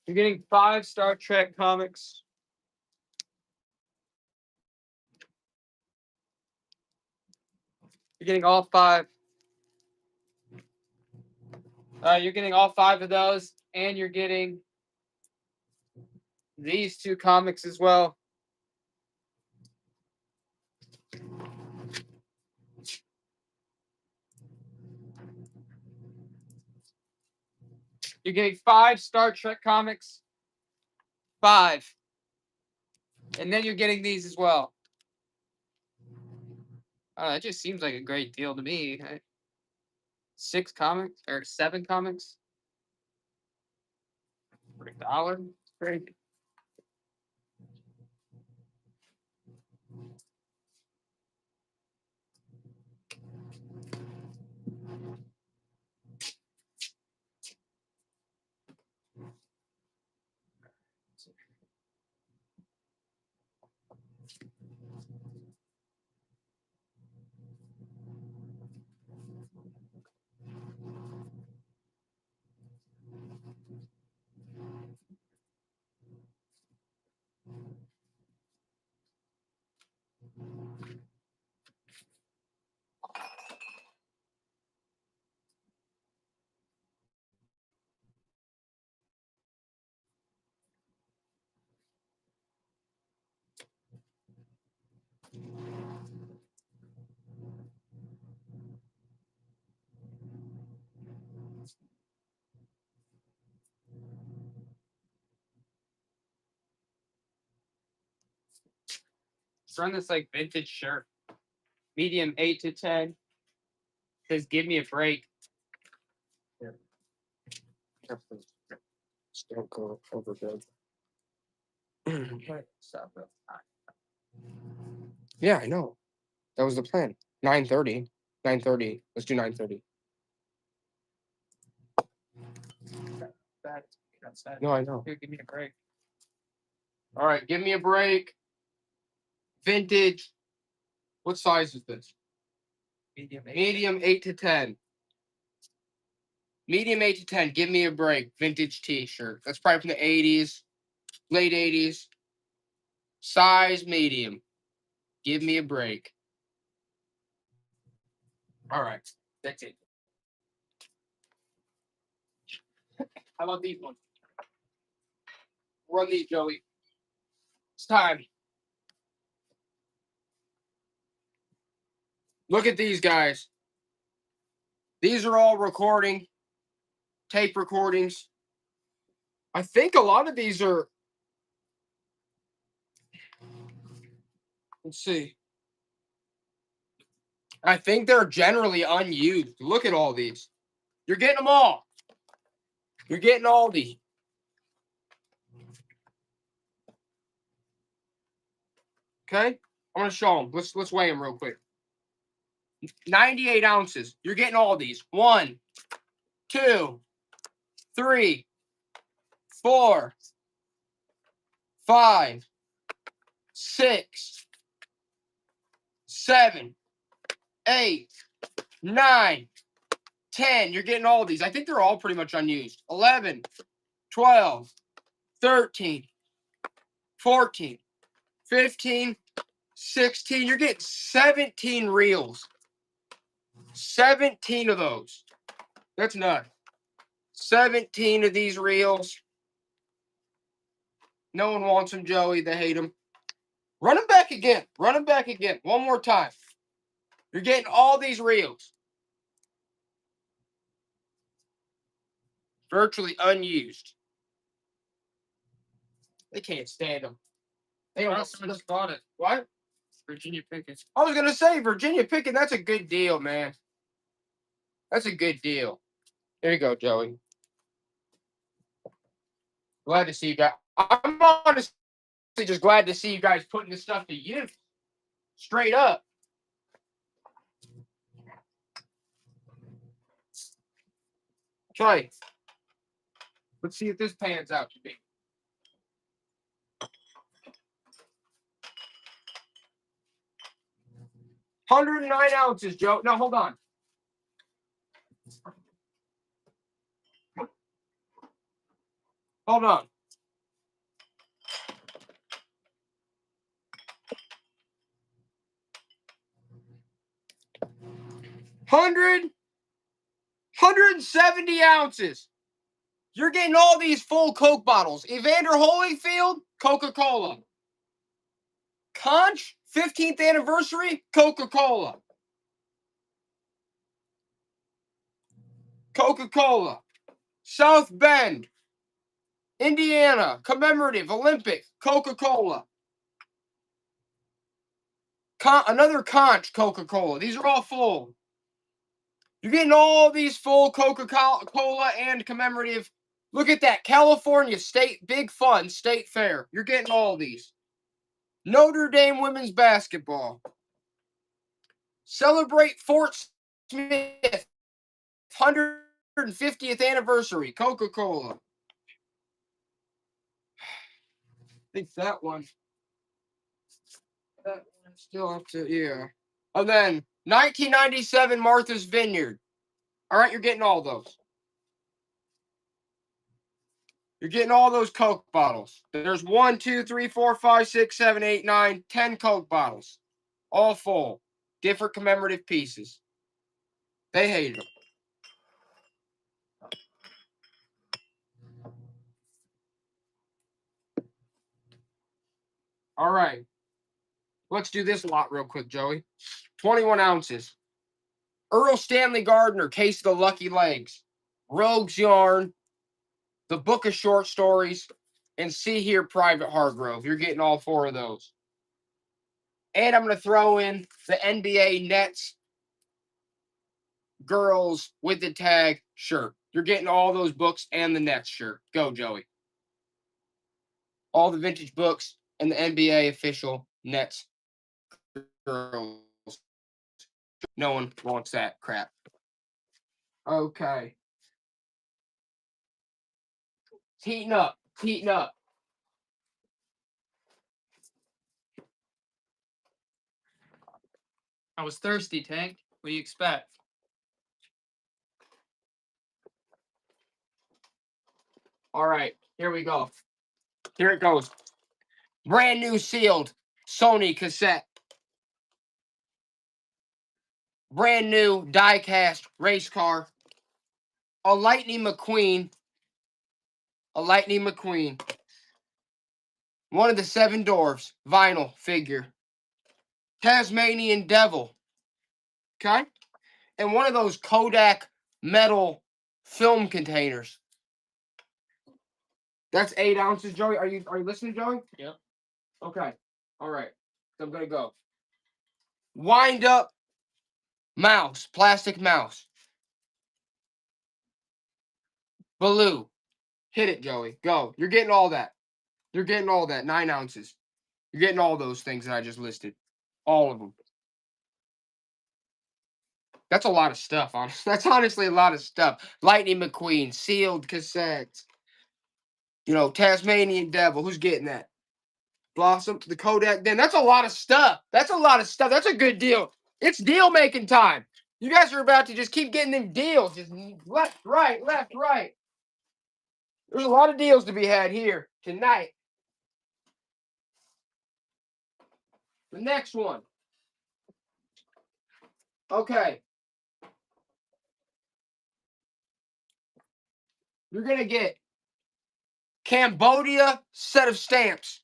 You're getting 5 Star Trek comics. You're getting all 5. You're getting all 5 of those, and you're getting these 2 comics as well. You're getting 5 Star Trek comics. 5. And then you're getting these as well. That just seems like a great deal to me. 6 comics or 7 comics for $1. Great. Let's run this like vintage shirt. Medium 8 to 10. Says give me a break. Just don't go overboard. Stop it. Yeah, I know. That was the plan. 9:30. 9:30. Let's do 9:30. That's that. No, I know. Here, give me a break. All right, give me a break. Vintage. What size is this? Medium 8. Medium 8 to 10. Medium 8 to 10. Give me a break. Vintage t-shirt. That's probably from the 80s, late 80s. Size medium. Give me a break. All right. That's it. How about these ones? Run these, Joey. It's time. Look at these guys. These are all recording, tape recordings. I think a lot of these are. Let's see. I think they're generally unused. Look at all these. You're getting them all. You're getting all these. Okay? I'm going to show them. Let's weigh them real quick. 98 ounces. You're getting all these. 1, 2, 3, 4, 5, 6, 7, 8, 9, 10. You're getting all these. I think they're all pretty much unused. 11, 12, 13, 14, 15, 16. You're getting 17 reels. 17 of those. That's nuts. 17 of these reels. No one wants them, Joey. They hate them. Run them back again. Run them back again. One more time. You're getting all these reels. Virtually unused. They can't stand them. They I don't. also just bought it. What? Virginia Pickens. I was gonna say Virginia Pickens. That's a good deal, man. That's a good deal. There you go, Joey. Glad to see you guys. I'm honestly just glad to see you guys putting this stuff to use. Straight up. Okay. Let's see if this pans out to be. $109 Joe. No, hold on. Hold on. $170. You're getting all these full Coke bottles. Evander Holyfield, Coca-Cola. Conch, 15th anniversary, Coca-Cola. Coca-Cola. South Bend, Indiana, commemorative, Olympic, Coca-Cola. Another Conch, Coca-Cola. These are all full. You're getting all these full Coca-Cola and commemorative. Look at that. California State Big Fun State Fair. You're getting all these. Notre Dame women's basketball. Celebrate Fort Smith 150th anniversary. Coca-Cola. I think that one. That one still up to, yeah. And then 1997 Martha's Vineyard. All right, you're getting all those. You're getting all those Coke bottles. There's 1, 2, 3, 4, 5, 6, 7, 8, 9, 10 Coke bottles. All full. Different commemorative pieces. They hated them. All right. Let's do this lot real quick, Joey. 21 ounces. Earl Stanley Gardner, Case of the Lucky Legs. Rogue's Yarn. The Book of Short Stories. And See Here, Private Hargrove. You're getting all 4 of those. And I'm going to throw in the NBA Nets girls with the tag shirt. You're getting all those books and the Nets shirt. Go, Joey. All the vintage books and the NBA official Nets girls. No one wants that crap. Okay. It's heating up. It's heating up. I was thirsty, Tank. What do you expect? All right. Here we go. Here it goes. Brand new sealed Sony cassette. Brand new die-cast race car. A Lightning McQueen. A Lightning McQueen. One of the 7 Dwarfs. Vinyl figure. Tasmanian Devil. Okay? And one of those Kodak metal film containers. That's 8 ounces, Joey. Are you listening, Joey? Yep. Okay. All right. So I'm gonna go. Wind up mouse, plastic mouse. Baloo. Hit it, Joey. Go. You're getting all that. You're getting all that. 9 ounces. You're getting all those things that I just listed. All of them. That's a lot of stuff, honestly. That's honestly a lot of stuff. Lightning McQueen, sealed cassettes. You know, Tasmanian Devil. Who's getting that? Blossom, the Kodak. Then that's a lot of stuff. That's a lot of stuff. That's a good deal. It's deal making time. You guys are about to just keep getting them deals. Just left, right, left, right. There's a lot of deals to be had here tonight. The next one. Okay. You're going to get Cambodia set of stamps.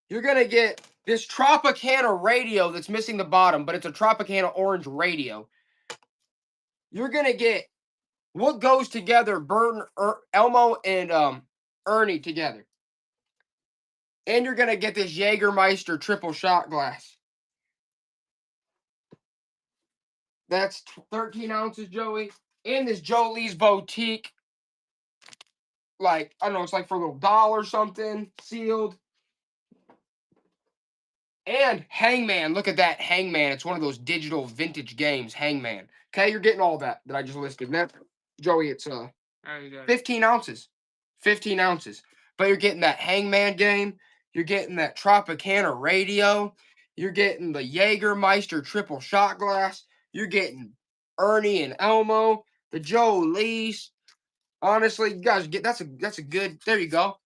You're going to get this Tropicana radio that's missing the bottom, but it's a Tropicana orange radio. You're going to get what goes together, Elmo and Ernie together. And you're going to get this Jägermeister triple shot glass. That's 13 ounces, Joey. And this Jolie's Boutique. Like, I don't know, it's like for a little $1 or something. Sealed. And Hangman. Look at that Hangman. It's one of those digital vintage games. Hangman. Okay, you're getting all that I just listed. That, Joey, it's 15 ounces. 15 ounces. But you're getting that Hangman game. You're getting that Tropicana radio. You're getting the Jägermeister triple shot glass. You're getting Ernie and Elmo. The Jolies. Honestly, you guys get that's a good. There you go.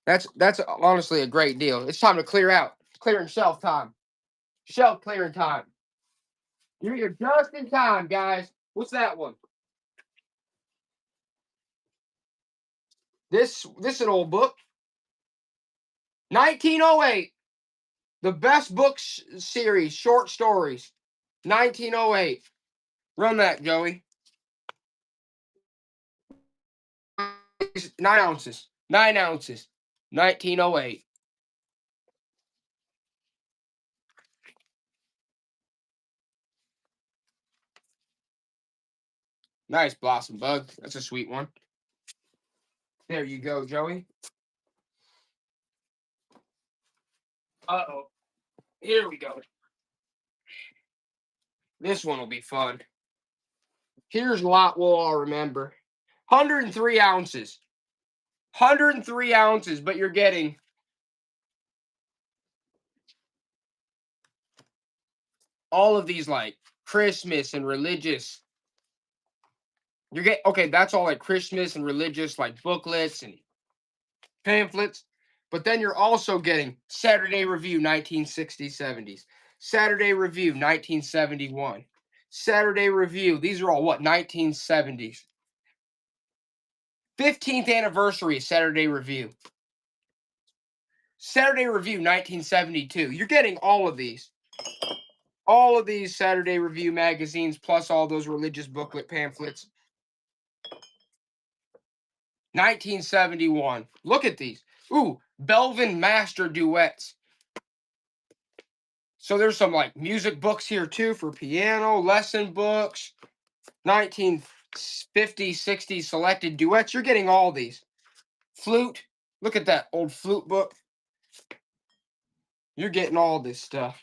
That's honestly a great deal. It's time to clear out. Clearing shelf time. Shelf clearing time. You're here just in time, guys. What's that one? This is an old book. 1908. The best books series, short stories. 1908. Run that, Joey. 9 ounces. 9 ounces. 1908. Nice Blossom Bug. That's a sweet one. There you go, Joey. Uh-oh. Here we go. This one will be fun. Here's a lot we'll all remember. 103 ounces. 103 ounces, but you're getting all of these like Christmas and religious. Okay, that's all like Christmas and religious like booklets and pamphlets. But then you're also getting Saturday Review 1960s, 70s. Saturday Review 1971. Saturday Review. These are all what? 1970s. 15th anniversary of Saturday Review. Saturday Review 1972. You're getting all of these. All of these Saturday Review magazines, plus all those religious booklet pamphlets. 1971. Look at these. Ooh, Belvin Master Duets. So there's some like music books here too for piano, lesson books. 1950s, 60s selected duets. You're getting all these. Flute. Look at that old flute book. You're getting all this stuff.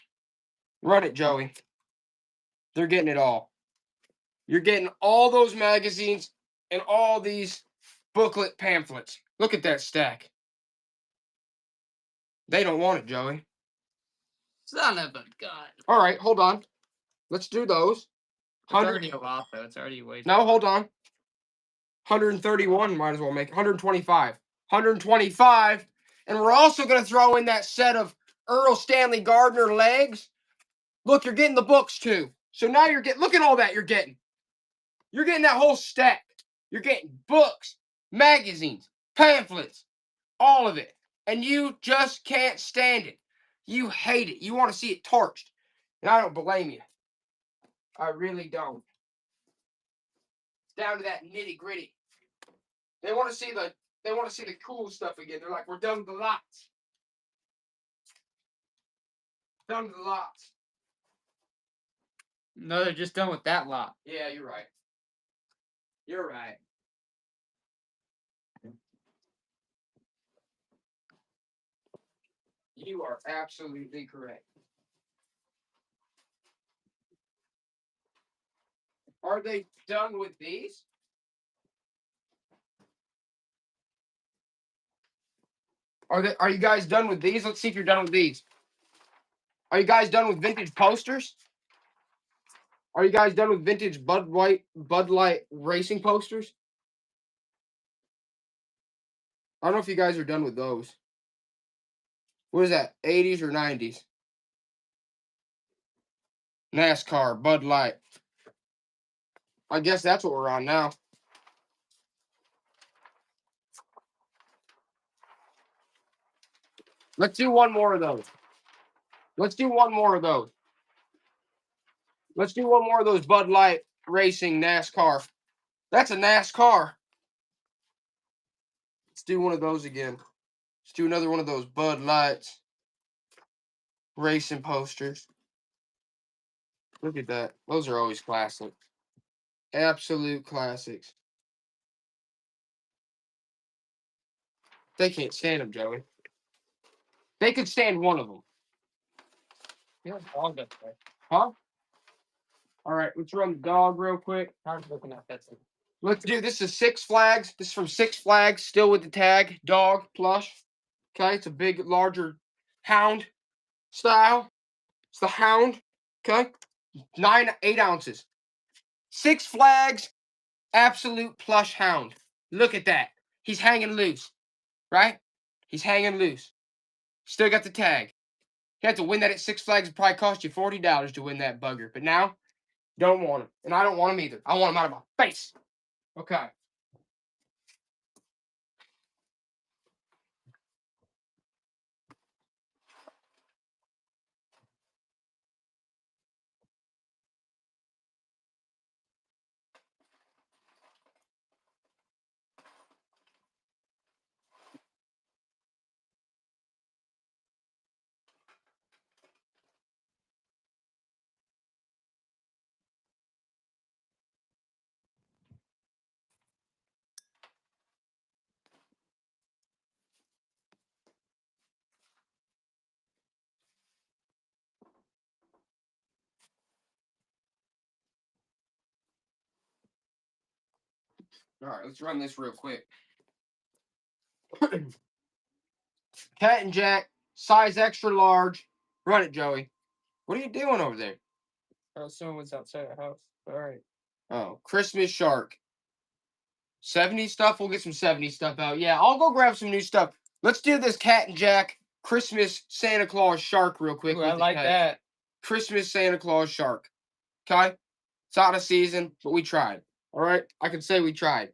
Run it, Joey. They're getting it all. You're getting all those magazines and all these booklet pamphlets. Look at that stack. They don't want it, Joey. Son of a gun. All right, hold on. Let's do those. It's already a lot, though. It's already way. No, hold on. 131, might as well make 125. 125. And we're also going to throw in that set of Earl Stanley Gardner legs. Look, you're getting the books too. So now you're getting, look at all that you're getting. You're getting that whole stack. You're getting books, magazines, pamphlets, all of it. And you just can't stand it. You hate it. You want to see it torched. And I don't blame you. I really don't. It's down to that nitty gritty. They want to see the cool stuff again. They're like, we're done with the lots. Done with the lots. No, they're just done with that lot. Yeah, you're right. You're right. You are absolutely correct. Are they done with these? Are you guys done with these? Let's see if you're done with these. Are you guys done with vintage posters? Are you guys done with vintage Bud Light racing posters? I don't know if you guys are done with those. What is that? 80s or 90s? NASCAR, Bud Light. I guess that's what we're on now. Let's do one more of those. Let's do one more of those. Let's do one more of those Bud Light racing NASCAR. That's a NASCAR. Let's do one of those again. Let's do another one of those Bud Lights racing posters. Look at that. Those are always classic. Absolute classics. They can't stand them, Joey. They could stand one of them. Yeah, dog up there. Huh? All right, let's run the dog real quick. I'm looking at that thing. Let's do this is Six Flags. This is from Six Flags, still with the tag, dog plush. Okay, it's a big, larger hound style. It's the hound. Okay, 8 ounces. Six Flags, absolute plush hound. Look at that. He's hanging loose, right? He's hanging loose. Still got the tag. You had to win that at Six Flags. It probably cost you $40 to win that bugger. But now, don't want him. And I don't want him either. I want him out of my face. Okay. All right, let's run this real quick. Cat and Jack, size extra large. Run it, Joey. What are you doing over there? Oh, someone was outside the house. All right. Oh, Christmas shark. 70s stuff. We'll get some 70s stuff out. Yeah, I'll go grab some new stuff. Let's do this Cat and Jack Christmas Santa Claus shark real quick. Ooh, I like that. Christmas Santa Claus shark. Okay? It's out of season, but we tried. All right? I can say we tried.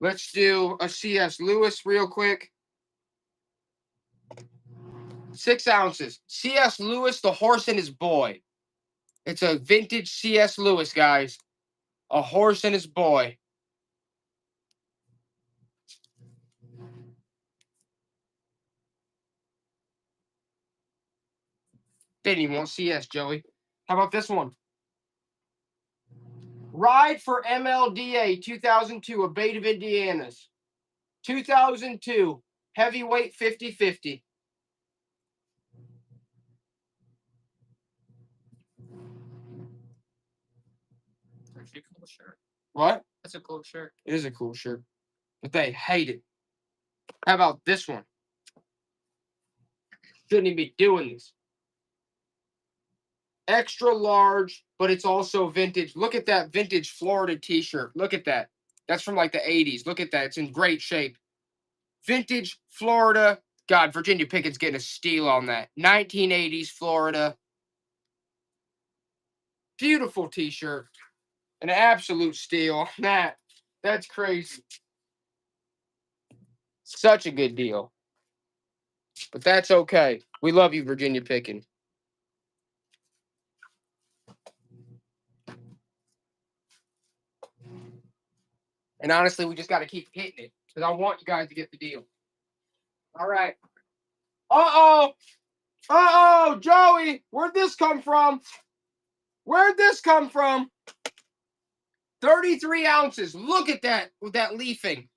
Let's do a C.S. Lewis real quick. 6 ounces. C.S. Lewis, The Horse and His Boy. It's a vintage C.S. Lewis, guys. A horse and his boy. They didn't even want CS, Joey. How about this one? Ride for MLDA 2002, a Bait of Indiana's. 2002, heavyweight 50-50. That's a cool shirt. What? That's a cool shirt. It is a cool shirt. But they hate it. How about this one? Shouldn't even be doing this. Extra large, but it's also vintage. Look at that vintage Florida t-shirt. Look at that. That's from like the 80s. Look at that. It's in great shape. Vintage Florida. God, Virginia Pickens getting a steal on that. 1980s Florida. Beautiful t-shirt. An absolute steal. That's crazy. Such a good deal. But that's okay. We love you, Virginia Pickens. And honestly, we just got to keep hitting it because I want you guys to get the deal. All right. Uh-oh. Uh-oh, Joey. Where'd this come from? Where'd this come from? 33 ounces. Look at that with that leafing.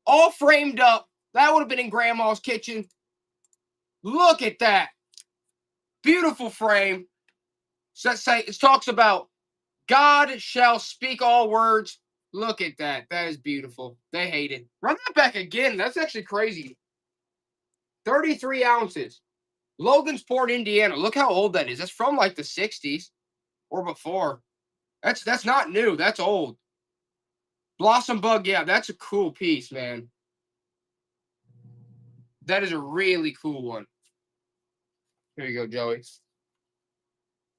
All framed up. That would have been in Grandma's kitchen. Look at that. Beautiful frame. So it talks about God shall speak all words. Look at that. That is beautiful. They hate it. Run that back again. That's actually crazy. 33 ounces. Logansport, Indiana. Look how old that is. That's from like the 60s or before. That's not new. That's old. Blossom Bug, yeah, that's a cool piece, man. That is a really cool one. Here you go, Joey.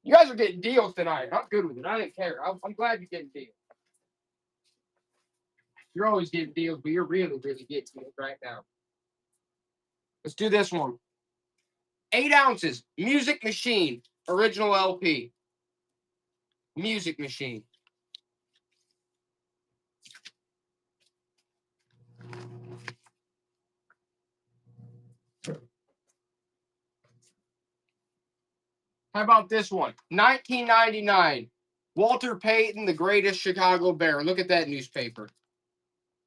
You guys are getting deals tonight. I'm good with it. I didn't care. I'm glad you're getting deals. You're always getting deals, but you're really, really getting deals right now. Let's do this one. 8 ounces. Music Machine. Original LP. Music Machine. How about this one? 1999. Walter Payton, the greatest Chicago Bear. Look at that newspaper.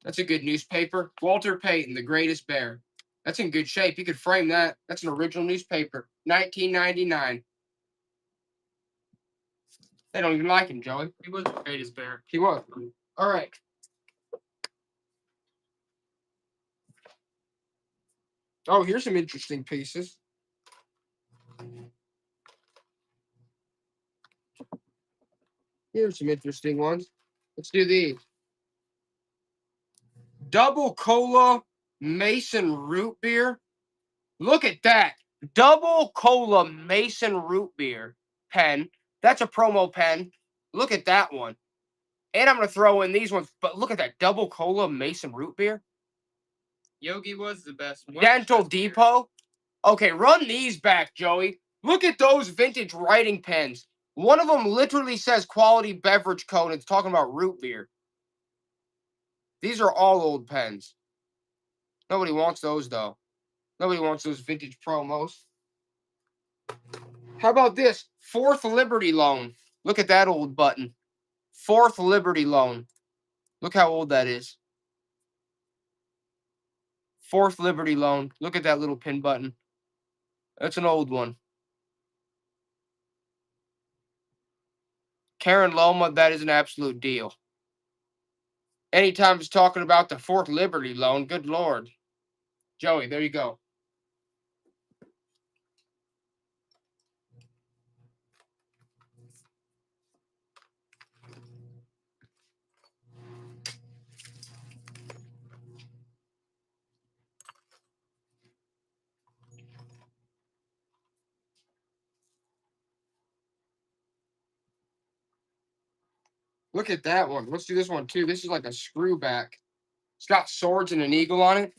That's a good newspaper. Walter Payton, the greatest Bear. That's in good shape. You could frame that. That's an original newspaper. 1999. They don't even like him, Joey. He was the greatest Bear. He was. All right. Oh, here's some interesting pieces. Here's some interesting ones. Let's do these. Double Cola Mason Root Beer. Look at that. Double Cola Mason Root Beer pen. That's a promo pen. Look at that one. And I'm going to throw in these ones. But look at that. Double Cola Mason Root Beer. Yogi was the best. Dental Depot. Okay, run these back, Joey. Look at those vintage writing pens. One of them literally says quality beverage code. It's talking about root beer. These are all old pens. Nobody wants those, though. Nobody wants those vintage promos. How about this? Fourth Liberty Loan. Look at that old button. Fourth Liberty Loan. Look how old that is. Fourth Liberty Loan. Look at that little pin button. That's an old one. Karen Loma, that is an absolute deal. Anytime he's talking about the Fourth Liberty Loan, good Lord. Joey, there you go. Look at that one. Let's do this one too. This is like a screwback. It's got swords and an eagle on it.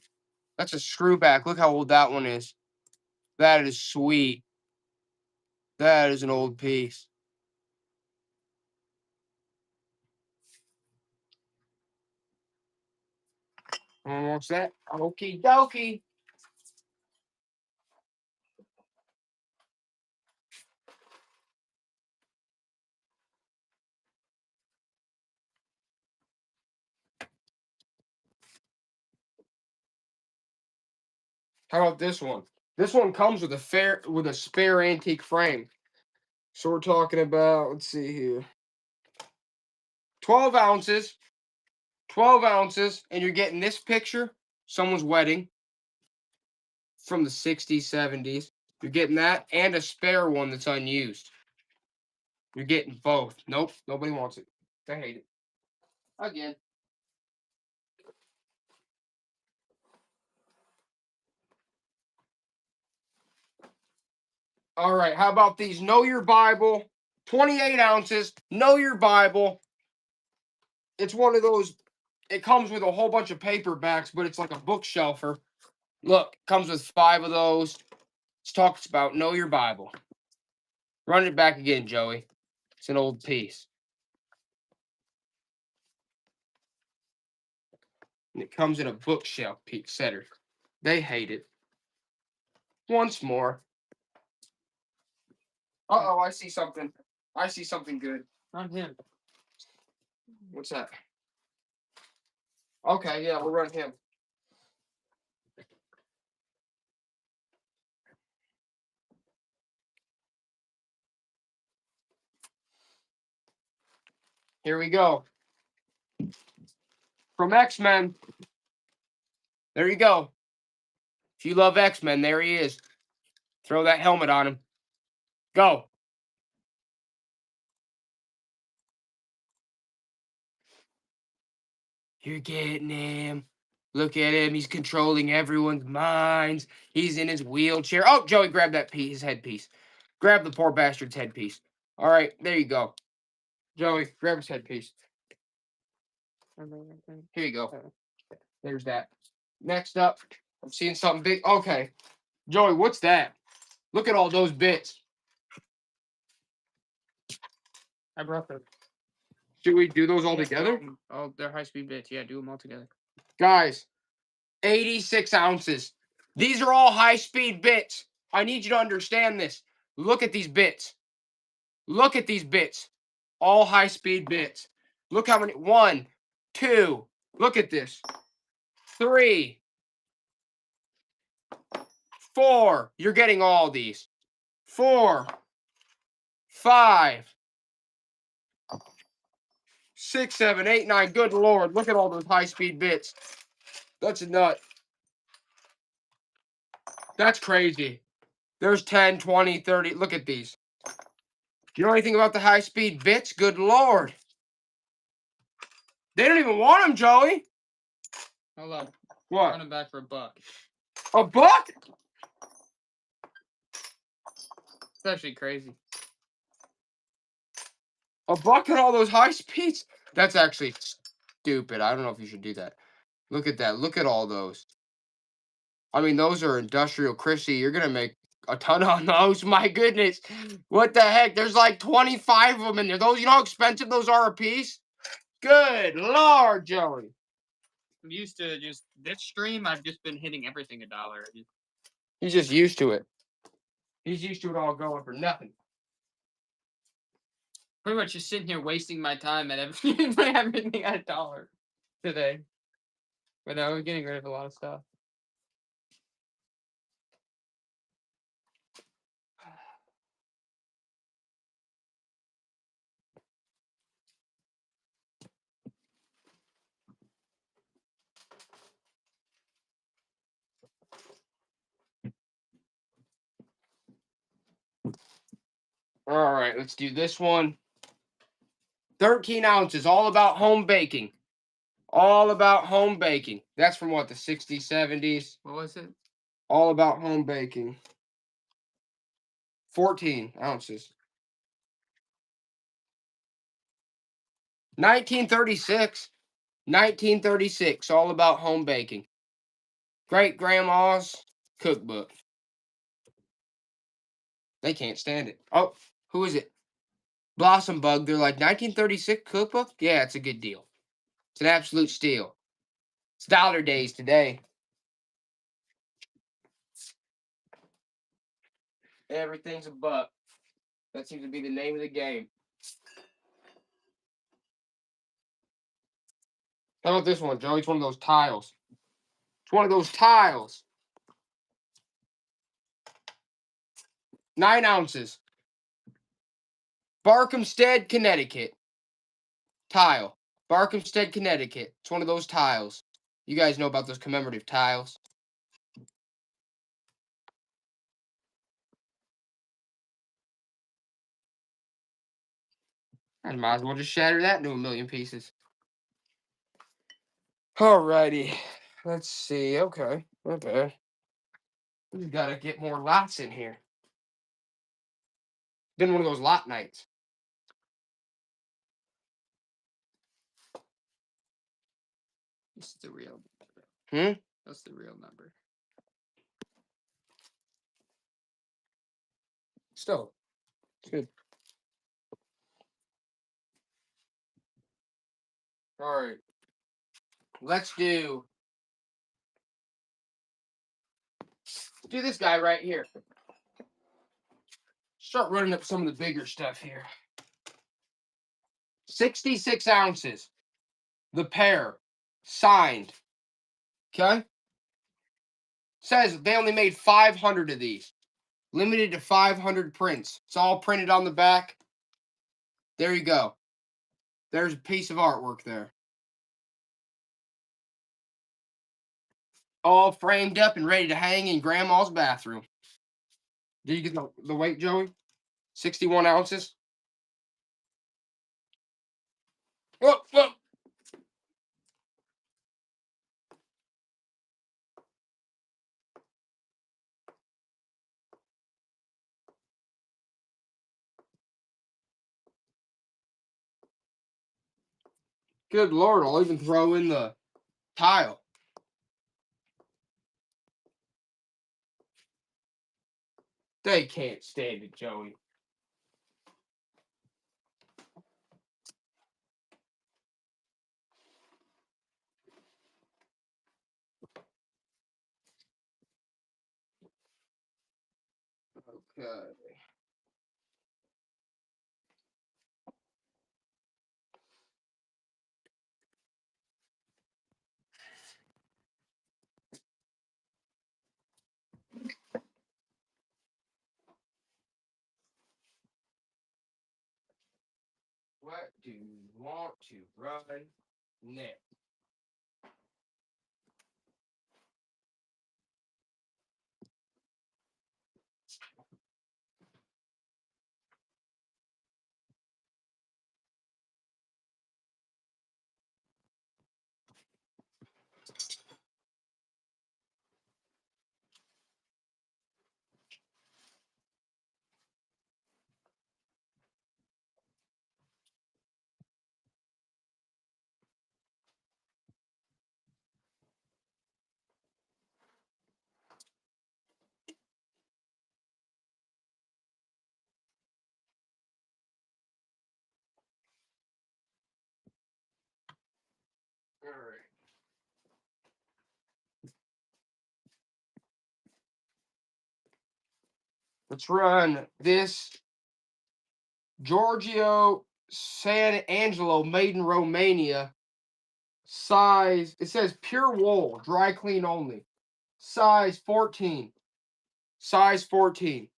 That's a screwback. Look how old that one is. That is sweet. That is an old piece. What's that? Okie dokie. How about this one? This one comes with a spare antique frame. So we're talking about, let's see here. 12 ounces. 12 ounces, and you're getting this picture, someone's wedding from the 60s, 70s. You're getting that and a spare one that's unused. You're getting both. Nope, nobody wants it. They hate it. Again. All right, how about these? Know Your Bible, 28 ounces. Know Your Bible. It's one of those, it comes with a whole bunch of paperbacks, but it's like a bookshelfer. Look, comes with 5 of those. It talks about Know Your Bible. Run it back again, Joey. It's an old piece. And it comes in a bookshelf setter. They hate it. Once more. Uh-oh, I see something. I see something good. Run him. What's that? Okay, yeah, we'll run him. Here we go. From X-Men. There you go. If you love X-Men, there he is. Throw that helmet on him. Go. You're getting him. Look at him. He's controlling everyone's minds. He's in his wheelchair. Oh, Joey, grab that piece, his headpiece. Grab the poor bastard's headpiece. All right, there you go. Joey, grab his headpiece. Here you go. There's that. Next up, I'm seeing something big. Okay. Joey, what's that? Look at all those bits. I brought them. Should we do those all together? Oh, they're high-speed bits. Yeah, do them all together. Guys, 86 ounces. These are all high-speed bits. I need you to understand this. Look at these bits. Look at these bits. All high-speed bits. Look how many. 1, 2. Look at this. 3, 4. You're getting all these. 4, 5, 6, 7, 8, 9. Good Lord. Look at all those high-speed bits. That's a nut. That's crazy. There's 10, 20, 30. Look at these. Do you know anything about the high-speed bits? Good Lord. They don't even want them, Joey. Hold on. What? Run them back for $1. A buck? It's actually crazy. A buck and all those high speeds? That's actually stupid. I don't know if you should do that. Look at that. Look at all those. I mean, those are industrial Chrissy. You're going to make a ton on those. My goodness. What the heck? There's like 25 of them in there. Those, you know how expensive those are a piece? Good Lord, Joey. I'm used to just this stream. I've just been hitting everything $1. He's just used to it. He's used to it all going for nothing. Pretty much just sitting here wasting my time at everything at $1 today. But no, we're getting rid of a lot of stuff. All right, let's do this one. 13 ounces, all about home baking. All about home baking. That's from what, the 60s, 70s? What was it? All about home baking. 14 ounces. 1936. 1936, all about home baking. Great grandma's cookbook. They can't stand it. Oh, who is it? Blossom Bug. They're like, 1936 cookbook? Yeah, it's a good deal. It's an absolute steal. It's dollar days today. Everything's a buck. That seems to be the name of the game. How about this one, Joey? It's one of those tiles. It's one of those tiles. 9 ounces. Barkhamstead, Connecticut. Tile. Barkhamstead, Connecticut. It's one of those tiles. You guys know about those commemorative tiles. I might as well just shatter that into a million pieces. Alrighty. Let's see. Okay. Not bad. We just gotta get more lots in here. Been one of those lot nights. This is the real Hmm? That's the real number. Still. It's good. Alright. Let's do this guy right here. Start running up some of the bigger stuff here. 66 ounces. The pair. Signed. Okay? Says they only made 500 of these. Limited to 500 prints. It's all printed on the back. There you go. There's a piece of artwork there. All framed up and ready to hang in Grandma's bathroom. Did you get the weight, Joey? 61 ounces. Whoa, whoa. Good Lord, I'll even throw in the tile. They can't stand it, Joey. Okay. What do you want to run next? All right. Let's run this Giorgio San Angelo made in Romania. Size, it says pure wool, dry clean only. Size 14. Size 14.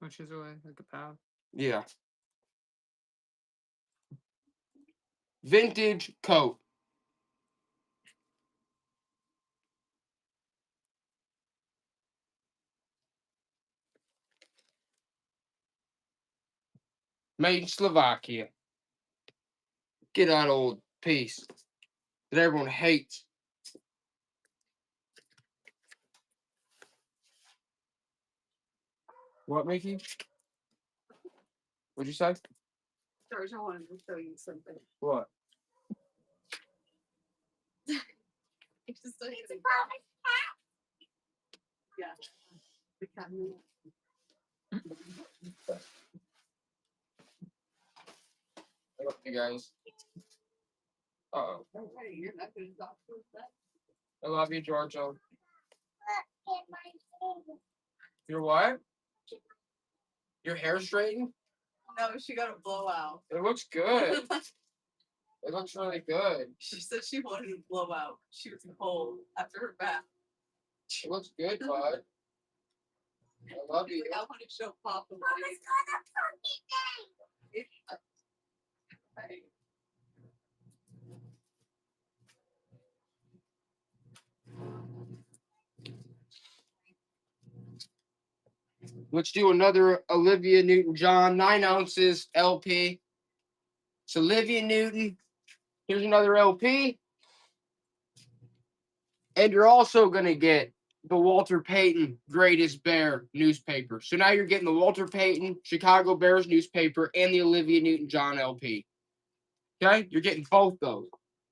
Which is away like a pound. Yeah. Vintage coat. Made in Slovakia. Get that old piece that everyone hates. What, Mickey? What'd you say? George, I wanted to show you something. What? It's just like yeah. The cabinet. Hey guys. Uh-oh. Hey, you're not gonna talk to that. I love you, Giorgio. Your what? Your hair straightened? No, she got a blowout. It looks good. It looks really good. She said she wanted a blowout. She was cold after her bath. It looks good, bud. I love you. I want to show Papa. Hey. Let's do another Olivia Newton-John, 9 ounces LP. It's Olivia Newton. Here's another LP. And you're also going to get the Walter Payton Greatest Bear newspaper. So now you're getting the Walter Payton Chicago Bears newspaper and the Olivia Newton-John LP. Okay? You're getting both those.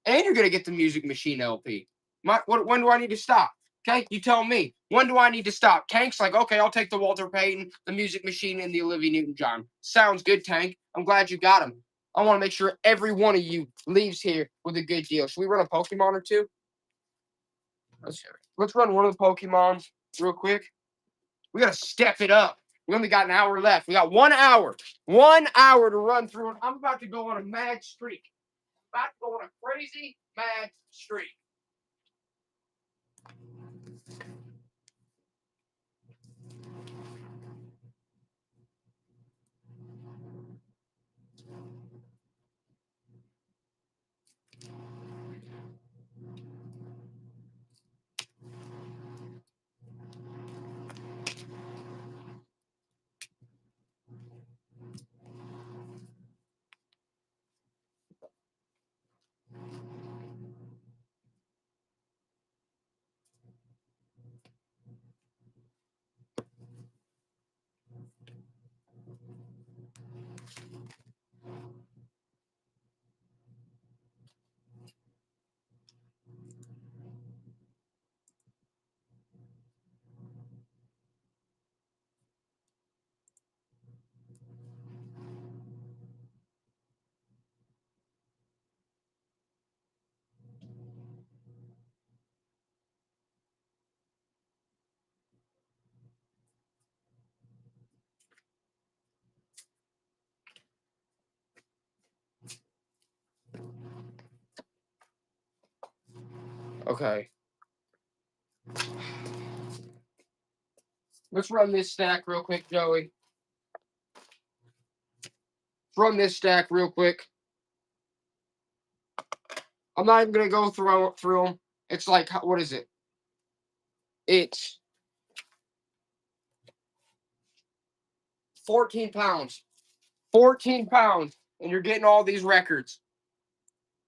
And you're going to get the Music Machine LP. When do I need to stop? Okay? You tell me. When do I need to stop? Tank's like, okay, I'll take the Walter Payton, the Music Machine, and the Olivia Newton-John. Sounds good, Tank. I'm glad you got them. I want to make sure every one of you leaves here with a good deal. Should we run a Pokemon or two? Let's run one of the Pokemons real quick. We got to step it up. We only got an hour left. We got 1 hour. 1 hour to run through it. I'm about to go on a mad streak. About to go on a crazy mad streak. Okay. Let's run this stack real quick, Joey. Let's run this stack real quick. I'm not even going to go through them. It's like, what is it? It's 14 pounds. 14 pounds. And you're getting all these records.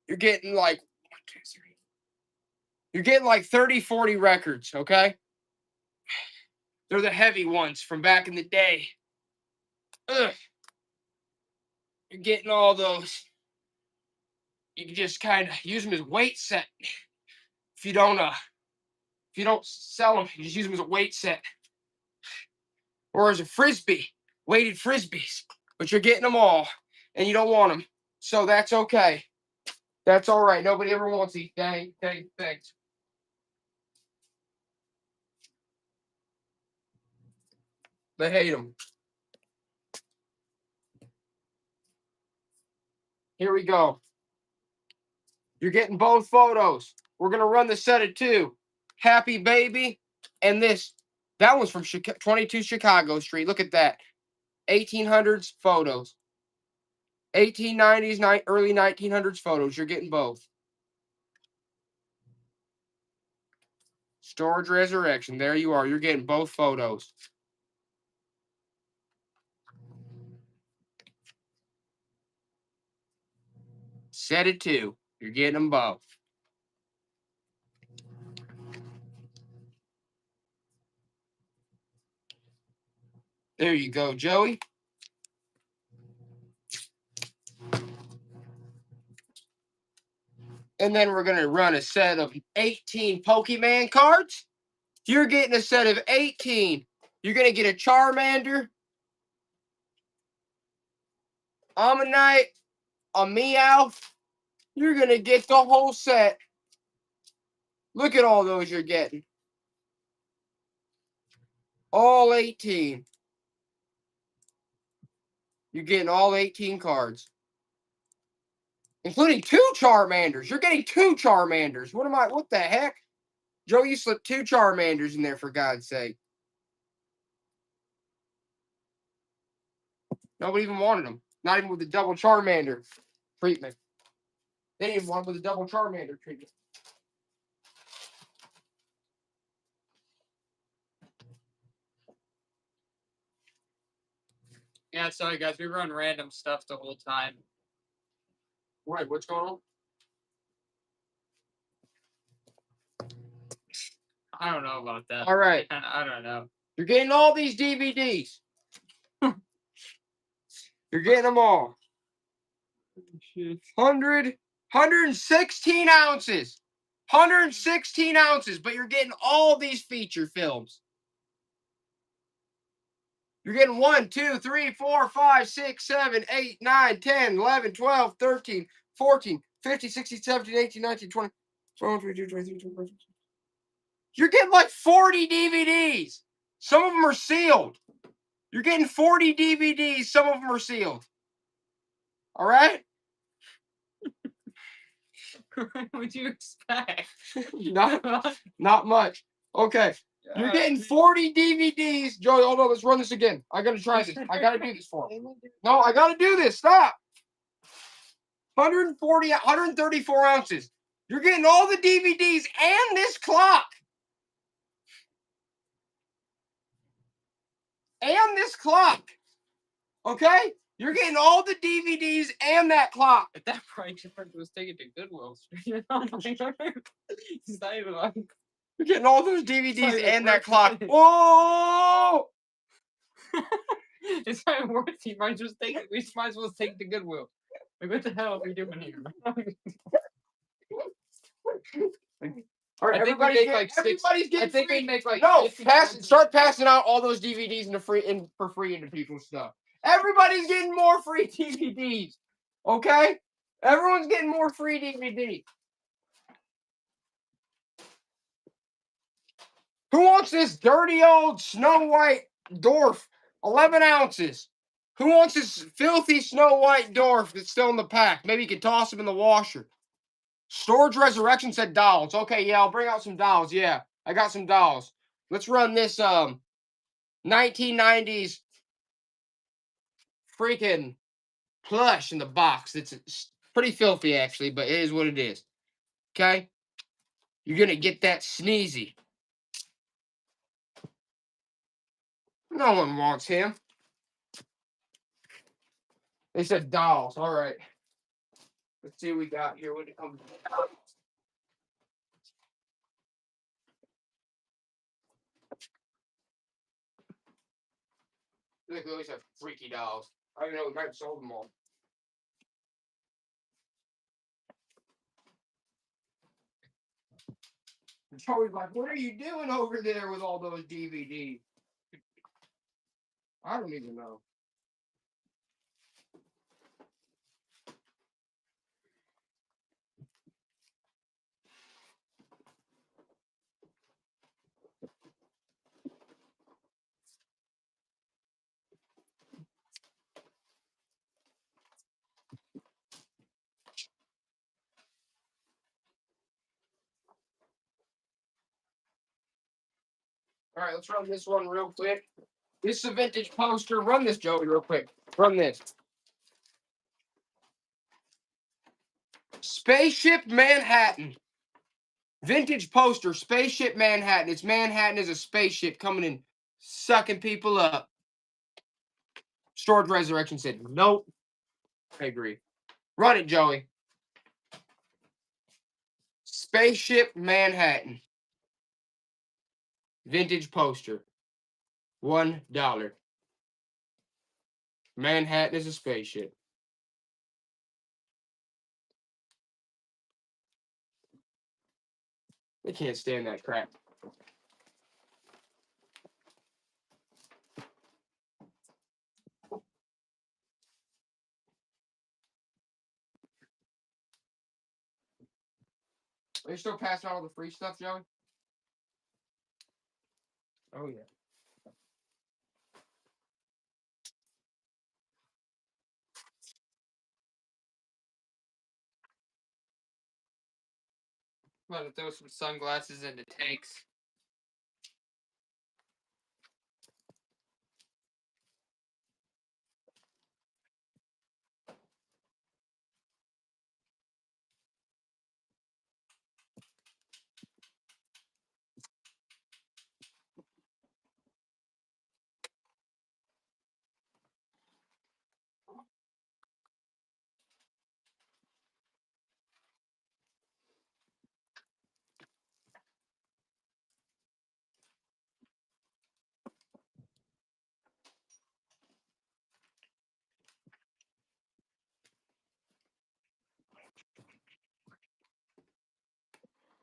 You're getting like, 1, 2, 3. You're getting like 30, 40 records, okay? They're the heavy ones from back in the day. Ugh. You're getting all those. You can just kind of use them as weight set. If you don't sell them, you just use them as a weight set. Or as a frisbee, weighted frisbees. But you're getting them all, and you don't want them. So that's okay. That's all right. Nobody ever wants these. Dang, thanks. They hate them. Here we go. You're getting both photos. We're going to run the set of 2. Happy Baby and this. That one's from 22 Chicago Street. Look at that. 1800s photos. 1890s, early 1900s photos. You're getting both. Storage Resurrection. There you are. You're getting both photos. Set it 2. You're getting them both. There you go, Joey. And then we're going to run a set of 18 Pokemon cards. You're getting a set of 18. You're going to get a Charmander, Ammonite, a Meowth, You're gonna get the whole set. Look at all those you're getting. All 18. You're getting all 18 cards. Including 2 Charmanders. You're getting 2 Charmanders. What the heck? Joe, you slipped 2 Charmanders in there, for God's sake. Nobody even wanted them. Not even with the double Charmander treatment. They didn't even want them with the double Charmander treatment. Yeah, sorry guys, we run random stuff the whole time. Right, what's going on? I don't know about that. All right. I don't know. You're getting all these DVDs. You're getting them all. 116 ounces. 116 ounces, but you're getting all these feature films. You're getting 1, 2, 3, 4, 5, 6, 7, 8, 9, 10, 11, 12, 13, 14, 15, 16, 17, 18, 19, 20, 21, 22, 23, 24. You're getting like 40 DVDs. Some of them are sealed. You're getting 40 DVDs. Some of them are sealed. All right? What would you expect? Not much. Okay. You're getting 40 DVDs. Joey, hold on. Let's run this again. I got to try this. I got to do this for him. No, I got to do this. Stop. 140, 134 ounces. You're getting all the DVDs and this clock. And this clock. Okay? You're getting all the DVDs and that clock. At that point, your friend was taken to Goodwill. It's not even like. You're getting all those DVDs Sorry, and that's that clock. right. Whoa! It's not worth it. You might just take it. We might as well take it to Goodwill. Like, what the hell are we doing here? All right, I think we everybody's make getting, like six. everybody's getting I think free. we make like No, 50 cents. start passing out all those DVDs for free into people's stuff. Everybody's getting more free DVDs. Okay? Everyone's getting more free DVDs. Who wants this dirty old Snow White dwarf? 11 ounces. Who wants this filthy Snow White dwarf that's still in the pack? Maybe you could toss him in the washer. Storage Resurrection said dolls. Okay, yeah, I'll bring out some dolls. Yeah, I got some dolls. Let's run this 1990s freaking plush in the box. It's pretty filthy actually, but it is what it is. Okay? You're gonna get that sneezy. No one wants him. They said dolls. All right. Let's see what we got here when it comes to dolls. Look, we always have freaky dolls. I don't even know, we might have sold them all. Joey's like, what are you doing over there with all those DVDs? I don't even know. All right, let's run this one real quick. This is a vintage poster. Run this, Joey, real quick. Run this. Spaceship Manhattan. Vintage poster, Spaceship Manhattan. It's Manhattan as a spaceship coming and sucking people up. Storage Resurrection said, nope. I agree. Run it, Joey. Spaceship Manhattan. Vintage poster. $1. Manhattan is a spaceship. They can't stand that crap. Are you still passing out all the free stuff, Joey? Oh, yeah. I'm about to throw some sunglasses into tanks.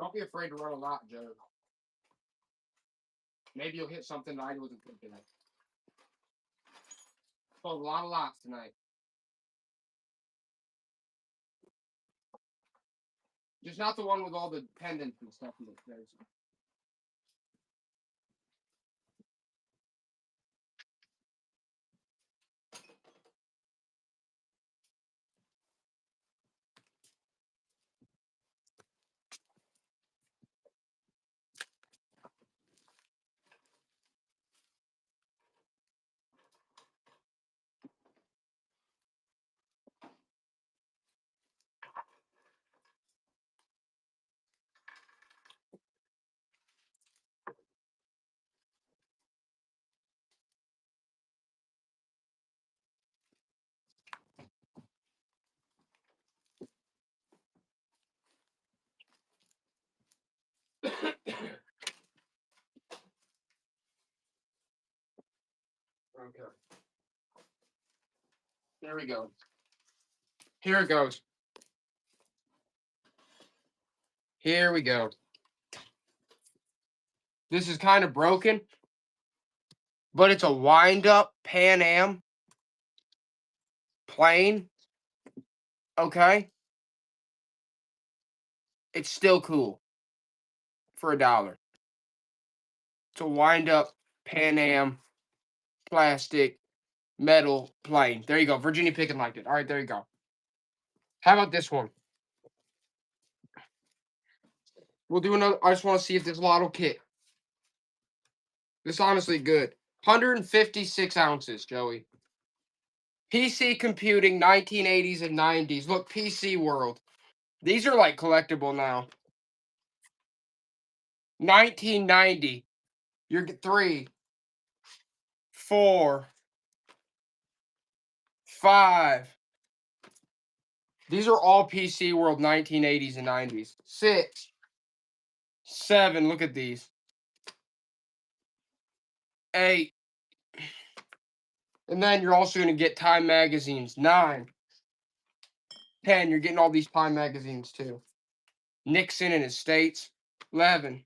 Don't be afraid to run a lot, Joe. Maybe you'll hit something that I wasn't thinking of. So a lot of lots tonight. Just not the one with all the pendants and stuff in the face. Okay. There we go. Here it goes. Here we go. This is kind of broken, but it's a wind-up Pan Am plane. Okay? It's still cool for $1. It's a wind-up Pan Am plastic metal plane. There you go. Virginia Pickett liked it. All right, there you go. How about this one? We'll do another. I just want to see if this lotto kit. This is honestly good. 156 ounces, Joey. PC Computing, 1980s and 90s. Look, PC World. These are like collectible now. 1990. You're 3, 4, 5. These are all PC World 1980s and 90s. 6, 7. Look at these. 8. And then you're also going to get Time magazines. 9, 10. You're getting all these Time magazines too. Nixon and his states. 11.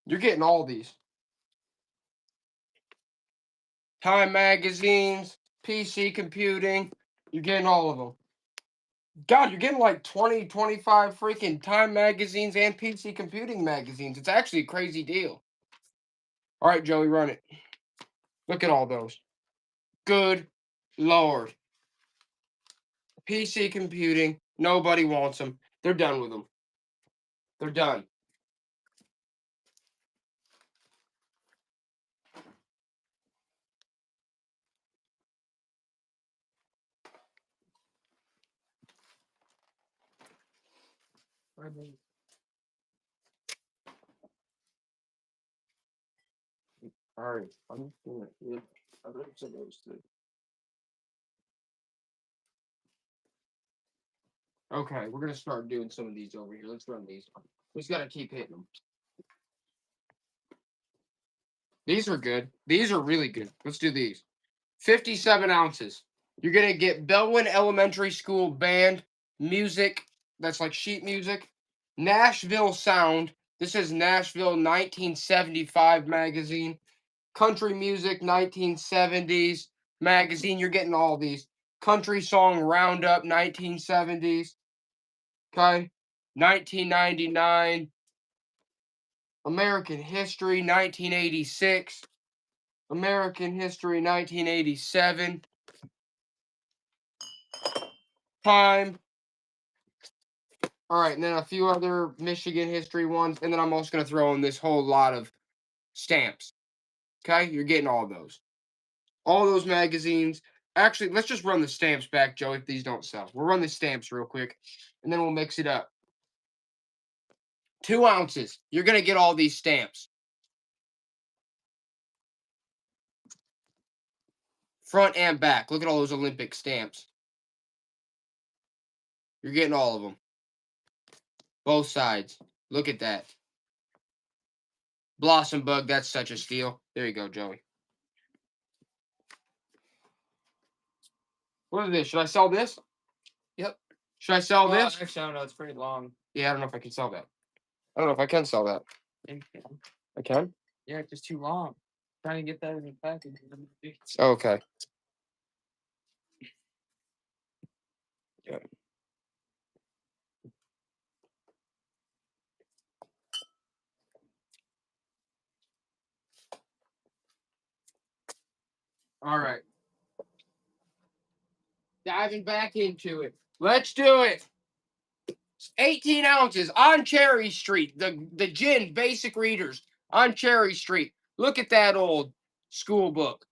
You're getting all these. Time magazines, PC Computing. You're getting all of them. God, you're getting like 20, 25 freaking Time magazines and PC Computing magazines. It's actually a crazy deal. All right, Joey, run it. Look at all those. Good Lord. PC Computing. Nobody wants them. They're done with them. They're done. All right. I'm doing it. I'm going to those three. Okay, we're going to start doing some of these over here. Let's run these. We just got to keep hitting them. These are good. These are really good. Let's do these. 57 ounces. You're going to get Bellwyn Elementary School Band music. That's like sheet music. Nashville Sound. This is Nashville 1975 magazine. Country Music 1970s magazine. You're getting all these. Country Song Roundup 1970s. Okay. 1999. American history, 1986. American history, 1987. Time. All right, and then a few other Michigan history ones, and then I'm also going to throw in this whole lot of stamps. Okay, you're getting all those. All those magazines. Actually, let's just run the stamps back, Joe, if these don't sell. We'll run the stamps real quick, and then we'll mix it up. 2 ounces. You're going to get all these stamps. Front and back. Look at all those Olympic stamps. You're getting all of them. Both sides. Look at that. Blossom Bug, that's such a steal. There you go, Joey. What is this? Should I sell this? Yep. Should I sell Well, this? actually, I don't know. It's pretty long. Yeah, I don't know if I can sell that. I don't know if I can sell that. I can? Yeah, it's just too long. Trying to get that in the package. Okay. Yeah. All right. Diving back into it. Let's do it. 18 ounces on Cherry Street. The gin basic readers on Cherry Street. Look at that old school book.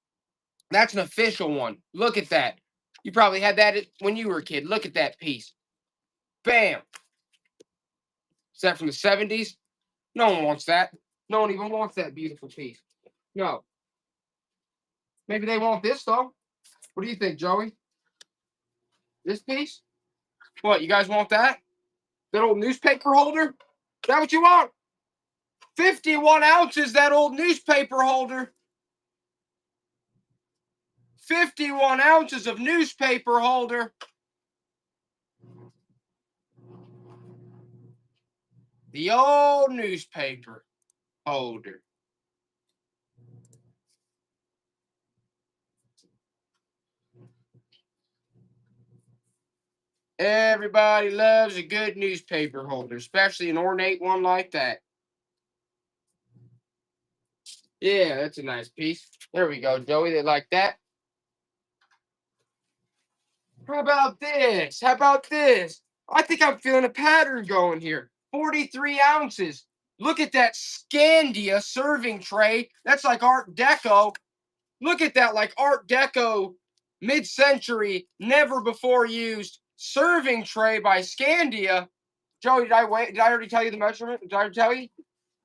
That's an official one. Look at that. You probably had that when you were a kid. Look at that piece. Bam. Is that from the 70s? No one wants that. No one even wants that beautiful piece. No. Maybe they want this, though. What do you think, Joey? This piece? What, you guys want that? That old newspaper holder? Is that what you want? 51 ounces, that old newspaper holder. 51 ounces of newspaper holder. The old newspaper holder. Everybody loves a good newspaper holder, especially an ornate one like that. Yeah, that's a nice piece. There we go, Joey. They like that. How about this? How about this? I think I'm feeling a pattern going here. 43 ounces. Look at that Scandia serving tray. That's like Art Deco. Look at that, like Art Deco, mid-century, never before used serving tray by Scandia. Joey, did I already tell you the measurement? Did I already tell you?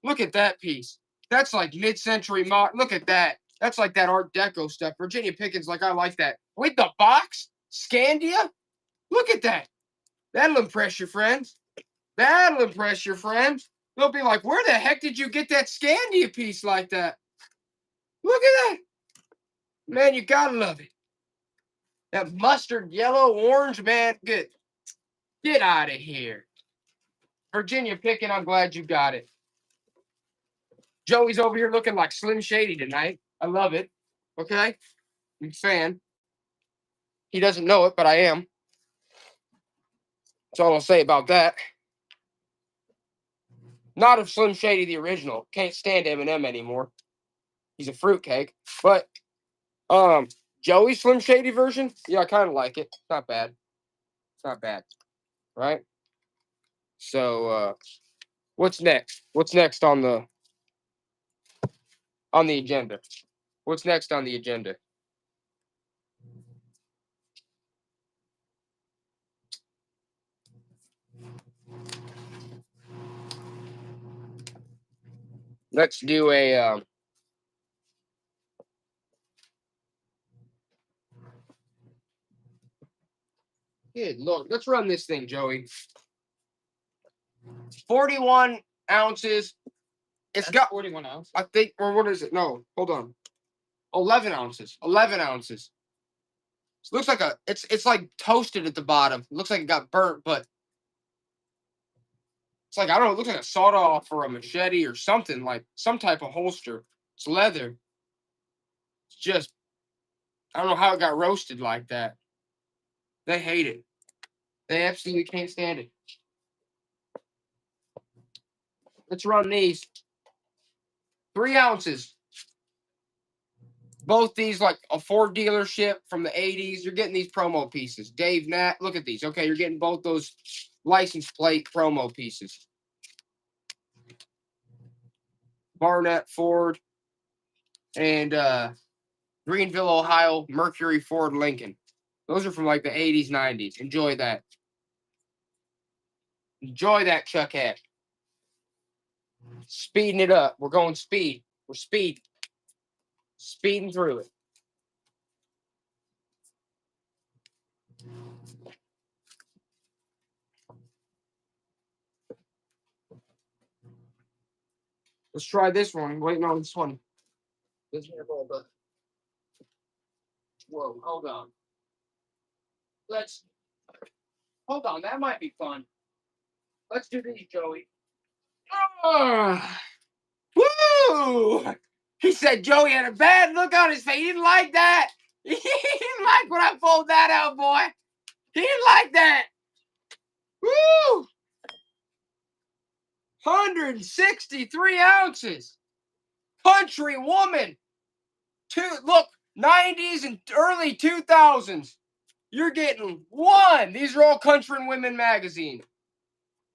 Look at that piece. That's like mid-century Look at that. That's like that Art Deco stuff. Virginia Pickens, like I like that. With the box, Scandia. Look at that. That'll impress your friends. That'll impress your friends. They'll be like, where the heck did you get that Scandia piece like that? Look at that. Man, you gotta love it. That mustard, yellow, orange, man. Good. Get out of here. Virginia Pickens, I'm glad you got it. Joey's over here looking like Slim Shady tonight. I love it. Okay? I'm a fan. He doesn't know it, but I am. That's all I'll say about that. Not of Slim Shady the original. Can't stand Eminem anymore. He's a fruitcake. But Joey's Slim Shady version, yeah, I kind of like it. It's not bad. It's not bad. Right? So what's next? What's next on the agenda? What's next on the agenda? Let's do a good Lord. Let's run this thing, Joey. 41 ounces. It's got 41 ounces. I think, or what is it? No, hold on. 11 ounces. 11 ounces. It looks like it's like toasted at the bottom. It looks like it got burnt, but it's like, I don't know, it looks like a sawed off or a machete or something, like some type of holster. It's leather. It's just, I don't know how it got roasted like that. They hate it. They absolutely can't stand it. Let's run these. 3 ounces. Both these like a Ford dealership from the 80s. You're getting these promo pieces. Dave Nat, look at these. Okay, you're getting both those license plate promo pieces. Barnett Ford and Greenville, Ohio, Mercury Ford Lincoln. Those are from like the 80s, 90s. Enjoy that. Enjoy that, Chuck hat. Speeding it up. We're going speed. We're speeding. Speeding through it. Let's try this one. I'm waiting on this one. This one, whoa, hold on. Hold on. That might be fun. Let's do these, Joey. Woo! He said Joey had a bad look on his face. He didn't like that. He didn't like when I pulled that out, boy. He didn't like that. Woo! 163 ounces. Country woman. Look, 90s and early 2000s. You're getting 1. These are all Country Women magazine.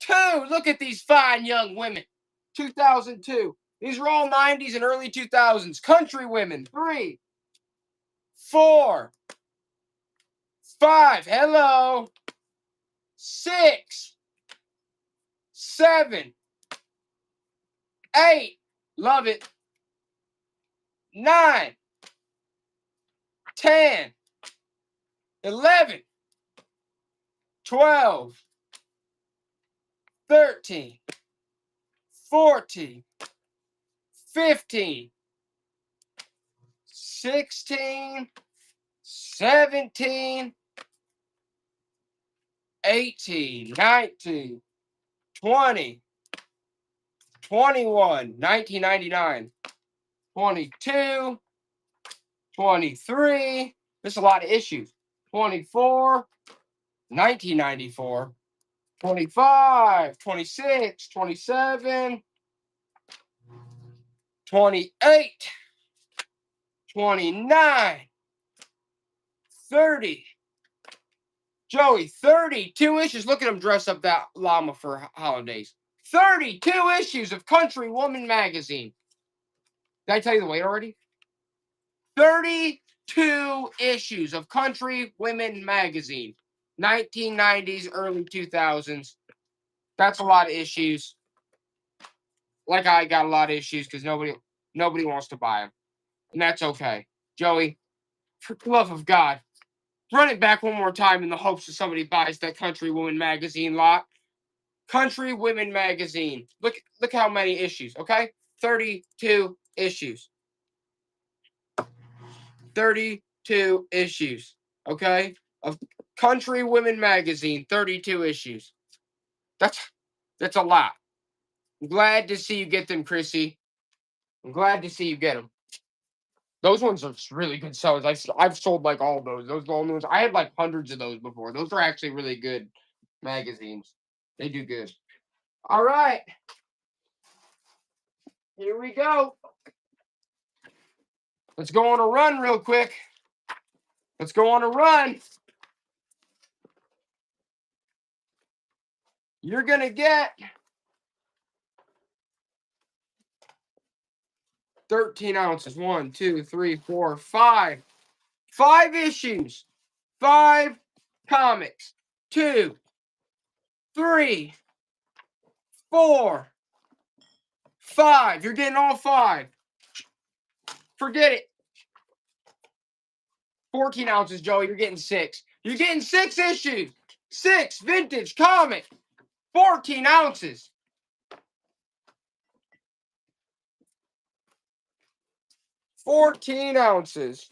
2. Look at these fine young women. 2002. These are all 90s and early 2000s. Country Women. 3. 4. 5. Hello. 6. 7. 8. Love it. 9. 10. 11. 12. 13. 14. 15. 16. 17. 18. 19. 20. 21. 1999. 22. 23. There's a lot of issues. 24. 1994. 25. 26. 27. 28. 29. 30. Joey, 32 issues. Look at him dress up that llama for holidays. 32 issues of Country Woman magazine. Did I tell you the weight already? 32 issues of Country Women magazine. 1990s, early 2000s. That's a lot of issues. Like I got a lot of issues because nobody wants to buy them. And that's okay. Joey, for the love of God, run it back one more time in the hopes that somebody buys that Country Woman magazine lot. Country Women magazine. Look how many issues, okay? 32 issues. 32 issues, okay? Of Country Women magazine, 32 issues. That's a lot. I'm glad to see you get them, Chrissy. I'm glad to see you get them. Those ones are really good sellers. I've sold like all those. Those long ones. I had like hundreds of those before. Those are actually really good magazines. They do good. All right. Here we go. Let's go on a run real quick. Let's go on a run. You're going to get 13 ounces. 1, 2, 3, 4, 5. 5 issues. 5 comics. 2, 3, 4, 5. You're getting all 5. Forget it. 14 ounces, Joey. You're getting 6. You're getting 6 issues. 6 vintage comic. 14 ounces. 14 ounces.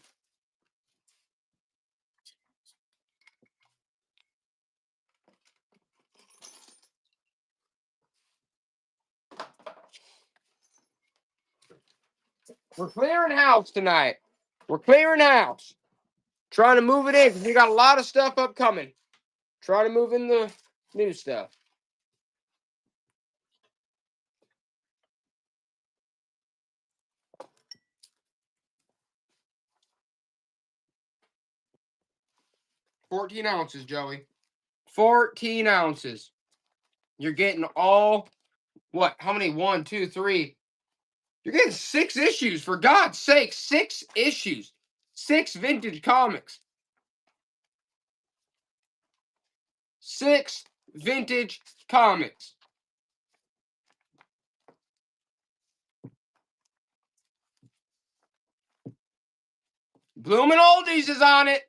We're clearing house tonight. We're clearing house. Trying to move it in because we got a lot of stuff upcoming. Trying to move in the new stuff. 14 ounces, Joey. 14 ounces. You're getting all, what? How many? 1, 2, 3. You're getting 6 issues, for God's sake. 6 issues. 6 vintage comics. 6 vintage comics. Bloomin' Oldies is on it.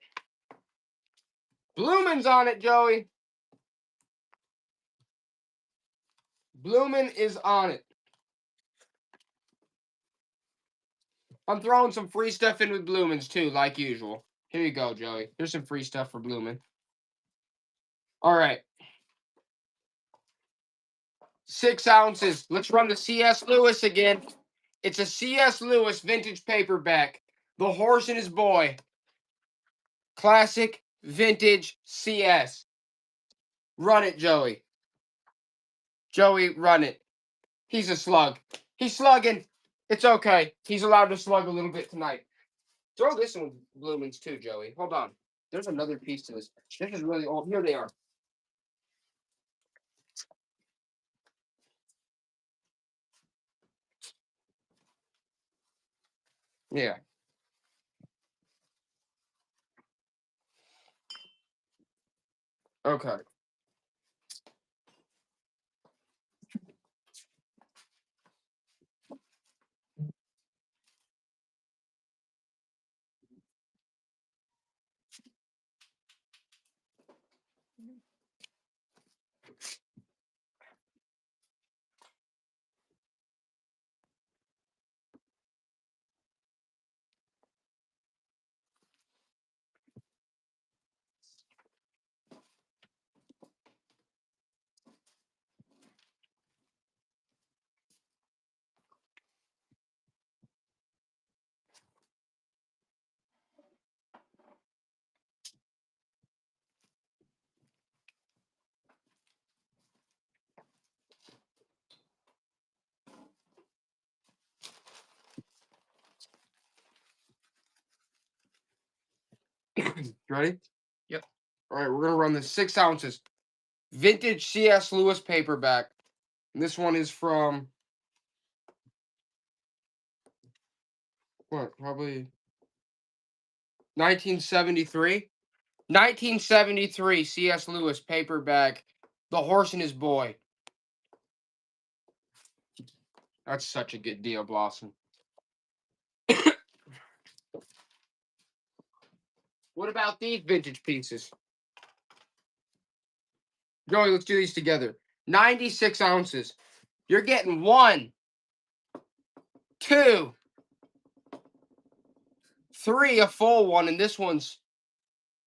Bloomin's on it, Joey. Bloomin' is on it. I'm throwing some free stuff in with Bloomin's too, like usual. Here you go, Joey. Here's some free stuff for Bloomin'. All right. 6 ounces. Let's run the C.S. Lewis again. It's a C.S. Lewis vintage paperback. The Horse and His Boy. Classic vintage CS. Run it, Joey. Joey, run it. He's a slug. He's slugging. It's okay. He's allowed to slug a little bit tonight. Throw this in with Bloomin's too, Joey. Hold on. There's another piece to this. This is really old. Here they are. Yeah. Okay. Ready? Yep. All right, we're going to run the 6 ounces. Vintage C.S. Lewis paperback. And this one is from, what, probably 1973? 1973 C.S. Lewis paperback. The Horse and His Boy. That's such a good deal, Blossom. What about these vintage pieces? Joey, let's do these together. 96 ounces. You're getting 1, 2, 3, a full one, and this one's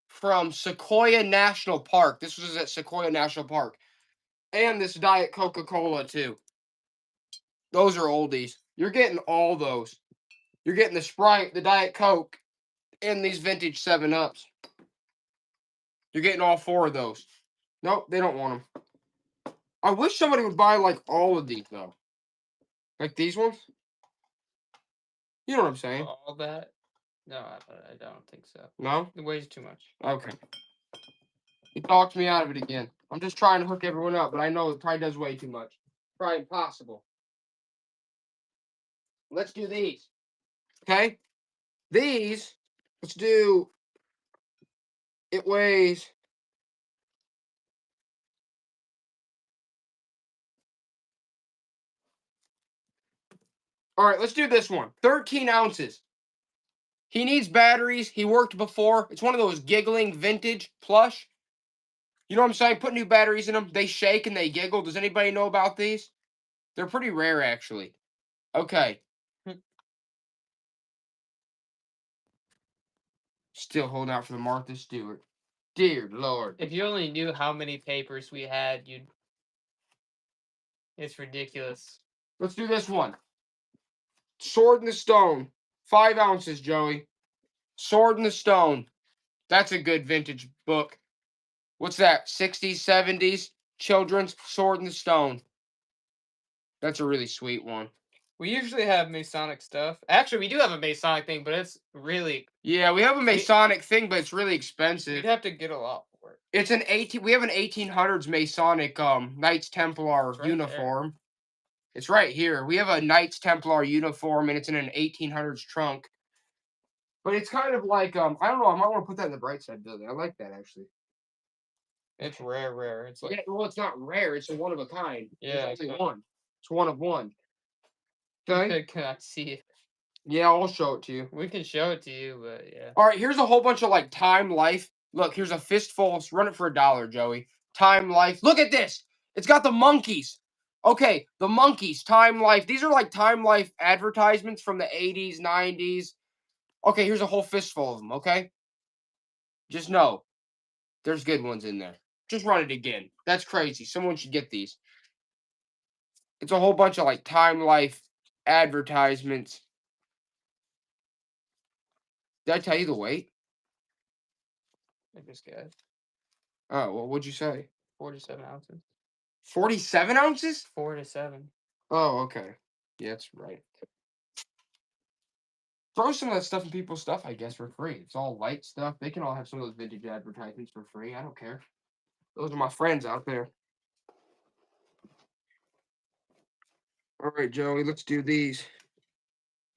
from Sequoia National Park. This was at Sequoia National Park. And this Diet Coca-Cola, too. Those are oldies. You're getting all those. You're getting the Sprite, the Diet Coke, and these vintage 7-Ups. You're getting all 4 of those. Nope, they don't want them. I wish somebody would buy, like, all of these, though. Like these ones. You know what I'm saying? All that? No, I don't think so. No? It weighs too much. Okay. He talked me out of it again. I'm just trying to hook everyone up, but I know it probably does way too much. Probably impossible. Let's do these. Okay? These, let's do, it weighs, all right, let's do this one. 13 ounces. He needs batteries. He worked before. It's one of those giggling vintage plush. You know what I'm saying? Put new batteries in them. They shake and they giggle. Does anybody know about these? They're pretty rare, actually. Okay. Still holding out for the Martha Stewart. Dear Lord. If you only knew how many papers we had, you'd. It's ridiculous. Let's do this one. Sword in the Stone. 5 ounces, Joey. Sword in the Stone. That's a good vintage book. What's that? 60s, 70s? Children's Sword in the Stone. That's a really sweet one. We usually have Masonic stuff. Actually, we do have a Masonic thing, but it's really Yeah, we have a Masonic thing, but it's really we'd expensive. have to get a lot for it. It's an 18. We have an 1800s Masonic Knights Templar It's right uniform. It's right here. We have a Knights Templar uniform, and it's in an 1800s trunk. But it's kind of like I don't know. I might want to put that in the bright side building. I like that actually. It's rare. It's like Yeah, well, it's not rare. It's a one of a kind. Yeah, There's only it's one. It's one of one. Okay. I cannot see it. Yeah, I'll show it to you. We can show it to you, but yeah. All right, here's a whole bunch of like Time Life. Look, here's a fistful. Run it for $1, Joey. Time Life. Look at this. It's got the monkeys. Okay, the monkeys. Time Life. These are like Time Life advertisements from the 80s, 90s. Okay, here's a whole fistful of them. Okay, just know there's good ones in there. Just run it again. That's crazy. Someone should get these. It's a whole bunch of like Time Life advertisements. Did I tell you the weight? I just got Oh, well, what'd you say? 47 ounces. 47 ounces? 4 to 7. Oh, okay. Yeah, that's right. Throw some of that stuff in people's stuff, I guess, for free. It's all light stuff. They can all have some of those vintage advertisements for free. I don't care. Those are my friends out there. All right, Joey, let's do these.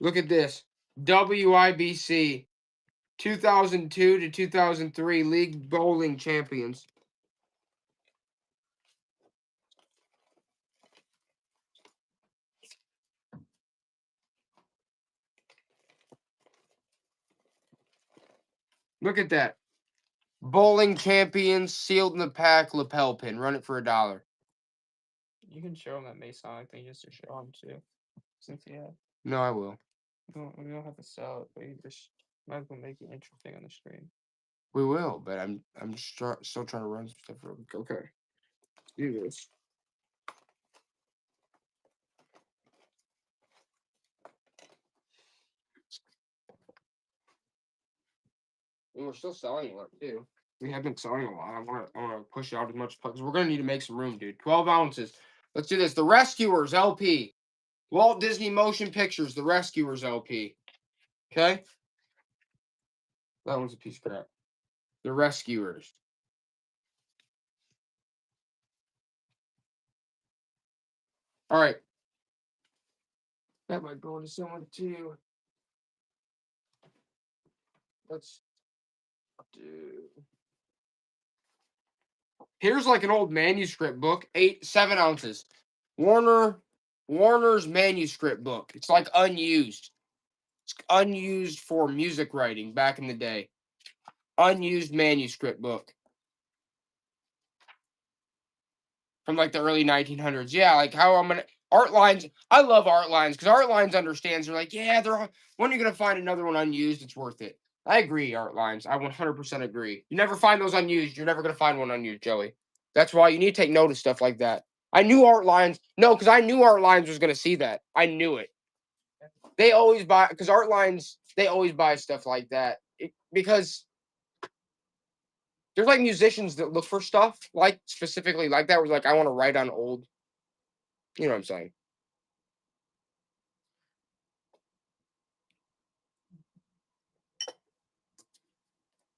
Look at this. WIBC 2002 to 2003 League Bowling Champions. Look at that. Bowling Champions sealed in the pack lapel pin. Run it for $1. You can show them that Masonic thing just to show them too. Since No, I will. we don't have to sell it, but you just might as well make it interesting on the screen. We will, but I'm just still trying to run some stuff. Okay, let's do this. And we're still selling a lot too. We have been selling a lot. I want to push out as much because we're gonna need to make some room, dude. 12 ounces. Let's do this. The Rescuers LP. Walt Disney Motion Pictures. The Rescuers LP. Okay. That one's a piece of crap. The Rescuers. All right. That might go to someone too. Let's do. Here's like an old manuscript book, 7 ounces. Warner's manuscript book. It's like unused. It's unused for music writing back in the day. Unused manuscript book. From like the early 1900s. Yeah, like how I'm gonna art lines. I love art lines because art lines understands. They're like, yeah, when are you gonna find another one unused? It's worth it. I agree, art lines. I 100% agree. You never find those unused. You're never gonna find one unused, Joey. That's why you need to take note of stuff like that. I knew art lines. No, because I knew art lines was gonna see that. I knew it. They always buy because art lines. They always buy stuff like that because there's like musicians that look for stuff like specifically like that. Was like I want to write on old. You know what I'm saying?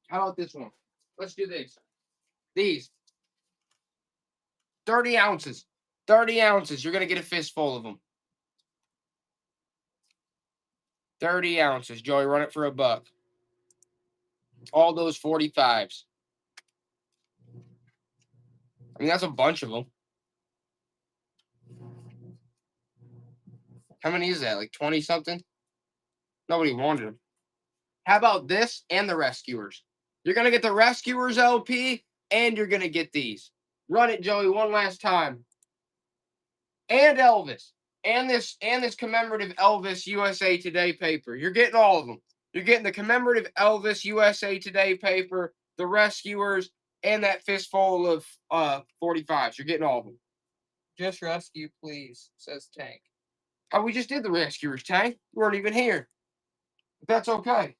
How about this one? Let's do this. These 30 ounces. 30 ounces. You're gonna get a fistful of them. 30 ounces. Joey, run it for $1. All those 45s. I mean, that's a bunch of them. How many is that? Like 20 something? Nobody wanted them. How about this and the Rescuers? You're going to get the Rescuers LP and you're going to get these. Run it, Joey, one last time. And Elvis. And this commemorative Elvis USA Today paper. You're getting all of them. You're getting the commemorative Elvis USA Today paper, the Rescuers, and that fistful of 45s. You're getting all of them. Just rescue, please, says Tank. Oh, we just did the Rescuers, Tank. You weren't even here. But that's okay.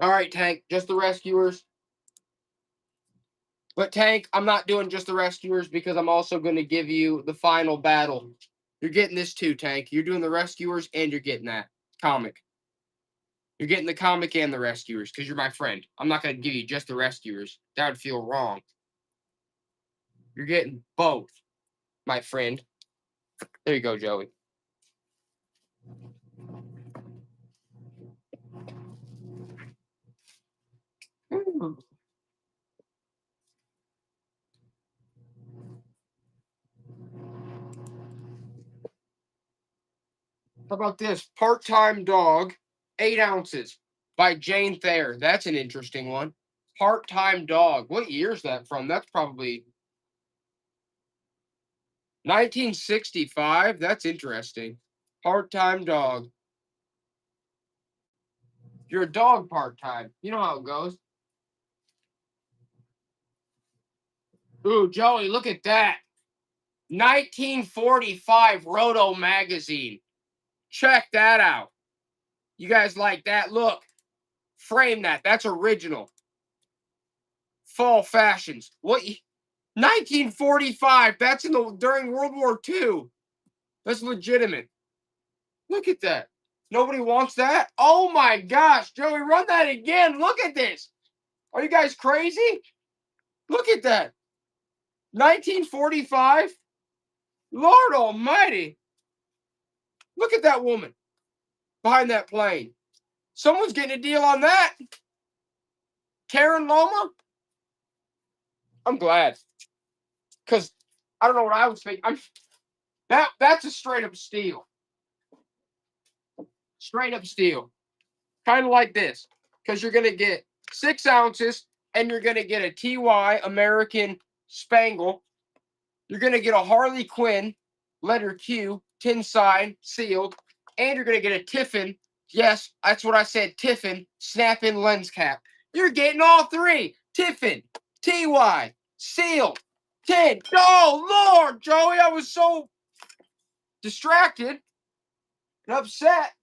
All right, Tank, just the Rescuers. But Tank, I'm not doing just the Rescuers because I'm also going to give you the final battle. You're getting this too, Tank. You're doing the Rescuers and you're getting that comic. You're getting the comic and the Rescuers because you're my friend. I'm not going to give you just the Rescuers. That would feel wrong. You're getting both, my friend. There you go, Joey. Ooh. How about this? Part-Time Dog, 8 ounces by Jane Thayer. That's an interesting one. Part-Time Dog. What year is that from? That's probably 1965. That's interesting. Part-Time Dog. You're a dog part-time. You know how it goes. Ooh, Joey, look at that. 1945 Roto Magazine. Check that out. You guys like that? Look. Frame that. That's original. Fall fashions. What? 1945. That's during World War II. That's legitimate. Look at that. Nobody wants that? Oh my gosh, Joey, run that again. Look at this. Are you guys crazy? Look at that. 1945? Lord almighty. Look at that woman behind that plane. Someone's getting a deal on that. Karen Loma? I'm glad. Because I don't know what I was thinking. That's a straight up steal. Straight up steal. Kind of like this. Because you're going to get 6 ounces and you're going to get a TY American Spangle. You're going to get a Harley Quinn letter Q, tin sign, sealed. And you're going to get a Tiffin. Yes, that's what I said. Tiffin snap-in lens cap. You're getting all 3. Tiffin, TY, sealed, tin. Oh, Lord, Joey, I was so distracted and upset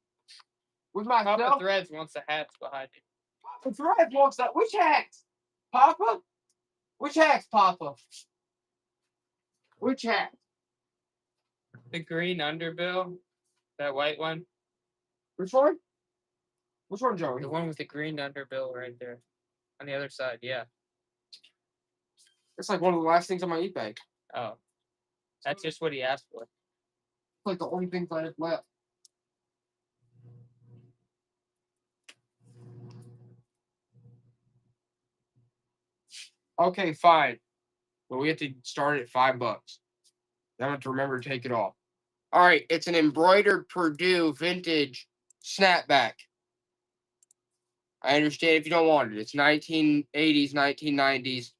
with myself. Papa Threads wants the hats behind you. Papa Threads wants that. Which hats? Papa? Which hats, Papa? Which hat? The green underbill. That white one. Which one? Which one, Joey? The one with the green underbill right there. On the other side, yeah. It's like one of the last things on my eBay. Oh. That's just what he asked for. It's like the only things I have left. Okay, fine. But we have to start at $5. Then I have to remember to take it off. All right, it's an embroidered Purdue vintage snapback. I understand if you don't want it. It's 1980s, 1990s,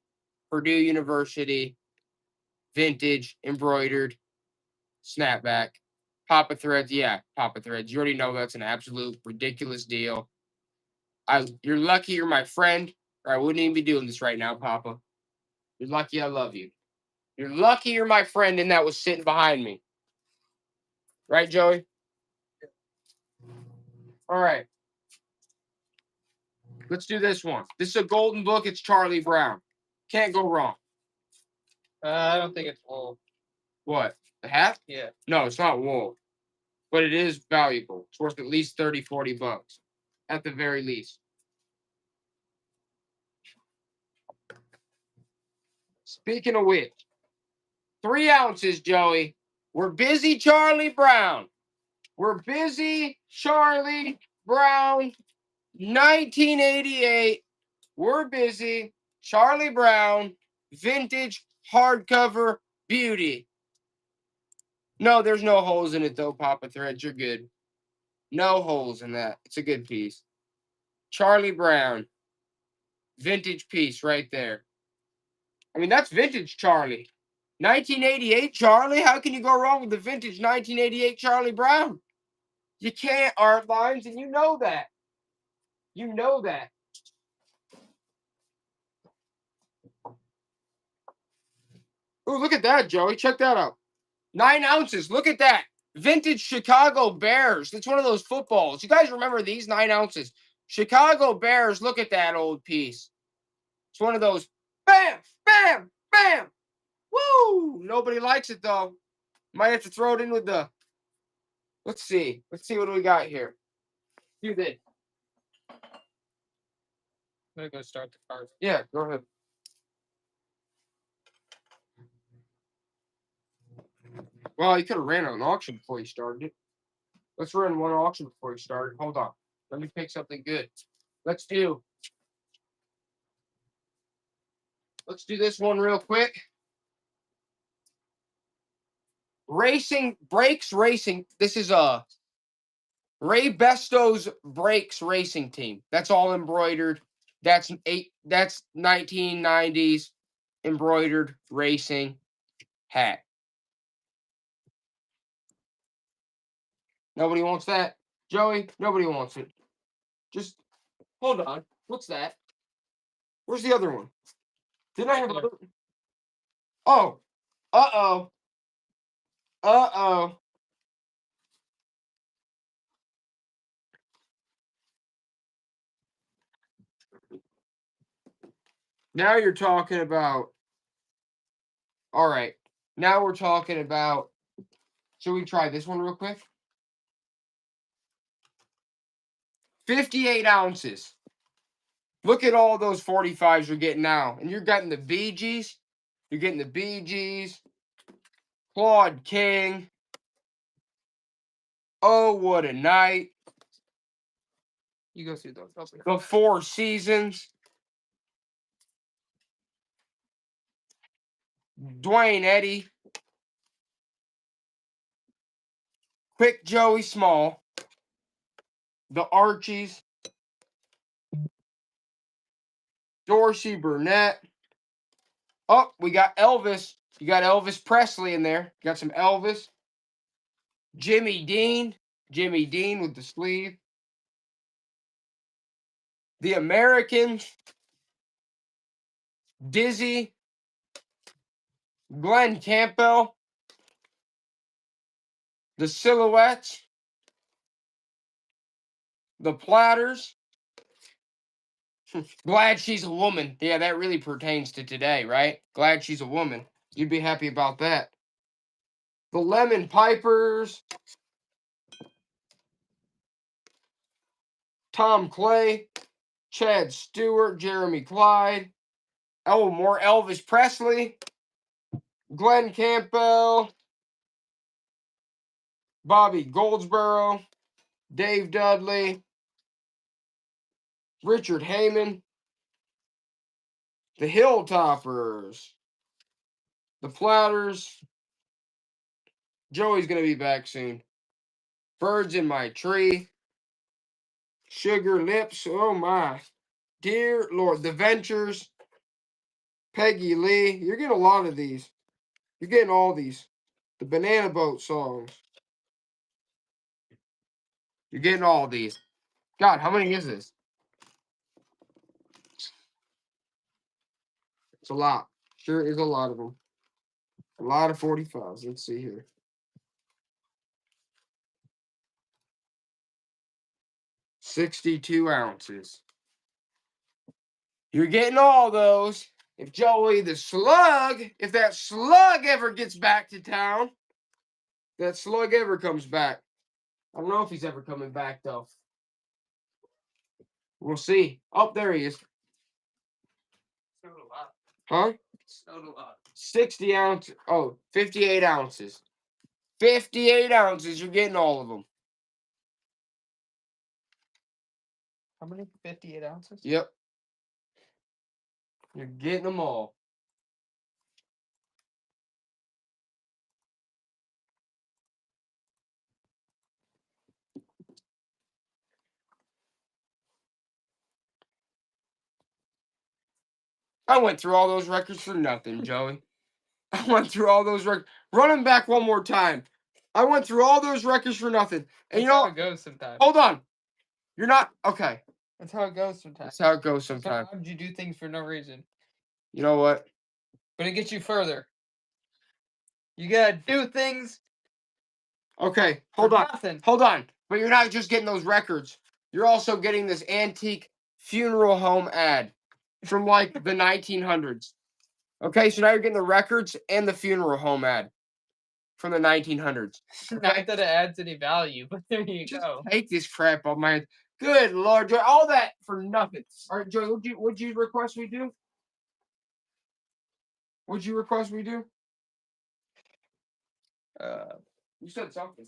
Purdue University, vintage, embroidered snapback. Papa Threads, yeah, Papa Threads. You already know that's an absolute ridiculous deal. You're lucky you're my friend, or I wouldn't even be doing this right now, Papa. You're lucky I love you. You're lucky you're my friend and that was sitting behind me. Right, Joey? All right. Let's do this one. This is a golden book. It's Charlie Brown. Can't go wrong. I don't think it's wool. What? The hat? Yeah. No, it's not wool. But it is valuable. It's worth at least $30, $40. At the very least. Speaking of which, 3 ounces, Joey. We're busy, Charlie Brown. We're busy, Charlie Brown. 1988. We're busy, Charlie Brown. Vintage hardcover beauty. No, there's no holes in it, though, Papa Threads. You're good. No holes in that. It's a good piece. Charlie Brown. Vintage piece right there. I mean, that's vintage Charlie. 1988 Charlie? How can you go wrong with the vintage 1988 Charlie Brown? You can't, Art Lines, and you know that. You know that. Ooh, look at that, Joey. Check that out. 9 ounces. Look at that. Vintage Chicago Bears. It's one of those footballs. You guys remember these 9 ounces? Chicago Bears. Look at that old piece. It's one of those. Bam, bam, bam. Woo! Nobody likes it, though. Might have to throw it in with the. Let's see. Let's see what do we got here. Do this. I'm gonna go start the card. Yeah, go ahead. Well, you could have ran an auction before you started it. Let's run one auction before you start. Hold on. Let me pick something good. Let's do this one real quick. Racing Brakes Racing. This is a Ray Besto's Brakes Racing team. That's all embroidered. That's 1990s embroidered racing hat. Nobody wants that, Joey. Nobody wants it. Just hold on. What's that? Where's the other one? Didn't I have other? Oh. Uh-oh. Uh-oh. Now you're talking about. All right. Now we're talking about. Should we try this one real quick? 58 ounces. Look at all those 45s you're getting now. And you're getting the Bee Gees. You're getting the Bee Gees. Claude King. Oh, what a night. You go through those. The Four Seasons. Dwayne Eddy. Quick Joey Small. The Archies. Dorsey Burnett. Oh, we got Elvis. You got Elvis Presley in there. You got some Elvis. Jimmy Dean. Jimmy Dean with the sleeve. The Americans. Dizzy. Glenn Campbell. The Silhouettes. The Platters. Glad she's a woman. Yeah, that really pertains to today, right? Glad she's a woman. You'd be happy about that. The Lemon Pipers. Tom Clay. Chad Stewart. Jeremy Clyde. Oh, more Elvis Presley. Glenn Campbell. Bobby Goldsboro. Dave Dudley. Richard Heyman. The Hilltoppers. The Platters. Joey's going to be back soon. Birds in My Tree. Sugar Lips. Oh, my. Dear Lord. The Ventures. Peggy Lee. You're getting a lot of these. You're getting all these. The Banana Boat songs. You're getting all these. God, how many is this? It's a lot. Sure is a lot of them. A lot of 45s. Let's see here. $62 ounces. You're getting all those. If Joey the Slug, if that slug ever gets back to town, that slug ever comes back. I don't know if he's ever coming back, though. We'll see. Oh, there he is. Snowed a lot. Huh? Snowed a lot. 60 ounces. Oh, 58 ounces. 58 ounces. You're getting all of them. How many? 58 ounces? Yep. You're getting them all. I went through all those records for nothing, Joey. I went through all those records. Run them back one more time. I went through all those records for nothing. And That's you know how what? it goes sometimes. Hold on. You're not okay. That's how it goes sometimes. That's how it goes sometimes. Sometimes you do things for no reason, You know what? but it gets you further. You gotta do things. Okay, for hold on. Nothing. Hold on. But you're not just getting those records. You're also getting this antique funeral home ad from like the 1900s. Okay, so now you're getting the records and the funeral home ad from the 1900s. Not that it adds any value, but there you Just go. take this crap off my hands. Good Lord, Joy. All that for nothing. All right, Joy, would you request we do? Would you request we do? You said something.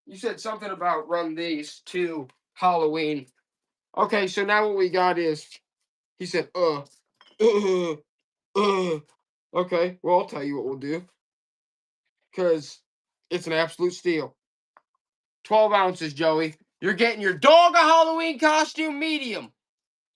You said something about run these to Halloween. Okay, so now what we got is, he said, Okay, well, I'll tell you what we'll do. Because it's an absolute steal. 12 ounces, Joey. You're getting your dog a Halloween costume medium.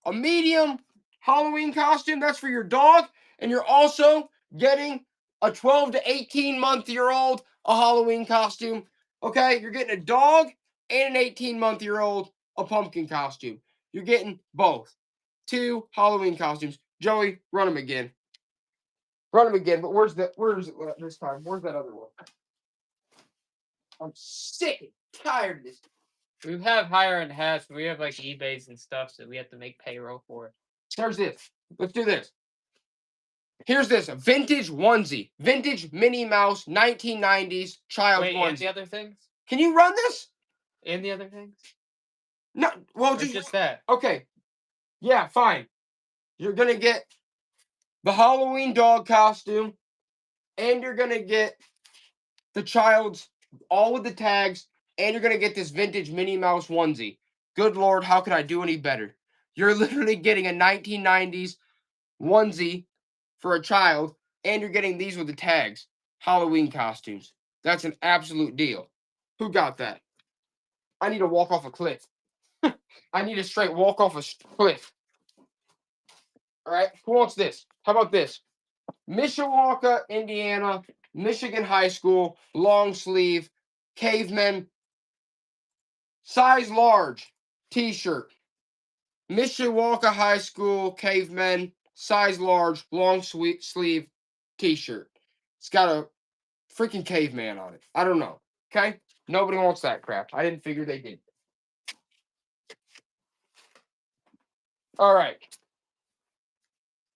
A medium Halloween costume, that's for your dog. And you're also getting a 12 to 18-month-year-old a Halloween costume. Okay, you're getting a dog and an 18-month-year-old a pumpkin costume. You're getting both. 2 Halloween costumes. Joey, run them again. Run them again, but where is it this time? Where's that other one? I'm sick and tired of this. We have higher end hats, but we have like eBays and stuff, so we have to make payroll for it. There's this. Let's do this. Here's this, a vintage onesie. Vintage Minnie Mouse, 1990s child Wait, onesie. and the other things? Can you run this? And the other things? No, well, Or just that? Okay. Yeah, fine. You're going to get the Halloween dog costume, and you're going to get the child's, all with the tags, and you're going to get this vintage Minnie Mouse onesie. Good Lord, how could I do any better? You're literally getting a 1990s onesie for a child, and you're getting these with the tags. Halloween costumes. That's an absolute deal. Who got that? I need to walk off a cliff. I need to straight walk off a cliff. All right, who wants this? How about this? Mishawaka, Indiana, Michigan High School, long sleeve, caveman, size large, t-shirt. Mishawaka High School, caveman, size large, long sleeve t-shirt. It's got a freaking caveman on it. I don't know. Okay? Nobody wants that crap. I didn't figure they did. All right.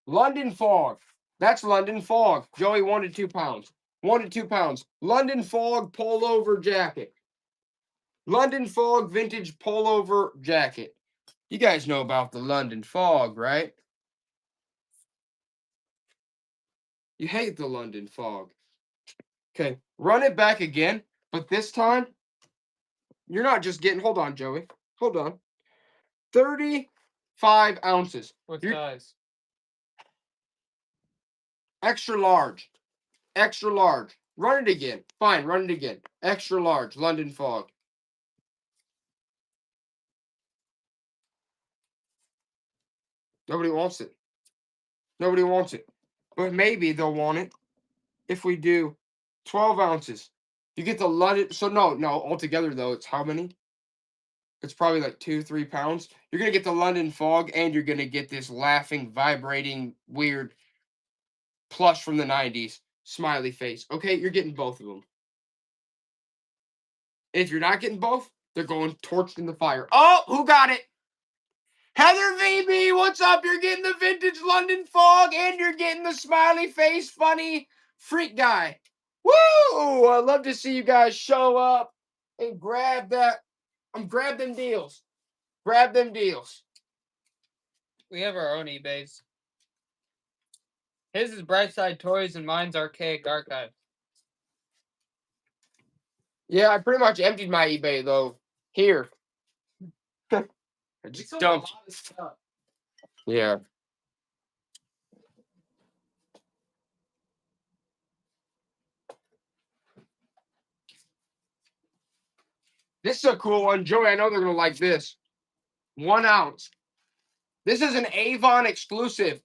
London Fog. That's London Fog. Joey, 1 to 2 pounds. 1 to 2 pounds. London Fog pullover jacket. London Fog vintage pullover jacket. You guys know about the London Fog, right? You hate the London Fog. Okay, run it back again, but this time, you're not just getting, hold on, Joey. Hold on. 35 ounces. What size? Extra large. Extra large. Run it again. Fine, run it again. Extra large. London Fog. Nobody wants it. Nobody wants it. But maybe they'll want it if we do 12 ounces. You get the London. So no, altogether though, it's how many? It's probably like 2-3 pounds. You're going to get the London Fog, and you're going to get this laughing, vibrating, weird plush from the 90s smiley face. Okay, you're getting both of them. If you're not getting both, they're going torched in the fire. Oh, who got it? Heather VB, what's up? You're getting the vintage London Fog, and you're getting the smiley face, funny freak guy. Woo! I love to see you guys show up and grab that. Grab them deals. Grab them deals. We have our own eBays. His is Brightside Toys, and mine's Archaic Archive. Yeah, I pretty much emptied my eBay though. Here. I just dumped. Yeah. This is a cool one. Joey, I know they're going to like this. 1 ounce. This is an Avon exclusive.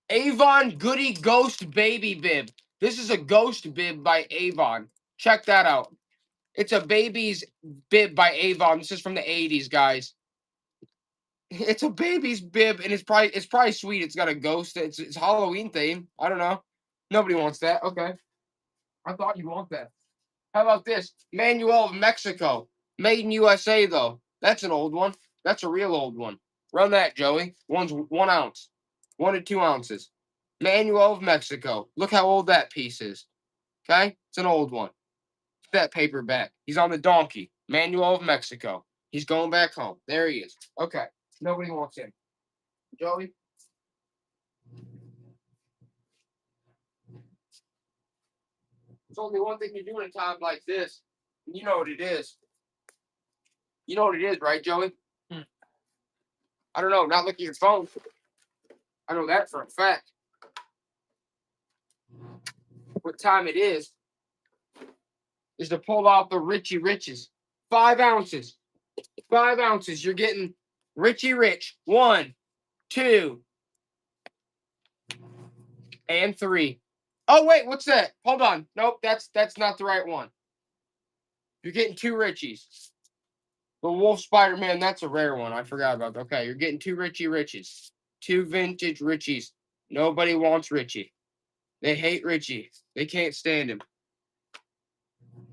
Avon Goody Ghost Baby Bib. This is a ghost bib by Avon. Check that out. It's a baby's bib by Avon. This is from the 80s, guys. It's a baby's bib, and it's probably sweet. It's got a ghost. It's Halloween theme. I don't know. Nobody wants that. Okay. I thought you want that. How about this? Manuel of Mexico. Made in USA, though. That's an old one. That's a real old one. Run that, Joey. 1 ounce. 1 to 2 ounces. Manuel of Mexico. Look how old that piece is. Okay? It's an old one. That paperback. He's on the donkey. Manuel of Mexico. He's going back home. There he is. Okay. Nobody wants him. Joey? There's only one thing you do in a time like this. And you know what it is. You know what it is, right, Joey? I don't know. Not look at your phone. I know that for a fact. What time it is to pull out the Richie Riches. 5 ounces. 5 ounces. You're getting Richie Rich. 1, 2, and 3. Oh, wait. What's that? Hold on. Nope. That's not the right one. You're getting 2 Richies. The Wolf Spider-Man, that's a rare one. I forgot about that. Okay, you're getting 2 Richie Riches. 2 vintage Richies. Nobody wants Richie. They hate Richie. They can't stand him.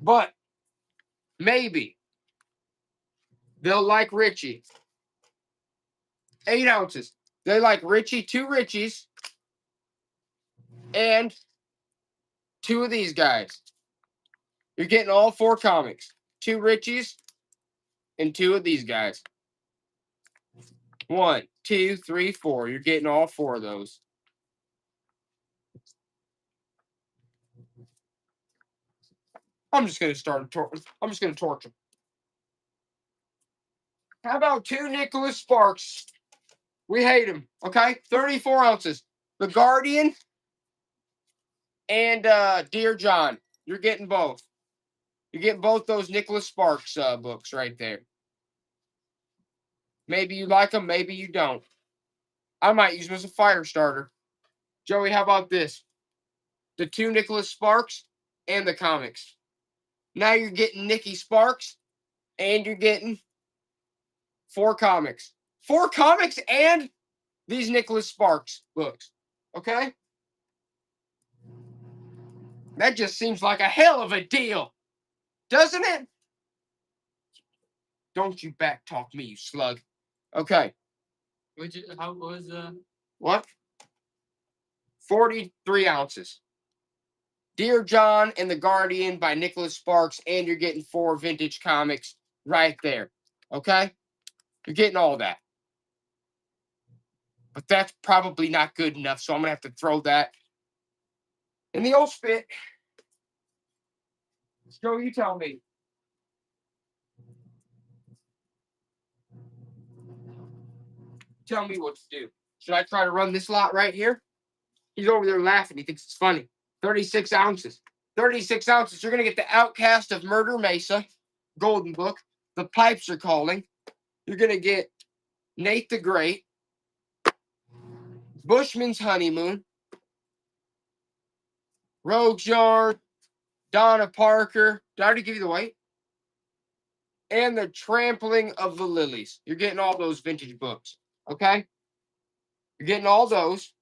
But maybe they'll like Richie. 8 ounces. They like Richie, 2 Richies, and 2 of these guys. You're getting all 4 comics. 2 Richies and 2 of these guys. 1, 2, 3, 4. You're getting all 4 of those. I'm just going to torch them. How about 2 Nicholas Sparks? We hate him. Okay, 34 ounces. The Guardian and Dear John. You're getting both. You're getting both those Nicholas Sparks books right there. Maybe you like them, maybe you don't. I might use them as a fire starter. Joey, how about this? The 2 Nicholas Sparks and the comics. Now you're getting Nicky Sparks and you're getting 4 comics. 4 comics and these Nicholas Sparks books. Okay? That just seems like a hell of a deal. Doesn't it? Don't you back talk me, you slug. Okay. How was What? 43 ounces. Dear John and the Guardian by Nicholas Sparks, and you're getting 4 vintage comics right there. Okay? You're getting all that. But that's probably not good enough, so I'm going to have to throw that in the old spit. Joe, you tell me. Tell me what to do. Should I try to run this lot right here? He's over there laughing. He thinks it's funny. 36 ounces. 36 ounces. You're going to get the Outcast of Murder Mesa, Golden Book. The Pipes Are Calling. You're going to get Nate the Great, Bushman's Honeymoon, Rogue's Yard, Donna Parker. Did I already give you the white? And The Trampling of the Lilies. You're getting all those vintage books. Okay? You're getting all those.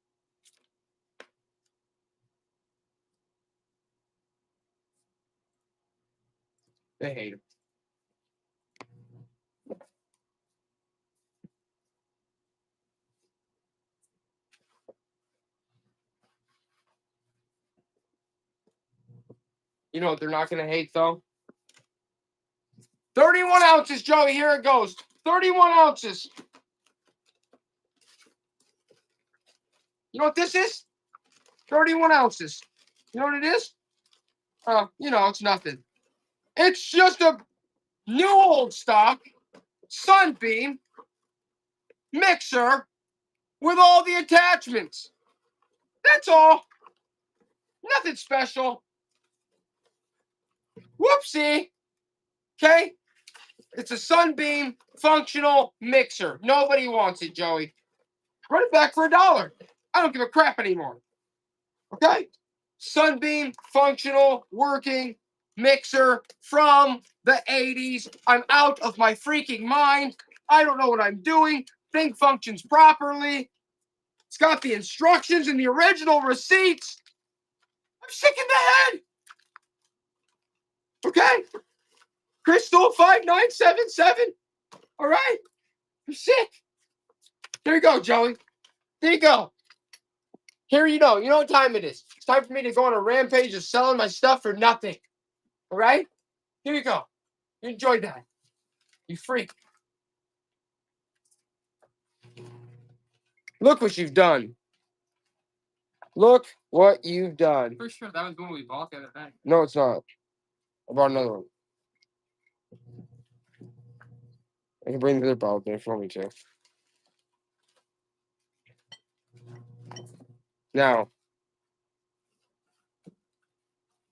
They hate him. You know what they're not going to hate, though? 31 ounces, Joey. Here it goes. 31 ounces. You know what this is? 31 ounces. You know what it is? It's nothing. It's just a new old stock Sunbeam mixer with all the attachments. That's all. Nothing special. Whoopsie. Okay? It's a Sunbeam functional mixer. Nobody wants it, Joey. Run it back for $1. I don't give a crap anymore. Okay? Sunbeam functional working mixer from the 80s. I'm out of my freaking mind. I don't know what I'm doing. Thing functions properly. It's got the instructions and the original receipts. I'm sick in the head. Okay? Crystal 5977. All right? I'm sick. There you go, Joey. There you go. Here you know what time it is. It's time for me to go on a rampage of selling my stuff for nothing. All right? Here you go. You enjoy that. You freak. Look what you've done. Look what you've done. For sure, that was when we bought the other day. No, it's not. I bought another one. I can bring the other bottle there if you want me to. Now,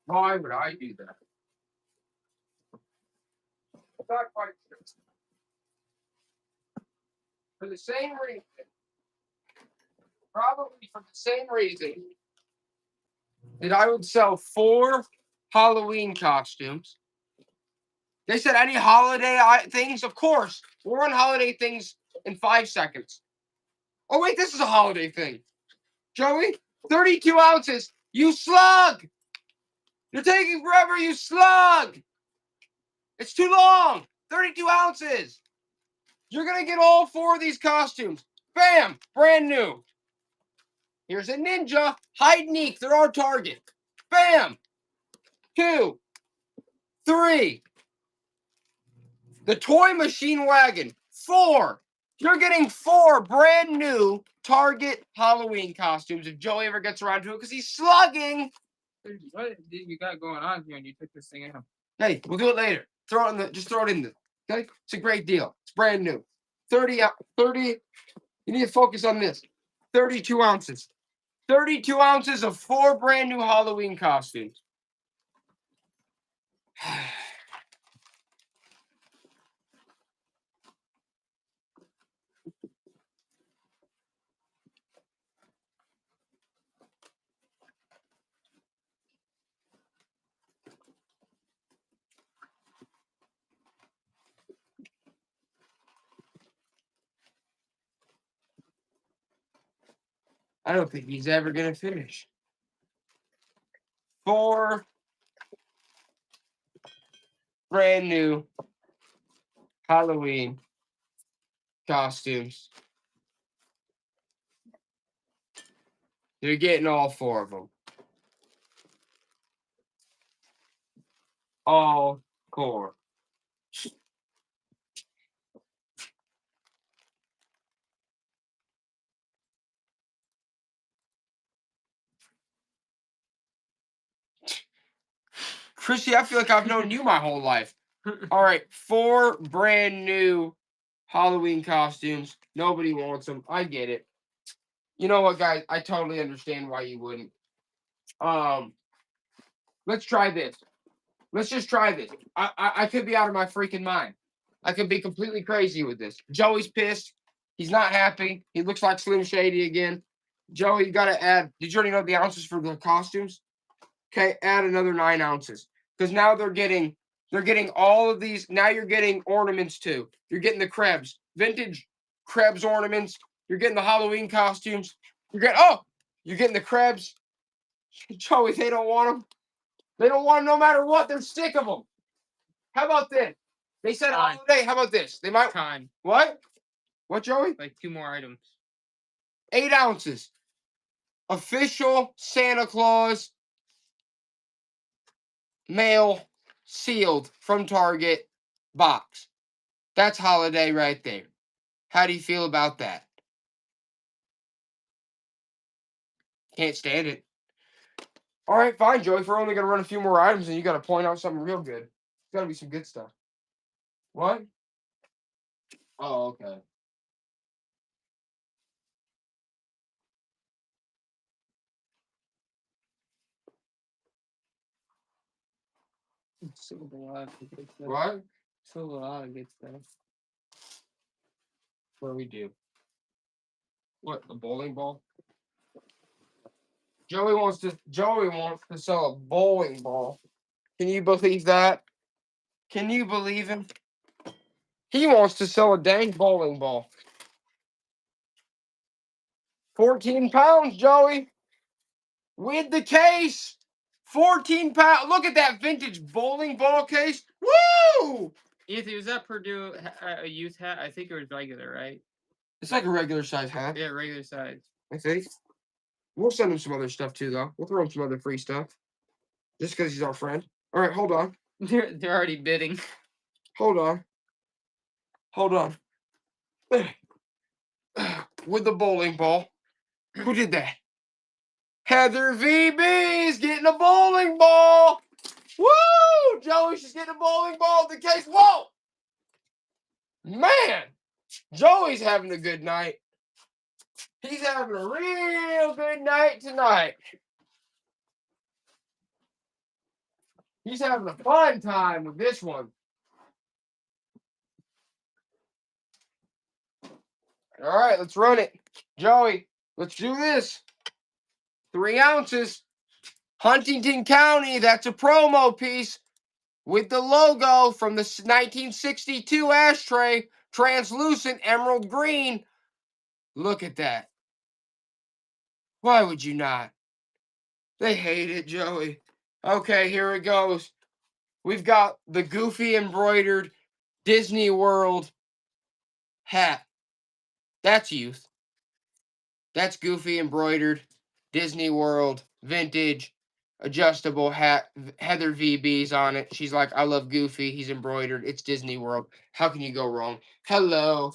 why would I do that? I'm not quite sure. For the same reason. Probably for the same reason that I would sell 4 Halloween costumes. They said any holiday things? Of course. We'll run holiday things in 5 seconds. Oh, wait, this is a holiday thing. Joey, 32 ounces. You slug! You're taking forever, you slug! It's too long. 32 ounces. You're going to get all 4 of these costumes. Bam! Brand new. Here's a ninja. Hide and eek. They're our target. Bam! 2, 3. The toy machine wagon. 4. You're getting 4 brand new Target Halloween costumes if Joey ever gets around to it because he's slugging. What did you got going on here and you took this thing out? Hey, we'll do it later. Just throw it in there. Okay? It's a great deal. It's brand new. 30. You need to focus on this. 32 ounces. 32 ounces of 4 brand new Halloween costumes. I don't think he's ever going to finish. 4 brand new Halloween costumes. You're getting all 4 of them. All 4. Chrissy, I feel like I've known you my whole life. All right, 4 brand new Halloween costumes. Nobody wants them. I get it. You know what, guys? I totally understand why you wouldn't. Let's try this. Let's just try this. I could be out of my freaking mind. I could be completely crazy with this. Joey's pissed. He's not happy. He looks like Slim Shady again. Joey, you gotta add. Did you already know the ounces for the costumes? Okay, add another 9 ounces. Because now they're getting all of these. Now you're getting ornaments too. You're getting the Krebs, vintage Krebs ornaments. You're getting the Halloween costumes. You're getting the Krebs. Joey, they don't want them. They don't want them no matter what. They're sick of them. How about this? They said Fine. holiday. How about this? They might. Time. What? What, Joey? Like 2 more items. 8 ounces. Official Santa Claus mail sealed from Target box. That's holiday right there. How do you feel about that? Can't stand it. All right, fine, Joey. If we're only going to run a few more items, and you got to point out something real good. It's got to be some good stuff. What? Oh, okay. Sold a lot of good stuff. What? Sold a lot of good stuff. What do we do? What, a bowling ball? Joey wants to sell a bowling ball. Can you believe that? Can you believe him? He wants to sell a dang bowling ball. 14 pounds, Joey. With the case. 14 pounds. Look at that vintage bowling ball case. Woo! Ethan, was that Purdue a youth hat? I think it was regular, right? It's like a regular size hat, Yeah, regular size. I think. We'll send him some other stuff too, though. We'll throw him some other free stuff. Just because he's our friend. All right, hold on. They're already bidding. Hold on. Hold on. With the bowling ball. Who did that? Heather VB is getting a bowling ball. Woo! Joey, she's getting a bowling ball. The case. Whoa! Man, Joey's having a good night. He's having a real good night tonight. He's having a fun time with this one. All right, let's run it. Joey, let's do this. 3 ounces. Huntington County, that's a promo piece with the logo from the 1962 ashtray, translucent emerald green. Look at that. Why would you not? They hate it, Joey. Okay, here it goes. We've got the goofy embroidered Disney World hat. That's youth. That's goofy embroidered Disney World vintage adjustable hat. Heather VB's on it. She's like, I love Goofy. He's embroidered. It's Disney World. How can you go wrong? Hello.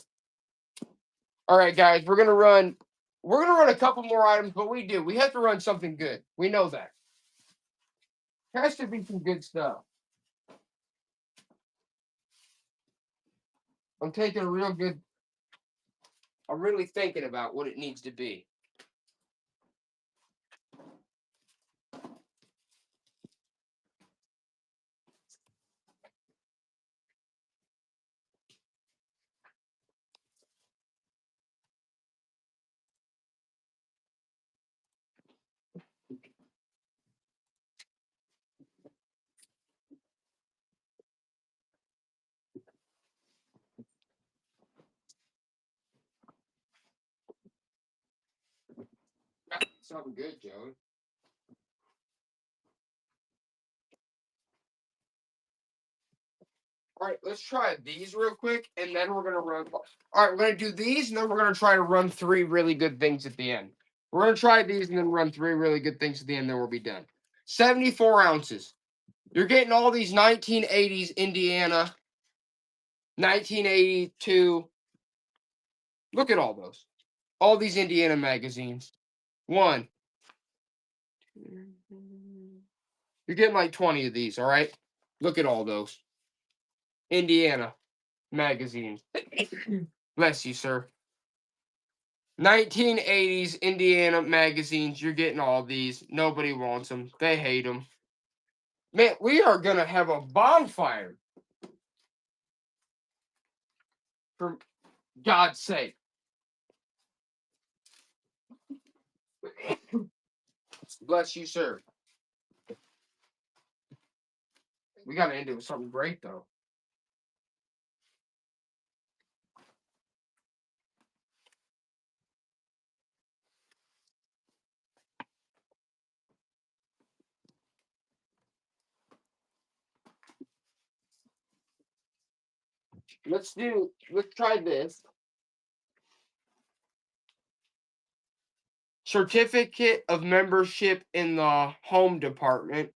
All right, guys, we're gonna run a couple more items, but we have to run something good. We know that. Has to be some good stuff. I'm really thinking about what it needs to be. Something good, Joey. All right, let's try these real quick, and then we're gonna run. All right, we're gonna do these, and then we're gonna try to run 3 really good things at the end. We're gonna try these, and then run 3 really good things at the end. Then we'll be done. 74 ounces. You're getting all these 1980s Indiana, 1982. Look at all those. All these Indiana magazines. 1. You're getting like 20 of these. All right. Look at all those. Indiana magazines. Bless you, sir. 1980s Indiana magazines. You're getting all these. Nobody wants them. They hate them. Man, we are going to have a bonfire. For God's sake. Bless you, sir. We got to end it with something great, though. Let's try this. Certificate of membership in the home department.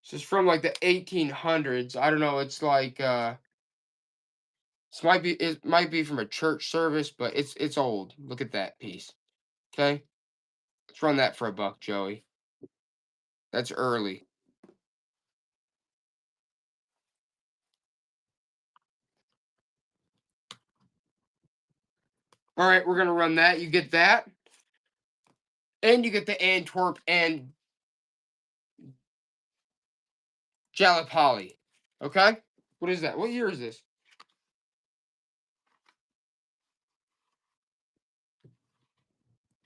This is from like the 1800s. I don't know. It's like it might be from a church service, but it's old. Look at that piece. Okay, let's run that for $1, Joey. That's early. All right, we're gonna run that. You get that, and you get the Antwerp and Jalapali. Okay, what is that? What year is this?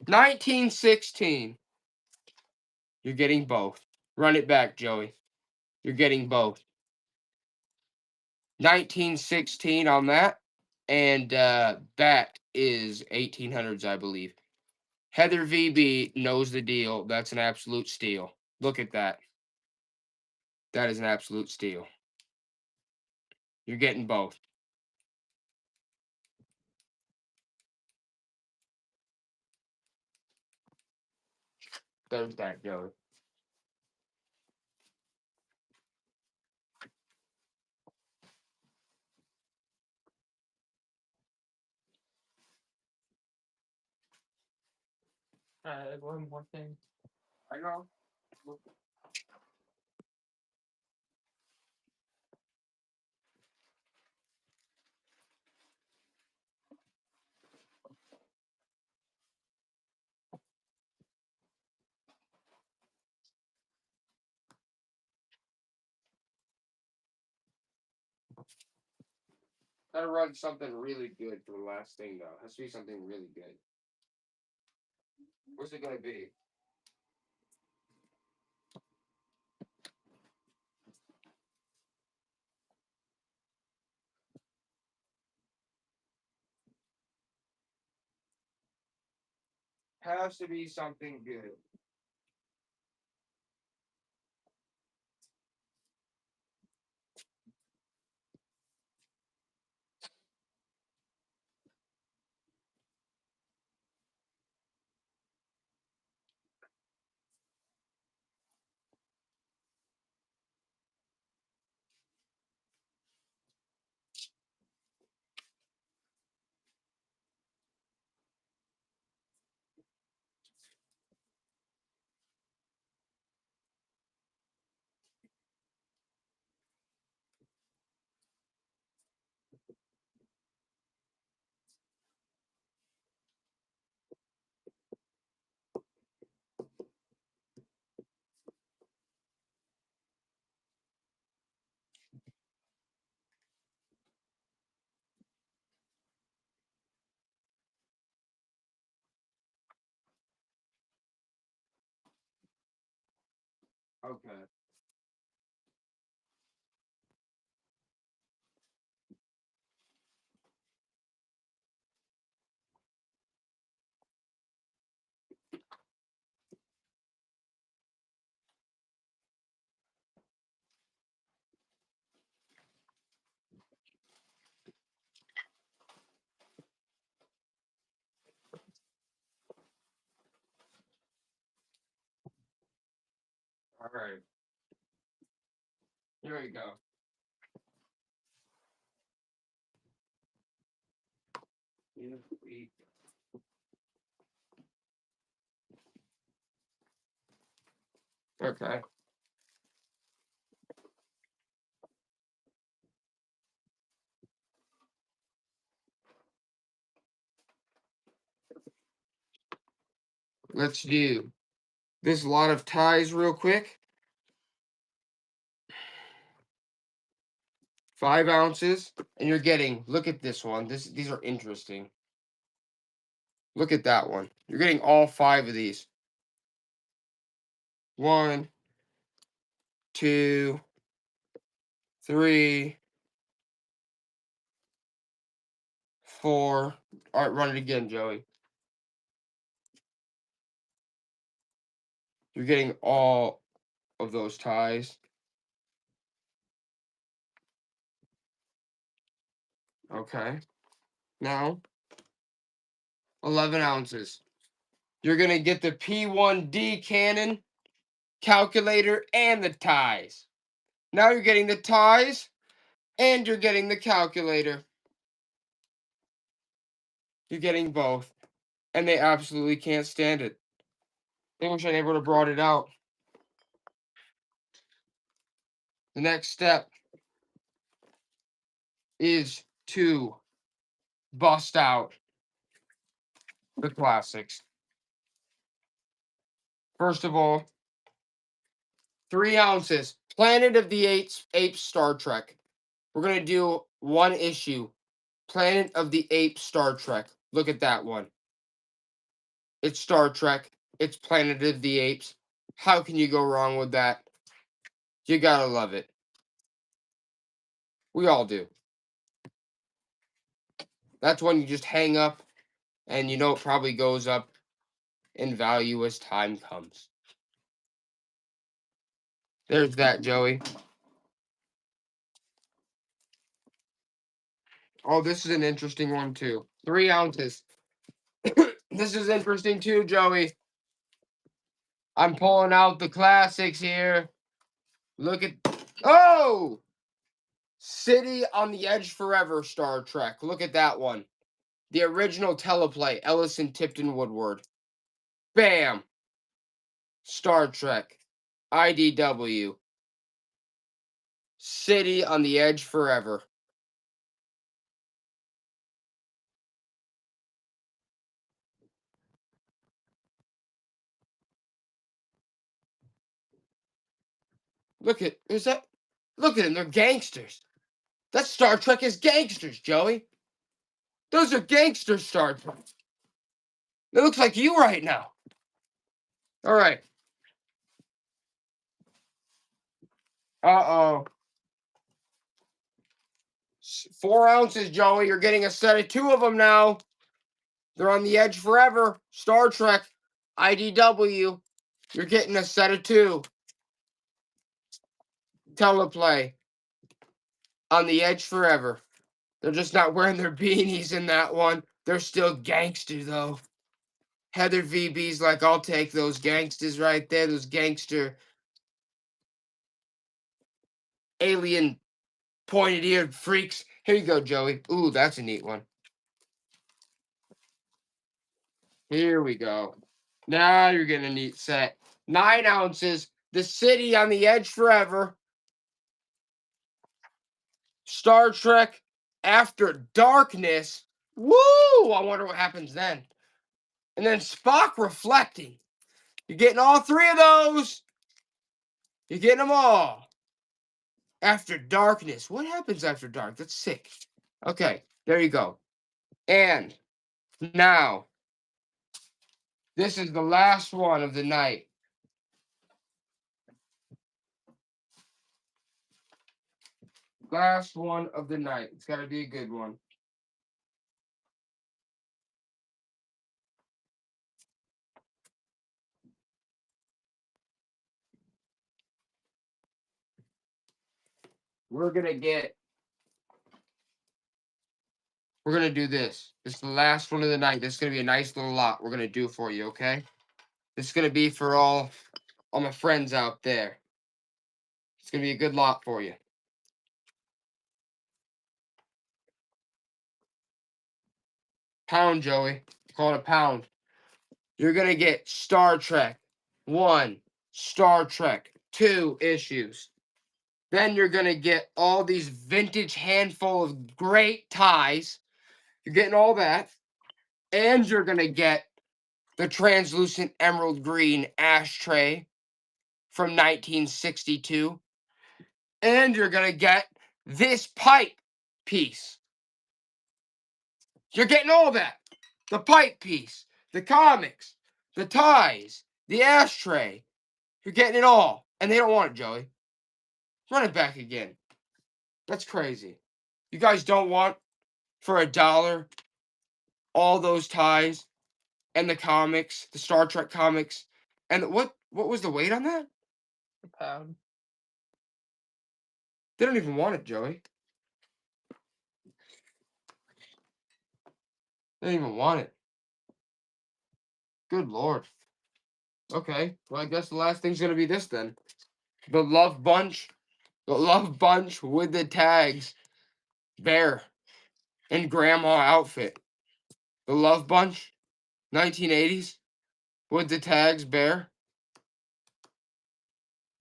$1916. You're getting both. Run it back, Joey. You're getting both. 1916 on that, and that is 1800s, I believe. Heather VB knows the deal. That's an absolute steal. Look at that. That is an absolute steal. You're getting both. There's that, Joey. One more thing. I know. Gotta run something really good for the last thing, though. Has to be something really good. What's it gonna be? Has to be something good. Okay. All right. Here we go. Okay. Let's do this lot of ties real quick. 5 ounces, and you're getting. Look at this one. These are interesting. Look at that one. You're getting all 5 of these. 1, 2, 3, 4. All right, run it again, Joey. You're getting all of those ties. Okay. Now, 11 ounces. You're going to get the P1D Canon calculator and the ties. Now you're getting the ties and you're getting the calculator. You're getting both. And they absolutely can't stand it. They wish I never would have brought it out. The next step is to bust out the classics. First of all, 3 ounces. Planet of the Apes Star Trek. We're going to do one issue. Planet of the Apes Star Trek. Look at that one. It's Star Trek. It's Planet of the Apes. How can you go wrong with that? You gotta love it. We all do. That's one you just hang up, and you know it probably goes up in value as time comes. There's that, Joey. Oh, this is an interesting one, too. 3 ounces. This is interesting, too, Joey. I'm pulling out the classics here. Look at oh, City on the Edge Forever Star Trek. Look at that one. The original teleplay, Ellison Tipton Woodward. Bam. Star Trek. IDW. City on the Edge Forever. Look at look at them, they're gangsters. That Star Trek is gangsters, Joey. Those are gangster Star Trek. It looks like you right now. All right. Uh-oh. 4 ounces, Joey. You're getting a set of 2 of them now. They're on the Edge Forever. Star Trek. IDW. You're getting a set of 2. Teleplay. On the Edge Forever. They're just not wearing their beanies in that one. They're still gangster, though. Heather VB's like, I'll take those gangsters right there. Those gangster alien pointed-eared freaks. Here you go, Joey. Ooh, that's a neat one. Here we go. Now you're getting a neat set. 9 ounces. The City on the Edge Forever. Star Trek After Darkness. Woo! I wonder what happens then. And then Spock Reflecting. You're getting all 3 of those. You're getting them all. After Darkness. What happens after dark? That's sick. Okay, there you go. And now, this is the last one of the night. Last one of the night. It's got to be a good one. We're going to do this. This is the last one of the night. This is going to be a nice little lot we're going to do for you, okay? This is going to be for all my friends out there. It's going to be a good lot for you. Pound, Joey. Call it a pound. You're going to get Star Trek 1, Star Trek 2 issues. Then you're going to get all these vintage handful of great ties. You're getting all that. And you're going to get the translucent emerald green ashtray from 1962. And you're going to get this pipe piece. You're getting all that. The pipe piece, the comics, the ties, the ashtray. You're getting it all. And they don't want it, Joey. Run it back again. That's crazy. You guys don't want, for $1, all those ties and the comics, the Star Trek comics. And what was the weight on that? A pound. They don't even want it, Joey. They don't even want it. Good Lord. Okay, well, I guess the last thing's going to be this then. The Love Bunch. The Love Bunch with the tags. Bear. And grandma outfit. The Love Bunch. 1980s. With the tags. Bear.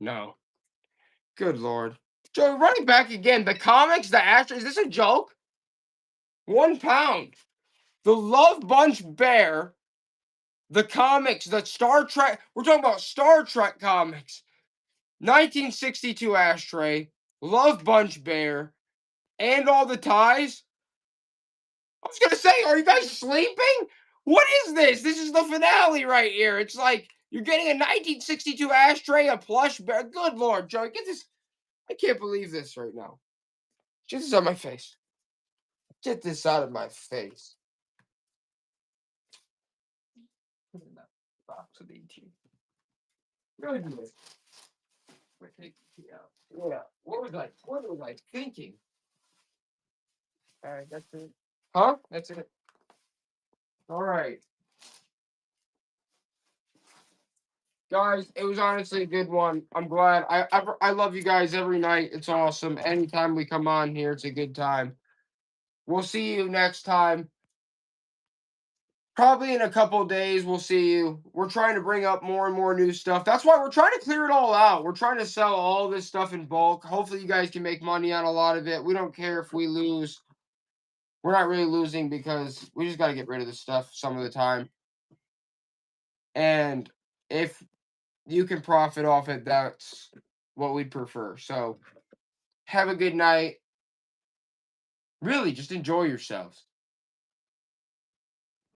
No. Good Lord. Joey, running back again. The comics, the Astros. Is this a joke? 1 pound. The Love Bunch Bear. The comics, the Star Trek. We're talking about Star Trek comics. 1962 ashtray. Love Bunch Bear. And all the ties. I was going to say, are you guys sleeping? What is this? This is the finale right here. It's like you're getting a 1962 ashtray, a plush bear. Good Lord, Joey. Get this. I can't believe this right now. Get this out of my face. Get this out of my face. Put it in that box with ET. Goodness. We're taking it out. Yeah. What was I thinking? All right, that's it. Huh? That's it. All right. Guys, it was honestly a good one. I'm glad. I love you guys every night. It's awesome. Anytime we come on here, it's a good time. We'll see you next time. Probably in a couple of days, we'll see you. We're trying to bring up more and more new stuff. That's why we're trying to clear it all out. We're trying to sell all this stuff in bulk. Hopefully, you guys can make money on a lot of it. We don't care if we lose. We're not really losing because we just got to get rid of this stuff some of the time. And if you can profit off it, that's what we'd prefer. So, have a good night. Really, just enjoy yourselves.